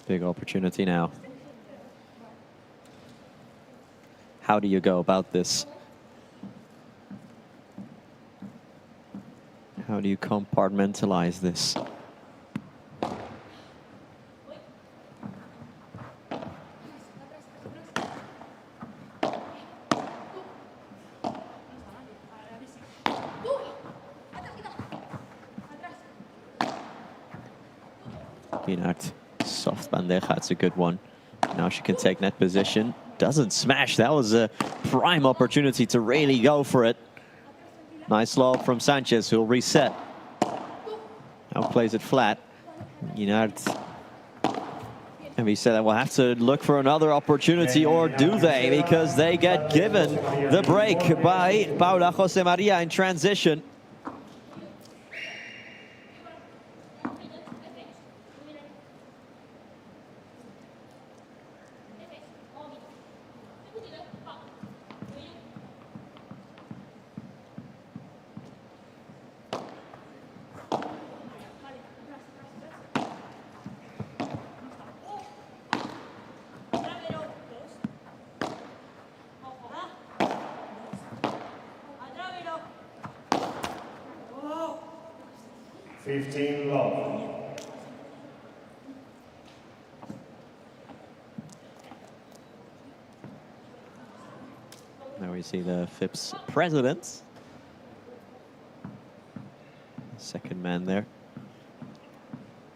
Big opportunity now. How do you go about this? How do you compartmentalize this? Soft bandeja, that's a good one. Now she can take net position. Doesn't smash. That was a prime opportunity to really go for it. Nice lob from Sanchez, who'll reset. Now plays it flat. And we said that we'll have to look for another opportunity, or do they? Because they get given the break by Paula Jose Maria in transition. Now we see the FIP's president. Second man there,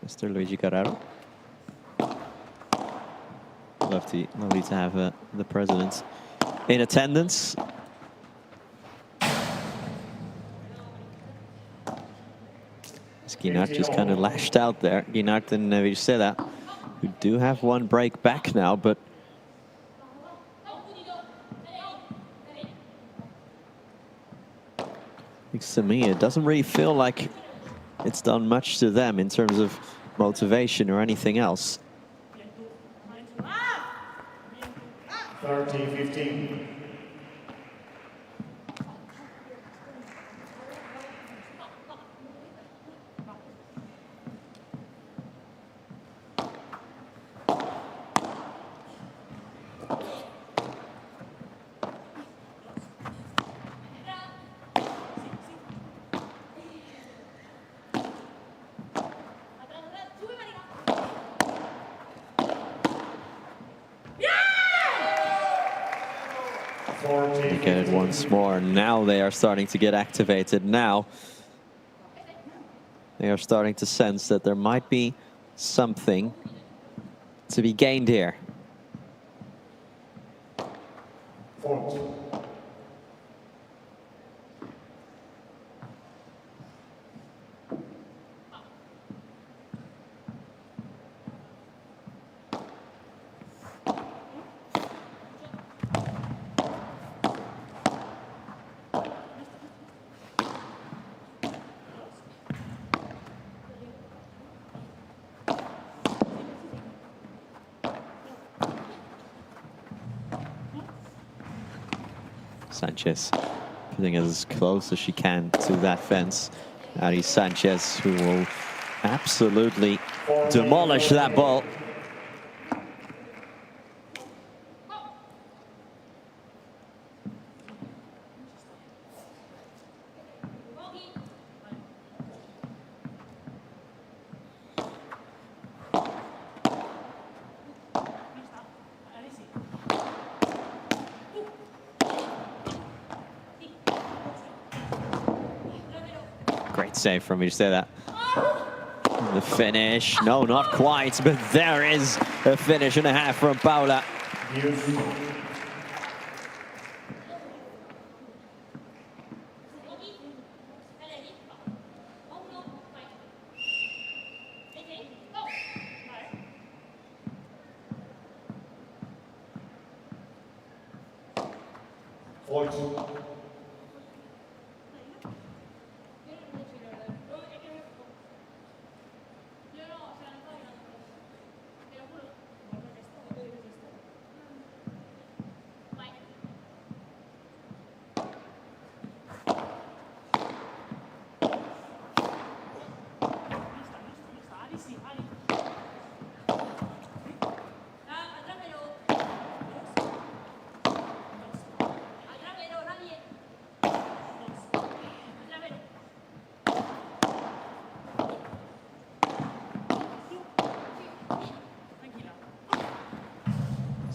Mr. Luigi Carraro. Lovely to have the president in attendance. Guinart just kind of lashed out there. Guinart and Vicera, who do have one break back now, but to me, it doesn't really feel like it's done much to them in terms of motivation or anything else. 30-15. They get it once more. Now they are starting to get activated. Now they are starting to sense that there might be something to be gained here. Sanchez putting as close as she can to that fence. Ari Sanchez, who will absolutely demolish that ball. Great save from me to say that. The finish, no, not quite, but there is a finish and a half from Paula.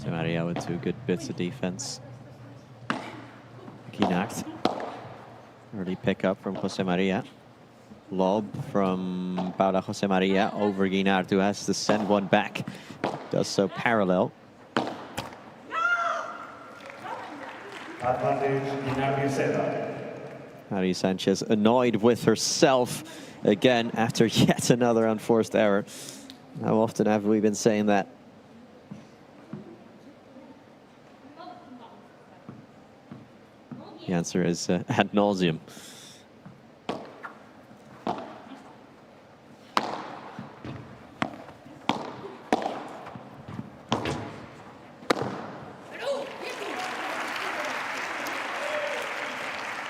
Maria with two good bits of defense. Guinart. Early pickup from Jose Maria. Lob from Paula Jose Maria over Guinart, who has to send one back. Does so parallel. Ari Sanchez annoyed with herself again after yet another unforced error. How often have we been saying that? The answer is ad nauseum.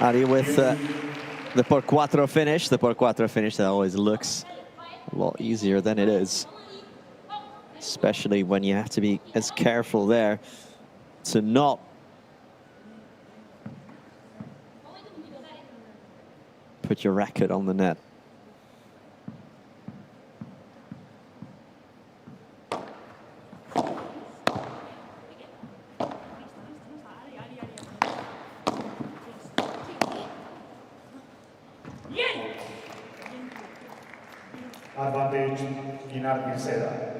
Ari with the por cuatro finish. The por cuatro finish that always looks a lot easier than it is. Especially when you have to be as careful there to not put your racket on the net. Advantage, Guinart Mircea.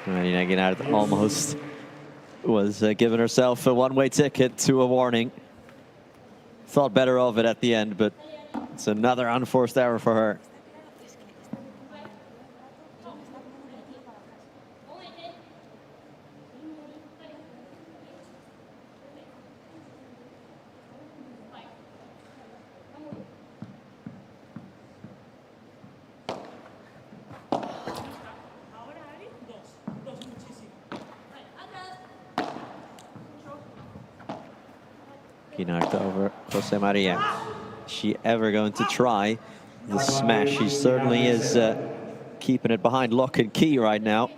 Marina Guinart almost was giving herself a one-way ticket to a warning. Thought better of it at the end, but it's another unforced error for her. Guinart over Jose Maria. Is she ever going to try the smash? She certainly is keeping it behind lock and key right now.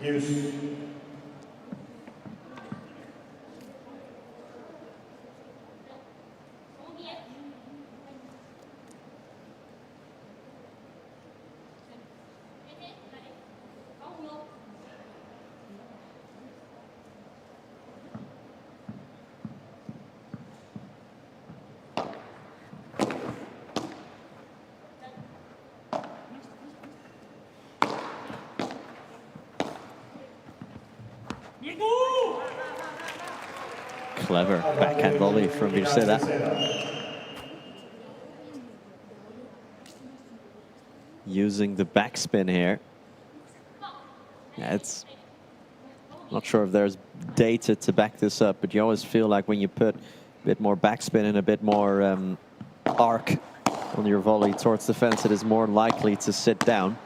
Use. Clever backhand volley from Vircela. Using the backspin here. Yeah, it's not sure if there's data to back this up, but you always feel like when you put a bit more backspin and a bit more arc on your volley towards the fence, it is more likely to sit down.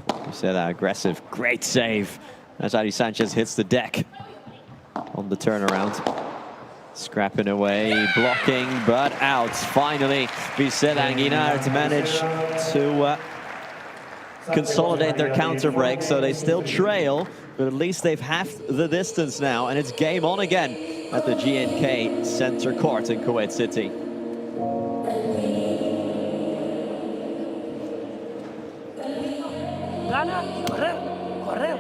Vircela aggressive, great save as Ari Sanchez hits the deck on the turnaround. Scrapping away, blocking, but out. Finally, Vircela and Guinart manage to consolidate their counter break, so they still trail, but at least they've halved the distance now, and it's game on again at the BNK Center Court in Kuwait City. Gana y correr, correr,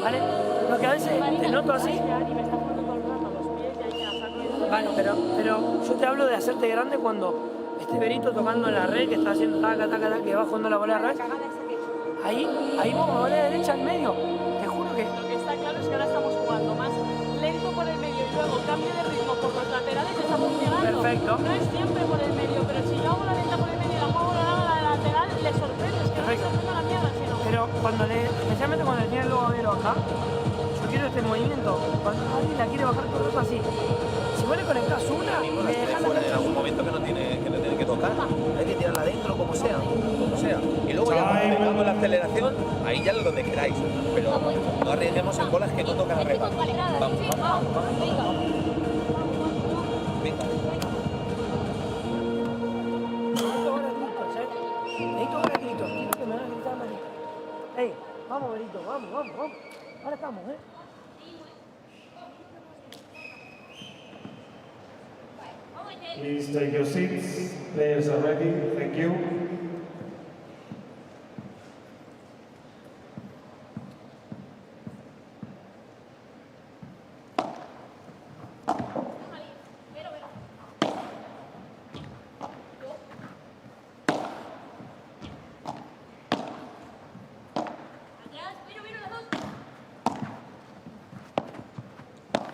¿vale? Lo que a veces te noto así. Bueno, pero yo te hablo de hacerte grande cuando esté Berito tocando en la red, que está haciendo taca, taca, taca, que va jugando la bola de red. Ahí vamos a bola derecha al medio. Te juro que... Lo que está claro es que ahora estamos jugando más lento por el medio y luego cambio de ritmo por los laterales y está funcionando. Perfecto. No es siempre por el medio, pero si yo hago la lenta por el medio y la juego la lateral, le sorprende, es que no le sorprende la mierda, sino... Pero especialmente cuando le tiene el lobadero acá, yo quiero este movimiento. Cuando alguien la quiere bajar por otro así. Si vos le conectás una, me dejas en algún momento que no tiene que tocar, hay que tirarla adentro como sea, y luego ya cuando tengamos la aceleración, ahí ya es donde queráis, pero no arriesguemos en bolas que no tocan arriba. Vamos. Venga. Necesito ahora gritos, quiero que me hagas gritar más. Ey, vamos Berito, vamos. Ahora estamos, Please take your seats. Players are ready. Thank you.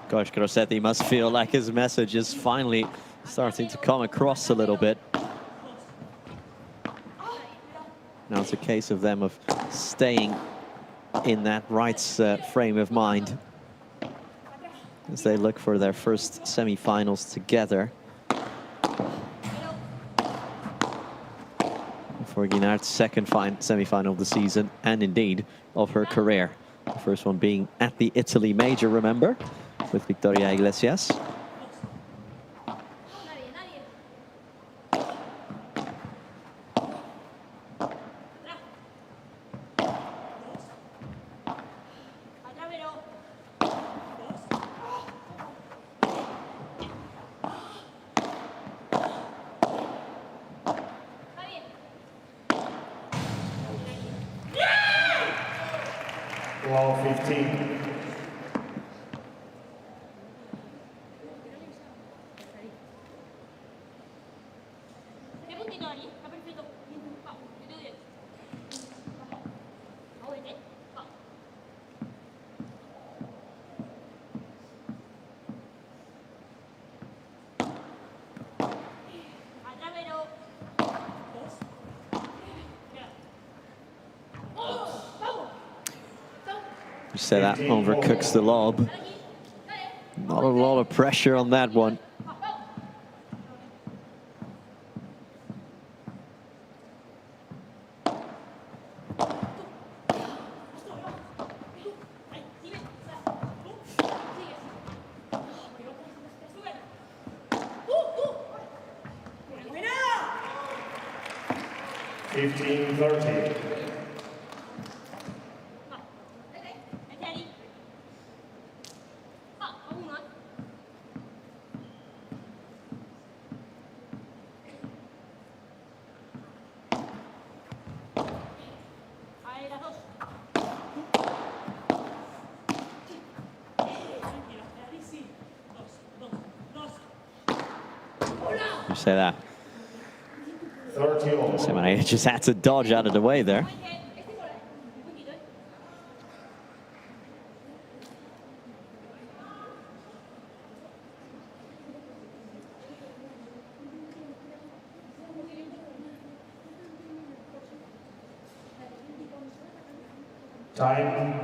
Gosh, Grossetti must feel like his message is finally starting to come across a little bit. Now it's a case of them of staying in that right frame of mind as they look for their first semi-finals together. For Guinart's second semi-final of the season, and indeed of her career. The first one being at the Italy Major, remember, with Victoria Iglesias. Wow, 15. So that overcooks the lob. Not a lot of pressure on that one. You say that. Somebody just had to dodge out of the way there. Time.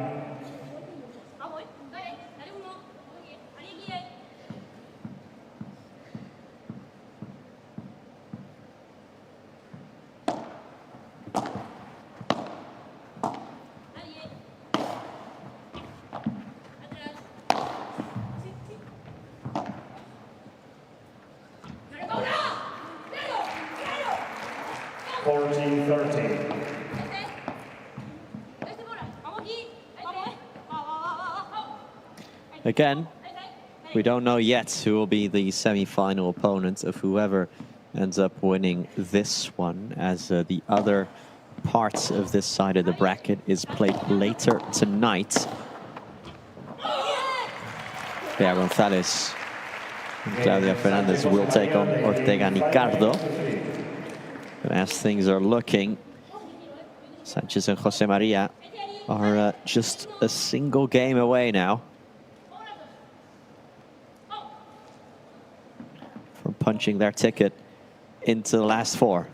Again, we don't know yet who will be the semi-final opponent of whoever ends up winning this one, as the other parts of this side of the bracket is played later tonight. Bea González and Claudia Fernandez will take on Ortega Ricardo. And as things are looking, Sanchez and Jose Maria are just a single game away now from punching their ticket into the last four.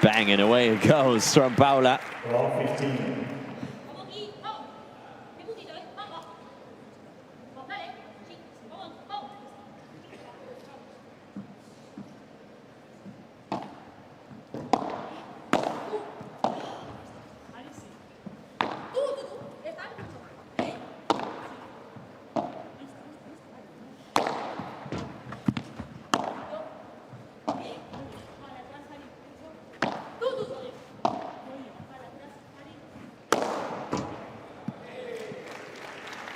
Banging away it goes from Paula. 15.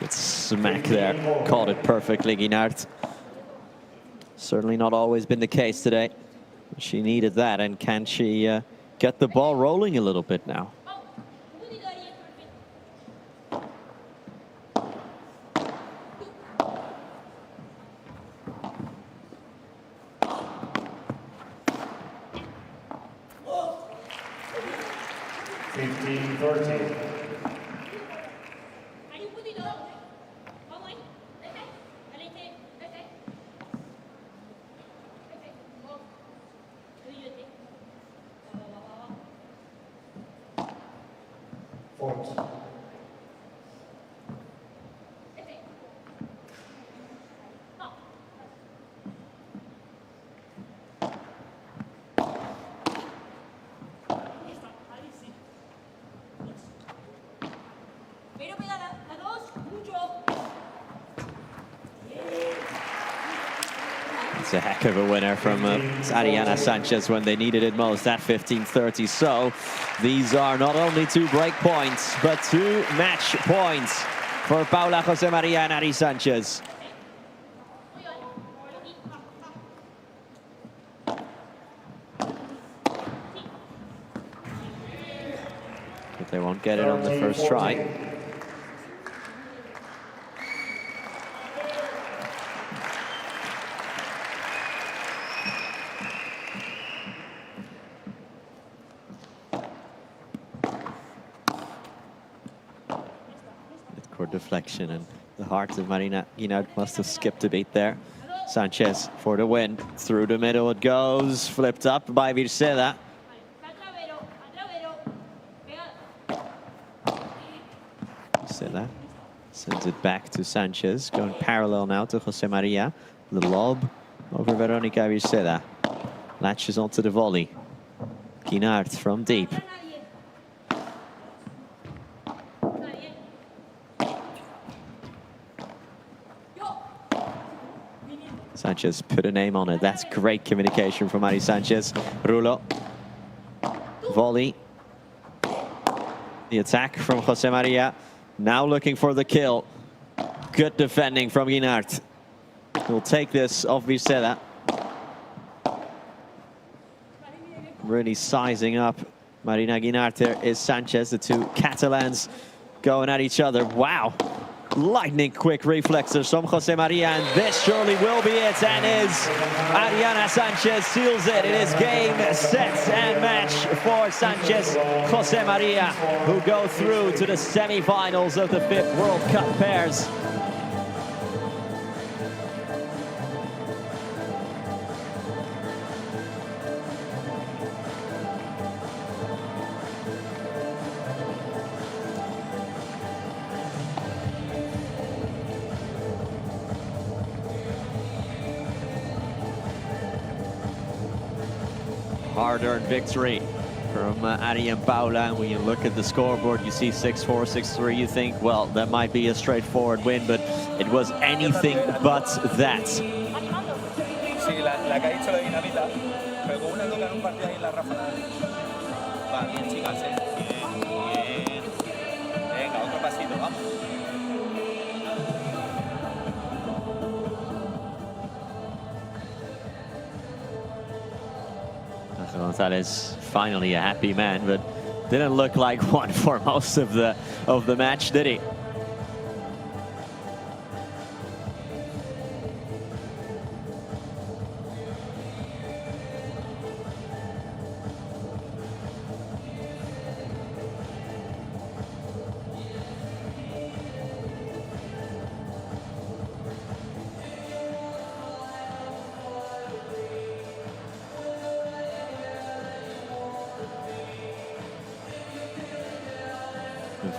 Good smack there, caught it perfectly, Guinart. Certainly not always been the case today. She needed that, and can she get the ball rolling a little bit now? It's a heck of a winner from Ariana Sanchez when they needed it most at 15-30. So these are not only 2 break points, but 2 match points for Paula Jose Maria and Ari Sanchez. But they won't get it on the first try. Deflection, and the heart of Marina Guinart must have skipped a beat there. Sanchez for the win. Through the middle it goes. Flipped up by Virceda. Virceda sends it back to Sanchez. Going parallel now to Jose Maria. The lob over Veronica Virceda. Latches onto the volley. Guinart from deep. Sanchez put a name on it. That's great communication from Ari Sanchez. Rulo. Volley. The attack from Jose Maria. Now looking for the kill. Good defending from Guinart. He'll take this off Virceda. Really sizing up Marina Guinart. There is Sanchez. The two Catalans going at each other. Wow. Lightning quick reflexes from Jose Maria, and this surely will be it, and is Ariana Sanchez seals it. It is game, set, and match for Sanchez, Jose Maria, who go through to the semi-finals of the FIP World Cup pairs. Hard-earned victory from Ari and Paula. And when you look at the scoreboard, you see 6-4, 6-3. You think, well, that might be a straightforward win, but it was anything but that. Sí, la que ha dicho la dinamita, pero con una loca en un partido ahí en la ráfaga. Va, bien, chicas, Bien, bien. Venga, otro pasito, vamos. Gonzalez finally a happy man, but didn't look like one for most of the match, did he?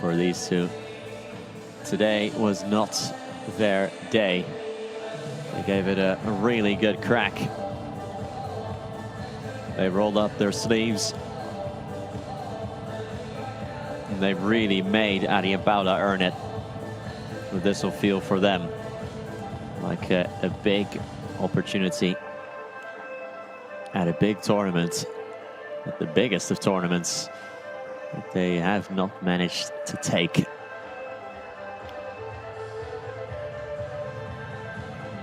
For these two, today was not their day. They gave it a really good crack. They rolled up their sleeves, and they really made Ari and Paula earn it. So this will feel for them like a big opportunity at a big tournament, at the biggest of tournaments, that they have not managed to take.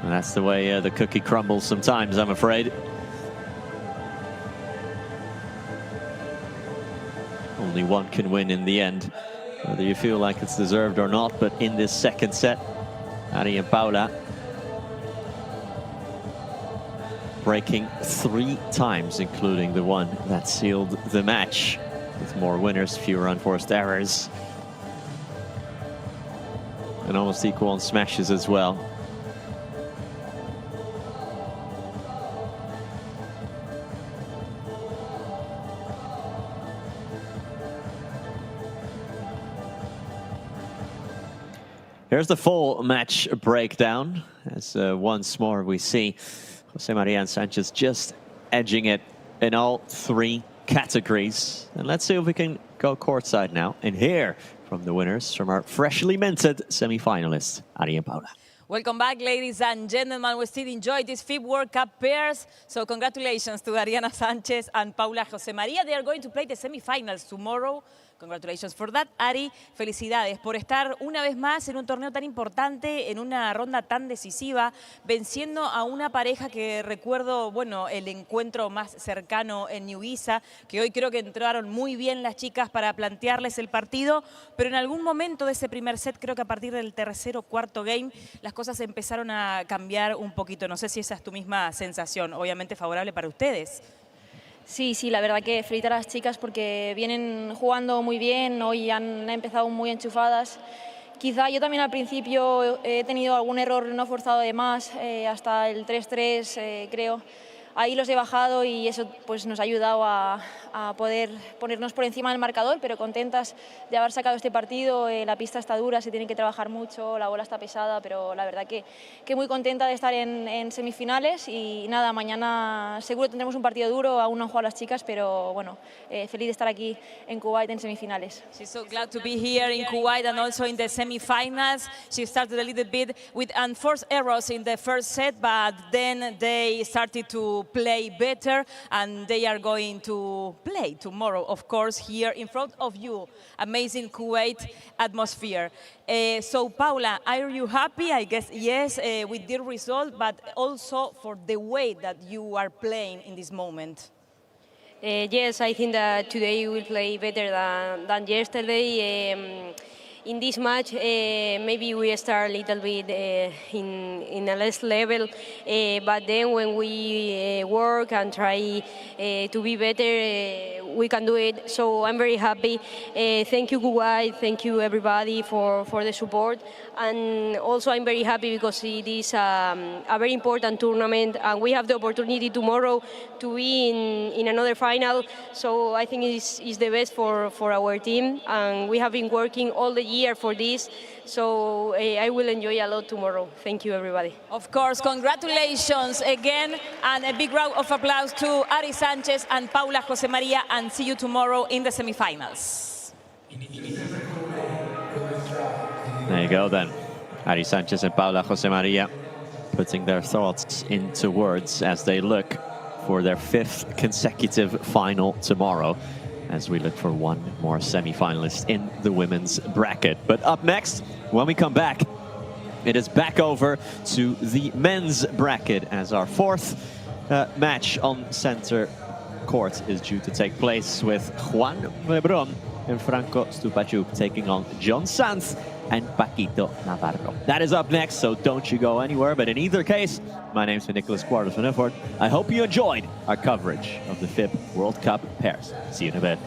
And that's the way the cookie crumbles sometimes, I'm afraid. Only one can win in the end, whether you feel like it's deserved or not. But in this second set, Ari and Paula breaking 3 times, including the one that sealed the match. With more winners, fewer unforced errors. And almost equal on smashes as well. Here's the full match breakdown, as once more we see Jose Maria and Sanchez just edging it in all 3 categories. And let's see if we can go courtside now and hear from the winners, from our freshly minted semi-finalists, Ari and Paula. Welcome back, ladies and gentlemen. We still enjoy these FIP World Cup pairs. So congratulations to Ariana Sanchez and Paula Jose Maria. They are going to play the semi-finals tomorrow. Congratulations for that, Ari. Felicidades por estar una vez más en un torneo tan importante, en una ronda tan decisiva, venciendo a una pareja que recuerdo, bueno, el encuentro más cercano en New Ibiza, que hoy creo que entraron muy bien las chicas para plantearles el partido, pero en algún momento de ese primer set, creo que a partir del tercer o cuarto game, las cosas empezaron a cambiar un poquito. No sé si esa es tu misma sensación, obviamente favorable para ustedes. Sí, la verdad que felicitar a las chicas porque vienen jugando muy bien, hoy han empezado muy enchufadas. Quizá yo también al principio he tenido algún error no forzado de más, hasta el 3-3 creo. Ahí los he bajado y eso pues nos ha ayudado a poder ponernos por encima del marcador, pero contentas de haber sacado este partido. La pista está dura, se tiene que trabajar mucho, la bola está pesada, pero la verdad que muy contenta de estar en semifinales y nada, mañana seguro tendremos un partido duro, aún no han jugado las chicas, pero bueno, feliz de estar aquí en Kuwait en semifinales. She's so glad to be here in Kuwait and also in the semifinals. She started a little bit with unforced errors in the first set, but then they started to play better and they are going to play tomorrow, of course, here in front of you. Amazing Kuwait atmosphere. So, Paula, are you happy? I guess yes, with the result, but also for the way that you are playing in this moment. Yes, I think that today we will play better than yesterday. In this match, maybe we start a little bit in a less level, but then when we work and try to be better, we can do it. So I'm very happy. Thank you, Kuwait. Thank you, everybody, for the support. And also I'm very happy because it is a very important tournament, and we have the opportunity tomorrow to be in another final. So I think it's the best for our team, and we have been working all the year for this. So I will enjoy a lot tomorrow. Thank you, everybody. Of course, congratulations again, and a big round of applause to Ari Sanchez and Paula José María, and see you tomorrow in the semifinals. There you go then. Ari Sanchez and Paula José María putting their thoughts into words as they look for their 5th consecutive final tomorrow, as we look for one more semi-finalist in the women's bracket. But up next, when we come back, it is back over to the men's bracket as our 4th match on center court is due to take place, with Juan Lebron and Franco Stupachuk taking on John Sanz and Paquito Navarro. That is up next, so don't you go anywhere. But in either case, my name's Nicholas Quarterfinal. I hope you enjoyed our coverage of the FIP World Cup pairs. See you in a bit.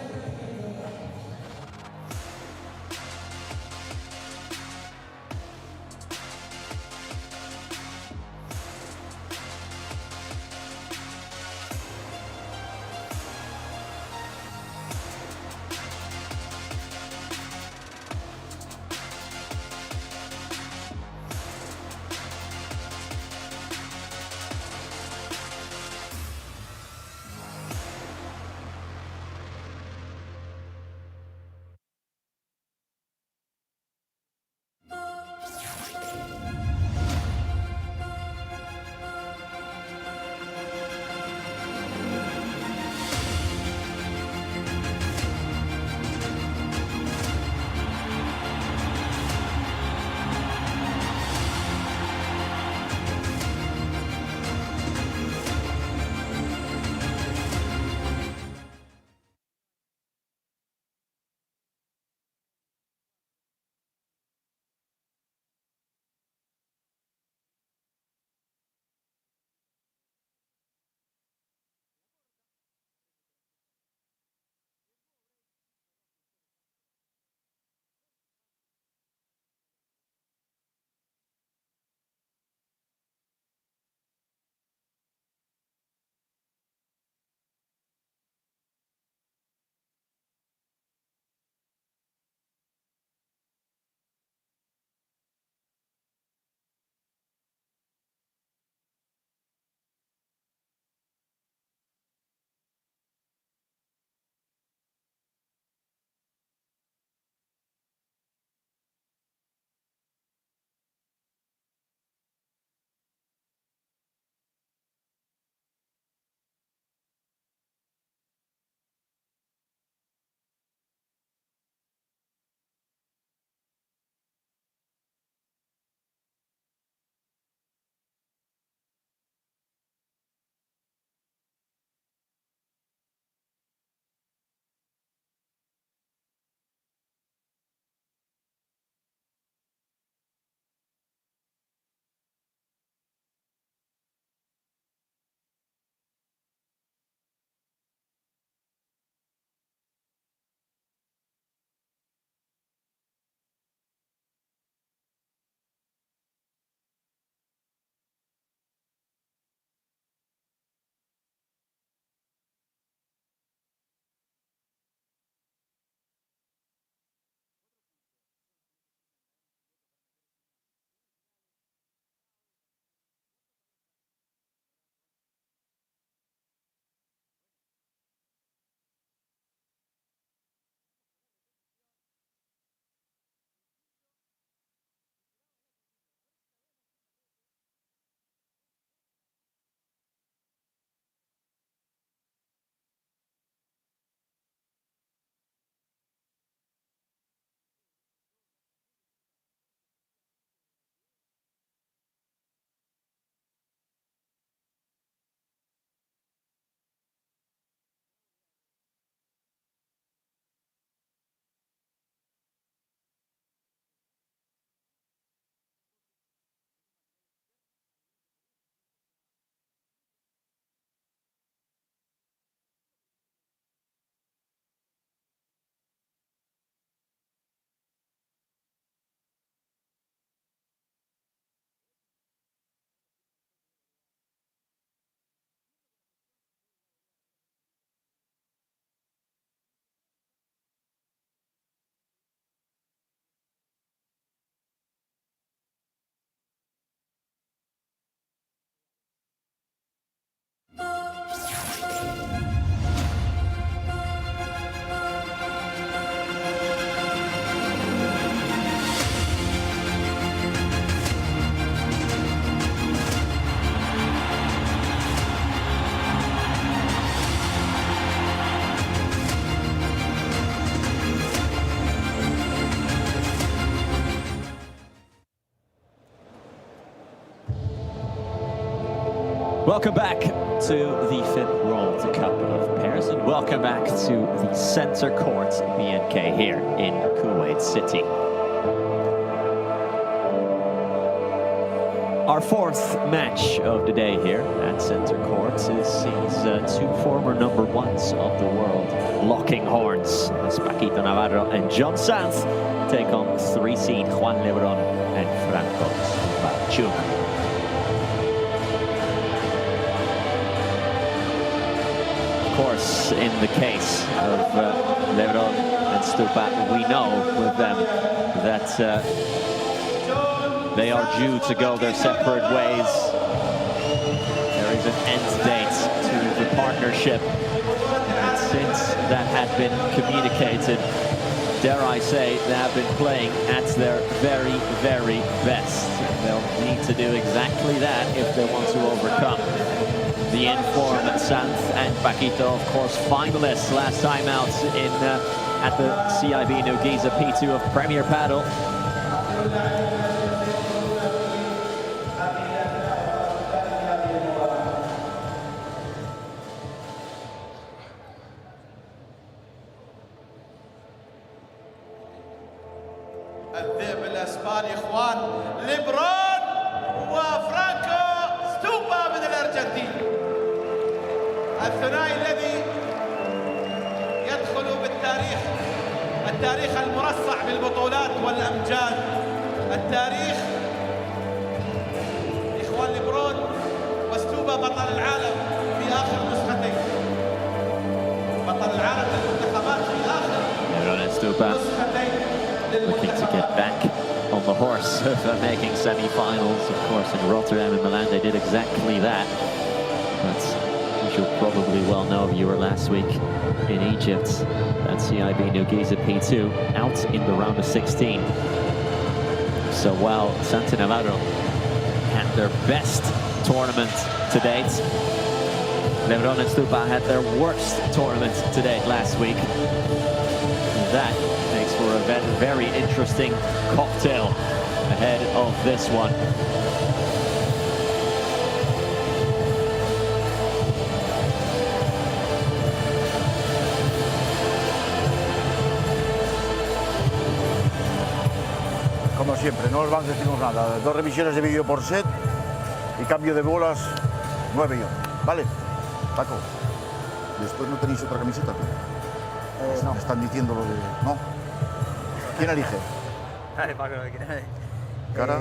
Welcome back to the FIP World Cup of Pairs, and welcome back to the center court BNK here in Kuwait City. Our fourth match of the day here at center court sees two former number ones of the world locking horns, as Paquito Navarro and John Sanz take on 3 seed Juan Lebron and Franco Stupa. Of course, in the case of Lebron and Stupa, we know with them that they are due to go their separate ways. There is an end date to the partnership, and since that had been communicated, dare I say, they have been playing at their very, very best. They'll need to do exactly that if they want to overcome the in-form Sanz and Paquito, of course, finalists last time out in at the CIB Noguisa P2 of Premier Padel. الذئب الاسباني اخوان ليبرون وفرانكو ستوبا من الارجنتين، الثنائي الذي يدخل بالتاريخ، التاريخ المرصع بالبطولات والامجاد، التاريخ اخوان ليبرون وستوبا بطل العالم في اخر نسختين، بطل العالم للمنتخبات في اخر نسختين. Looking to get back on the horse of making semi-finals. Of course, in Rotterdam and Milan, they did exactly that. But as you'll probably well know, you were last week in Egypt at CIB Noguisa P2, out in the round of 16. So while Santi Navarro had their best tournament to date, Lebron and Stupa had their worst tournament to date last week. That makes for a very interesting cocktail ahead of this one. Como siempre, no os vamos a decirnos nada. 2 revisiones de vídeo por set y cambio de bolas 9 y 1. ¿Vale? Paco, después no tenéis otra camiseta, no. Me están diciendo lo de... ¿No? ¿Quién elige? Dale, Paco, lo que quieras. ¿Cara?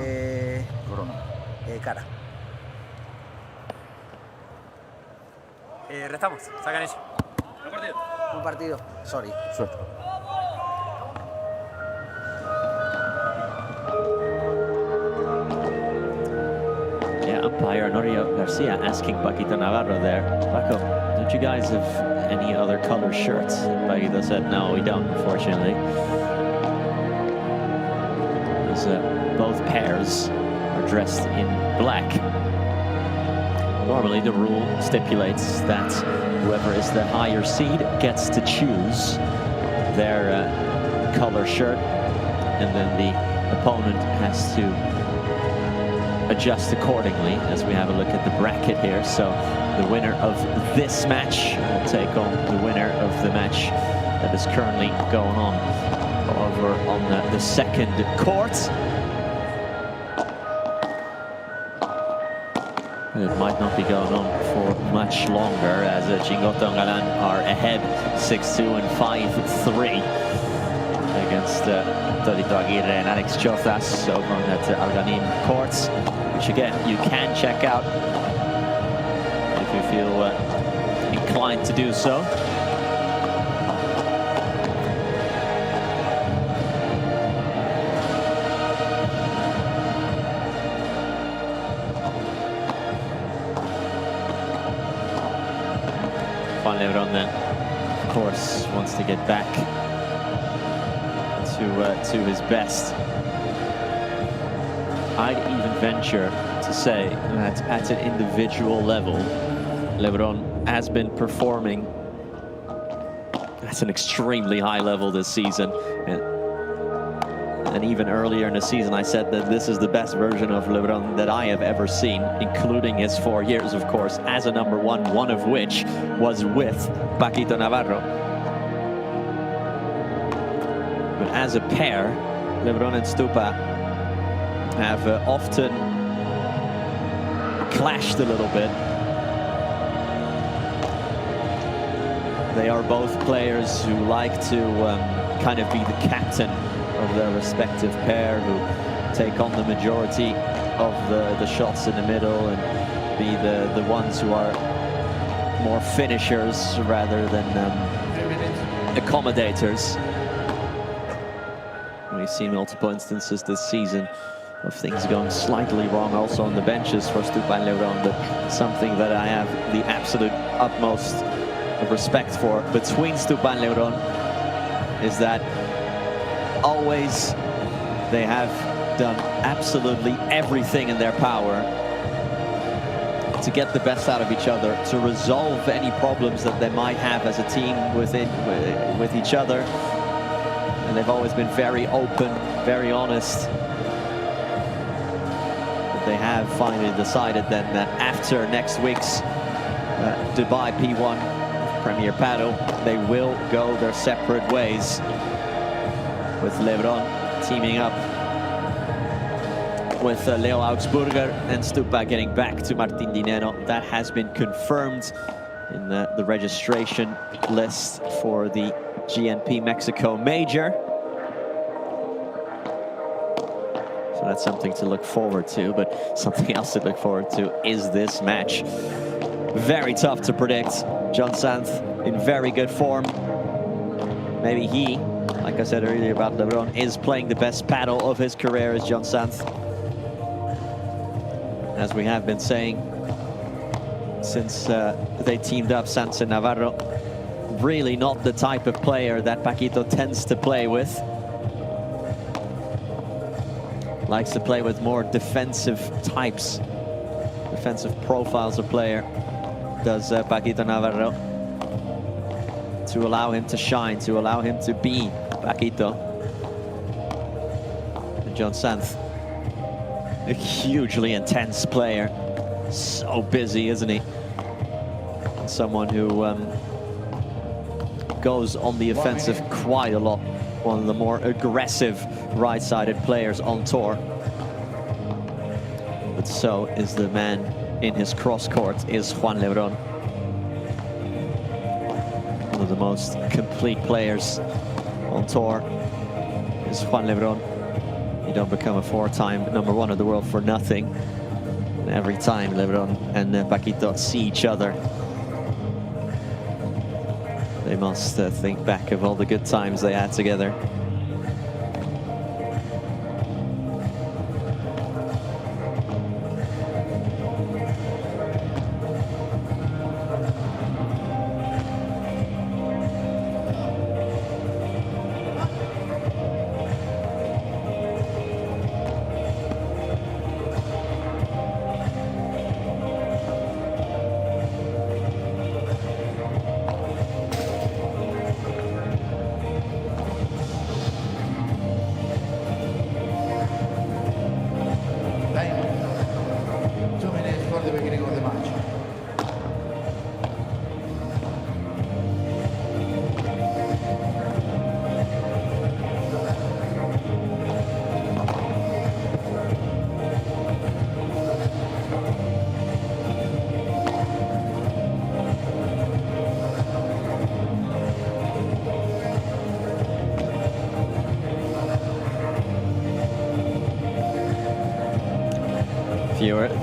Corona. Cara. Restamos, sacan ellos. Buen partido. Buen partido. Sorry. Suerte. Yeah, umpire Norio Garcia asking Paquito Navarro there, Paco, don't you guys have any other color shirts? Paquito said, no, we don't, unfortunately. As both pairs are dressed in black. Normally the rule stipulates that whoever is the higher seed gets to choose their color shirt, and then the opponent has to adjust accordingly as we have a look at the bracket here. So the winner of this match will take on the winner of the match that is currently going on over on the second court. It might not be going on for much longer, as Chingoto and Galan are ahead 6-2 and 5-3 against Torito Aguirre and Alex Chozas over on that Alganim courts, which again you can check out if you feel inclined to do so. Juan Lebron then, of course, wants to get back to his best. I'd even venture to say that at an individual level, Lebron has been performing at an extremely high level this season. And even earlier in the season, I said that this is the best version of LeBron that I have ever seen, including his 4 years, of course, as a number one of which was with Paquito Navarro. But as a pair, LeBron and Stupa have often clashed a little bit. They are both players who like to kind of be the captain of their respective pair, who take on the majority of the shots in the middle and be the ones who are more finishers rather than accommodators. We've seen multiple instances this season of things going slightly wrong also on the benches for Stupa and LeBron, but something that I have the absolute utmost of respect for between Stupa and LeBron is that always they have done absolutely everything in their power to get the best out of each other, to resolve any problems that they might have as a team with each other. And they've always been very open, very honest. But they have finally decided then that after next week's Dubai P1 Premier Padel, they will go their separate ways, with LeBron teaming up with Leo Augsburger and Stupa getting back to Martin Dineno. That has been confirmed in the registration list for the GNP Mexico Major. So that's something to look forward to, but something else to look forward to is this match. Very tough to predict. John Sanz in very good form. Maybe he, like I said earlier about LeBron, is playing the best paddle of his career as John Sanz. As we have been saying since they teamed up, Sanz and Navarro, really not the type of player that Paquito tends to play with. Likes to play with more defensive types, defensive profiles of player, does Paquito Navarro, to allow him to shine, to allow him to be Paquito. And John Sanz, a hugely intense player, so busy, isn't he? And someone who goes on the offensive quite a lot. One of the more aggressive right-sided players on tour. But so is the man in his cross court, is Juan LeBron. One of the most complete players on tour is Juan LeBron. You don't become a 4-time #1 of the world for nothing. And every time LeBron and Paquito see each other, they must think back of all the good times they had together.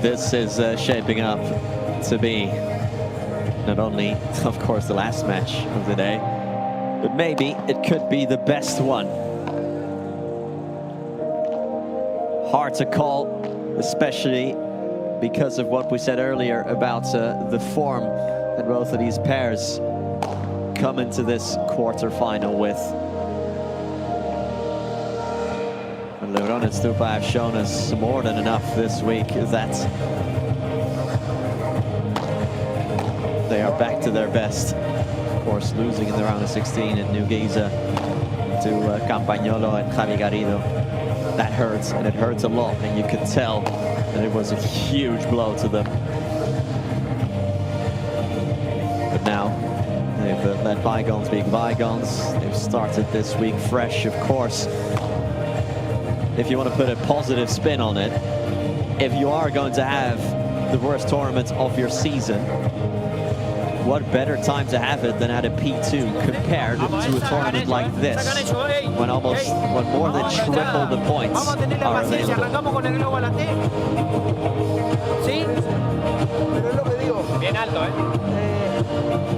This is shaping up to be not only, of course, the last match of the day, but maybe it could be the best one. Hard to call, especially because of what we said earlier about the form that both of these pairs come into this quarterfinal with. LeBron and Stupa have shown us more than enough this week that they are back to their best. Of course, losing in the round of 16 at New Giza to Campagnolo and Javi Garrido. That hurts, and it hurts a lot, and you could tell that it was a huge blow to them. But now, they've let bygones be bygones. They've started this week fresh, of course. If you want to put a positive spin on it, if you are going to have the worst tournament of your season, what better time to have it than at a P2 compared to a tournament like this, when more than triple the points are available. Sí, pero es lo que digo. Bien alto,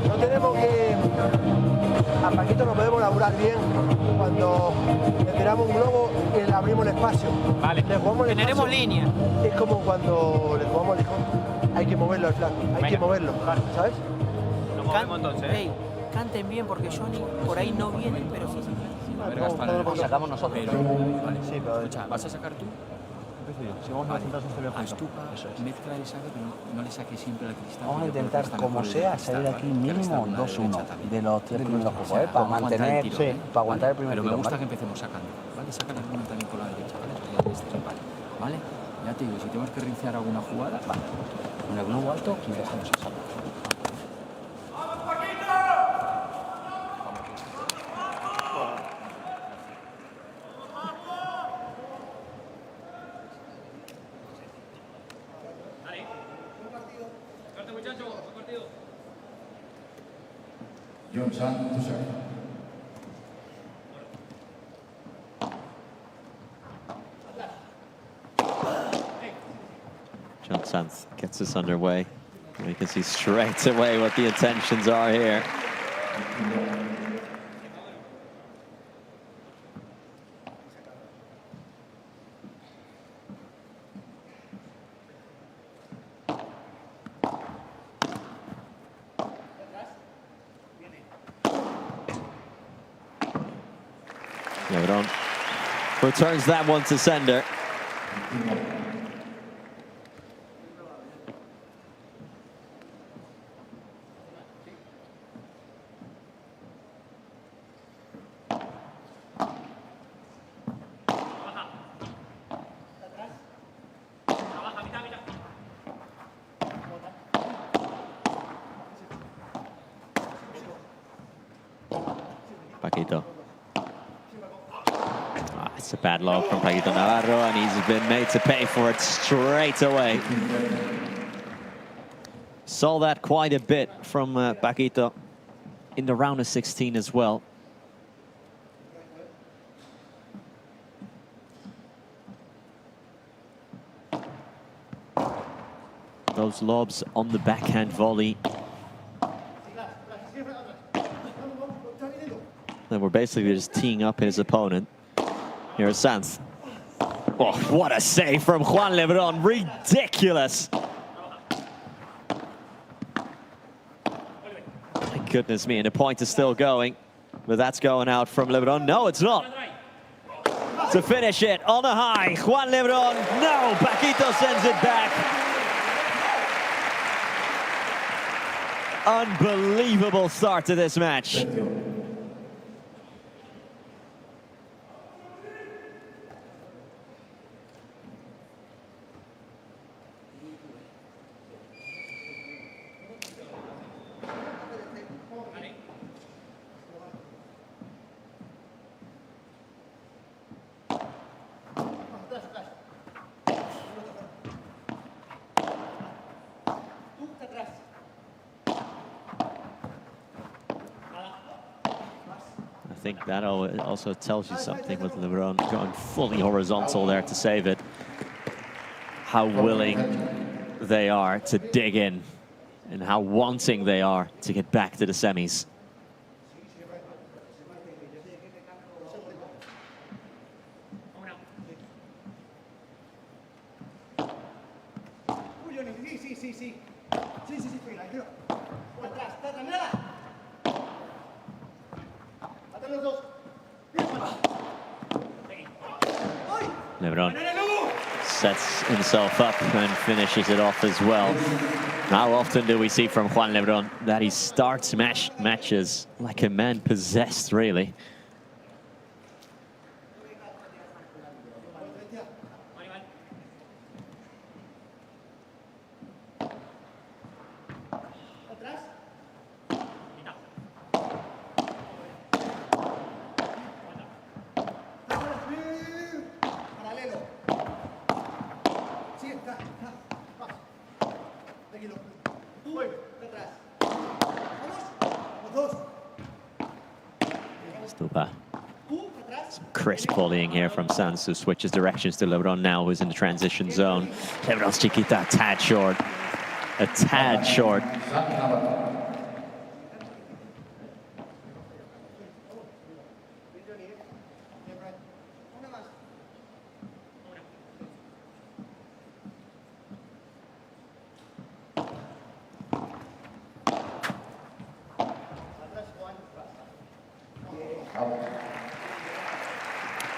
no tenemos que... A Paquito no podemos laburar bien cuando le tiramos un globo y le abrimos el espacio. Vale, generemos línea. Es como cuando le jugamos al lijón. Hay que moverlo al flanco, hay que moverlo, ¿sabes? Nos movemos entonces. Hey, canten bien porque Johnny por ahí no viene, pero sí. Lo sacamos nosotros. Vale, sí, pero... Escucha, ¿vas a sacar tú? Si vamos a intentar sostener a Stupa, mezcla y saque, pero no le saque siempre al cristal. Vamos a intentar, como sea, salir aquí mínimo 2-1 de los 3 primeros juegos, para mantener, para aguantar el primer tiro. Pero me gusta que empecemos sacando, ¿vale? Saca alguna también con la derecha, ¿vale? ¿Vale? Ya te digo, si tenemos que reiniciar alguna jugada, vale. Con el globo alto, empezamos a sacar. John Sanz gets us underway. We can see straight away what the intentions are here. Lebron returns that one to sender. Paquito. It's a bad lob from Paquito Navarro, and he's been made to pay for it straight away. Saw that quite a bit from Paquito in the round of 16 as well. Those lobs on the backhand volley. And we're basically just teeing up his opponent. Here's Sanz. Oh, what a save from Juan Lebron. Ridiculous. My goodness me, and the point is still going. But that's going out from Lebron. No, it's not. To finish it on a high, Juan Lebron. No, Paquito sends it back. Unbelievable start to this match. I think that also tells you something with LeBron going fully horizontal there to save it. How willing they are to dig in and how wanting they are to get back to the semis. Lebron sets himself up and finishes it off as well. How often do we see from Juan Lebron that he starts matches like a man possessed, really? Stupa. Some crisp volleying here from Sanz, who switches directions to Lebron now, who's in the transition zone. Lebron's chiquita, a tad short. A tad short.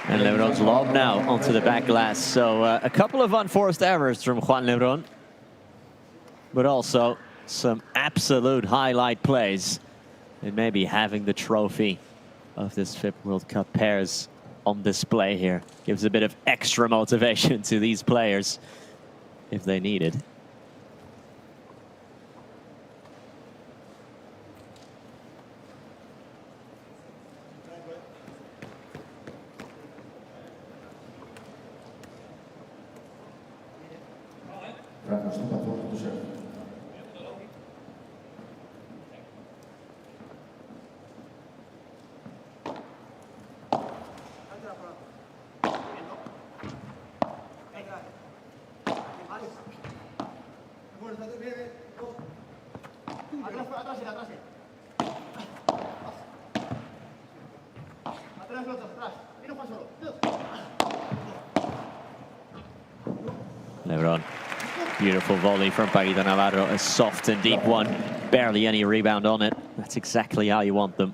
And Lebron's lob now onto the back glass. So a couple of unforced errors from Juan Lebron, but also some absolute highlight plays. And maybe having the trophy of this FIP World Cup pairs on display here gives a bit of extra motivation to these players if they need it. Lebron, beautiful volley from Paquito Navarro, a soft and deep one, barely any rebound on it. That's exactly how you want them.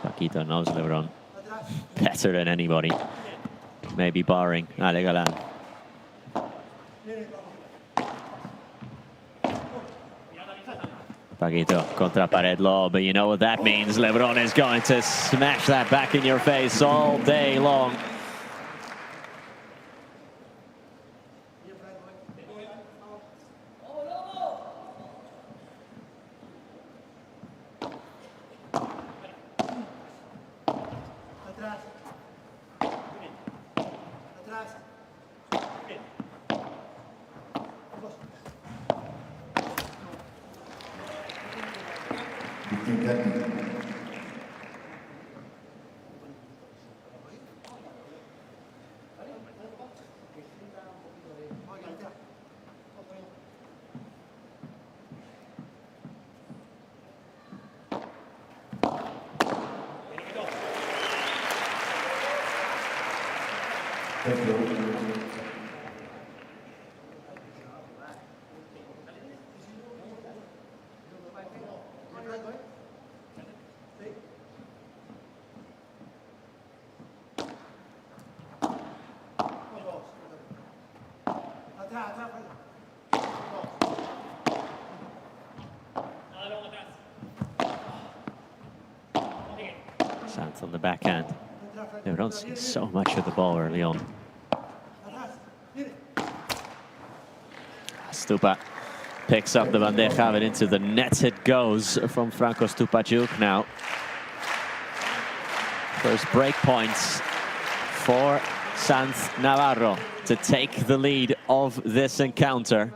Paquito knows Lebron better than anybody, maybe barring Ale Galan. Paquito contra pared lob, but you know what that means. Lebron is going to smash that back in your face all day long. Sanz on the backhand. They don't see so much of the ball early on. Stupa picks up the bandeja, but into the net it goes from Franco Stupaciuk now. First break points for Sanz Navarro to take the lead of this encounter.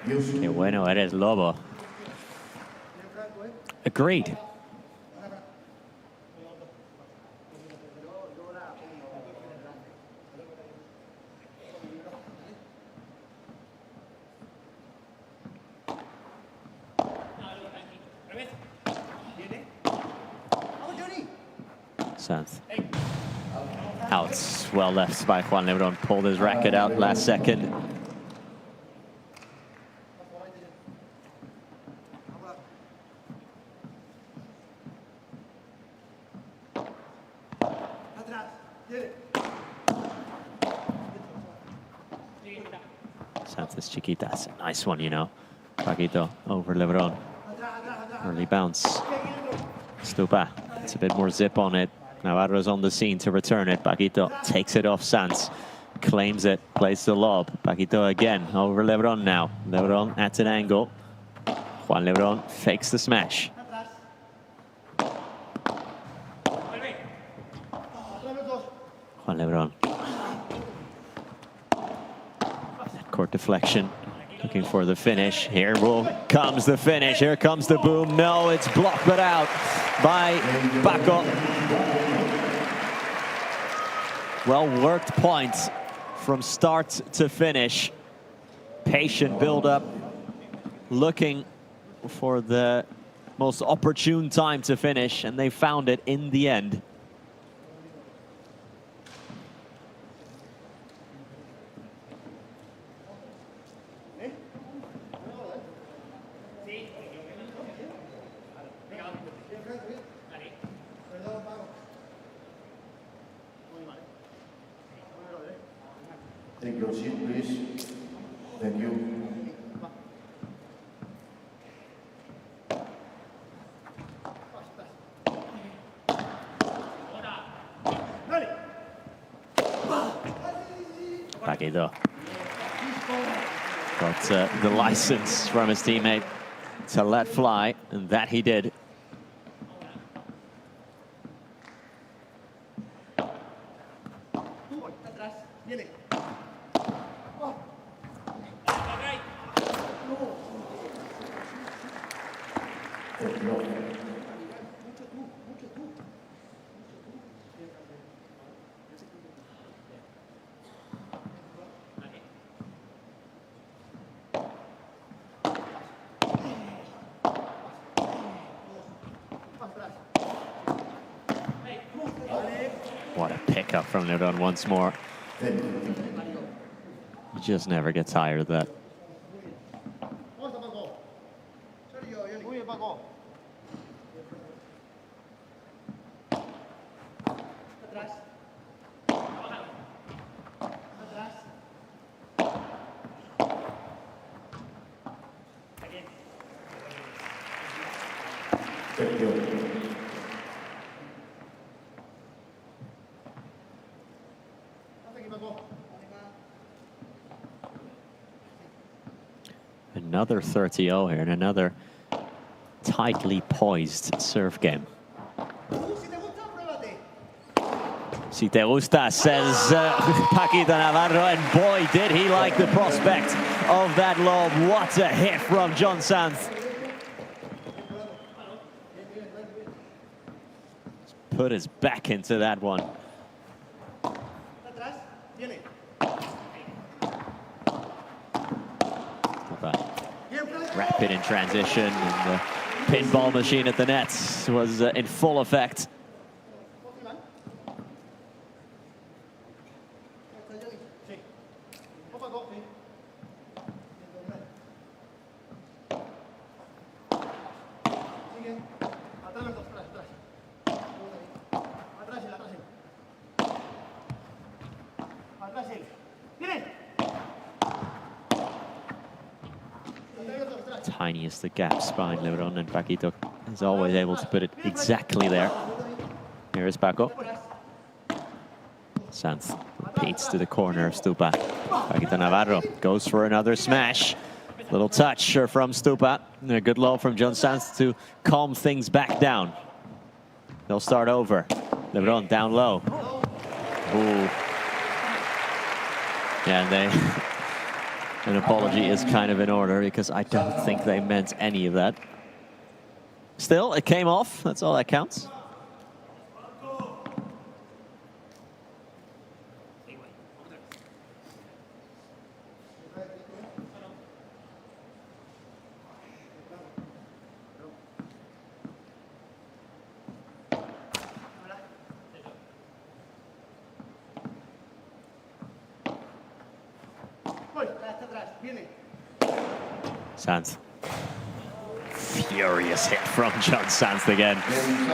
Qué bueno eres, Lobo. Agreed. Sanz. Out. Well left by Juan Lebron. Pulled his racket out last second. Sanz chiquitas. Nice one, you know. Paquito over Lebron. Early bounce. Stupa. It's a bit more zip on it. Navarro's on the scene to return it. Paquito takes it off Sanz. Claims it, plays the lob. Paquito again, over Lebron now. Lebron at an angle. Juan Lebron fakes the smash. Juan Lebron. Court deflection, looking for the finish. Here comes the finish, here comes the boom. No, it's blocked but out by Paco. Well worked points from start to finish. Patient build-up, looking for the most opportune time to finish, and they found it in the end. Take your seat, please. Thank you. Paquito got the license from his teammate to let fly, and that he did. What a pickup from Lebron once more. You just never get tired of that. Another 30-0 here and another tightly poised serve game. Si te gusta, says Paquito Navarro, and boy, did he like the prospect of that lob. What a hit from John Sanz. Put his back into that one. Rapid in transition, and the pinball machine at the nets was in full effect. Tiniest the gaps behind Lebron, and Paquito is always able to put it exactly there. Here is Paco. Sanz repeats to the corner of Stupa. Paquito Navarro goes for another smash. Little touch from Stupa. A good lob from John Sanz to calm things back down. They'll start over. Lebron down low. Ooh. Yeah, and an apology is kind of in order, because I don't think they meant any of that. Still, it came off. That's all that counts. Sanz. Furious hit from John Sanz again.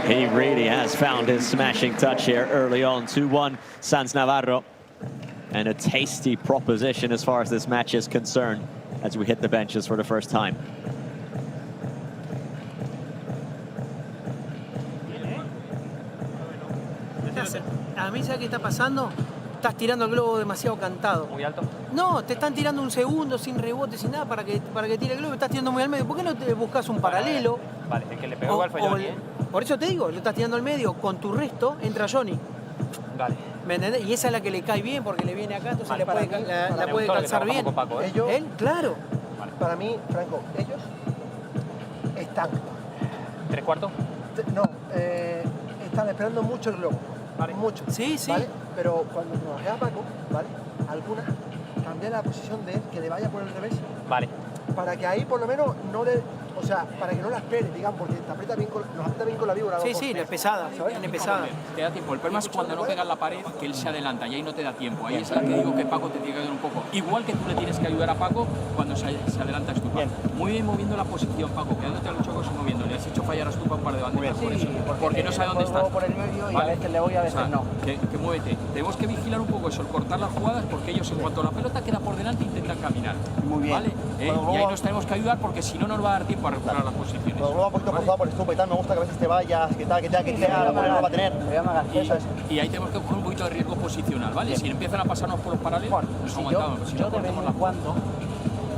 He really has found his smashing touch here early on. 2-1 Sanz Navarro. And a tasty proposition as far as this match is concerned as we hit the benches for the first time. mí, ¿sabes qué está pasando? Estás tirando el globo demasiado cantado. ¿Muy alto? No, te están tirando un segundo sin rebote, sin nada para que tire el globo. Estás tirando muy al medio. ¿Por qué no te buscas un paralelo? Vale, el que le pegó igual fue Johnny, ¿eh? Por eso te digo, lo estás tirando al medio. Con tu resto entra Johnny. Vale. ¿Me entendés? Y esa es la que le cae bien porque le viene acá, entonces Vale, la puede calzar bien. Con Paco, ¿eh? ¿Él? Claro. Vale. Para mí, Franco, ellos están... ¿Tres cuartos? No, están esperando mucho el globo. Vale. Mucho. Sí, sí. ¿Vale? Pero cuando trabajé a Paco, ¿vale? Algunas cambié la posición de él, que le vaya por el revés. Vale. Para que ahí por lo menos no le... O sea, para que no la espere, digamos, porque te aprieta bien nos aprieta bien con la víbora. Sí, sí, es pesada, es pesada. Te da tiempo. El problema es cuando no pegas la pared, que él se adelanta y ahí no te da tiempo. Ahí es la que digo que Paco te tiene que ayudar un poco. Igual que tú le tienes que ayudar a Paco cuando se adelanta Stupa. Muy bien moviendo la posición, Paco, quedándote a los chocos y moviendo. Le has hecho fallar a Stupa un par de banderas por eso. Porque no sabe dónde está. Por el medio y a veces le voy, a veces no. Que muévete. Tenemos que vigilar un poco eso, el cortar las jugadas, porque ellos en cuanto la pelota queda por delante intentan caminar. Muy bien. ¿Vale? Y ahí nos tenemos que ayudar porque si no nos va a dar tiempo a recuperar las posiciones. Cuando luego un poquito forzado por Stupa y tal, me gusta que a veces te vayas, que tal, que la pared no va a tener. Y ahí tenemos que coger un poquito de riesgo posicional, ¿vale? Si empiezan a pasarnos por los paralelos, nos aguantamos. Si yo de vez en cuando,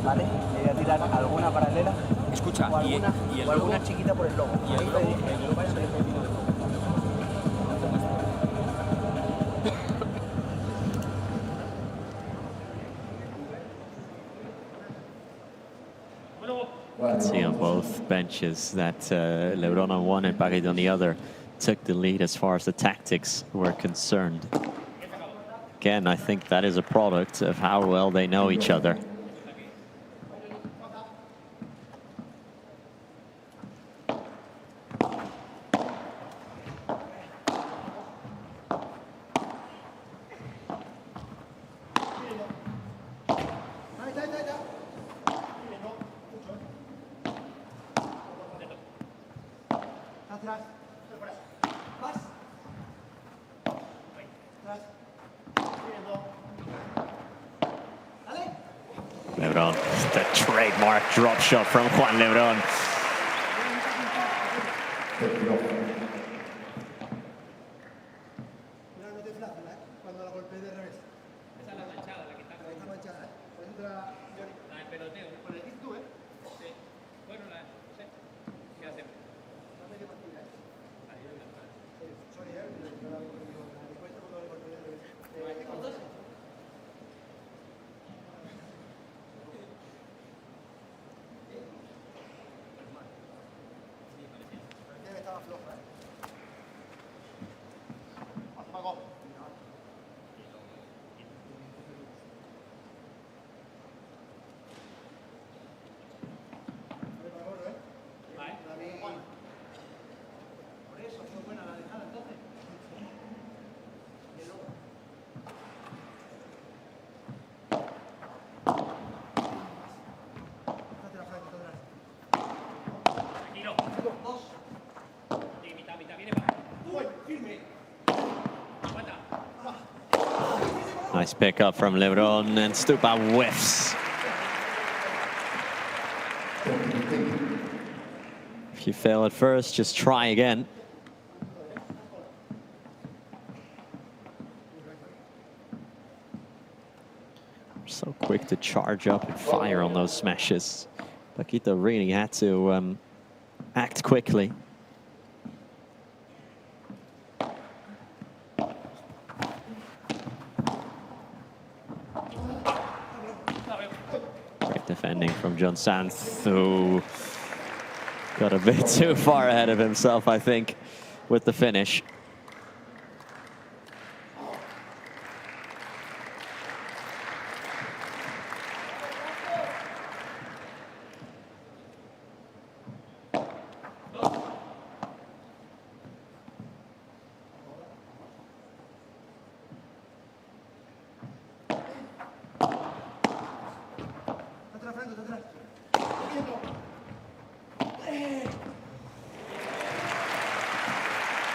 ¿vale? Le voy a tirar alguna paralela. Escucha, o alguna, y el alguna lobo, chiquita por el lobo. Y el lobo, You can see on both benches that Lebron on one and Paquet on the other took the lead as far as the tactics were concerned. Again, I think that is a product of how well they know each other. Lebron, the trademark drop shot from Juan Lebron. Cuando la golpeé de revés. Esa es la manchada, la que está manchada. Por eso la del peloteo. ¿Con el hit tú, Sí. Bueno, no sé. ¿Qué hacemos? No sé qué partida es. Sorry, yo la cuento cuando le golpeé de revés. ¿Con dos? Estaba floja, Apagó. Por eso fue buena la dejada entonces. Tranquilo. Dos. Mitad, viene para. Uy, firme. Aguanta. Nice pickup from Lebron, and Stupa whiffs. If you fail at first, just try again. So quick to charge up and fire on those smashes. Paquito really had to act quickly. Great defending from John Sanz, who got a bit too far ahead of himself, I think, with the finish.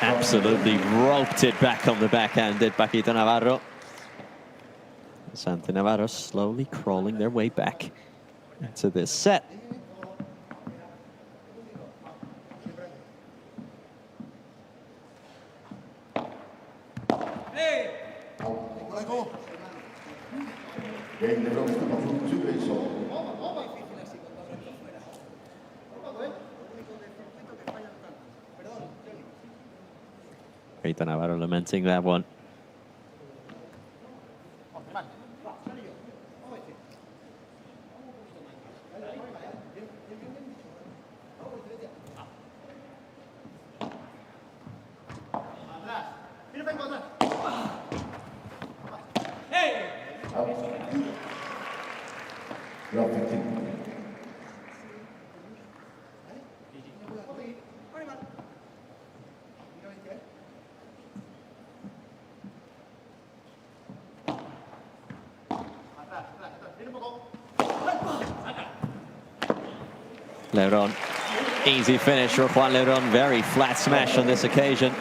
Absolutely roped it back on the backhand, did Paquito Navarro. Santi Navarro slowly crawling their way back into this set. Rita Navarro lamenting that one. Lebron, easy finish for Juan Lebron. Very flat smash on this occasion.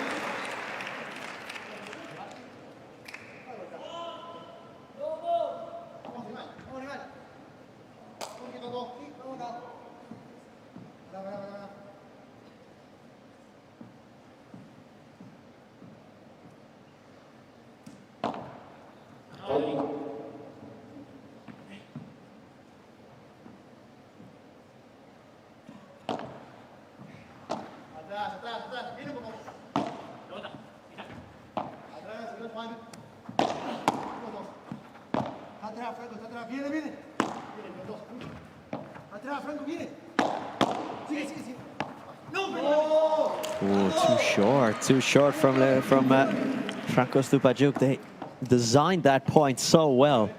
Ooh, too short from Franco Stupajuk. They designed that point so well.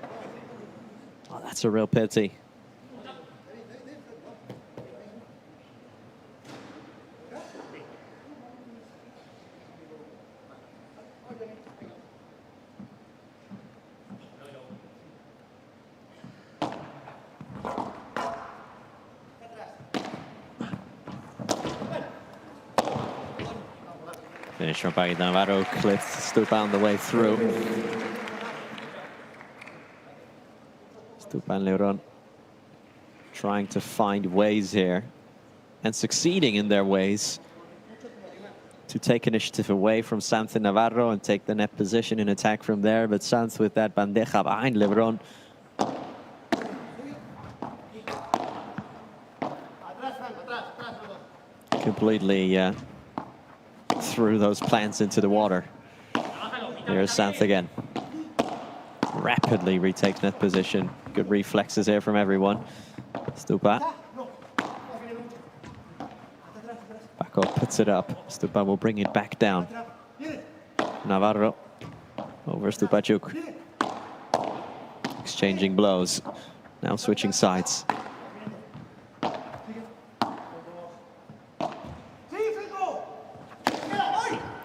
Oh, that's a real pity. Finish from Paquito Navarro, clipped Stupa on the way through. Stupa and Lebron trying to find ways here and succeeding in their ways to take initiative away from Sanz and Navarro and take the net position in attack from there. But Sanz with that bandeja behind Lebron. Completely threw those plants into the water. There's Sanz again. Rapidly retakes net position. Good reflexes here from everyone. Stupa. Paco puts it up. Stupa will bring it back down. Navarro over Stupajuk. Exchanging blows. Now switching sides.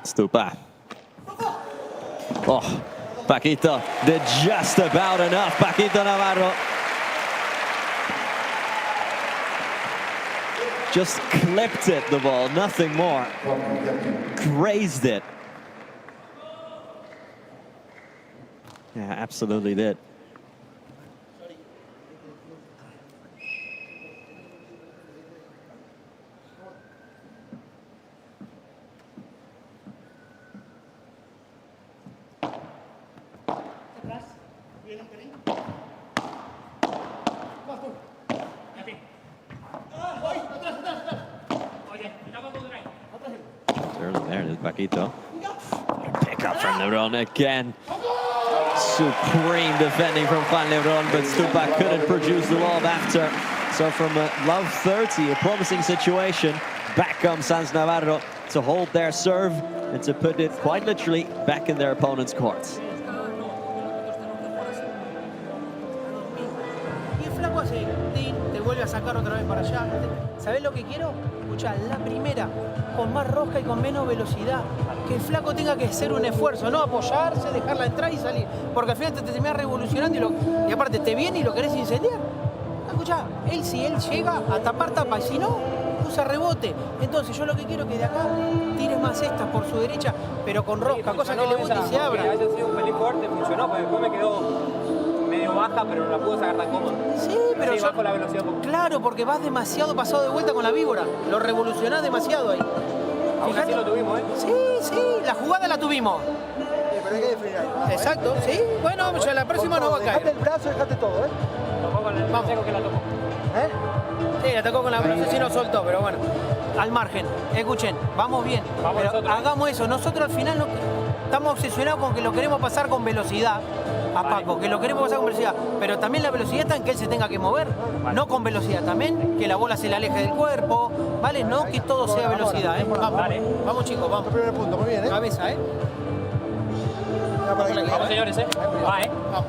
Stupa. Oh, Paquito did just about enough. Paquito Navarro just clipped it, the ball, nothing more. Grazed it. Yeah, absolutely did. There's Paquito. Pick up from Lebron again. Supreme defending from Juan Lebron, but Stupa couldn't produce the lob after. So from a love 30, a promising situation, back comes Sanz Navarro to hold their serve and to put it quite literally back in their opponent's courts. Y el flaco hace te vuelve a sacar otra vez para allá. ¿Sabés lo que quiero? Escuchá, la primera, con más rosca y con menos velocidad. Que el flaco tenga que hacer un esfuerzo, no apoyarse, dejarla entrar y salir. Porque al final te terminás revolucionando y aparte te viene y lo querés incendiar. Escuchá, si él llega a tapar, tapa, y si no, usa rebote. Entonces yo lo que quiero es que de acá tires más estas por su derecha, pero con rosca, cosa que le guste y se abra. Haya sido un pelín fuerte, funcionó, porque después me quedó medio baja, pero no la pude sacar tan cómoda. Sí, pero yo, bajo la velocidad. Claro, porque vas demasiado pasado de vuelta con la víbora. Lo revolucionás demasiado ahí. Aún así lo tuvimos, ¿eh? Sí, sí, la jugada la tuvimos. pero hay que definir ahí. Exacto, sí. Bueno, ya la próxima no va a caer. Dejate el brazo, dejate todo, ¿eh? Tocó con el consejo que la tocó. Sí, la tocó con la brazo, sí no soltó, pero bueno. Al margen, escuchen, vamos bien. Vamos pero nosotros. hagamos eso. Nosotros al final estamos obsesionados con que lo queremos pasar con velocidad a Paco, que lo queremos pasar con velocidad. Pero también la velocidad está en que él se tenga que mover, no con velocidad. También que la bola se le aleje del cuerpo, ¿vale? No que todo sea velocidad, ¿eh? Vamos, vamos chicos, vamos. Primer punto, muy bien, ¿eh? Cabeza, ¿eh? Vamos, señores, ¿eh? Va, ¿eh? Vamos.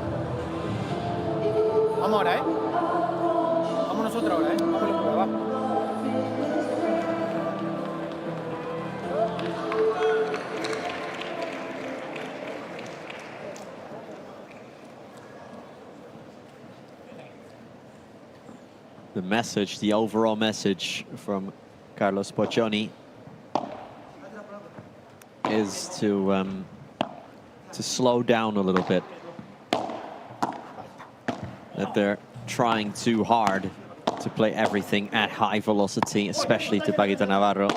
Vamos ahora, ¿eh? Vamos nosotros ahora, ¿eh? Vamos locura, va. The message, the overall message from Carlos Poccioni is to slow down a little bit. That they're trying too hard to play everything at high velocity, especially to Paquito Navarro.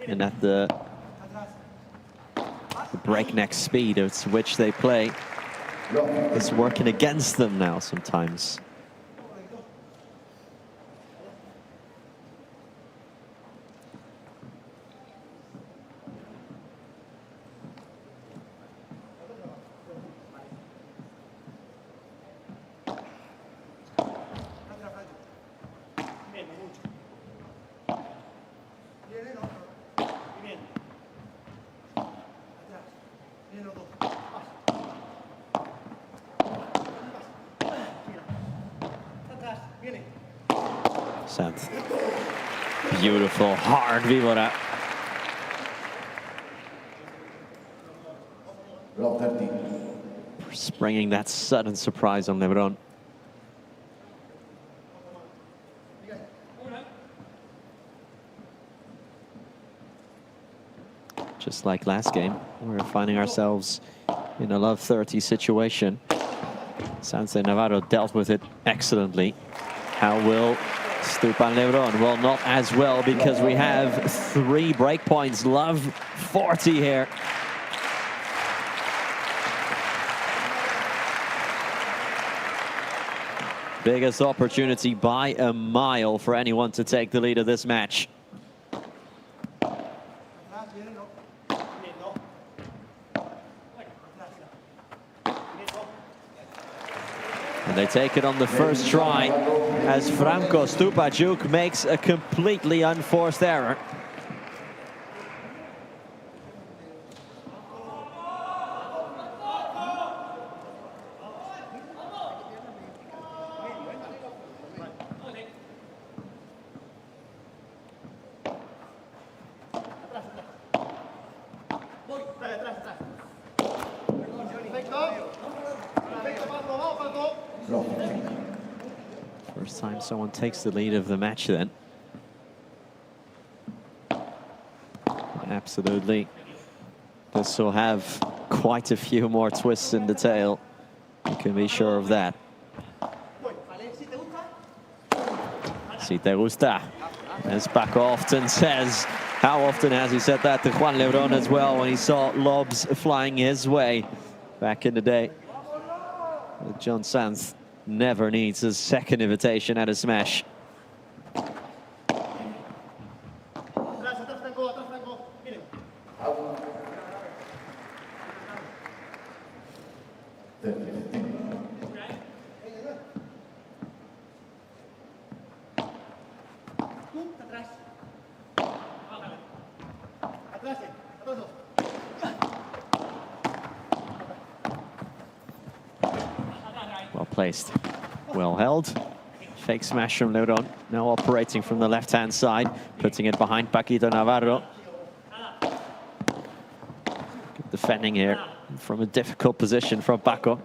And at the breakneck speed at which they play is working against them now sometimes. Sanz. Beautiful, hard víbora. Springing that sudden surprise on Lebron. Just like last game, we're finding ourselves in a love 30 situation. Sanz de Navarro dealt with it excellently. How will Stupan Lebron? Well, not as well, because we have 3 breakpoints. Love 40 here. Biggest opportunity by a mile for anyone to take the lead of this match. And they take it on the first try as Franco Stupajuk makes a completely unforced error. First time someone takes the lead of the match then. Absolutely. This will have quite a few more twists in the tail. You can be sure of that. Si te gusta, as Paco often says. How often has he said that to Juan Lebron as well when he saw lobs flying his way back in the day? John Sanz never needs a second invitation at a smash. Well placed, well held. Fake smash from Lebron, now operating from the left-hand side, putting it behind Paquito Navarro. Good defending here from a difficult position from Paco.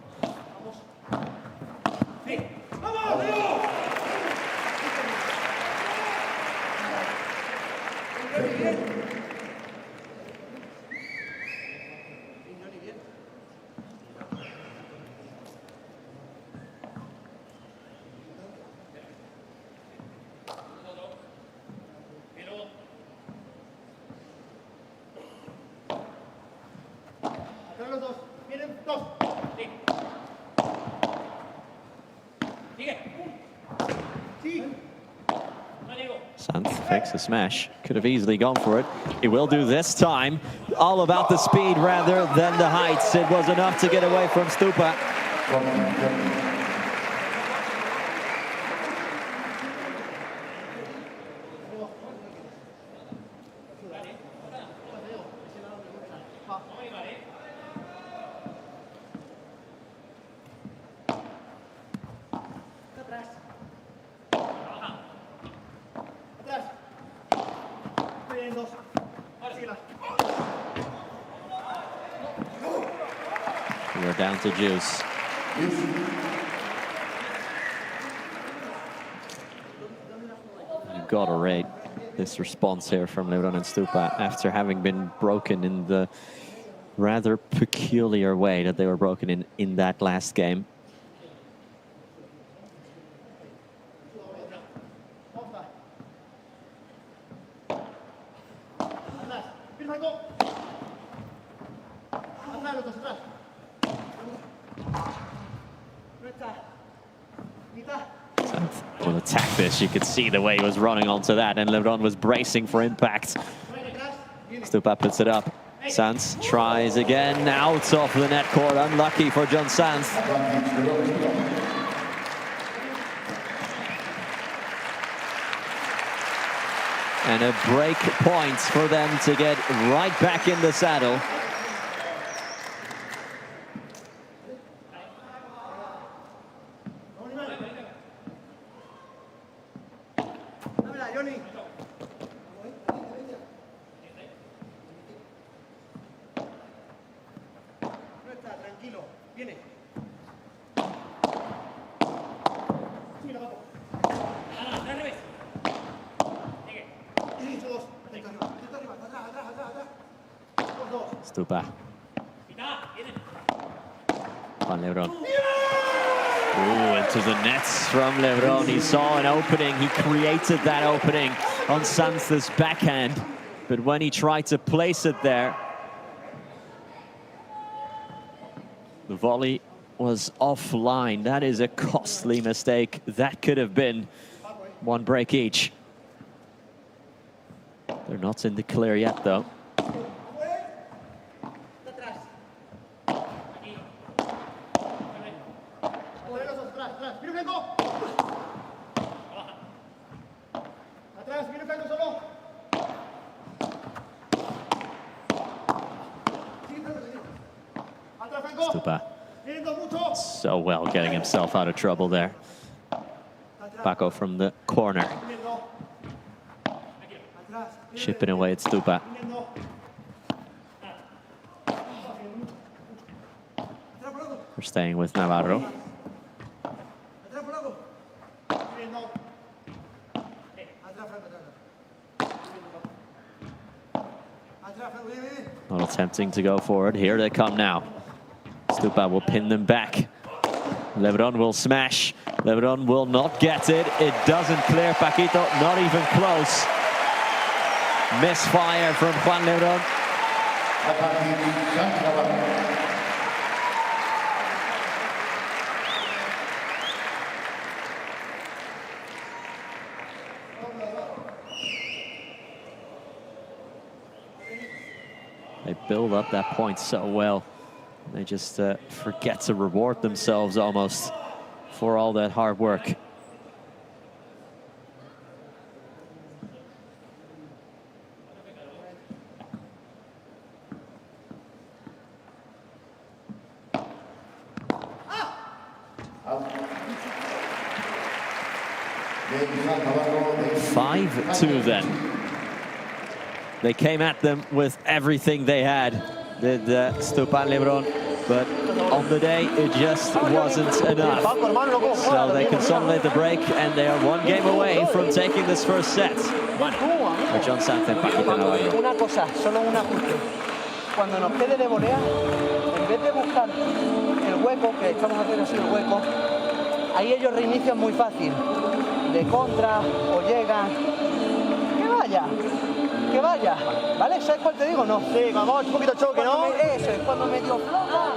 Santh fakes a smash. Could have easily gone for it. He will do this time. All about the speed rather than the heights. It was enough to get away from Stupa. We're down to juice. You've got to rate this response here from Lebron and Stupa after having been broken in the rather peculiar way that they were broken in that last game. Will attack this. You could see the way he was running onto that, and Lebron was bracing for impact. Stupa puts it up. Santh tries again, out of the net court. Unlucky for John Santh. And a break point for them to get right back in the saddle. Stupa. On Lebron. Ooh, into the nets from Lebron. He saw an opening. He created that opening on Santh's backhand. But when he tried to place it there, the volley was offline. That is a costly mistake. That could have been one break each. They're not in the clear yet, though. Stupa so well getting himself out of trouble there. Paco from the corner. Chipping away at Stupa. We're staying with Navarro. A little tempting to go forward. Here they come now. Stupa will pin them back. Lebron will smash. Lebron will not get it. It doesn't clear Paquito, not even close. Misfire from Juan Lebron. They build up that point so well. They just forget to reward themselves almost for all that hard work. Five-2 then. They came at them with everything they had, did Stupa and Lebron, but on the day it just wasn't enough. So they consolidate the break, and they are one game away from taking this first set. For John Santh and Paquito Navarro. Una cosa, solo un ajuste. Cuando nos quede de volea, en vez de buscar el hueco, que estamos haciendo así el hueco, ahí ellos reinician muy fácil. De contra, o llegan. Que que vaya, ¿vale? ¿Sabes cuál te digo? No. Sí, vamos, un poquito choque, ¿no? Eso es, cuando medio floja.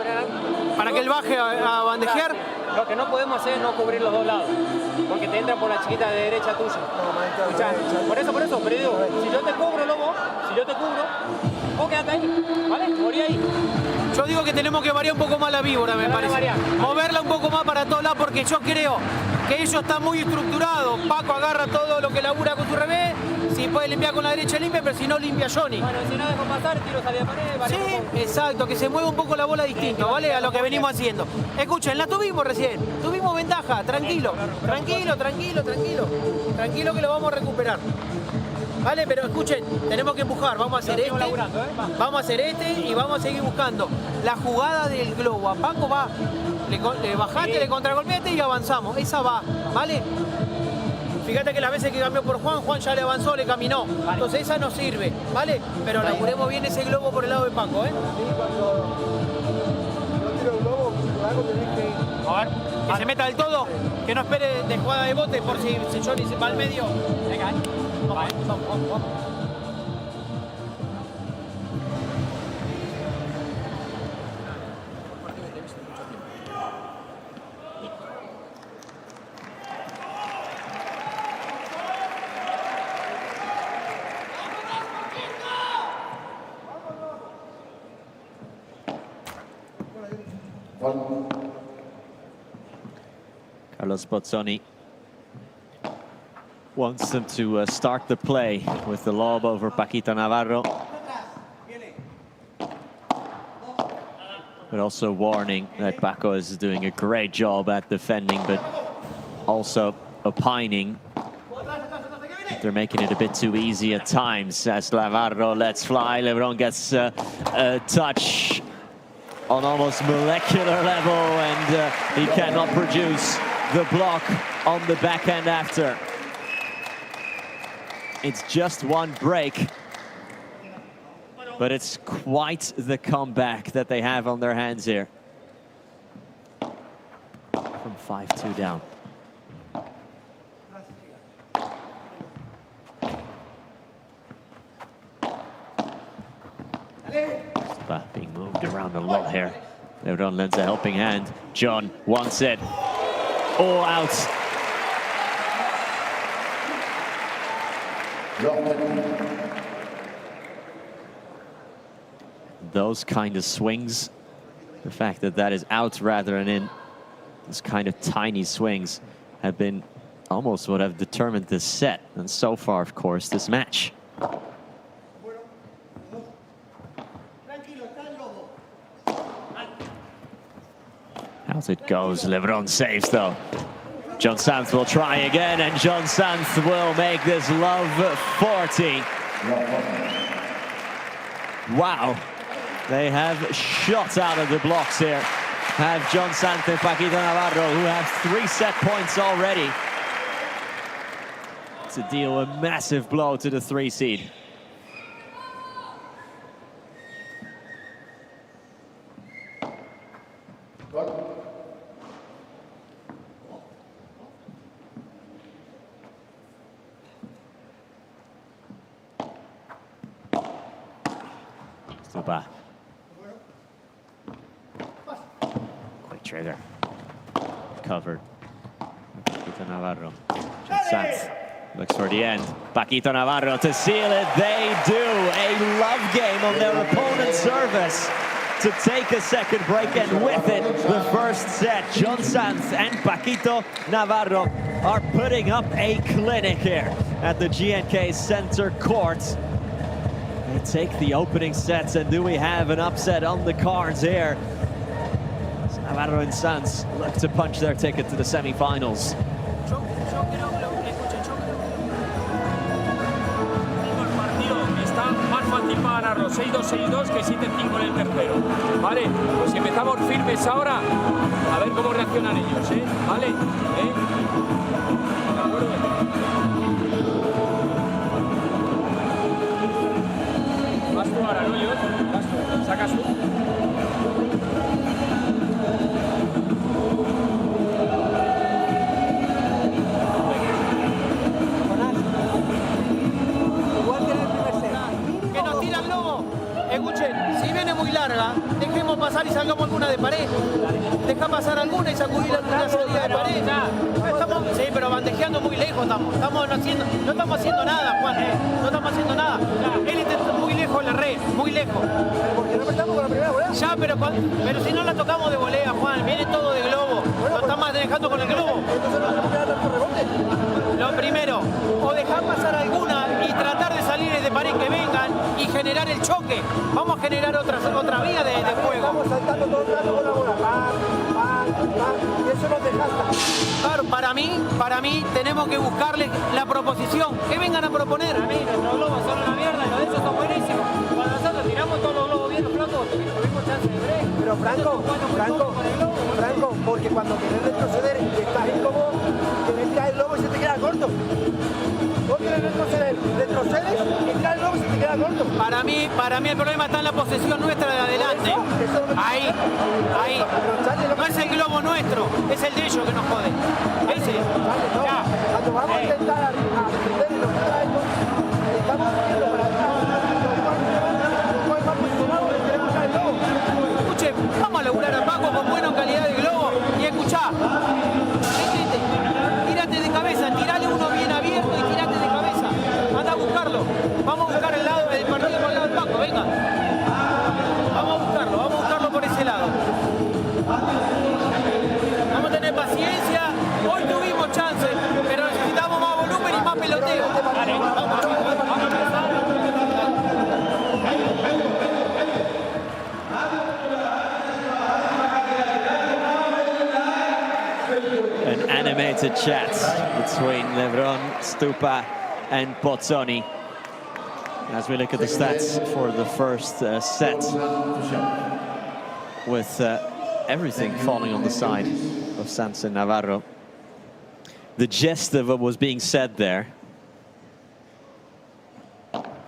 Para que él baje a bandejear. Lo que no podemos hacer es no cubrir los dos lados, porque te entra por la chiquita de derecha tuya. Escuchá, por eso, pero digo, si yo te cubro, Lobo, vos quedate ahí, ¿vale? Morí ahí. Yo digo que tenemos que variar un poco más la víbora, me parece. Moverla un poco más para todos lados, porque yo creo que ellos están muy estructurados. Paco agarra todo lo que labura con su revés. Si puede limpiar con la derecha, limpia, pero si no, limpia Johnny. Bueno, si no dejo pasar, tiro salida de pared. Sí, exacto, que se mueva un poco la bola distinto, ¿vale? A lo que venimos haciendo. Escuchen, la tuvimos recién. Tuvimos ventaja, tranquilo. Tranquilo que lo vamos a recuperar. Vale, pero escuchen, tenemos que empujar, vamos a hacer este y vamos a seguir buscando la jugada del globo. A Paco va, le bajaste, le contragolpeaste y avanzamos, esa va, ¿vale? Fíjate que las veces que cambió por Juan ya le avanzó, le caminó, entonces esa no sirve, ¿vale? Pero laburemos bien ese globo por el lado de Paco, ¿eh? A ver, que se meta del todo, que no espere de jugada de bote por si Johnny se va al medio. Venga, vamos. Carlos Bozzoni wants them to start the play with the lob over Paquito Navarro. But also warning that Paco is doing a great job at defending, but also opining they're making it a bit too easy at times as Navarro lets fly. Lebron gets a touch on almost molecular level, and he cannot produce the block on the backhand after. It's just one break, but it's quite the comeback that they have on their hands here. From 5-2 down. Being moved around a lot here. Lebron lends a helping hand. John wants it. All out. Those kind of swings, the fact that that is out rather than in, those kind of tiny swings have been almost what have determined this set, and so far, of course, this match. As it goes, Lebron saves though. John Sanz will try again, and John Sanz will make this love 40. Wow, they have shot out of the blocks here. Have John Sanz and Paquito Navarro, who have 3 set points already, to deal a massive blow to the 3 seed. Stupa. Quick trigger. Covered. Paquito Navarro. John Sanz looks for the end. Paquito Navarro to seal it. They do. A love game on their opponent's service to take a second break, and with it, the first set. John Sanz and Paquito Navarro are putting up a clinic here at the GNK Center Court. They take the opening sets, and do we have an upset on the cards here? Navarro and Sanz look to punch their ticket to the semifinals. Más fácil para Navarro, 6-2, 6-2, que 7-5 en el tercero. Vale, pues empezamos firmes ahora, a ver cómo reaccionan ellos, ¿eh? Vale, ¿eh? ¿De acuerdo? Vas tú ahora, ¿no, John? Vas tú, sacas tú. Deja pasar alguna y sacudir alguna salida de pared. Sí, pero bandejeando muy lejos estamos. No estamos haciendo nada, Juan. No estamos haciendo nada. Él está muy lejos la red, muy lejos. Porque no estamos con la primera volea. Ya, pero si no la tocamos de volea, Juan, viene todo de globo. Lo estamos dejando con el globo. Entonces no se tanto rebote. Lo primero, o dejar pasar alguna y tratar de salir de pared que vengan y generar el choque. Vamos a generar otra vía de juego. Estamos saltando todo el rato con la bola. Y eso nos desgasta. Claro, para mí tenemos que buscarle la proposición. Que vengan a proponer. A mí nuestros globos son una mierda y los de ellos son buenísimos. Cuando nosotros tiramos todos los globos bien los flacos, tuvimos chance de break. Pero Franco, porque cuando querés retroceder y estás incómodo, querés tirar el globo y se te queda corto. Vos querés retroceder, retrocedes y tiras el globo y se te queda corto. Para mí el problema está en la posesión nuestra de adelante. Ahí. No es el globo nuestro, es el de ellos que nos jode. Ese. Ya. Cuando vamos a intentar a defender y nos queda esto, estamos viendo para atrás. Los más posicionados queremos el globo. Escuche, vamos a laburar a Paco con buena calidad de globo y escuchá. Tírate de cabeza, tirale uno bien abierto y tírate de cabeza. Anda a buscarlo. Vamos a buscar el lado del partido por el lado del Paco, venga. Vamos a buscarlo por ese lado. Vamos a tener paciencia. Hoy tuvimos chance, pero necesitamos más volumen y más peloteo. Vale, vamos a empezar. An animated chat between Lebron, Stupa and Pozzoni. As we look at the stats for the first set, with everything falling on the side of Sanson Navarro. The gist of what was being said there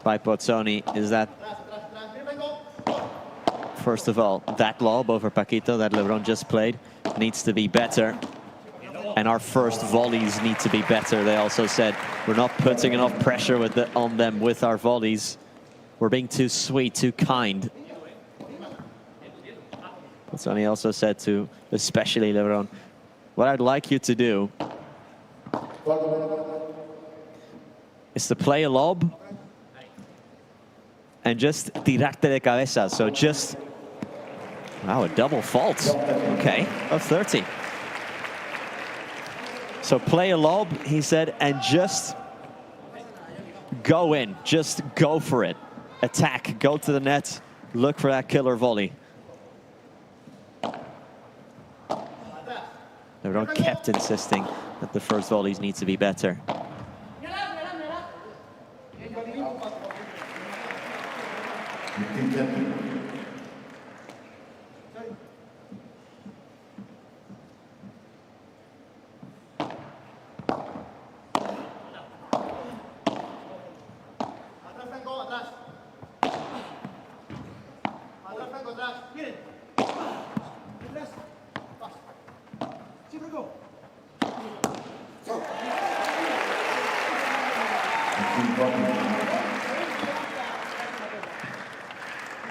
by Pozzoni is that, first of all, that lob over Paquito that Lebron just played needs to be better. And our first volleys need to be better. They also said we're not putting enough pressure on them with our volleys. We're being too sweet, too kind. Pozzoni also said to, especially Lebron, what I'd like you to do is to play a lob and just tirarte de cabeza. So just, wow, a double fault. Okay, of 30. So play a lob, he said, and just go in. Just go for it. Attack, go to the net, look for that killer volley. Lebron kept insisting that the first volleys need to be better.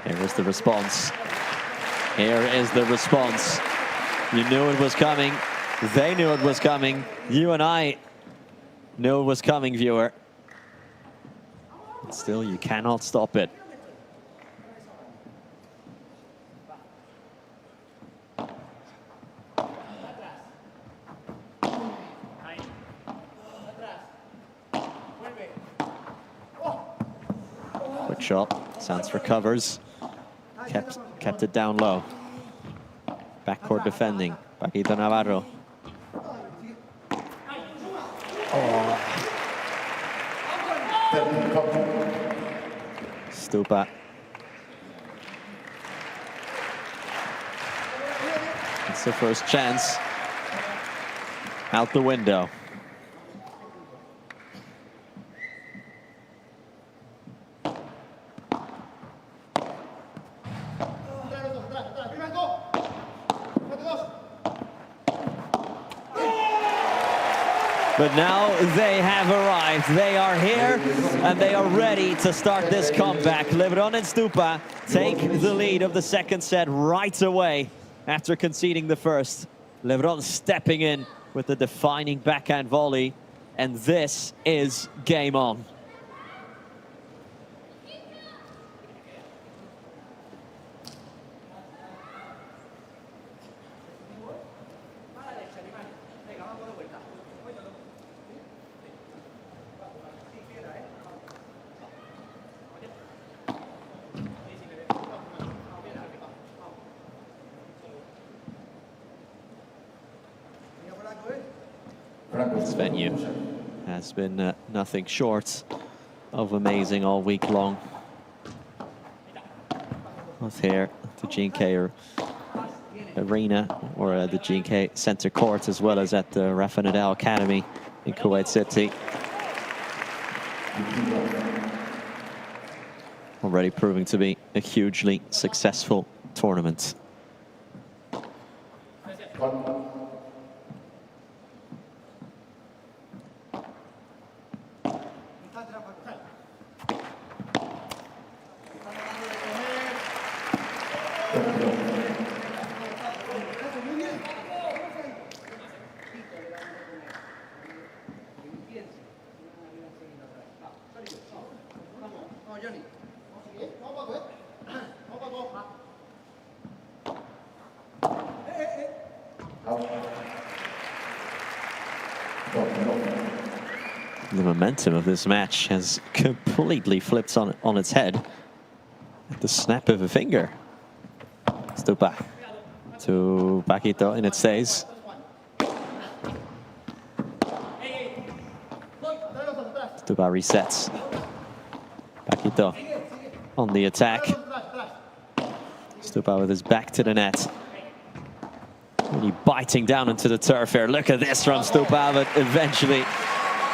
Here is the response. Here is the response. You knew it was coming. They knew it was coming. You and I knew it was coming, viewer. But still, you cannot stop it. Quick shot. Sanz recovers. Kept it down low. Backcourt defending. Paquito Navarro. Oh. Stupa. It's the first chance. Out the window. But now they have arrived. They are here and they are ready to start this comeback. Lebron and Stupa take the lead of the second set right away. after conceding the first. Lebron stepping in with the defining backhand volley. And this is game on. This venue has been nothing short of amazing all week long. Both here at the BNK Arena or the BNK Center Court, as well as at the Rafa Nadal Academy in Kuwait City. Already proving to be a hugely successful tournament. The momentum of this match has completely flipped on its head at the snap of a finger. Stupa to Paquito, and it stays. Stupa resets. Paquito on the attack. Stupa with his back to the net. Really biting down into the turf here. Look at this from Stupa, but eventually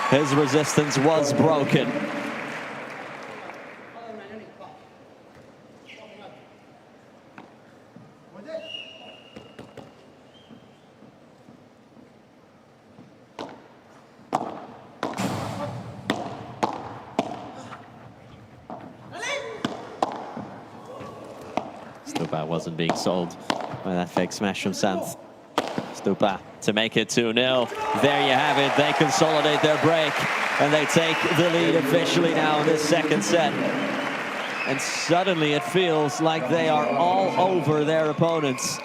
his resistance was broken. Stupa wasn't being sold by that fake smash from Sanz. Stupa to make it 2-0. There you have it. They consolidate their break and they take the lead officially now in this second set. And suddenly it feels like they are all over their opponents.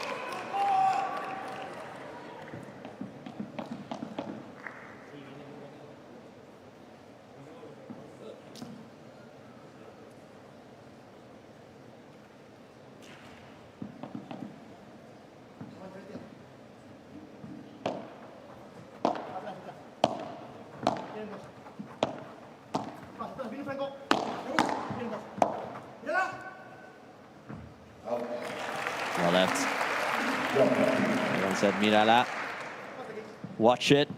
Well left. Everyone said, mírala. Watch it.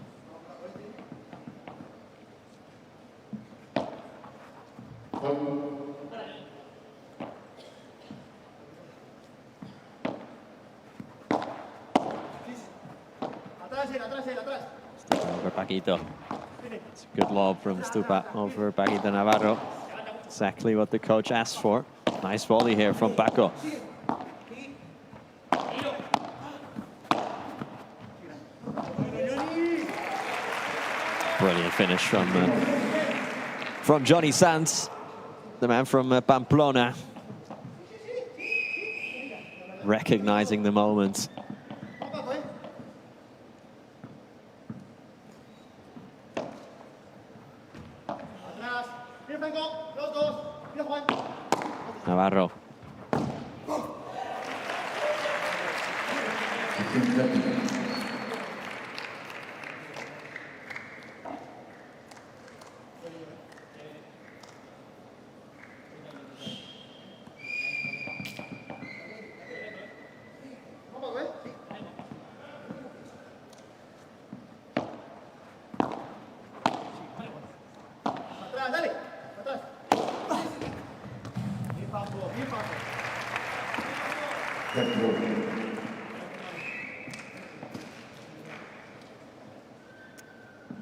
Over Paquito. It's a good lob from Stupa over Paquito Navarro. Exactly what the coach asked for. Nice volley here from Paco. Brilliant finish from Johnny Sanz, the man from Pamplona. Recognizing the moment. Navarro.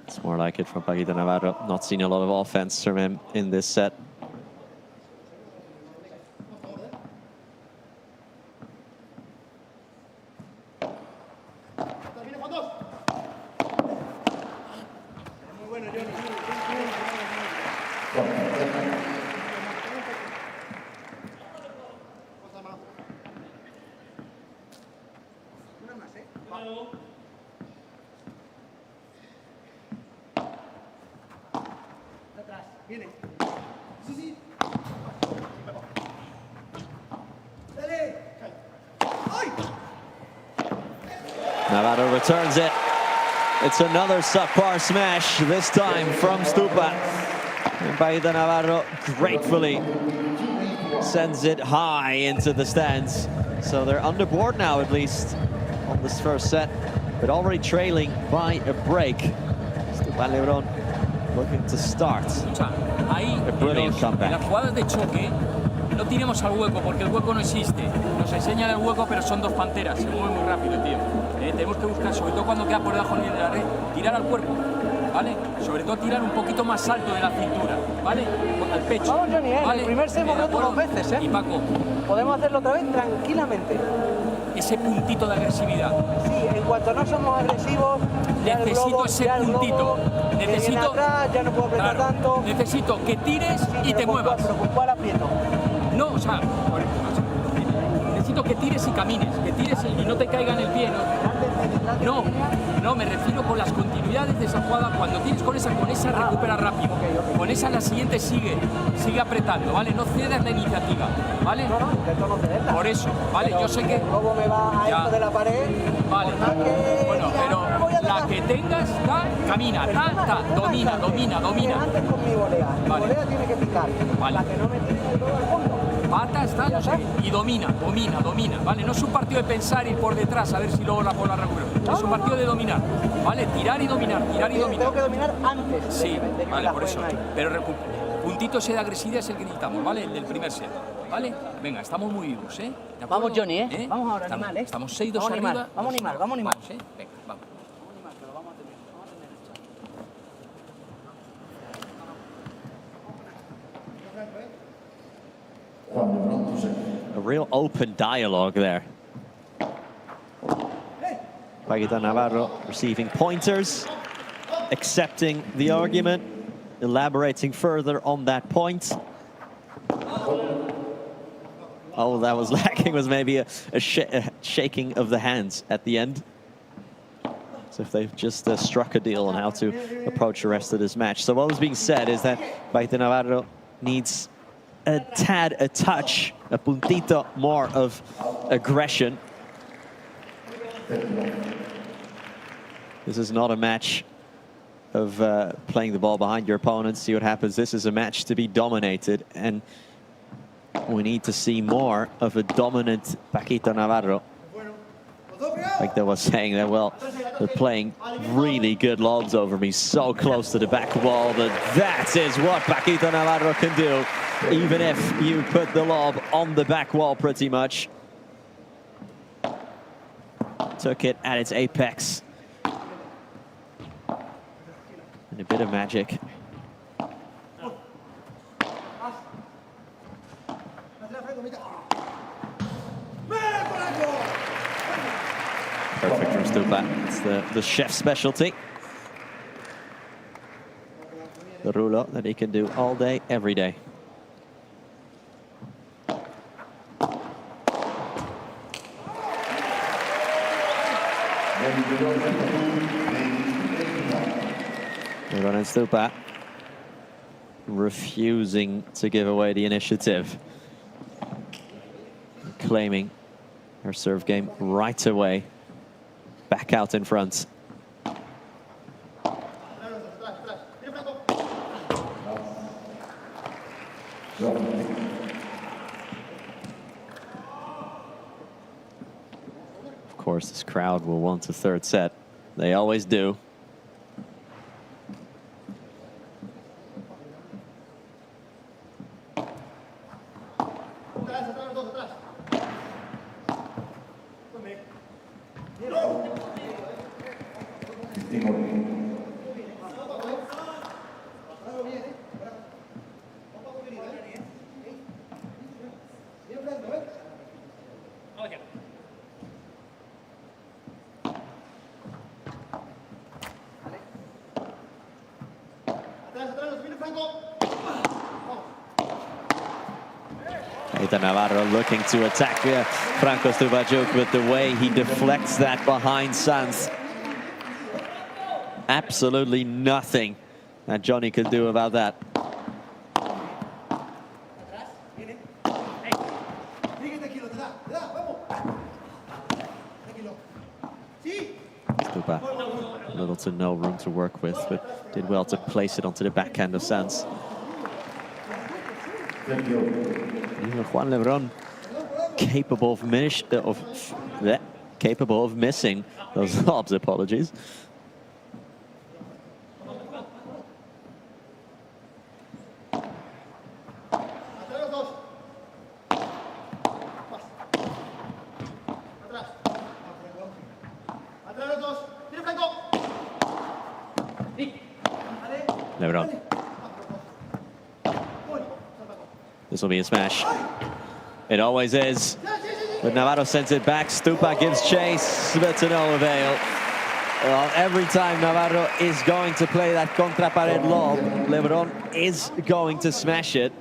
It's more like it from Paquito Navarro. Not seen a lot of offense from him in this set. Navarro returns it. It's another subpar smash, this time from Stupa. And Paquito Navarro gratefully sends it high into the stands. So they're under board now, at least, on this first set, but already trailing by a break. Stupa Lebron looking to start. A brilliant comeback. Las jugadas de choque no tiremos al hueco porque el hueco no existe. Nos enseñan el hueco, pero son dos panteras. Se mueve muy rápido, tío. Tenemos que buscar, sobre todo cuando queda por debajo de la red, tirar al cuerpo, ¿vale? Sobre todo tirar un poquito más alto de la cintura, ¿vale? Al pecho. Vamos, Johnny, ¿vale? el primer set hemos roto 2 veces, ¿eh? Y Paco. Podemos hacerlo otra vez tranquilamente. Ese puntito de agresividad. Sí, en cuanto no somos agresivos, ya necesito el globo, ese ya el puntito. globo, Necesito. atrás, ya no puedo apretar tanto. Necesito que tires y te muevas. Pero con cuál aprieto. No, o sea, necesito que tires y camines, que tires y no te caiga en el pie. No, me refiero con las continuidades de esa jugada. Cuando tienes con esa recupera rápido. Con esa la siguiente sigue apretando, ¿vale? No cedas la iniciativa, ¿vale? No, intento no cederla. Por eso, ¿vale? Pero yo sé que... el globo me va a esto de la pared. Vale. Bueno, pero la que tengas, camina, domina. Antes con mi volea. Mi volea tiene que picar. Vale. La que no me tire todo al fondo. Patas, no sé qué. Y domina, ¿vale? No es un partido de pensar ir por detrás a ver si luego la bola recupera. Es un partido de dominar, ¿vale? Tirar y dominar. Tengo que dominar antes. Sí, vale, por eso. Pero puntito ese de agresividad es el que necesitamos, ¿vale? El del primer set, ¿vale? Venga, estamos muy vivos, ¿eh? Vamos, Johnny, ¿eh? Vamos ahora, animal, ¿eh? Estamos 6-2 arriba. Vamos, animal. Vamos, ¿eh? Venga, vamos. A real open dialogue there. Paquito Navarro receiving pointers, accepting the argument, elaborating further on that point. Oh, that was lacking, was maybe a shaking of the hands at the end. So if they've just struck a deal on how to approach the rest of this match. So what was being said is that Paquito Navarro needs a tad, a touch, a puntito more of aggression. This is not a match of playing the ball behind your opponent, see what happens. This is a match to be dominated, and we need to see more of a dominant Paquito Navarro. Like they was saying that, well, they're playing really good lobs over me, so close to the back wall, that is what Paquito Navarro can do, even if you put the lob on the back wall pretty much. Took it at its apex. And a bit of magic. Perfect from Stupa. It's the chef's specialty. The rulo that he can do all day, every day. Lebron and Stupa refusing to give away the initiative. Claiming her serve game right away. Back out in front. Of course, this crowd will want a third set. They always do. Either Navarro looking to attack Franco Stupajuk, with the way he deflects that behind Sanz. Absolutely nothing that Johnny could do about that. Stupa, little to no room to work with, but did well to place it onto the backhand of Sanz. Even Juan Lebron capable of missing those lobs. Apologies. Lebron. This will be a smash. It always is. But Navarro sends it back. Stupa gives chase, but to no avail. Well, every time Navarro is going to play that contra pared lob, Lebron is going to smash it.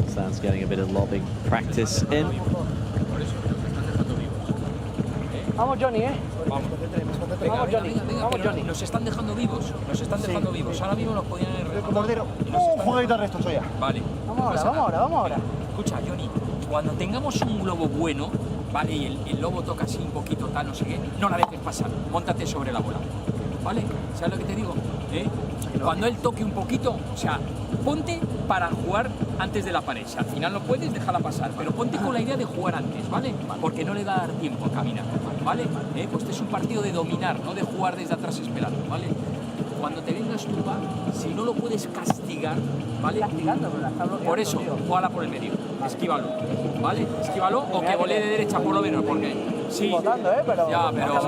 Sanz getting a bit of lobbing practice in. Vamos, Johnny, Vamos. Vamos, Johnny. Vamos, Johnny. Nos están dejando vivos. Nos están dejando vivos. Ahora mismo nos podían haber Mordero. Jueguito al resto, soy ya. Vale. Vamos ahora. Escucha, Johnny, cuando tengamos un globo bueno, vale, y el lobo toca así un poquito, tal, no sé qué, no la dejes pasar. Móntate sobre la bola. ¿Vale? ¿Sabes lo que te digo? Cuando él toque un poquito, o sea, ponte para jugar antes de la pared. Si al final no puedes, déjala pasar. Pero ponte con la idea de jugar antes, ¿vale? Porque no le va a dar tiempo a caminar, ¿vale? Pues este es un partido de dominar, no de jugar desde atrás esperando, ¿vale? Cuando te vengas Stupa, si no lo puedes castigar, ¿vale? Por eso, jugala por el medio. Esquívalo, ¿vale? Esquívalo o que volee de derecha por lo menos, porque... Sí, pero... Ya, pero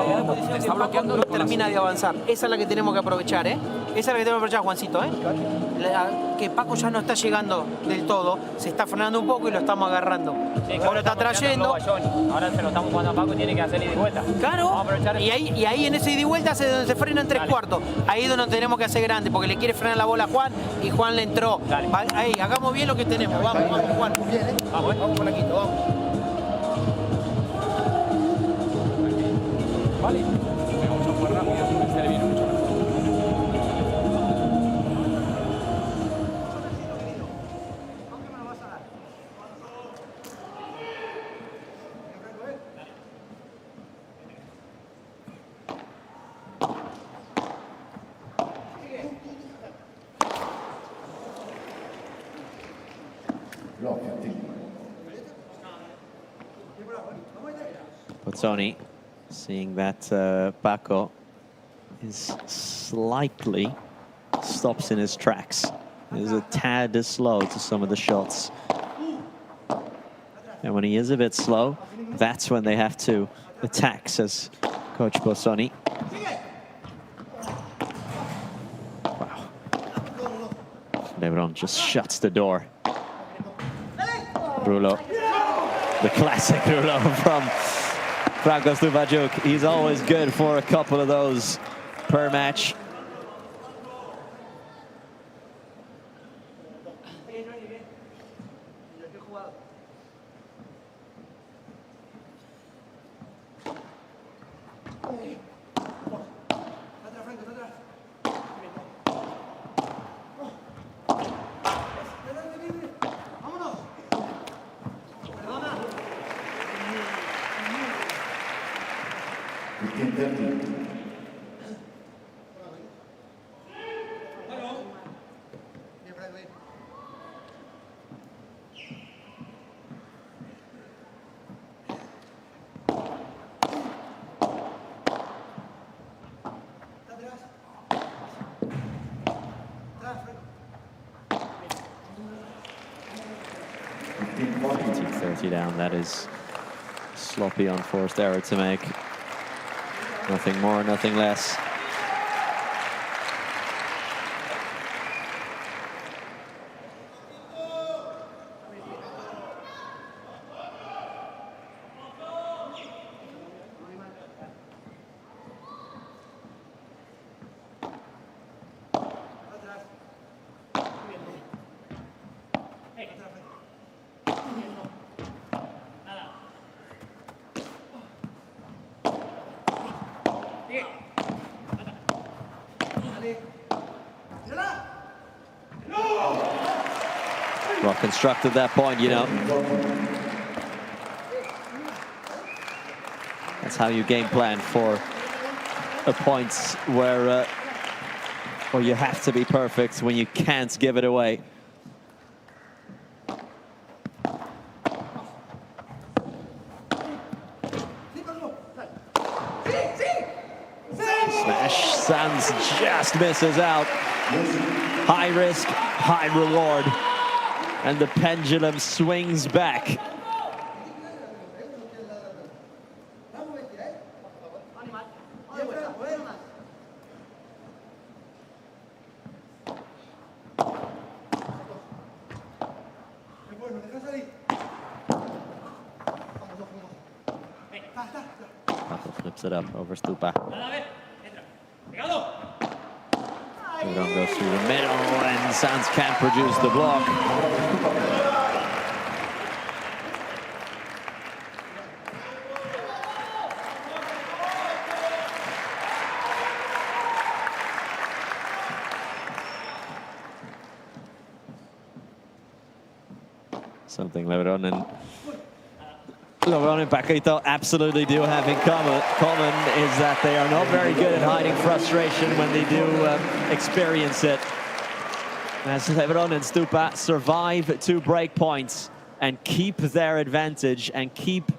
te está bloqueando. No termina de avanzar. Esa es la que tenemos que aprovechar, Esa es la que tenemos que aprovechar, Juancito, Que Paco ya no está llegando del todo, se está frenando un poco y lo estamos agarrando. Sí, ahora está trayendo. Ahora se lo estamos jugando a Paco y tiene que hacer ida y vuelta. Claro, y ahí en ese ida y vuelta se frena en 3/4. Ahí es donde tenemos que hacer grande, porque le quiere frenar la bola a Juan y Juan le entró. Ahí, hagamos bien lo que tenemos. Vamos, Juan. Vamos por aquí, vamos. Vale. Vamos a jugar rápido, este le viene mucho mejor. Bozzoni, seeing that Paco is slightly stops in his tracks. He's a tad slow to some of the shots. And when he is a bit slow, that's when they have to attack, says Coach Bozzoni. Wow. Lebron just shuts the door. Rulo. The classic Rulo from Franco Stupajuk. He's always good for a couple of those per match. you down. That is sloppy, unforced error to make. Nothing more, nothing less. Well constructed that point, you know. That's how you game plan for a point where you have to be perfect when you can't give it away. Smash, Sands just misses out. High risk, high reward. And the pendulum swings back. Flips it up over Stupa. Lebron goes through the middle and Sands can't produce the block. Something Lebron and Paquito absolutely do have in common is that they are not very good at hiding frustration when they do experience it. As Lebron and Stupa survive 2 break points and keep their advantage and keep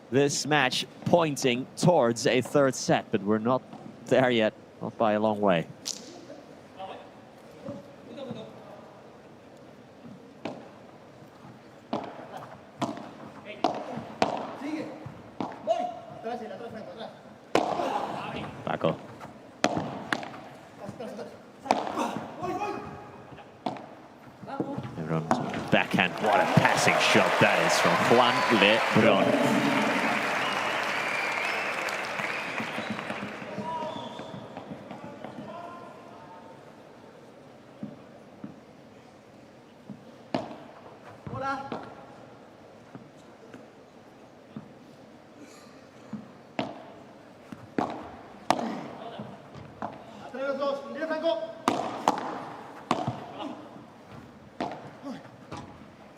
this match pointing towards a 3rd set, but we're not there yet, not by a long way. Paco. Lebron's backhand. What a passing shot that is from Juan Lebron.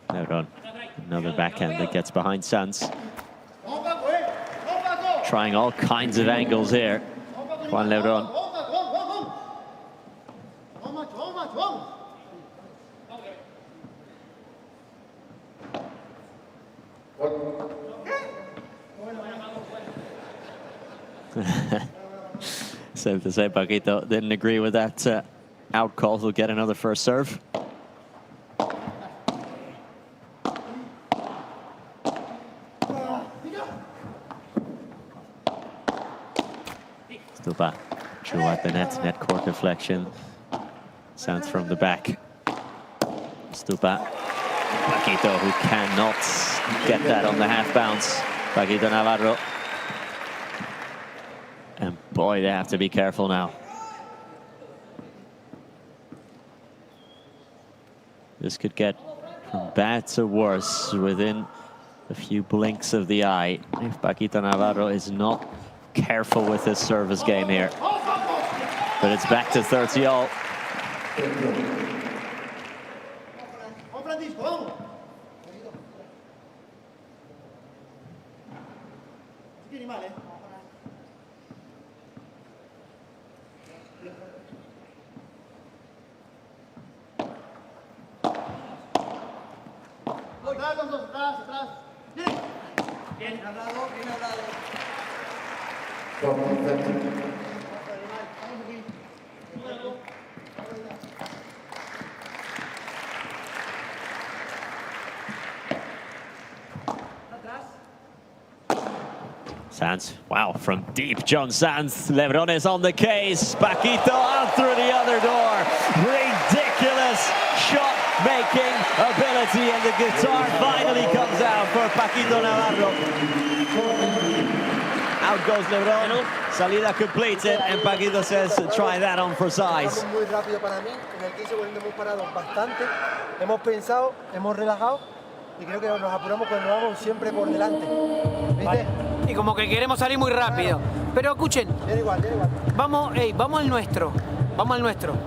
Lebron, another backhand that gets behind Sands. Trying all kinds of angles here. Juan Lebron. Safe to say, Paquito didn't agree with that out call. He'll get another first serve. Stupa drew at the net court deflection. Sands from the back. Stupa. Paquito, who cannot get that on the half bounce. Paquito Navarro. And boy, they have to be careful now. This could get from bad to worse within a few blinks of the eye if Paquito Navarro is not careful with his service game here. But it's back to 30-all. Sanz, wow, from deep, John Sanz. Lebron is on the case. Paquito out through the other door. Ridiculous shot-making ability, and the guitar finally comes out for Paquito Navarro. Out goes Lebron. Salida completed, and Paquito says, try that on for size. Muy rápido para mí. En el 15 cuando hemos parado bastante. Hemos pensado, hemos relajado. Y creo que nos apuramos cuando vamos siempre por delante. ¿Viste? Vale. Y como que queremos salir muy rápido. Pero escuchen, igual. Vamos al nuestro,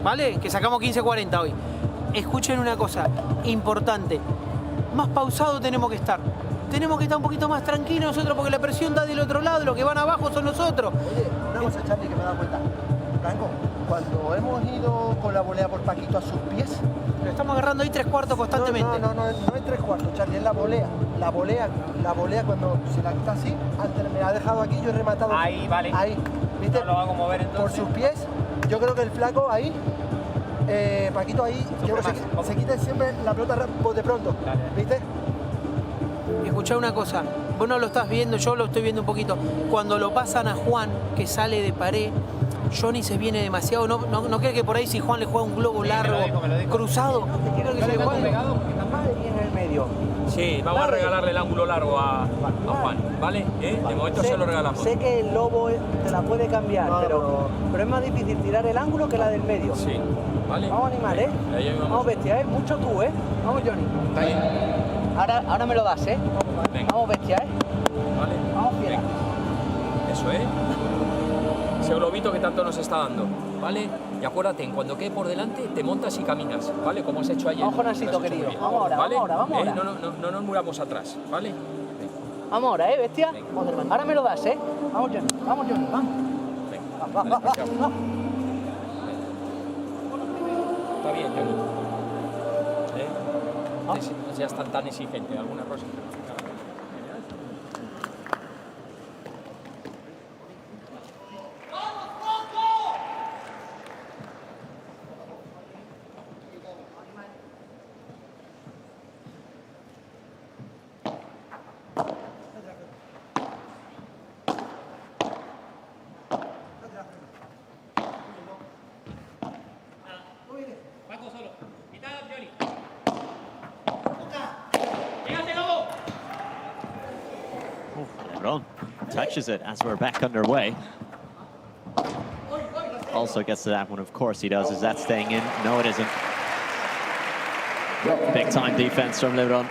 ¿vale? Que sacamos 15:40 hoy. Escuchen una cosa importante. Más pausado tenemos que estar. Tenemos que estar un poquito más tranquilos nosotros porque la presión está del otro lado, los que van abajo son nosotros. Oye, una cosa, Charlie, que me he dado cuenta. Franco, cuando hemos ido con la volea por Paquito a sus pies... Lo estamos agarrando ahí 3/4 constantemente. No es 3/4, Charlie, es la volea. La volea cuando se la quita así, antes me la ha dejado aquí, yo he rematado. Ahí, vale. Ahí, ¿viste? No lo hago mover entonces. Por sus pies, yo creo que el flaco ahí, Paquito ahí, creo que se quita siempre la pelota de pronto, ¿viste? Escuchá una cosa, vos no lo estás viendo, yo lo estoy viendo un poquito. Cuando lo pasan a Juan, que sale de pared, Johnny se viene demasiado. ¿No cree que por ahí si Juan le juega un globo largo, cruzado? Creo que se le juega pegado porque está mal y en el medio. Sí, vamos a regalarle el ángulo largo a Juan, ¿vale? De momento se lo regalamos. Sé que el lobo te la puede cambiar, pero es más difícil tirar el ángulo que la del medio. Sí, ¿vale? Vamos animal, ¿eh? Vamos bestia, mucho tú, ¿eh? Vamos, Johnny. Ahora me lo das, ¿eh? Vamos bestia, ¿eh? Vale. Vamos fiera. Eso, ese globito que tanto nos está dando, ¿vale? Y acuérdate, cuando quede por delante, te montas y caminas, ¿vale? Como has hecho ayer. Vamos, Jonasito, querido. Vamos ahora, ¿vale? vamos ahora. No nos muramos atrás, ¿vale? Vamos ahora, bestia. Ahora me lo das, ¿eh? Vamos, Johnny. Vamos, Johnny. Vamos. Va. Está bien, Johnny. No seas tan exigente, alguna cosa. Paco solo. Mitad, Johnny. Lebron touches it as we're back underway. Also gets to that one, of course he does. Is that staying in? No, it isn't. Big time defense from Lebron.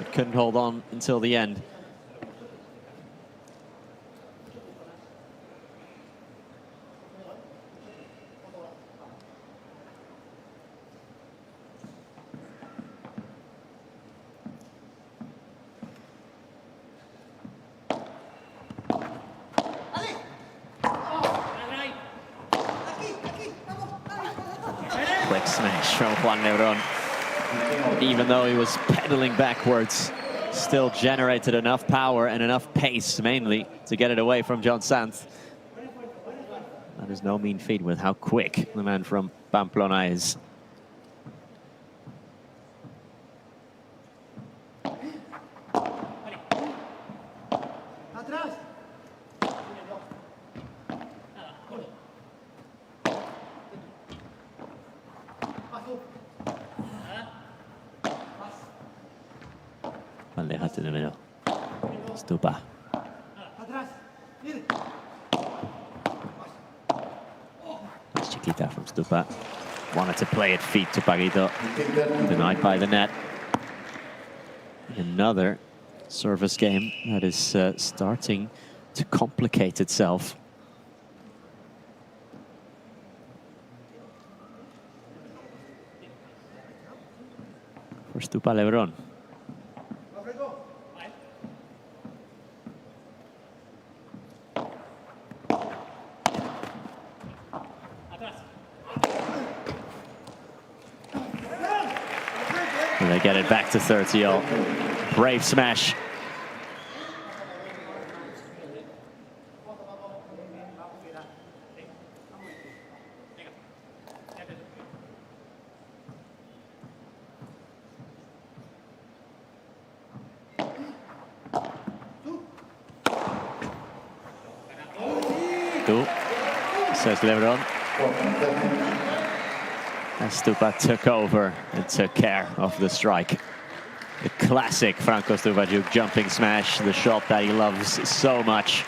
It couldn't hold on until the end. Quick smash from Juan Lebron. Even though he was pedaling backwards, still generated enough power and enough pace, mainly, to get it away from John Sanz. That is no mean feat with how quick the man from Pamplona is. Bandeja to the middle. Stupa. Nice chiquita from Stupa. Wanted to play it feet to Paquito. Denied by the net. Another service game that is starting to complicate itself. For Stupa Lebron. And they get it back to 30-all. Brave smash. says Lebron. And Stupa took over and took care of the strike. The classic Franco Stupajuk jumping smash, the shot that he loves so much.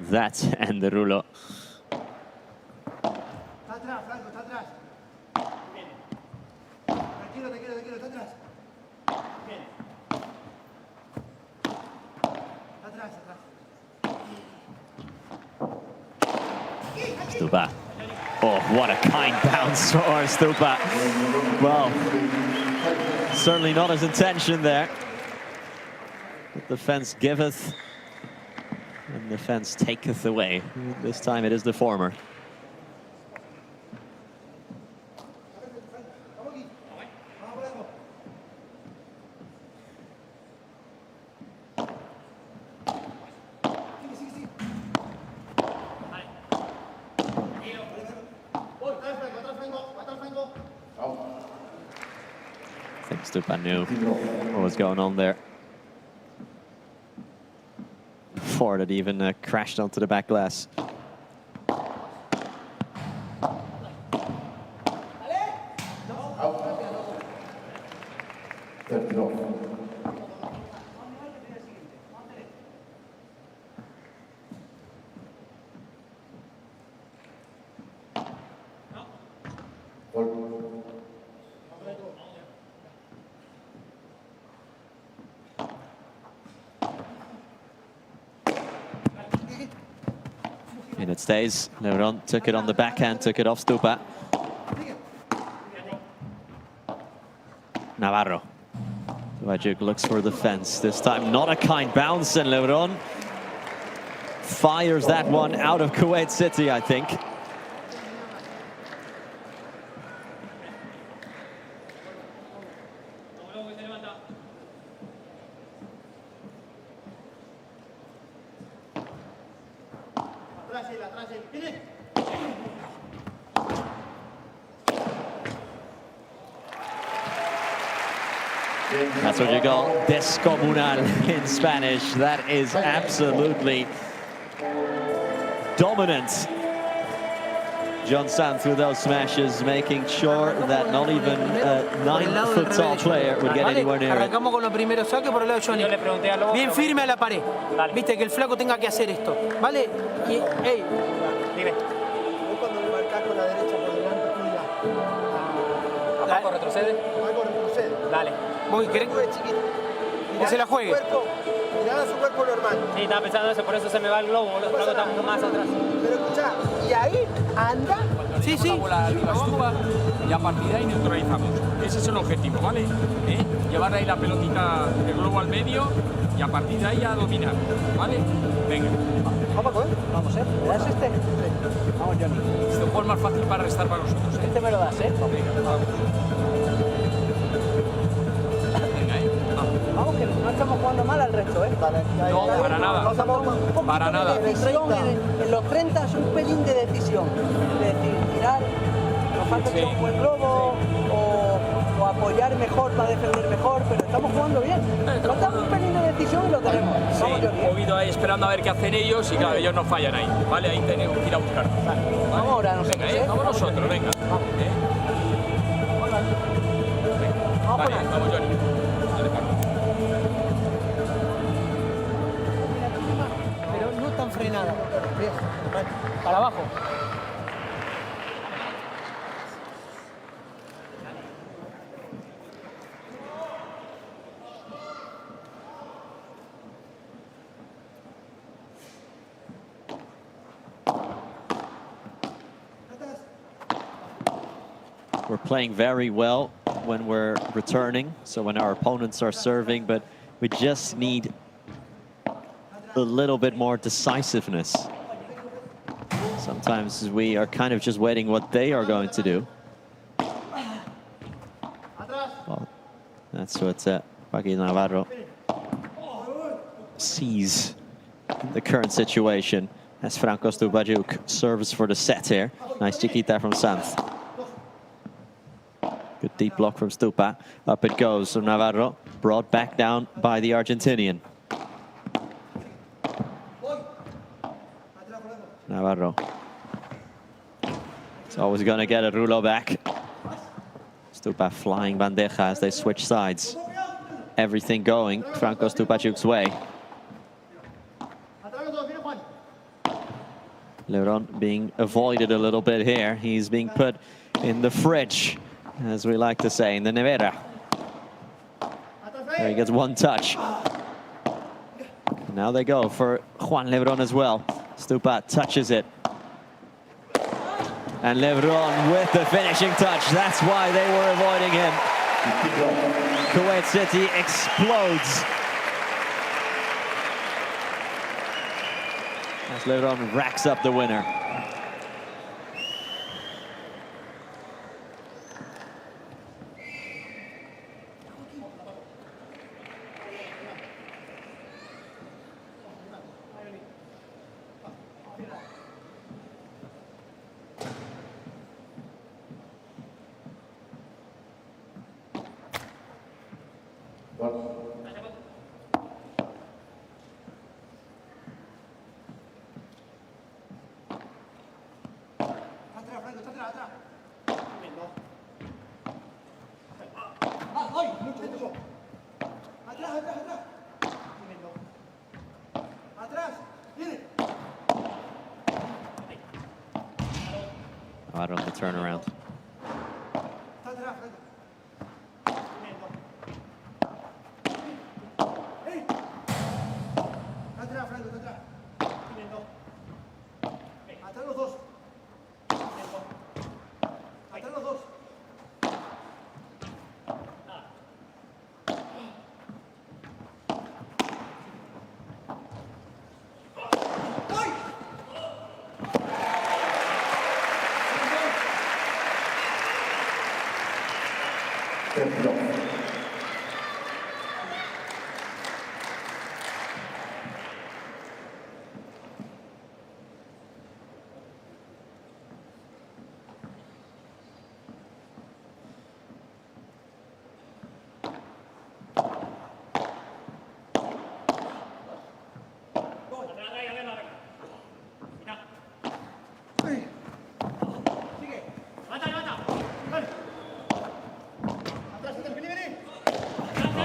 That and the rulo. Stupa. Oh, what a kind bounce for Stupa. Well, certainly not his intention there. But the fence giveth, and the fence taketh away. This time it is the former. I think Stupa knew what was going on there before it even crashed onto the back glass. And it stays. Lebron took it on the backhand, took it off Stupa. Navarro. Stupajuk looks for the fence. This time not a kind bounce, and Lebron fires that one out of Kuwait City, I think. That's what you call descomunal in Spanish. That is absolutely dominant. John Sanz with those smashes, making sure that not even a 9-foot-tall player would get anywhere near it. Arrancamos con los primeros saques por el lado de Johnny. Bien firme a la pared. Viste, que el flaco tenga que hacer esto. ¿Vale? Y, hey. Dime. Cuando le marcas con la derecha por delante tuya. ¿Paco retrocede? Paco retrocede. Dale. Voy, ¿querés? Que se la juegue. Mirá su cuerpo normal. Sí, estaba pensando eso, por eso se me va el globo, el flaco está más atrás. Pero escucha, y ahí anda. Sí, sí. La bola arriba Stupa y a partir de ahí neutralizamos. Ese es el objetivo, ¿vale? Llevar ahí la pelotita del globo al medio y a partir de ahí a dominar, ¿vale? Venga. Vamos, vamos, ¿me das este? Vamos, Johnny. Este juego es más fácil para restar para nosotros, ¿eh? Este me lo das, ¿eh? Venga, vamos. Vamos, que no estamos jugando mal al resto, ¿eh? Vale. No, para nada. Para nada. En los 30 es un pelín de decisión. Es decir, tirar, nos falta que un buen globo, o apoyar mejor para defender mejor, pero estamos jugando bien. Falta un pelín de decisión y lo tenemos. Sí, un poquito ahí esperando a ver qué hacen ellos y claro, ellos no fallan ahí. Vale, ahí tenemos que ir a buscar. Vale. Vamos ahora nosotros, venga, vamos nosotros, venga. Vale, vamos Johnny. Dale, Paco. Pero no tan frenada. Para abajo. We're playing very well when we're returning, so when our opponents are serving, but we just need a little bit more decisiveness. Sometimes we are kind of just waiting what they are going to do. Well, that's what Joaquin Navarro sees in the current situation as Franco Stupajuk serves for the set here. Nice chiquita from Sanz. Good deep block from Stupa. Up it goes from Navarro. Brought back down by the Argentinian. Navarro Navarro. It's always going to get a Rulo back. Stupa flying bandeja as they switch sides. Everything going Franco Stupacuk's way. Lebron being avoided a little bit here. He's being put in the fridge, as we like to say, in the nevera. There he gets one touch. And now they go for Juan Lebron as well. Stupa touches it. And Lebron with the finishing touch. That's why they were avoiding him. Kuwait City explodes as Lebron racks up the winner. Out on the turnaround.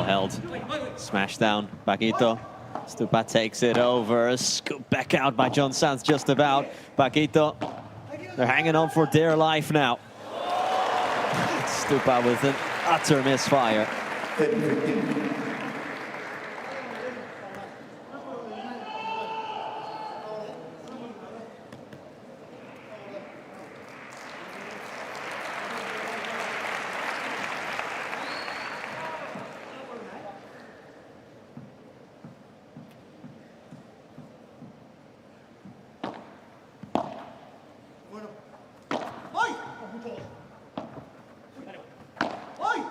Held. Smash down, Paquito. Stupa takes it over. Scoop back out by John Sanz just about. Paquito, they're hanging on for dear life now. Stupa with an utter misfire.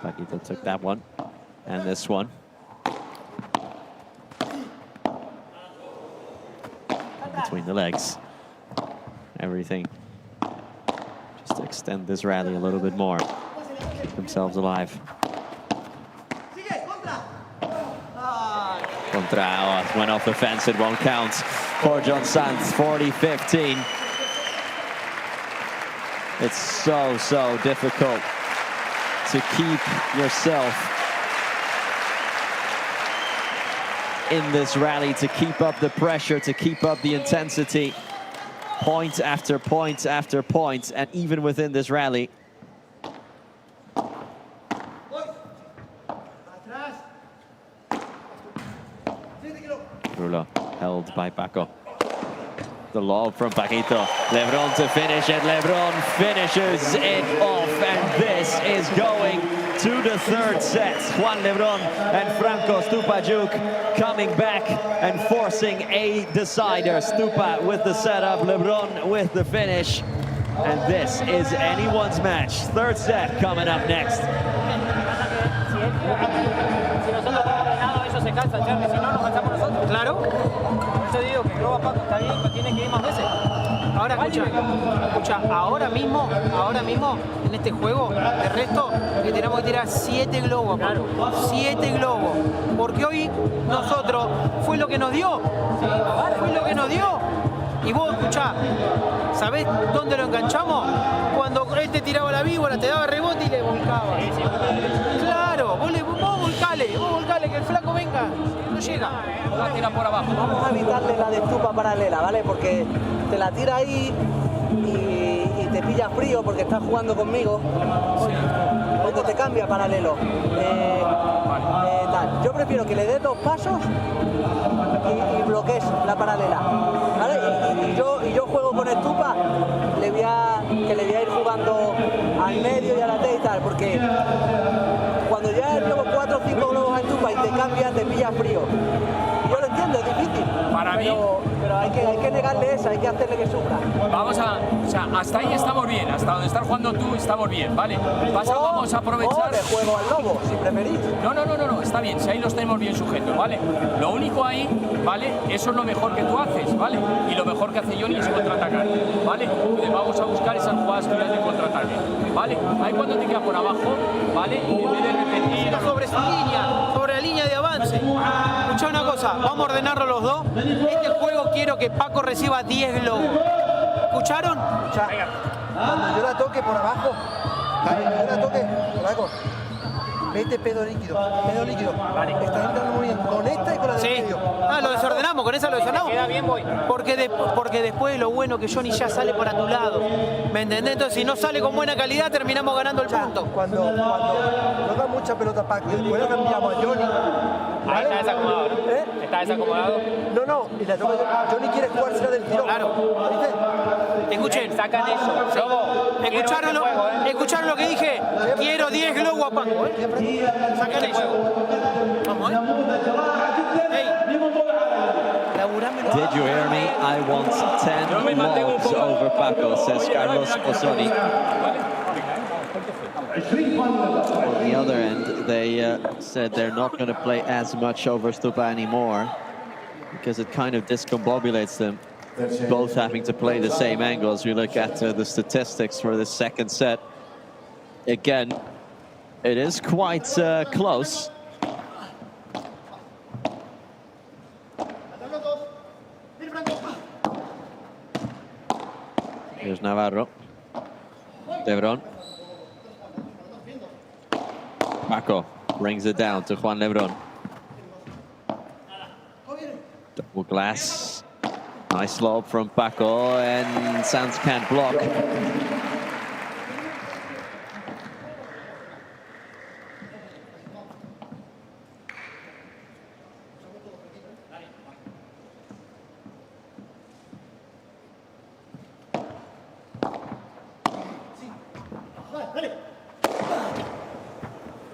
Paquito took that one and this one. Between the legs. Everything just to extend this rally a little bit more. Keep themselves alive. Contra went off the fence, it won't count for John Sanz, 40-15. It's so difficult to keep yourself in this rally, to keep up the pressure, to keep up the intensity, point after point after point, and even within this rally. Rulo held by Paco. The lob from Paquito. Lebron to finish it. Lebron finishes it off, and this is going to the third set. Juan Lebron and Franco Stupacuk coming back and forcing a decider. Stupa with the setup, Lebron with the finish. And this is anyone's match. Third set coming up next. Claro. Por eso digo que Groba Paco está bien, pero tiene que ir más veces. Ahora escucha, ahora mismo, en este juego, de resto, que tenemos que tirar 7 globos, claro. 7 globos. Porque hoy nosotros fue lo que nos dio. Fue lo que nos dio. Y vos, escuchá, ¿sabés dónde lo enganchamos? Cuando él te tiraba la víbora, te daba rebote y le volcaba. Claro, vos volcale, que el flaco venga, no llega. La tira por abajo. Vamos a evitarle la de estupa paralela, ¿vale? Porque te la tira ahí y te pilla frío porque estás jugando conmigo. Cuando te cambia paralelo. Tal. Yo prefiero que le des 2 pasos y bloquees la paralela, ¿vale? Y yo juego con estupa, que le voy a ir jugando al medio y a la T y tal, porque cuando ya llevo 4 o 5 globos a estupa y te cambia, te pilla frío. Y yo lo entiendo, es difícil. Para mí. Pero hay que negarle esa, hay que hacerle que sufra. Vamos a, o sea, hasta ahí estamos bien, hasta donde estás jugando tú estamos bien, ¿vale? Vamos a aprovechar. O le juego al lobo, si preferís. No, está bien, si ahí los tenemos bien sujetos, ¿vale? Lo único ahí, ¿vale? Eso es lo mejor que tú haces, ¿vale? Y lo mejor que hace Johnny es contraatacar, ¿vale? Entonces vamos a buscar esas jugadas tuyas de contraataque, ¿vale? Ahí cuando te queda por abajo, ¿vale? En vez de repetir. Sobre su línea, sobre la línea de avance. Escuchá una cosa, vamos a ordenarlo los dos. Este juego quiero que Paco reciba 10 globos. ¿Escucharon? Cuando yo la toque por abajo, cuando yo la toque por abajo, mete pedo líquido. Está entrando muy bien con esta y con la del medio. Lo desordenamos, con esa lo desordenamos. Queda bien, voy. Porque después lo bueno que Johnny ya sale para tu lado. ¿Me entendés? Entonces, si no sale con buena calidad, terminamos ganando el punto. Cuando no da mucha pelota Paco, después lo cambiamos a Johnny. Ahí está desacomodado, ¿no? ¿Está desacomodado? No, y la toca Johnny quiere jugársela del tirón. Claro. Escuchen. Sacan eso. ¿Escucharon lo que dije? Quiero 10 globos a Paco, Sacan eso. Vamos, Did you hear me? I want 10 logs over Paco, says Carlos Osoni. On the other end, they said they're not going to play as much over Stupa anymore because it kind of discombobulates them, both having to play the same angles. We look at the statistics for the second set. Again, it is quite close. Here's Navarro. Lebron. Paco brings it down to Juan Lebron. Double glass. Nice lob from Paco, and Sanz can't block.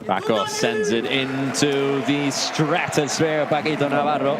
Paco sends it into the stratosphere. Paquito Navarro.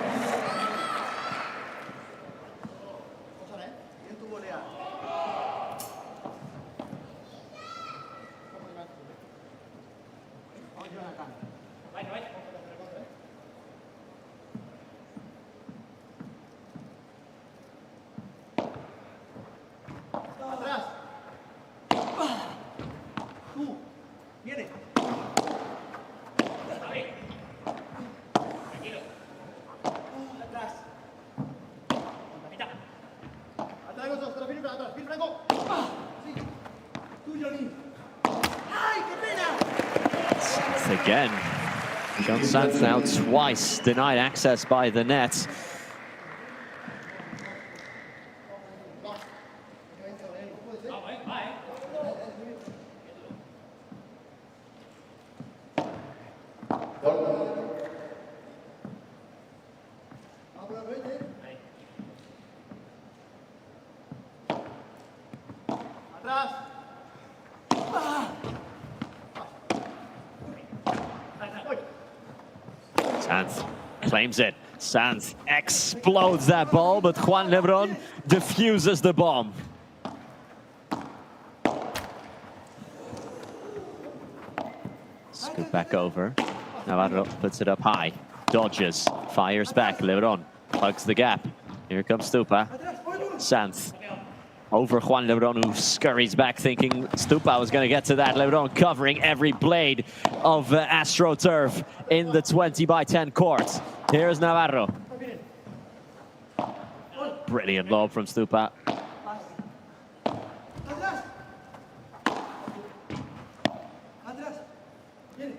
Again, John Sanz now twice denied access by the net. Sanz claims it. Sanz explodes that ball, but Juan Lebron defuses the bomb. Scoop back over. Navarro puts it up high. Dodges. Fires back. Lebron plugs the gap. Here comes Stupa. Sanz over Juan Lebron, who scurries back thinking Stupa was going to get to that. Lebron covering every blade of AstroTurf in the 20 by 10 court. Here's Navarro. Brilliant lob from Stupa.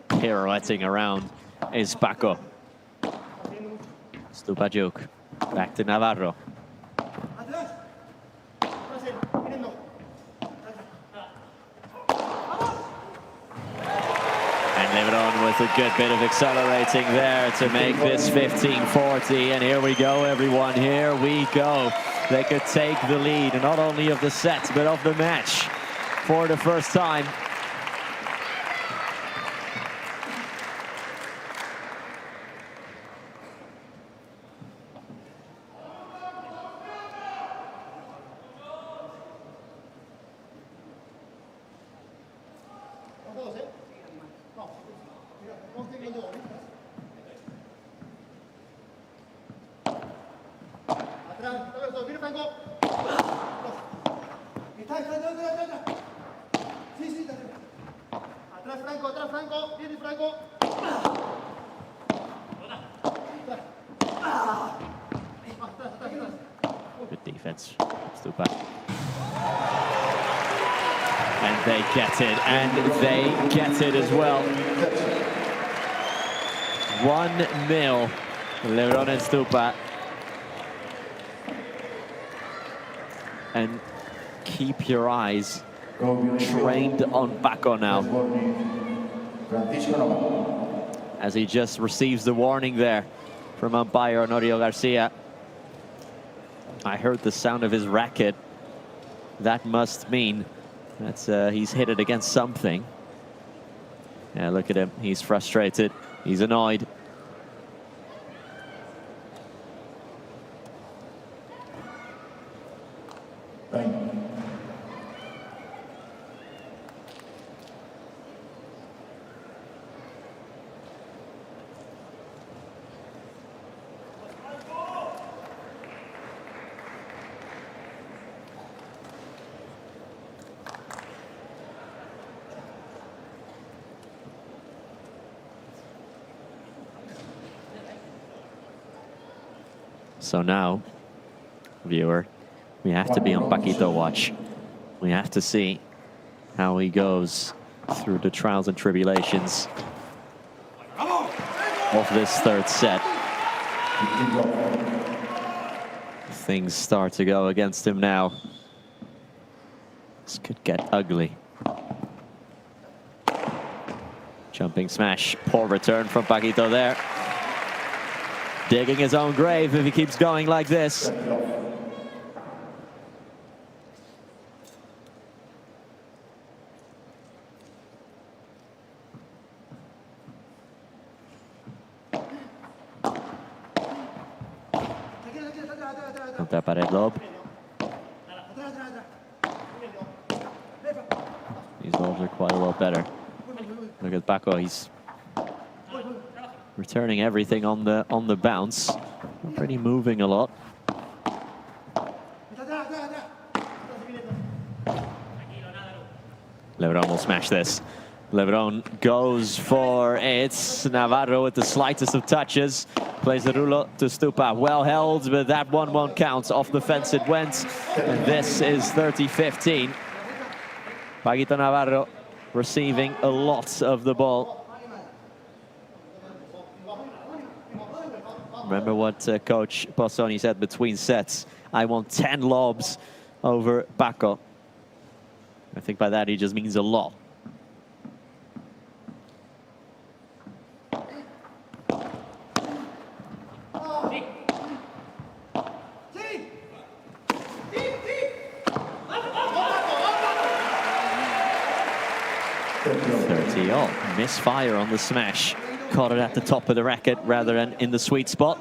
Pirouetting around is Paco. Stupa juke. Back to Navarro. And Lebron with a good bit of accelerating there to make this 15-40. And here we go, everyone. Here we go. They could take the lead, not only of the set, but of the match for the first time. Good defense, Stupa. And they get it, and they get it as well. 1-0, Lebron and Stupa. And keep your eyes trained on Paco now, as he just receives the warning there from umpire Honorio Garcia. I heard the sound of his racket. That must mean that he's hit it against something. Yeah, look at him. He's frustrated. He's annoyed. So now, viewer, we have to be on Paquito watch. We have to see how he goes through the trials and tribulations of this third set. Things start to go against him now. This could get ugly. Jumping smash, poor return from Paquito there. Digging his own grave if he keeps going like this. Contra pared lob. These lobs are quite a lot better. Look at Paco, he's returning everything on the bounce. Not really moving a lot. Lebron will smash this. Lebron goes for it. Navarro with the slightest of touches. Plays the rulo to Stupa. Well held, but that one won't count. Off the fence it went. And this is 30-15. Paquito Navarro receiving a lot of the ball. Remember what Coach Bossoni said between sets. I want 10 lobs over Paco. I think by that he just means a lot. Misfire on the smash. Caught it at the top of the racket rather than in the sweet spot.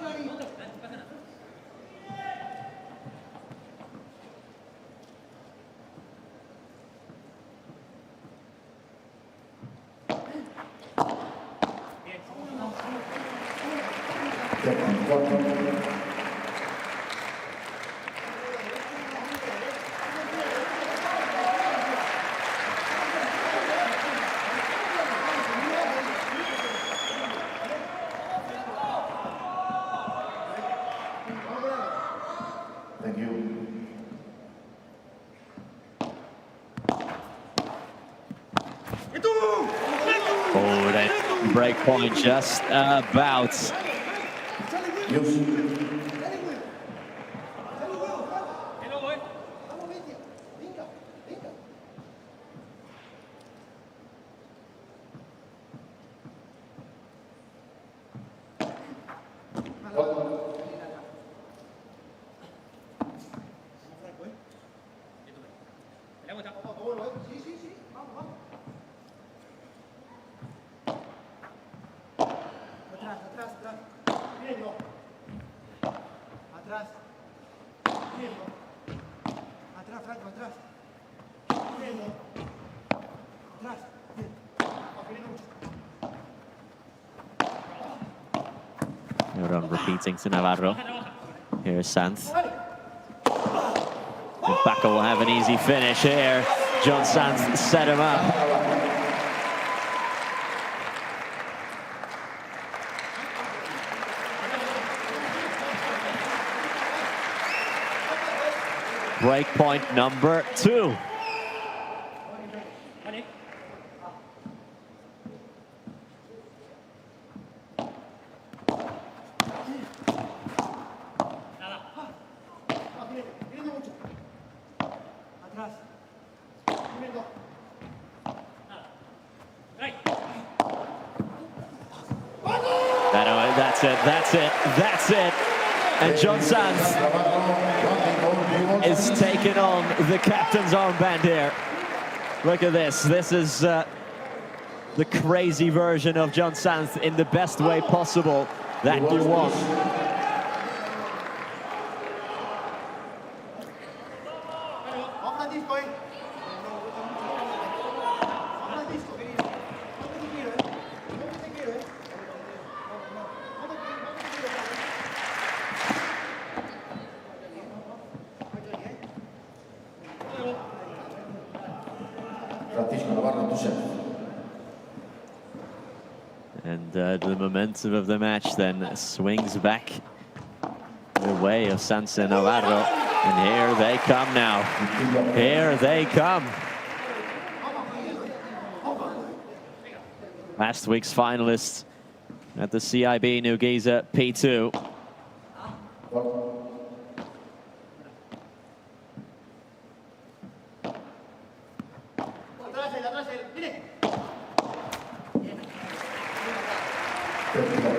Thank you. Oh, that break point just about. Lebron repeating to Navarro. Here's Sanz. And Paco will have an easy finish here. John Sanz set him up. Break point number 2. That's it. And John Sanz is taking on the captain's armband here. Look at this. This is the crazy version of John Sanz in the best way possible that you want. And the momentum of the match then swings back the way of Sanz and Navarro. And here they come now. Here they come. Last week's finalists at the CIB Nugiza P2.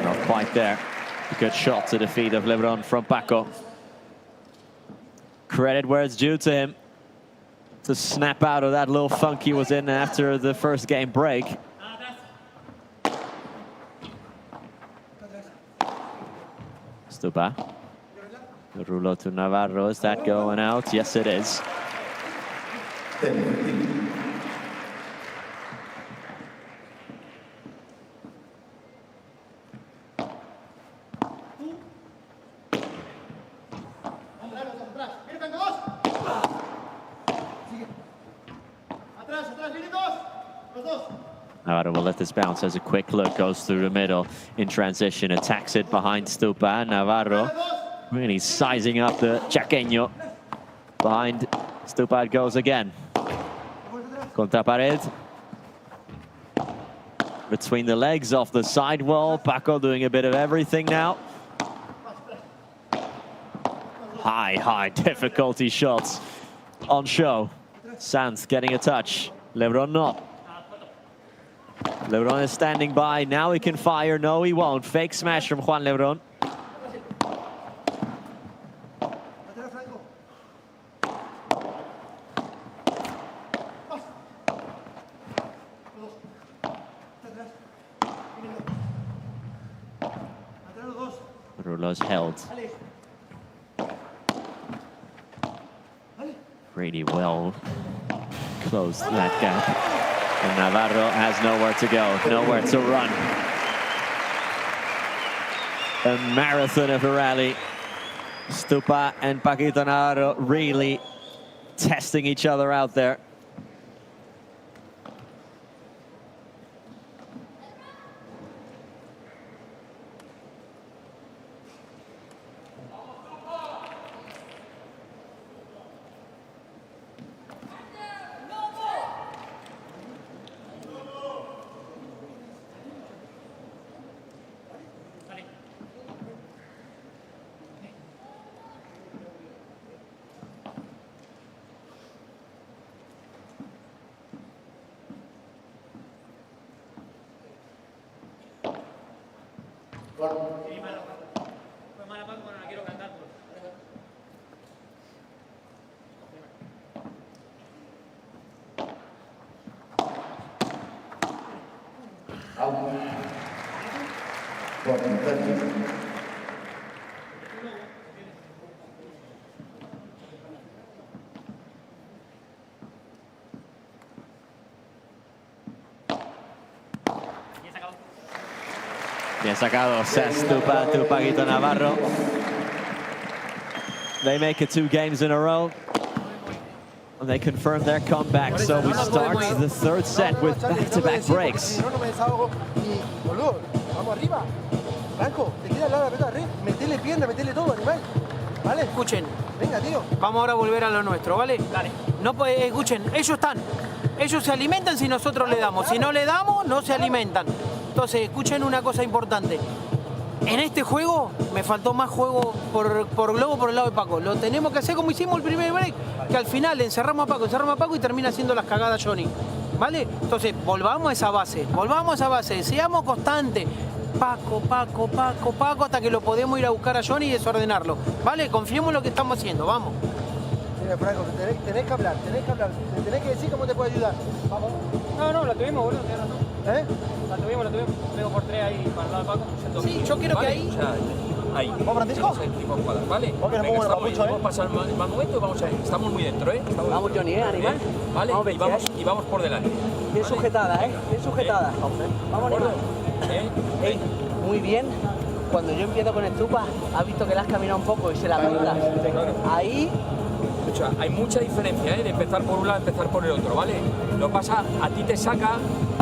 Not quite there. A good shot to the feet of Lebron from Paco. Credit where it's due to him to snap out of that little funk he was in after the first game break. Stupa. Rulo to Navarro. Is that going out? Yes, it is. Navarro will let this bounce as a quick look, goes through the middle in transition, attacks it behind Stupa. Navarro really sizing up the Chaqueño. Behind Stupa it goes again. Contra pared. Between the legs, off the sidewall. Paco doing a bit of everything now. High difficulty shots on show. Sanz getting a touch. Lebron not. Lebron is standing by. Now he can fire. No, he won't. Fake smash from Juan Lebron. Rulo's held. Really well closed that gap. And Navarro has nowhere to go, nowhere to run. A marathon of a rally. Stupa and Paquito Navarro really testing each other out there. Fue mala Paco, no la quiero cantar. Bien sacado, says Tupa to Paquito Navarro. They make it 2 games in a row. And they confirm their comeback, so we start the 3rd set with back-to-back breaks. Si no, no me desahogo. Y, boludo, vamos arriba. Franco, te queda al lado de la pelota arriba. Metele pierna, metele todo, animal. ¿Vale? Escuchen. Venga, tío. Vamos ahora a volver a lo nuestro, ¿vale? Dale. No, pues, escuchen, ellos están. Ellos se alimentan si nosotros le damos. Si no le damos, no se alimentan. Entonces, escuchen una cosa importante. En este juego me faltó más juego por globo por el lado de Paco. Lo tenemos que hacer como hicimos el primer break, que al final le encerramos a Paco y termina haciendo las cagadas Johnny. ¿Vale? Entonces, volvamos a esa base, seamos constantes. Paco, hasta que lo podemos ir a buscar a Johnny y desordenarlo. ¿Vale? Confiemos en lo que estamos haciendo, vamos. Mira, Franco, tenés que hablar, me tenés que decir cómo te puedo ayudar. Vamos. No, la tuvimos, boludo. ¿Eh? La tuvimos. Tengo por 3 ahí para el lado de Paco. Sí, yo quiero que ahí... O sea, ahí. ¿Vamos, Francisco? ¿Vale? Porque no pongo el papucho, Vamos a pasar el mal momento y vamos a ir. Estamos muy dentro, ¿eh? Vamos, Johnny, animal. Vale, Vamos, y vamos por delante. Bien sujetada, Bien sujetada. Vamos, animal. Ey, muy bien. Cuando yo empiezo con Estupa, has visto que la has caminado un poco y se la bailas. Ahí... Escucha, hay mucha diferencia, de empezar por un lado, empezar por el otro, ¿vale? Lo que pasa, a ti te saca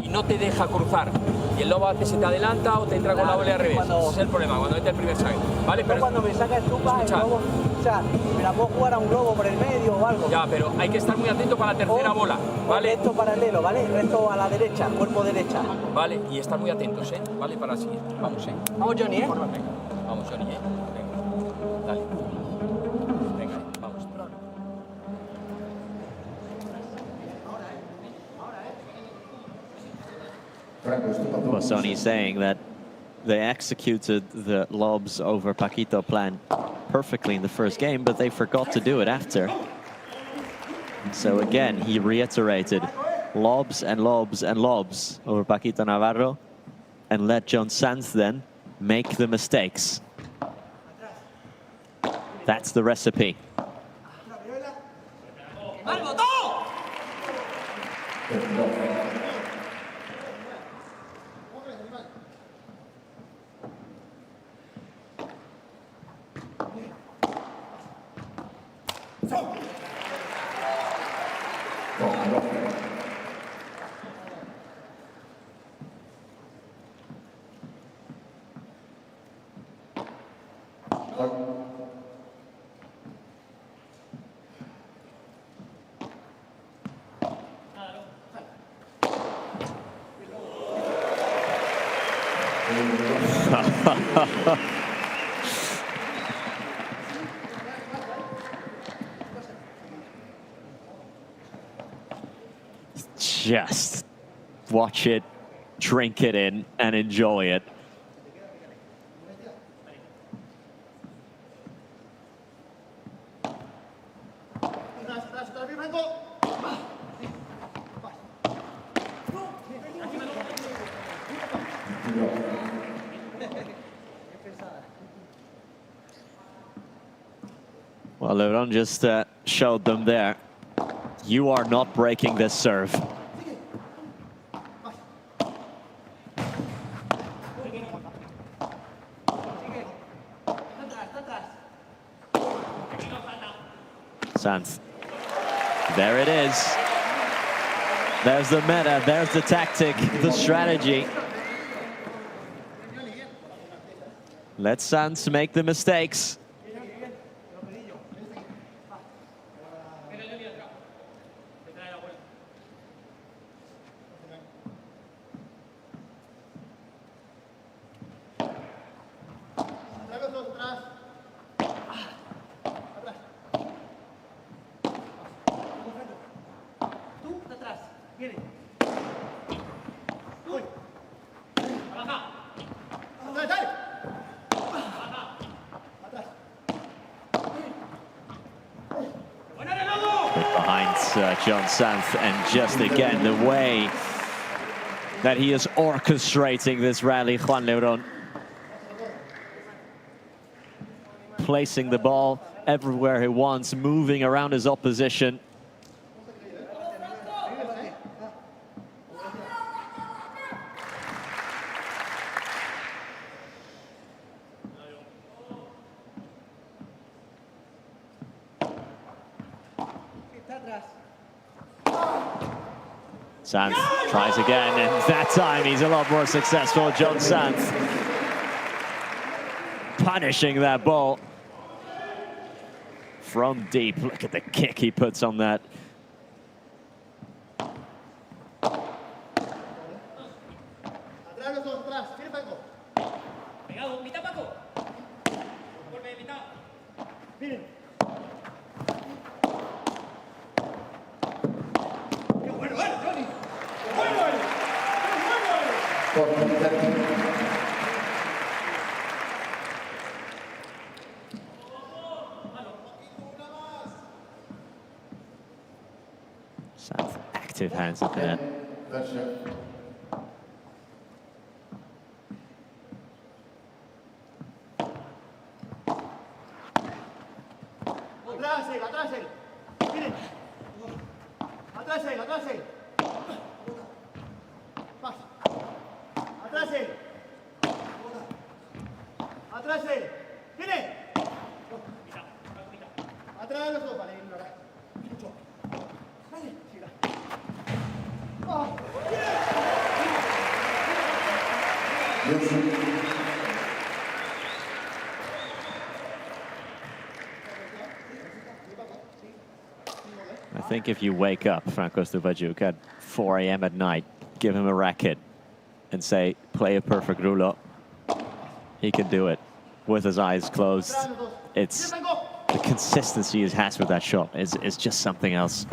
y no te deja cruzar. Y el lobo a veces se te adelanta o te entra con la volea al revés. Ese es el problema, cuando mete el primer saque. ¿Vale? Pero cuando me saca Estupa, el lobo... O sea, me la puedo jugar a un lobo por el medio o algo. Ya, pero hay que estar muy atento para la tercera bola, ¿vale? Recto paralelo, ¿vale? Recto a la derecha, cuerpo derecha. Vale, y estar muy atentos, ¿vale? Para la siguiente. Vamos, Vamos, Johnny, Vamos, Johnny, Venga. Dale. Venga, vamos. Bosoni saying that they executed the lobs over Paquito plan perfectly in the first game, but they forgot to do it after. So again, he reiterated lobs and lobs and lobs over Paquito Navarro and let John Sanz then make the mistakes. That's the recipe. Just watch it, drink it in, and enjoy it. Well, LeBron just showed them there. You are not breaking this serve. Sanz. There it is. There's the meta, there's the tactic, the strategy. Let Sanz make the mistakes. John Sanz, and just again the way that he is orchestrating this rally, Juan Lebron. Placing the ball everywhere he wants, moving around his opposition. Sanz tries again, and that time he's a lot more successful. John Sanz punishing that ball from deep. Look at the kick he puts on that. Sanz, active hands up there. Atrás él. Miren. Atrás él. Pasa. Atrás él. Atrás él. Miren. Atrás de los dos, vale. Mucho. Vale. Siga. I think if you wake up Franco Stupajuk at 4 a.m. at night, give him a racket and say, play a perfect rulo, he can do it with his eyes closed. It's the consistency he has with that shot is just something else.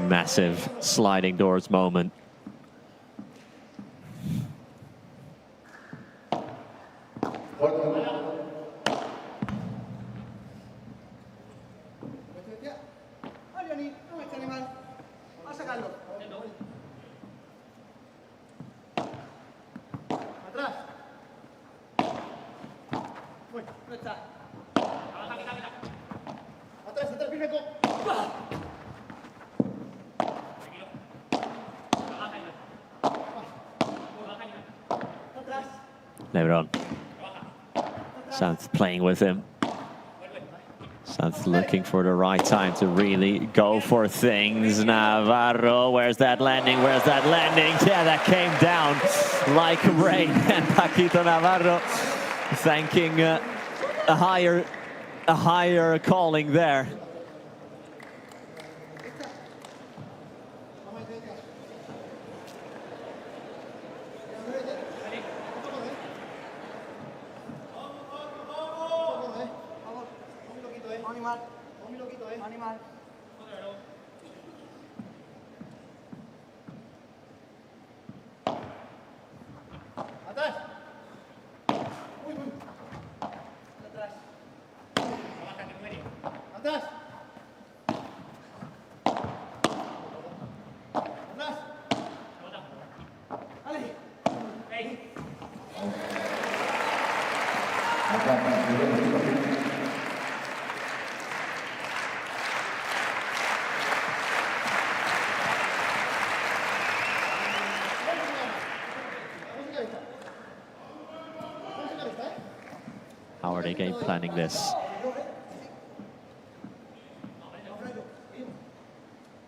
Massive sliding doors moment. Atrás. Bueno, no está. Atrás, firme con. Lebron. Sanz playing with him. Sanz looking for the right time to really go for things. Navarro, where's that landing? Where's that landing? Yeah, that came down like rain. And Paquito Navarro thanking a higher calling there. Animal. Atrás. Uy. Atrás. Atrás. Atrás. Dale. How are they game planning this?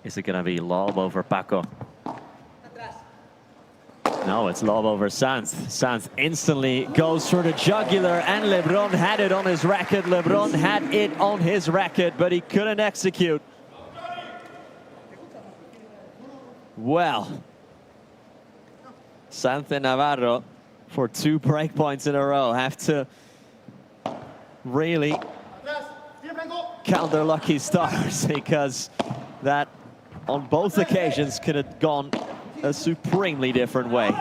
Is it going to be lob over Paco? No, it's lob over Sanz. Sanz instantly goes for the jugular, and Lebron had it on his racket. Lebron had it on his racket, but he couldn't execute. Well, Sanz and Navarro, for 2 break points in a row, have to really count their lucky stars, because that on both occasions could have gone a supremely different way.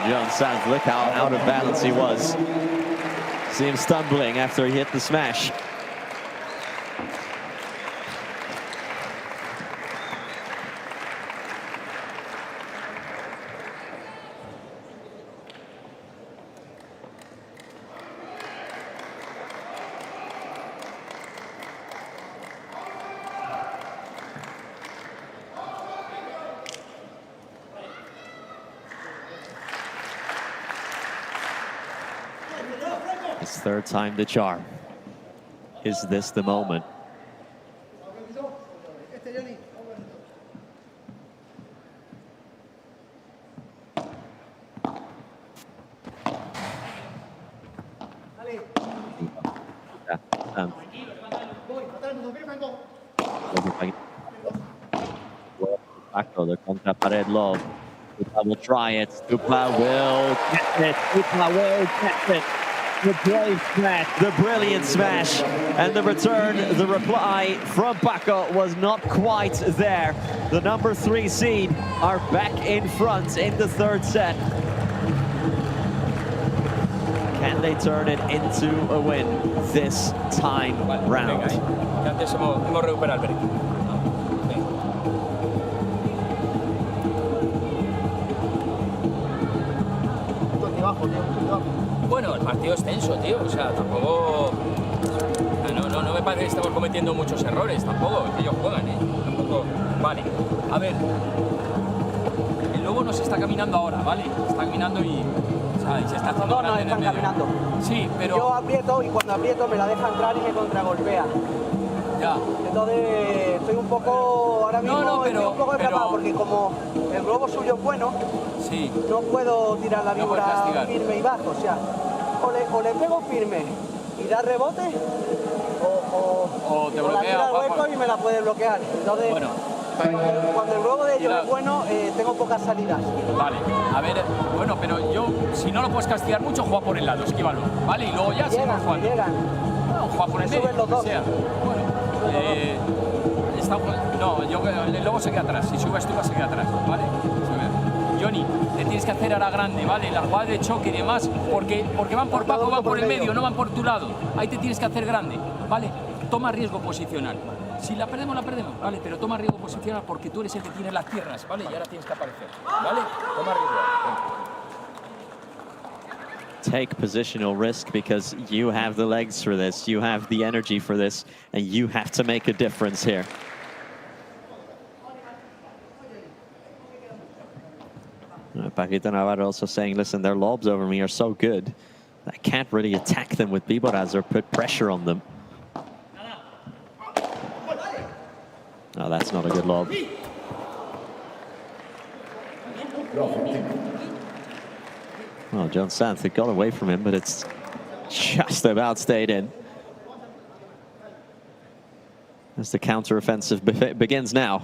John Sanz, look how out of balance he was. See him stumbling after he hit the smash. His third time the charm. Is this the moment? The contra pared lob. Stupa will try it. Stupa will get it. Stupa will get it. The brave smash, the brilliant smash, and the return, the reply from Paco was not quite there. The number 3 seed are back in front in the third set. Can they turn it into a win this time round? Antes hemos recuperado el break. Bueno, el partido es tenso, tío. O sea, tampoco... No me parece que estamos cometiendo muchos errores, tampoco. Ellos juegan, ¿eh? Tampoco... Vale. A ver. El lobo no se está caminando ahora, ¿vale? Está caminando y... O sea, y se está haciendo grande en el medio. Caminando. Sí, pero... Yo aprieto y cuando aprieto me la deja entrar y me contragolpea. Ya. Entonces estoy un poco... Ahora mismo estoy un poco atrapado porque como el globo suyo es bueno, sí, no puedo tirar la vibra firme y bajo. O sea, o le pego firme y da rebote, o te la tira al hueco y me la puede bloquear. Entonces, bueno, cuando el globo de ellos es bueno, tengo pocas salidas. Vale, a ver, bueno, pero yo, si no lo puedes castigar mucho, juega por el lado, esquívalo, ¿vale? Y luego ya seguimos jugando. No, juega por el medio, lo que sea. Bueno, el lobo se queda atrás, si subes tú vas a quedar atrás, ¿vale? Johnny, le tienes que hacer ahora grande, ¿vale? La jugada de choque y demás, porque van por Paco, van por el medio, no van por tu lado. Ahí te tienes que hacer grande, ¿vale? Toma riesgo posicional. Si la perdemos, ¿vale? Pero toma riesgo posicional porque tú eres el que tiene las tierras, ¿vale? Y ahora tienes que aparecer, ¿vale? Toma riesgo. Take positional risk because you have the legs for this, you have the energy for this, and you have to make a difference here. Paquito Navarro also saying, listen, their lobs over me are so good, I can't really attack them with Biboraz or put pressure on them. No, that's not a good lob. Well, John Sanz, it got away from him, but it's just about stayed in. As the counter-offensive begins now.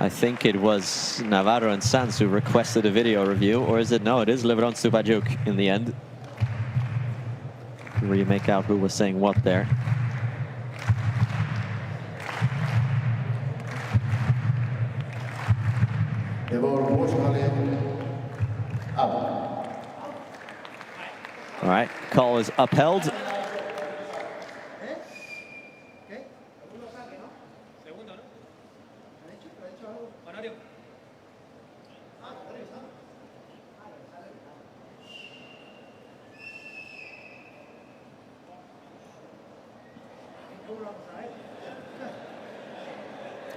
I think it was Navarro and Sanz who requested a video review, or is it? No, it is Lebron Stupajuk in the end. Where you make out who was saying what there. All right, call is upheld.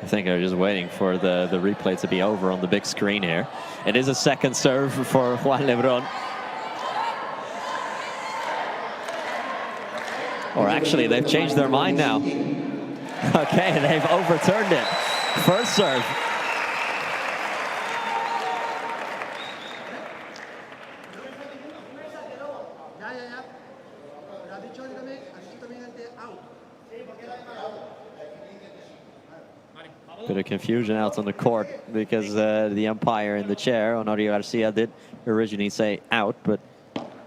I think they're just waiting for the replay to be over on the big screen here. It is a second serve for Juan Lebron. Or actually, they've changed their mind now. Okay, they've overturned it. First serve. Bit of confusion out on the court because the umpire in the chair, Honorio Garcia, did originally say out, but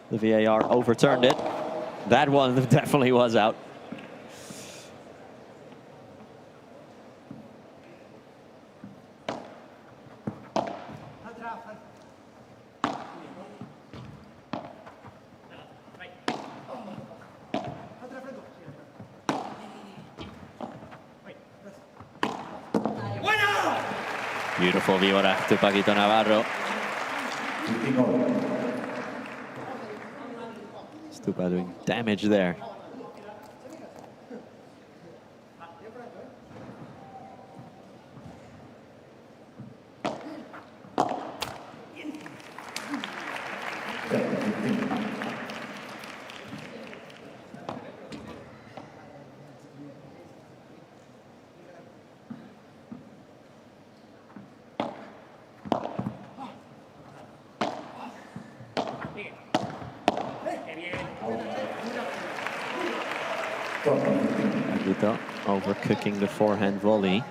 the VAR overturned it. That one definitely was out. Beautiful vibora to Paquito Navarro. Stupa doing damage there. Paquito overcooking the forehand volley.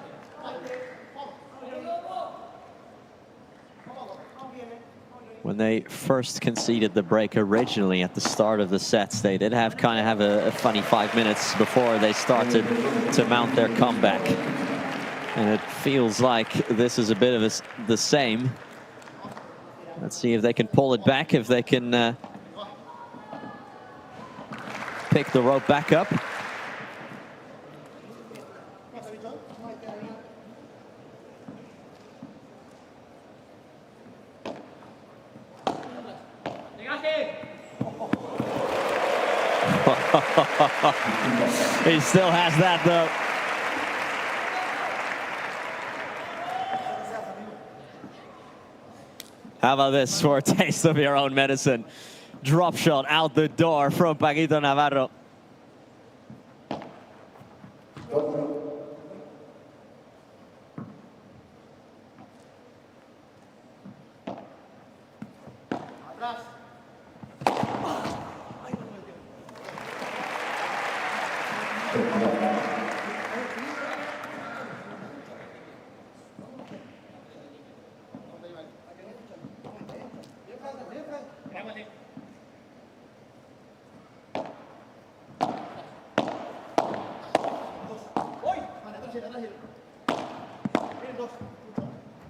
When they first conceded the break originally at the start of the sets, they did kind of have a funny 5 minutes before they started to mount their comeback. And it feels like this is a bit of the same. Let's see if they can pull it back, if they can pick the rope back up. He still has that though. How about this for a taste of your own medicine? Drop shot out the door from Paquito Navarro.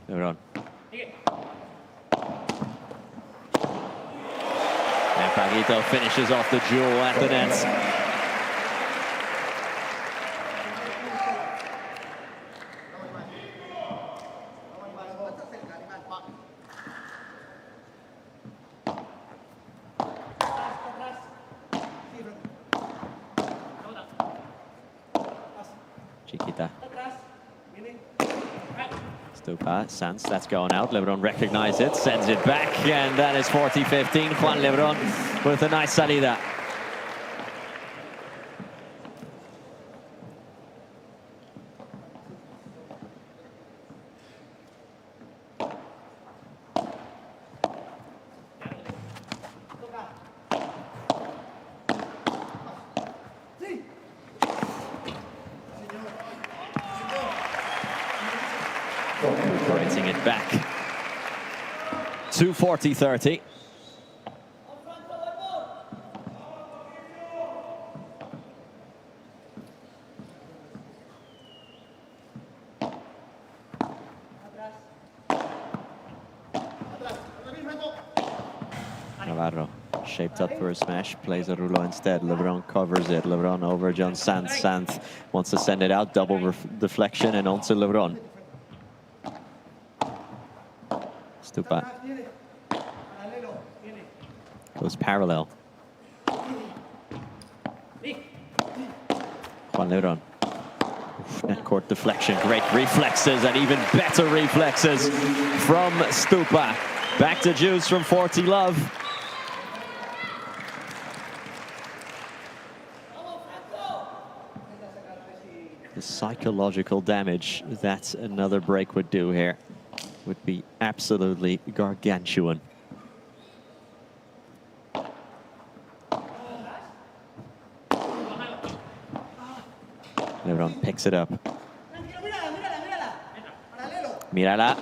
Lebron. And Paquito finishes off the duel at the nets. Chiquita. Stupa, Sanz, that's going out. Lebron recognizes it, sends it back, and that is 40-15. Juan Lebron with a nice salida. Recuperating it back. 240-30. Navarro shaped up for a smash, plays a rouleau instead. Lebron covers it. Lebron over John Sanz. Sanz wants to send it out, double deflection, and onto Lebron. Stupa goes parallel. Juan Lebron Court deflection, great reflexes and even better reflexes from Stupa. Back to juice from 40 love. The psychological damage that another break would do here would be absolutely gargantuan. Lebron picks it up. Mirala.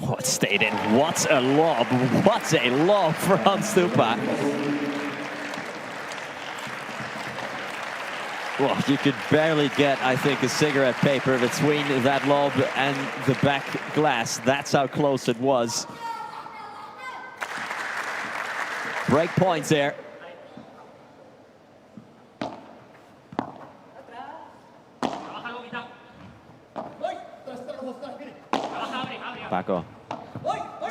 Oh, it stayed in. What a lob. What a lob from Stupa. Well, you could barely get, I think, a cigarette paper between that lob and the back glass. That's how close it was. Break points here. Paco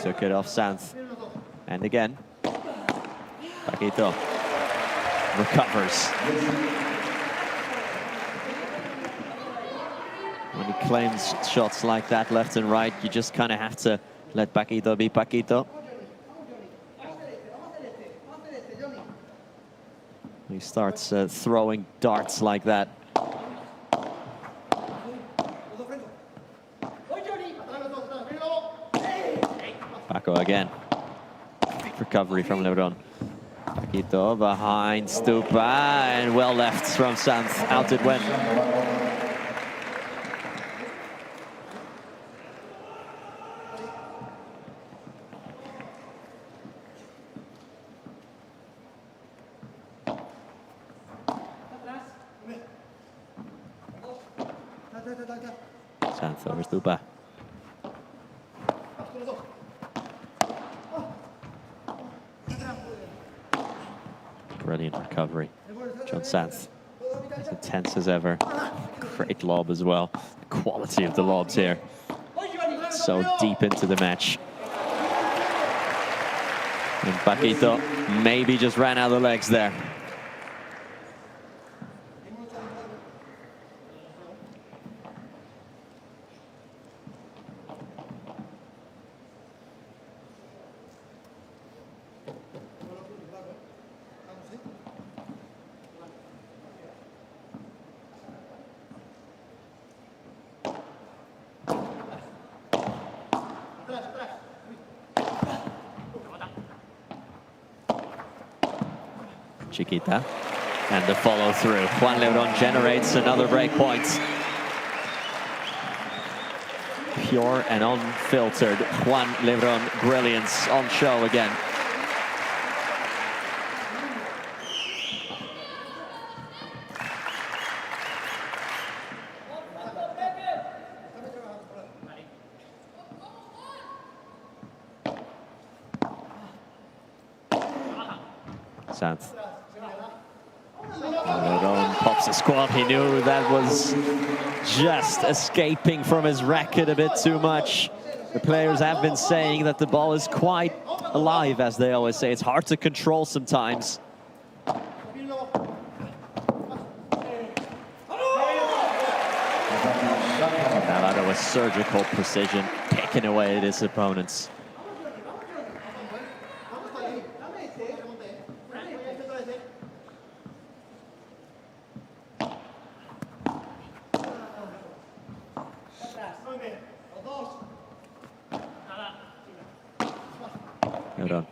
took it off Sanz. And again, Paquito recovers. When he claims shots like that left and right, you just kind of have to let Paquito be Paquito. He starts throwing darts like that. Paco again. Recovery from Lebron. Paquito behind Stupa, and well left from Sanz. Out it went. Sanz over Stupa. Brilliant recovery. John Sanz, as intense as ever. Great lob as well. The quality of the lobs here. So deep into the match. And Paquito maybe just ran out of the legs there. Chiquita, and the follow through. Juan Lebron generates another break point. Pure and unfiltered Juan Lebron brilliance on show again. Sanz. Lebron pops a squat. He knew that was just escaping from his racket a bit too much. The players have been saying that the ball is quite alive, as they always say. It's hard to control sometimes. Navarro with surgical precision, picking away at his opponents. Lebron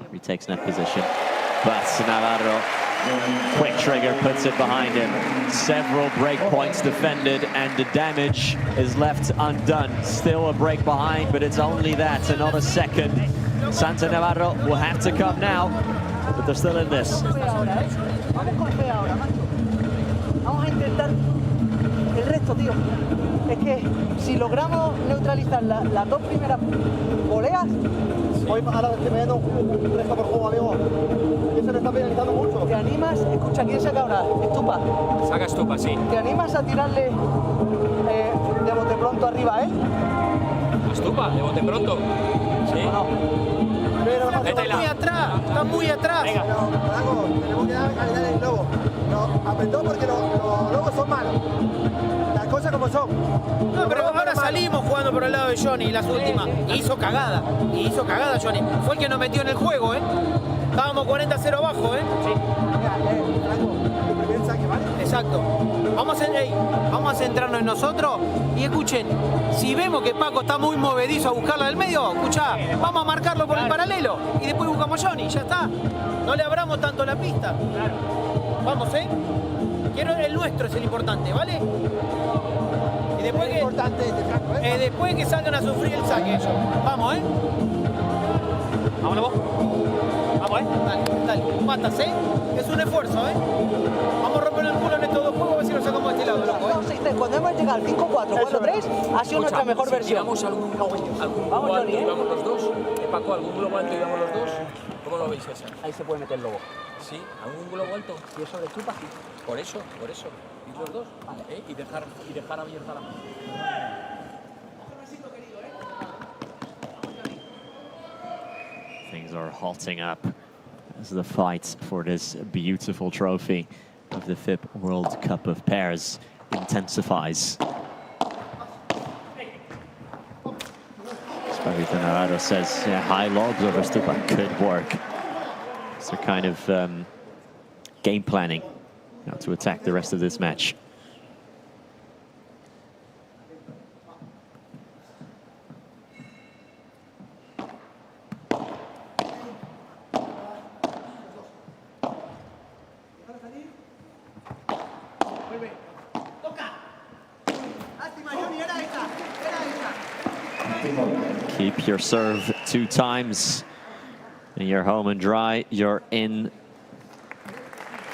retakes net position, but Navarro, quick trigger, puts it behind him. Several break points defended, and the damage is left undone. Still a break behind, but it's only that, and not a second. Sanz and Navarro will have to come now, but they're still in this. Vamos a intentar el resto, tío. Es que si logramos neutralizar las dos primeras voleas, hoy ahora estoy poniendo un resto por juego, amigo. Y eso le está penalizando mucho. ¿Te animas? Escucha, ¿quién saca ahora? Stupa. Saca Stupa, sí. ¿Te animas a tirarle de bote pronto arriba, Stupa, de bote pronto. Sí. Pero está muy atrás, está muy atrás. Venga. Tenemos que dar calidad en el globo. No, apretó porque los globos son malos. como son. No, pero ahora salimos jugando por el lado de Johnny las últimas. Hizo cagada. Hizo cagada Johnny. Fue el que nos metió en el juego, ¿eh? Estábamos 40-0 abajo, ¿eh? Exacto. Vamos a centrarnos en nosotros y escuchen, si vemos que Paco está muy movedizo a buscarla del medio, escuchá, vamos a marcarlo por el paralelo y después buscamos a Johnny, ya está. No le abramos tanto la pista. Vamos, ¿eh? Quiero el nuestro, es el importante, ¿vale? Y después que salgan a sufrir el saque ellos. Vamos, ¿eh? Vámonos vos. Vamos, Dale, matas, ¿eh? Es un esfuerzo, ¿eh? Vamos a romper el culo en estos dos juegos, a ver si lo sacamos de este lado, loco, ¿eh? Cuando hemos llegado al 5-4, 4-3, ha sido nuestra mejor versión. Vamos algún Vamos, globo alto Johnny, y ¿eh? vamos los dos. Paco, algún globo alto y vamos los dos. ¿Cómo lo veis ese? Ahí se puede meter el lobo. Sí, algún globo alto. ¿Y eso de chupa? Por eso. ¿Y los dos? Vale. Y dejar abierta la mano. Things are hotting up as the fight for this beautiful trophy of the FIP World Cup of Pairs intensifies. Espirito Navarro says high lobs over Stupa could work. So kind of game planning how to attack the rest of this match. Keep your serve 2 times and you're home and dry. You're in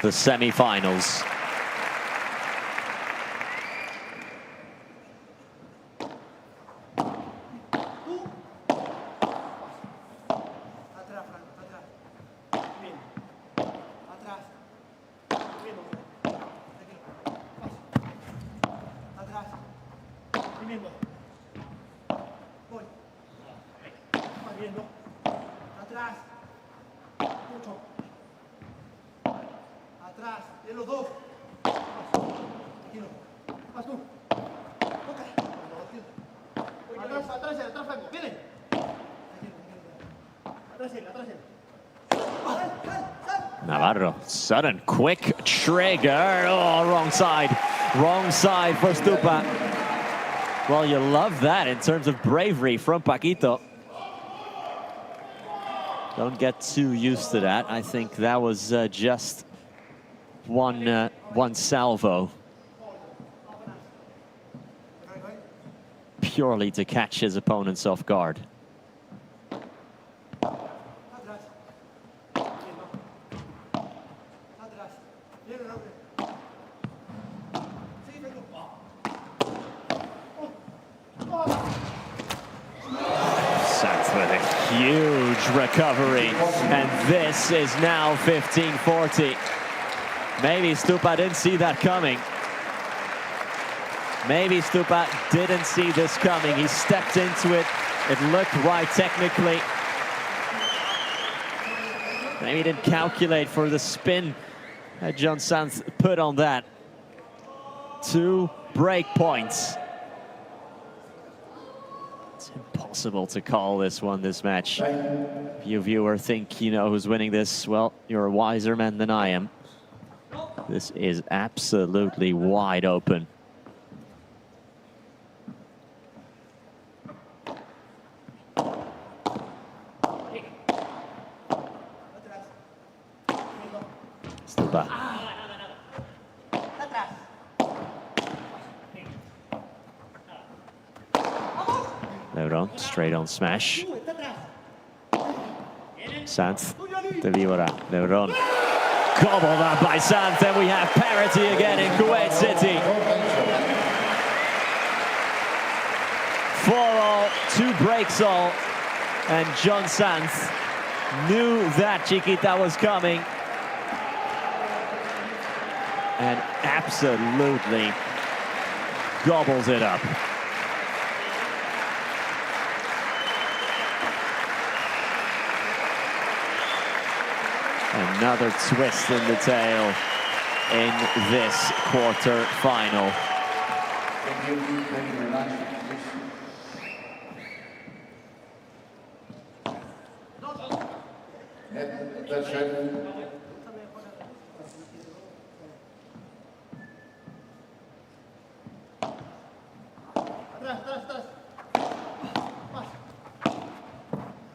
the semi-finals. Atrás, de los dos. Tranquilo. Vas tú. Toca. Atrás él, Franco. Viene. Atrás él. Navarro, sudden, quick trigger. Oh, wrong side. Wrong side for Stupa. Well, you love that in terms of bravery from Paquito. Don't get too used to that. I think that was just one salvo. Purely to catch his opponents off guard. Sanz with a huge recovery, and this is now 15-40. Maybe Stupa didn't see that coming. Maybe Stupa didn't see this coming. He stepped into it. It looked right technically. Maybe he didn't calculate for the spin that John Sanz put on that. 2 break points. It's impossible to call this match. If you viewer think you know who's winning this, well, you're a wiser man than I am. This is absolutely wide open. Stupa. Lebron, straight on smash. Sanz, de Vivora, Lebron. Gobbled up by Sanz, and we have parity again in Kuwait City. 4-all, 2 breaks all, and John Sanz knew that Chiquita was coming. And absolutely gobbles it up. Another twist in the tail in this quarter-final. Thank you very much. That's it.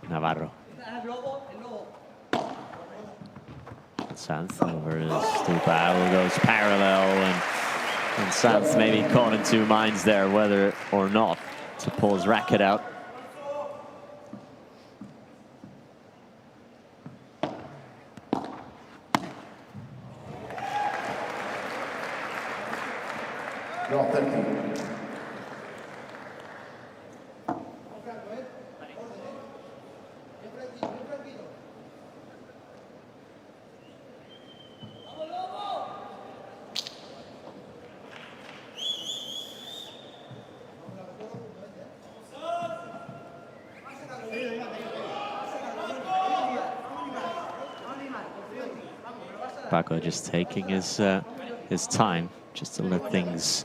Navarro. Sanz over Stupa, goes parallel, and Sanz maybe caught in two minds there whether or not to pull his racket out. No, thank you. Paco just taking his time, just to let things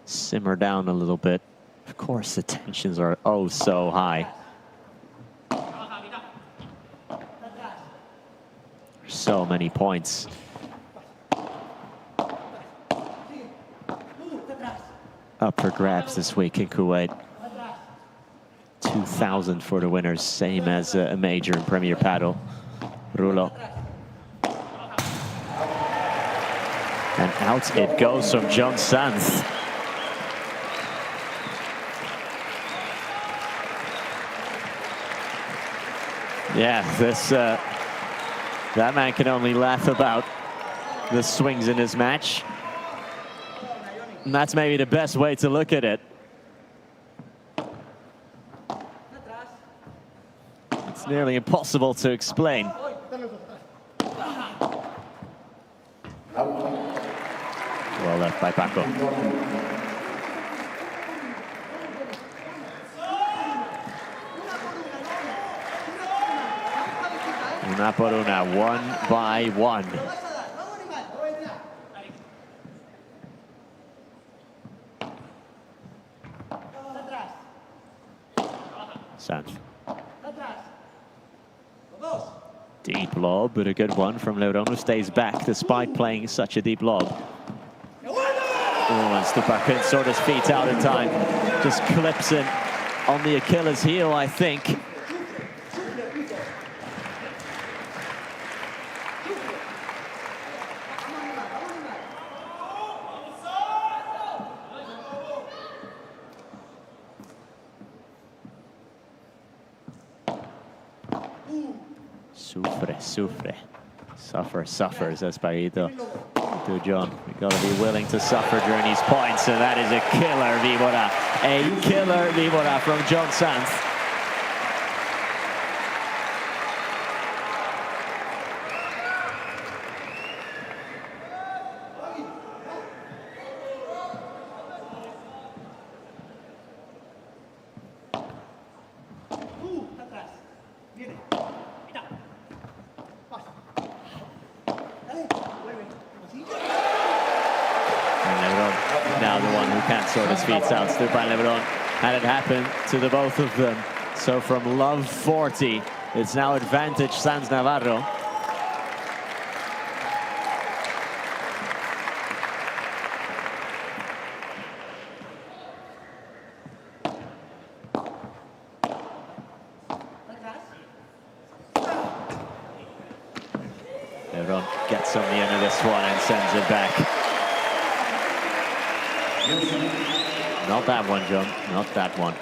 simmer down a little bit. Of course, the tensions are oh so high. So many points. Up for grabs this week in Kuwait. 2,000 for the winners, same as a major in Premier Padel. Rulo. And out it goes from John Sanz. Yeah, that man can only laugh about the swings in his match. And that's maybe the best way to look at it. It's nearly impossible to explain. Well left by Paco. Una por una, one by one. Sanz. Deep lob, but a good one from Lebrón, who stays back despite playing such a deep lob. Oh, and Stupa couldn't sort his feet out in time. Just clips it on the Achilles heel, I think. Sufre. Suffer, says Paguito to John. We've got to be willing to suffer during these points, and that is a killer víbora. A killer víbora from John Sanz. Now the one who can't sort his feet out, Stupa and Lebrón, had it happen to the both of them. So from love 40, it's now advantage Sanz Navarro. Lebrón gets on the end of this one and sends it back. Not that one, John. Not that one.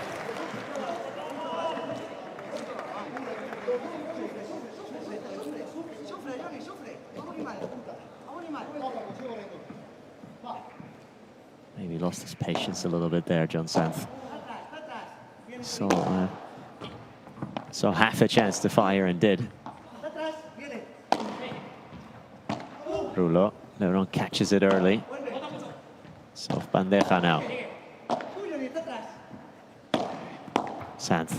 Maybe lost his patience a little bit there, John Sanz. So half a chance to fire and did. Rulo. Lebrón catches it early. Soft bandeja now. Sanz.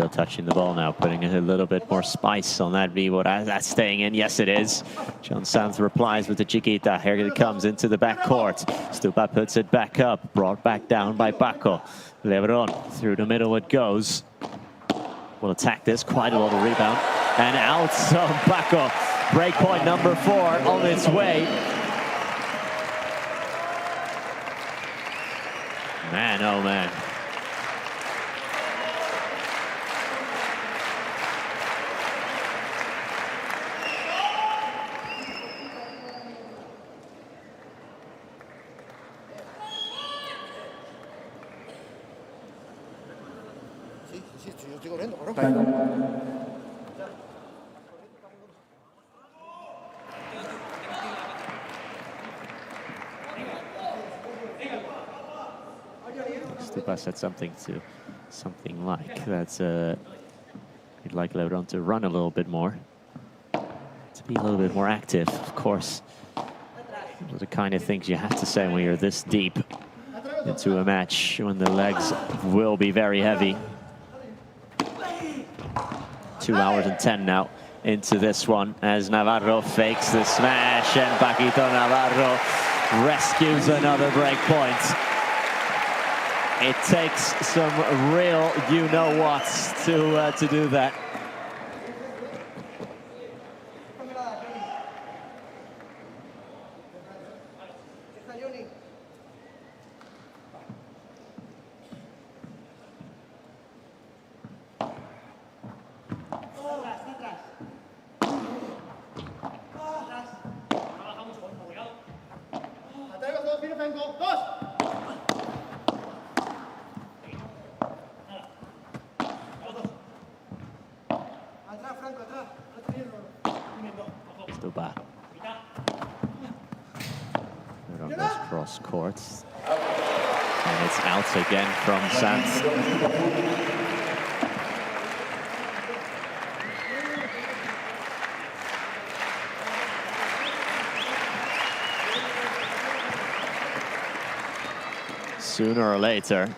Paquito touching the ball now, putting a little bit more spice on that víbora. That's staying in. Yes, it is. John Sanz replies with the chiquita. Here it comes into the back court. Stupa puts it back up, brought back down by Paco. Lebron through the middle it goes. Will attack this, quite a lot of rebound. And out, so Paco. Breakpoint number 4 on its way. Man, oh man. Yo estoy corriendo, cabrón. Stupa said something like that. He'd like Lebron to run a little bit more, to be a little bit more active. Of course, those are the kind of things you have to say when you're this deep into a match, when the legs will be very heavy. 2 hours and 10 now into this one as Navarro fakes the smash and Paquito Navarro rescues another break point. It takes some real you-know-whats to do that. Stupa. On those cross courts. And it's out again from Sanz. Sooner or later,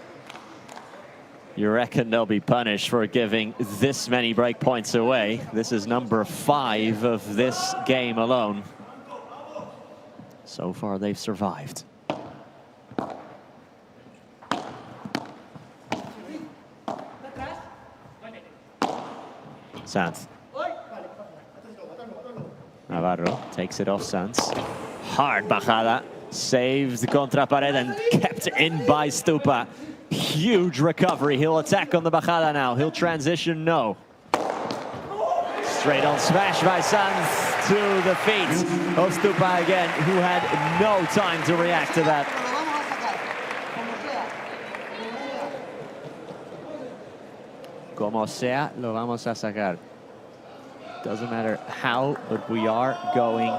you reckon they'll be punished for giving this many break points away. This is number 5 of this game alone. So far, they've survived. Sanz. Navarro takes it off Sanz. Hard bajada. Saved contra pared and kept in by Stupa. Huge recovery. He'll attack on the bajada now. He'll transition, no. Straight on smash by Sanz to the feet of Stupa again, who had no time to react to that. Como sea, lo vamos a sacar. Doesn't matter how, but we are going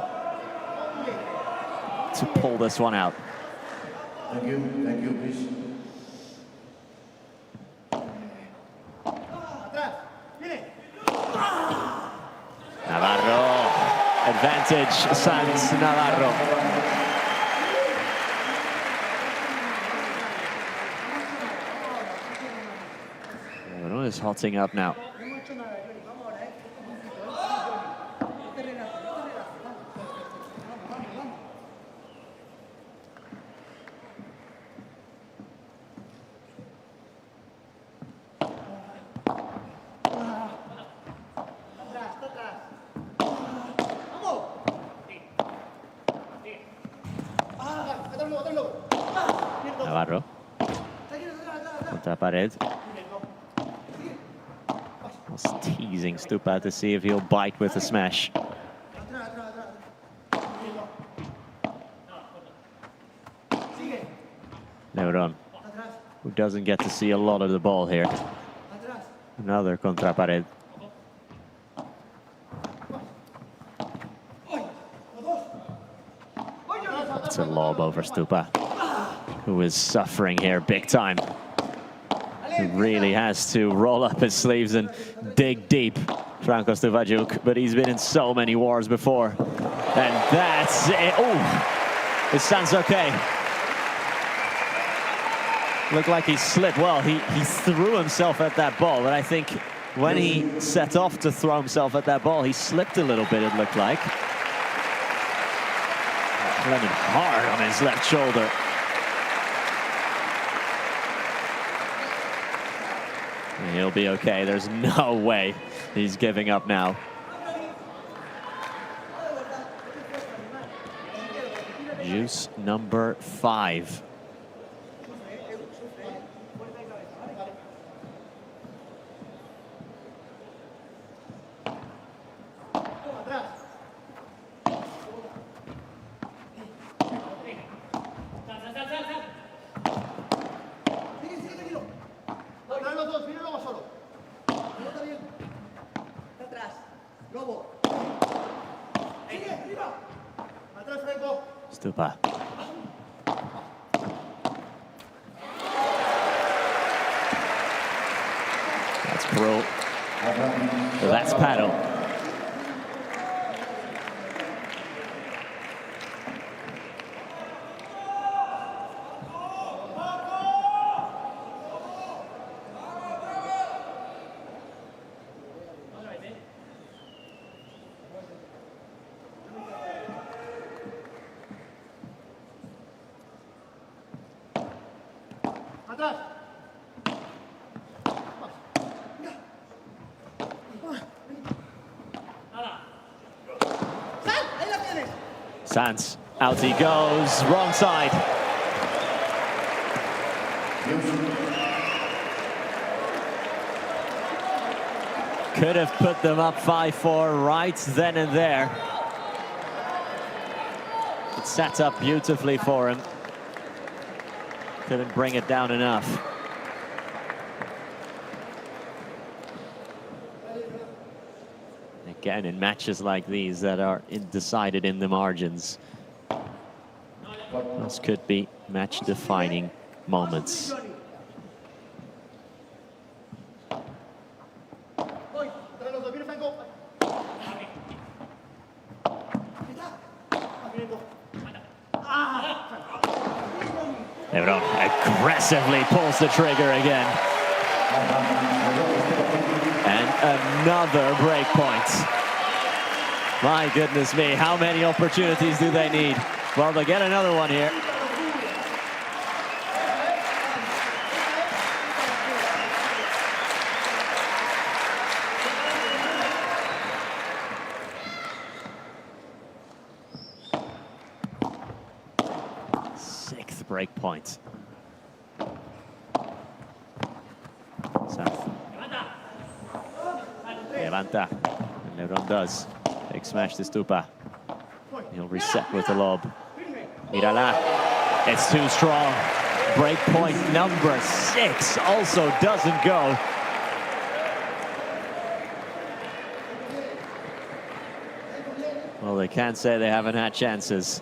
to pull this one out. Thank you, please. Navarro, advantage, Sanz, Navarro. Everyone is hotting up now. Navarro. Contra pared. Was teasing Stupa to see if he'll bite with a smash. Lebron, who doesn't get to see a lot of the ball here. Another contra pared. It's a lob over Stupa, who is suffering here big time. He really has to roll up his sleeves and dig deep, Franco Stupajuk, but he's been in so many wars before. And that's it. Oh, is Sanz okay? Looked like he slipped. Well, he threw himself at that ball, but I think when he set off to throw himself at that ball, he slipped a little bit, it looked like. Landed hard on his left shoulder. He'll be okay. There's no way he's giving up now. Juice number 5. Stupa. That's cruel. So that's Padel. Sanz, out he goes, wrong side. Could have put them up 5-4 right then and there. It sat up beautifully for him. Couldn't bring it down enough. Again, in matches like these that are decided in the margins, this could be match-defining moments. Lebron aggressively pulls the trigger again. And another break point. My goodness me, how many opportunities do they need? Well, they'll get another one here. Sixth break point. Sanz. Levanta. And Lebron does. Big smash to Stupa. He'll reset with the lob. Mirala. It's too strong. Break point number 6 also doesn't go. Well, they can't say they haven't had chances.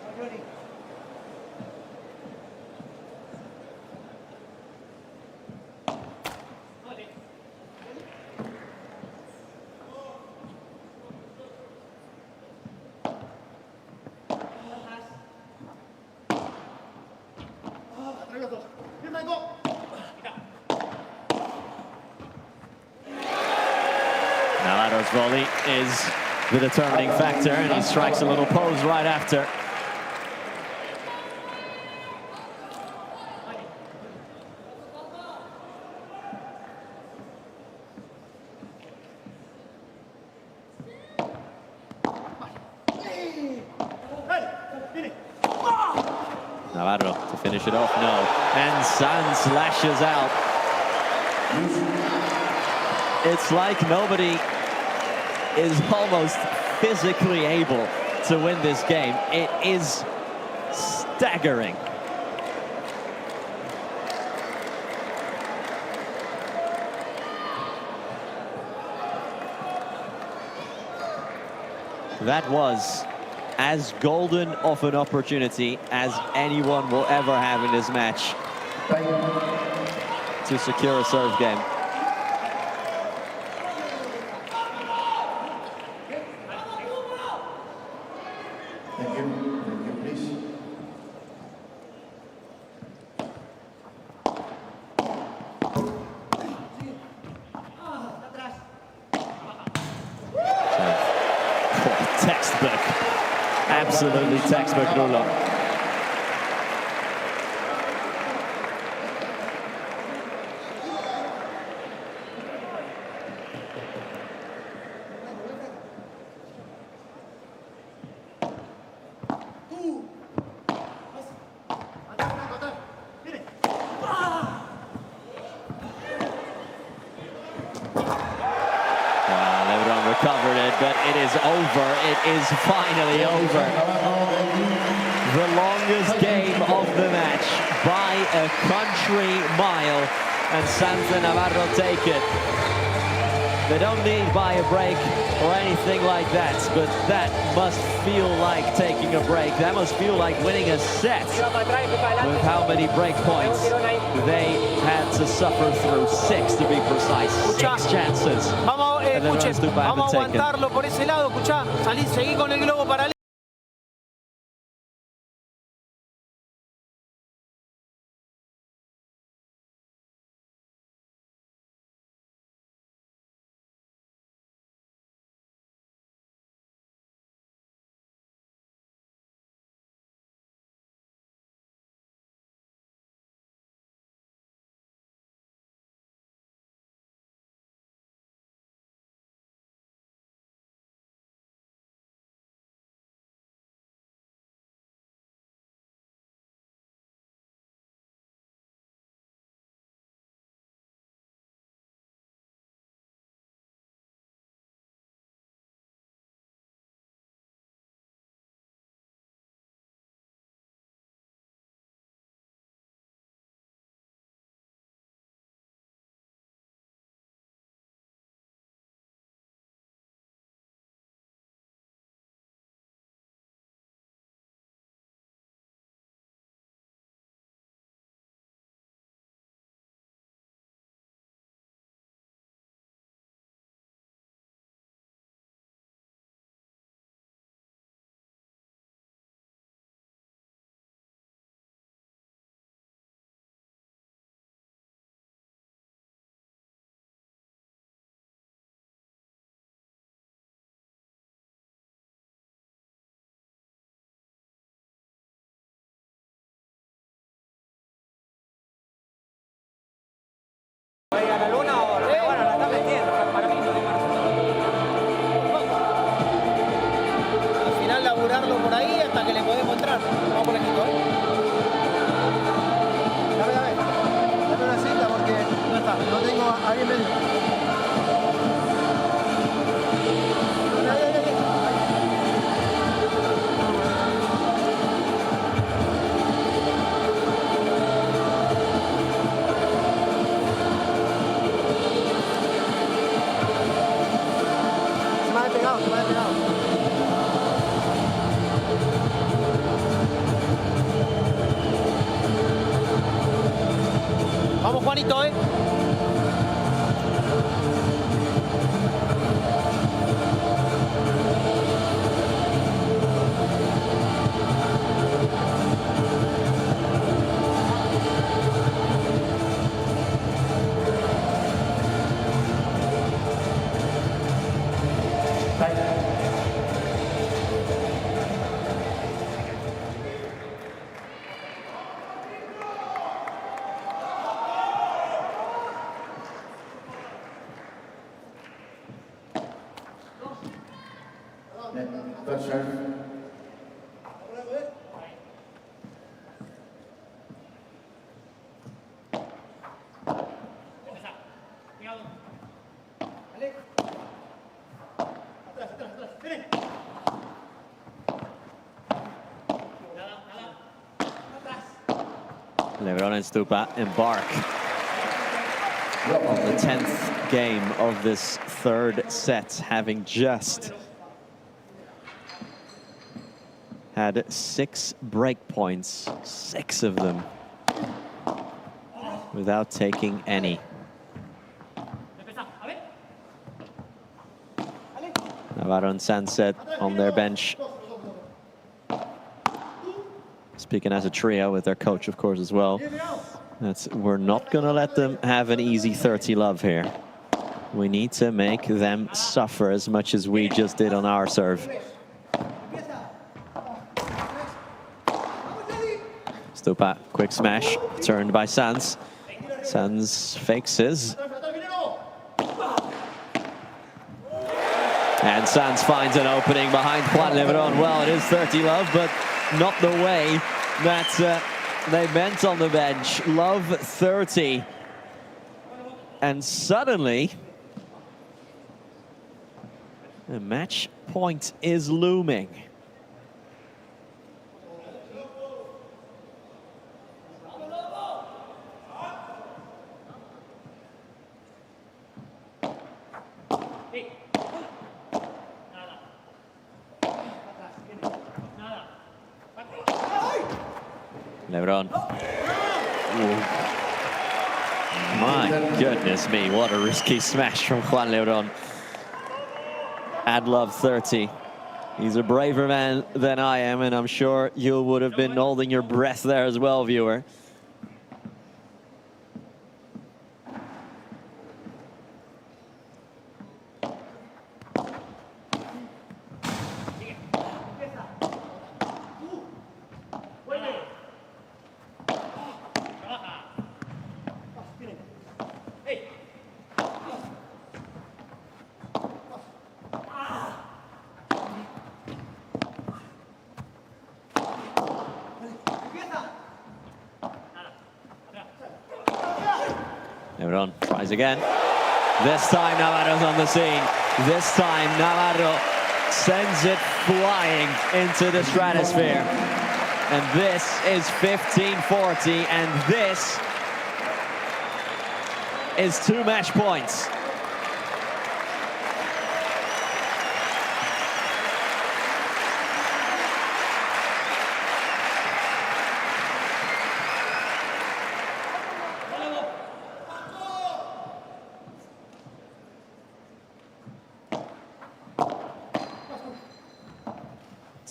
Navarro's volley is the determining factor, and he strikes a little pose right after. Navarro to finish it off, no. And Sanz lashes out. It's like nobody is almost physically able to win this game. It is staggering. That was as golden of an opportunity as anyone will ever have in this match to secure a serve game. Thank you, please. Textbook. Absolutely textbook Rulo. Recovered it, but it is over. It is finally over. The longest game of the match by a country mile, and Sanz and Navarro take it. They don't need by a break or anything like that, but that must feel like taking a break. That must feel like winning a set with how many break points they had to suffer through. 6 to be precise, 6 chances. Vamos a aguantarlo por ese lado, escuchá, salí, seguí con el globo paralelo. ¿Va a la luna o bueno, la está metiendo? Para mí no hay marcha. Al final laburarlo por ahí hasta que le podemos entrar. Vamos por aquí, Dame una cinta porque no está, no tengo a alguien medio. Vamos, Juanito, Lebron and Stupa embark on the 10th game of this third set, having just had 6 break points, 6 of them, without taking any. Navarro and Sanset on their bench, speaking as a trio with their coach, of course, as well. We're not going to let them have an easy 30 love here. We need to make them suffer as much as we just did on our serve. Stupa, quick smash, turned by Sanz. Sanz fakes his. And Sanz finds an opening behind Juan Lebron. Well, it is 30 Love, but not the way that they meant on the bench. Love 30. And suddenly, a match point is looming. Lebron. Ooh. My goodness me, what a risky smash from Juan Lebron. Add Love 30. He's a braver man than I am, and I'm sure you would have been holding your breath there as well, viewer. Lebron tries again. This time Navarro's on the scene. This time Navarro sends it flying into the stratosphere. And this is 15-40, and this is 2 match points.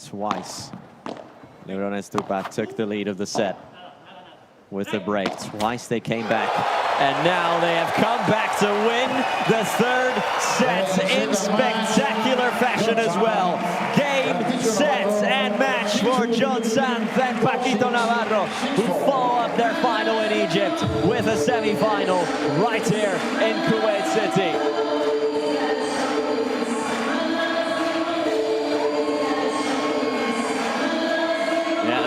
Twice, Lebron and Stupa took the lead of the set with a break. Twice they came back, and now they have come back to win the 3rd set in spectacular fashion as well. Game, set, and match for John Sanz and Paquito Navarro, who follow up their final in Egypt with a semi-final right here in Kuwait City.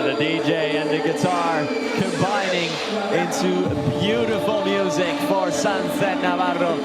The DJ and the guitar combining into beautiful music for Sanz and Navarro.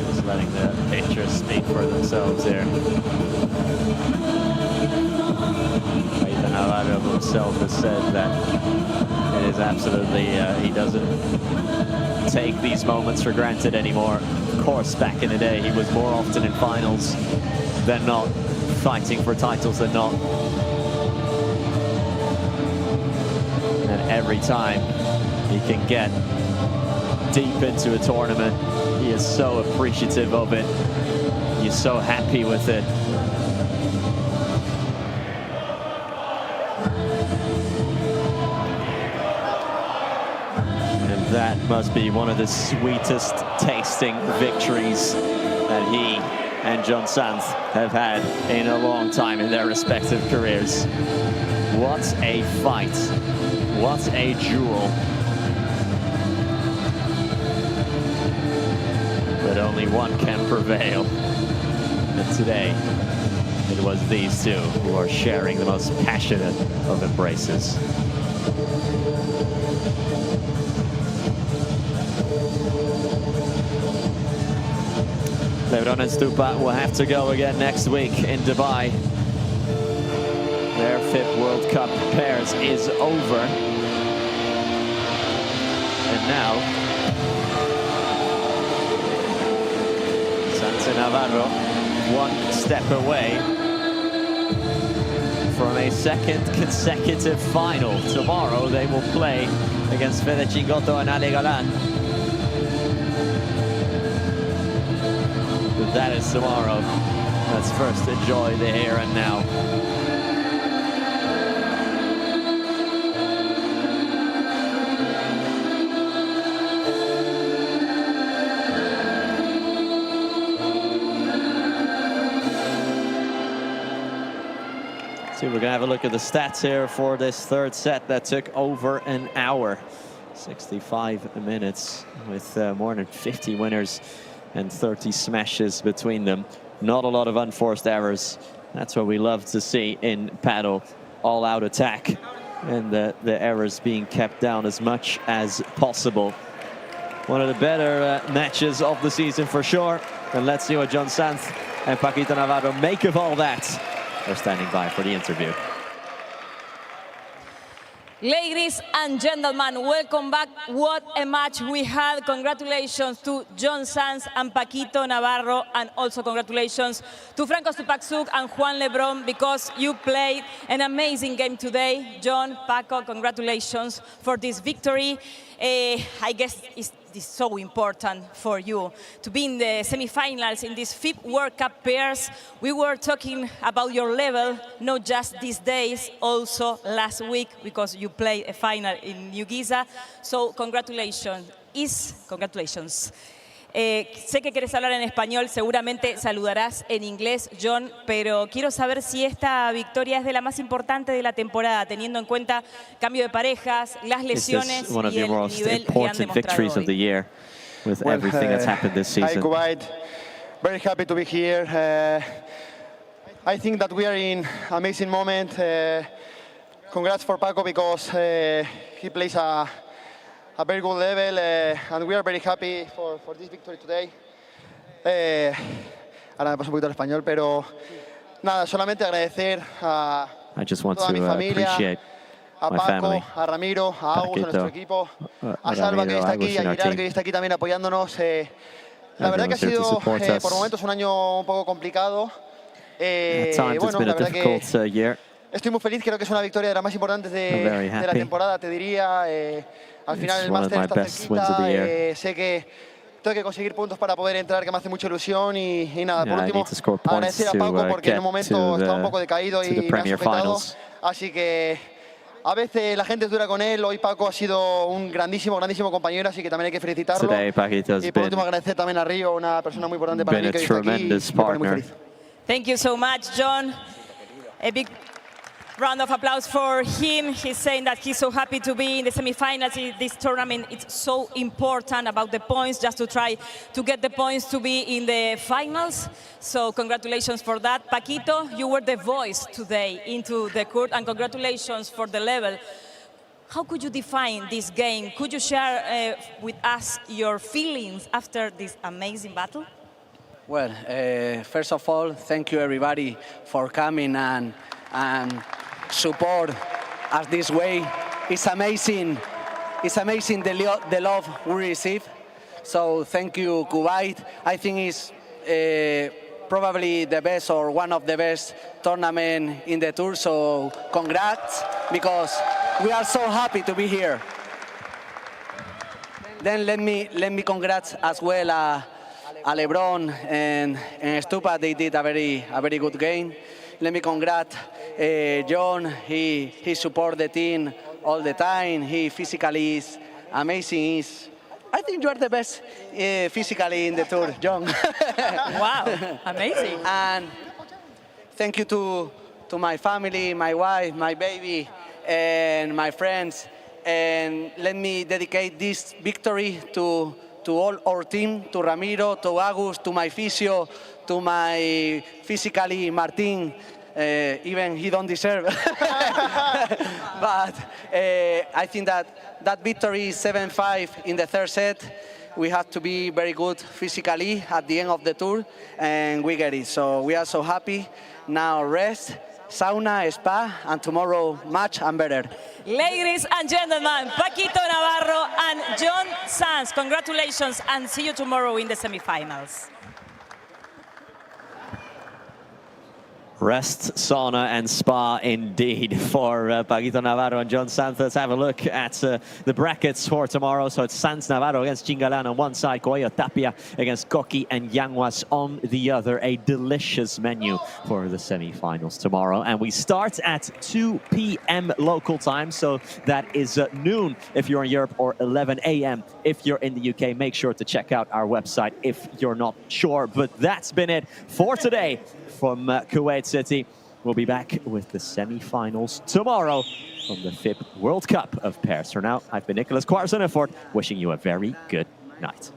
Just letting the pictures speak for themselves here. Paquito Navarro himself has said that it is absolutely, he doesn't take these moments for granted anymore. Of course, back in the day, he was more often in finals than not, fighting for titles than not. And every time he can get deep into a tournament, he is so appreciative of it. He's so happy with it. And that must be one of the sweetest tasting victories that he and John Sanz have had in a long time in their respective careers. What a fight. What a duel. But only one can prevail. And today, it was these two who are sharing the most passionate of embraces. Lebron and Stupa will have to go again next week in Dubai. Their FIP World Cup pairs is over. And now, Santi Navarro, one step away from a second consecutive final. Tomorrow they will play against Fede Chingotto and Ale Galan. But that is tomorrow. Let's first enjoy the here and now. We're going to have a look at the stats here for this third set that took over an hour. 65 minutes with more than 50 winners and 30 smashes between them. Not a lot of unforced errors. That's what we love to see in Padel. All-out attack and the errors being kept down as much as possible. One of the better matches of the season for sure. And let's see what John Sanz and Paquito Navarro make of all that. They're standing by for the interview. Ladies and gentlemen, welcome back. What a match we had. Congratulations to John Sanz and Paquito Navarro, and also congratulations to Franco Stupaczuk and Juan Lebron, because you played an amazing game today. John, Paco, congratulations for this victory. I guess it's so important for you to be in the semifinals in these FIP World Cup pairs. We were talking about your level, not just these days, also last week, because you played a final in New Giza. So congratulations. Congratulations. Sé que quieres hablar en español, seguramente saludarás en inglés, John, pero quiero saber si esta victoria es de la más importante de la temporada, teniendo en cuenta cambio de parejas, las lesiones y el nivel que han demostrado hoy. With everything that's happened this season. Hi, Kuwait. Very happy to be here. I think that we are in an amazing moment. Congrats for Paco, because he plays a very good level, and we are very happy for this victory today. Ahora me paso un poquito al español, pero nada, solamente agradecer a toda mi familia, a Paco, a Ramiro, a Agus, a nuestro equipo, a Salva, que hoy está aquí, a Girar, que hoy está aquí también apoyándonos. La verdad que ha sido por momentos un año un poco complicado. Bueno, la verdad que estoy muy feliz, creo que es una victoria de las más importantes de la temporada, te diría. Al final el máster está cerquita, sé que tengo que conseguir puntos para poder entrar, que me hace mucha ilusión, y nada, por último, agradecer a Paco porque en un momento estaba un poco decaído y me ha sujetado, así que a veces la gente es dura con él. Hoy Paco ha sido un grandísimo compañero, así que también hay que felicitarlo. Y por último agradecer también a Río, una persona muy importante para mí que hoy está aquí, y me pone muy feliz. Thank you so much, John. A big round of applause for him. He's saying that he's so happy to be in the semifinals in this tournament. It's so important about the points, just to try to get the points to be in the finals. So congratulations for that. Paquito, you were the voice today into the court, and congratulations for the level. How could you define this game? Could you share with us your feelings after this amazing battle? Well, first of all, thank you everybody for coming and support us this way. It's amazing. It's amazing the love we receive. So thank you, Kuwait. I think it's probably the best, or one of the best tournament in the tour. So congrats, because we are so happy to be here. Then let me congrats as well a Lebron and Stupa. They did a very good game. Let me congratulate John. He support the team all the time. He physically is amazing. I think you are the best physically in the tour, John. Wow, amazing. And thank you to my family, my wife, my baby, and my friends. And let me dedicate this victory to all our team, to Ramiro, to Agus, to my physio, to my physically Martin. even he don't deserve. But I think that victory 7-5 in the third set, we have to be very good physically at the end of the tour, and we get it. So we are so happy. Now rest, sauna, spa, and tomorrow match and better. Ladies and gentlemen, Paquito Navarro and John Sanz, congratulations and see you tomorrow in the semifinals. Rest, sauna and spa indeed for Paquito Navarro and John Sanz. Let's have a look at the brackets for tomorrow. So it's Sanz Navarro against Chingalan on one side, Coelho Tapia against Koki and Yanguas on the other. A delicious menu for the semi-finals tomorrow. And we start at 2 p.m. local time, so that is noon if you're in Europe, or 11 a.m. if you're in the UK. Make sure to check out our website if you're not sure. But that's been it for today from Kuwait City. We'll be back with the semi-finals tomorrow from the FIP World Cup of Pairs. For now, I've been Nicholas Quarterfinal, wishing you a very good night.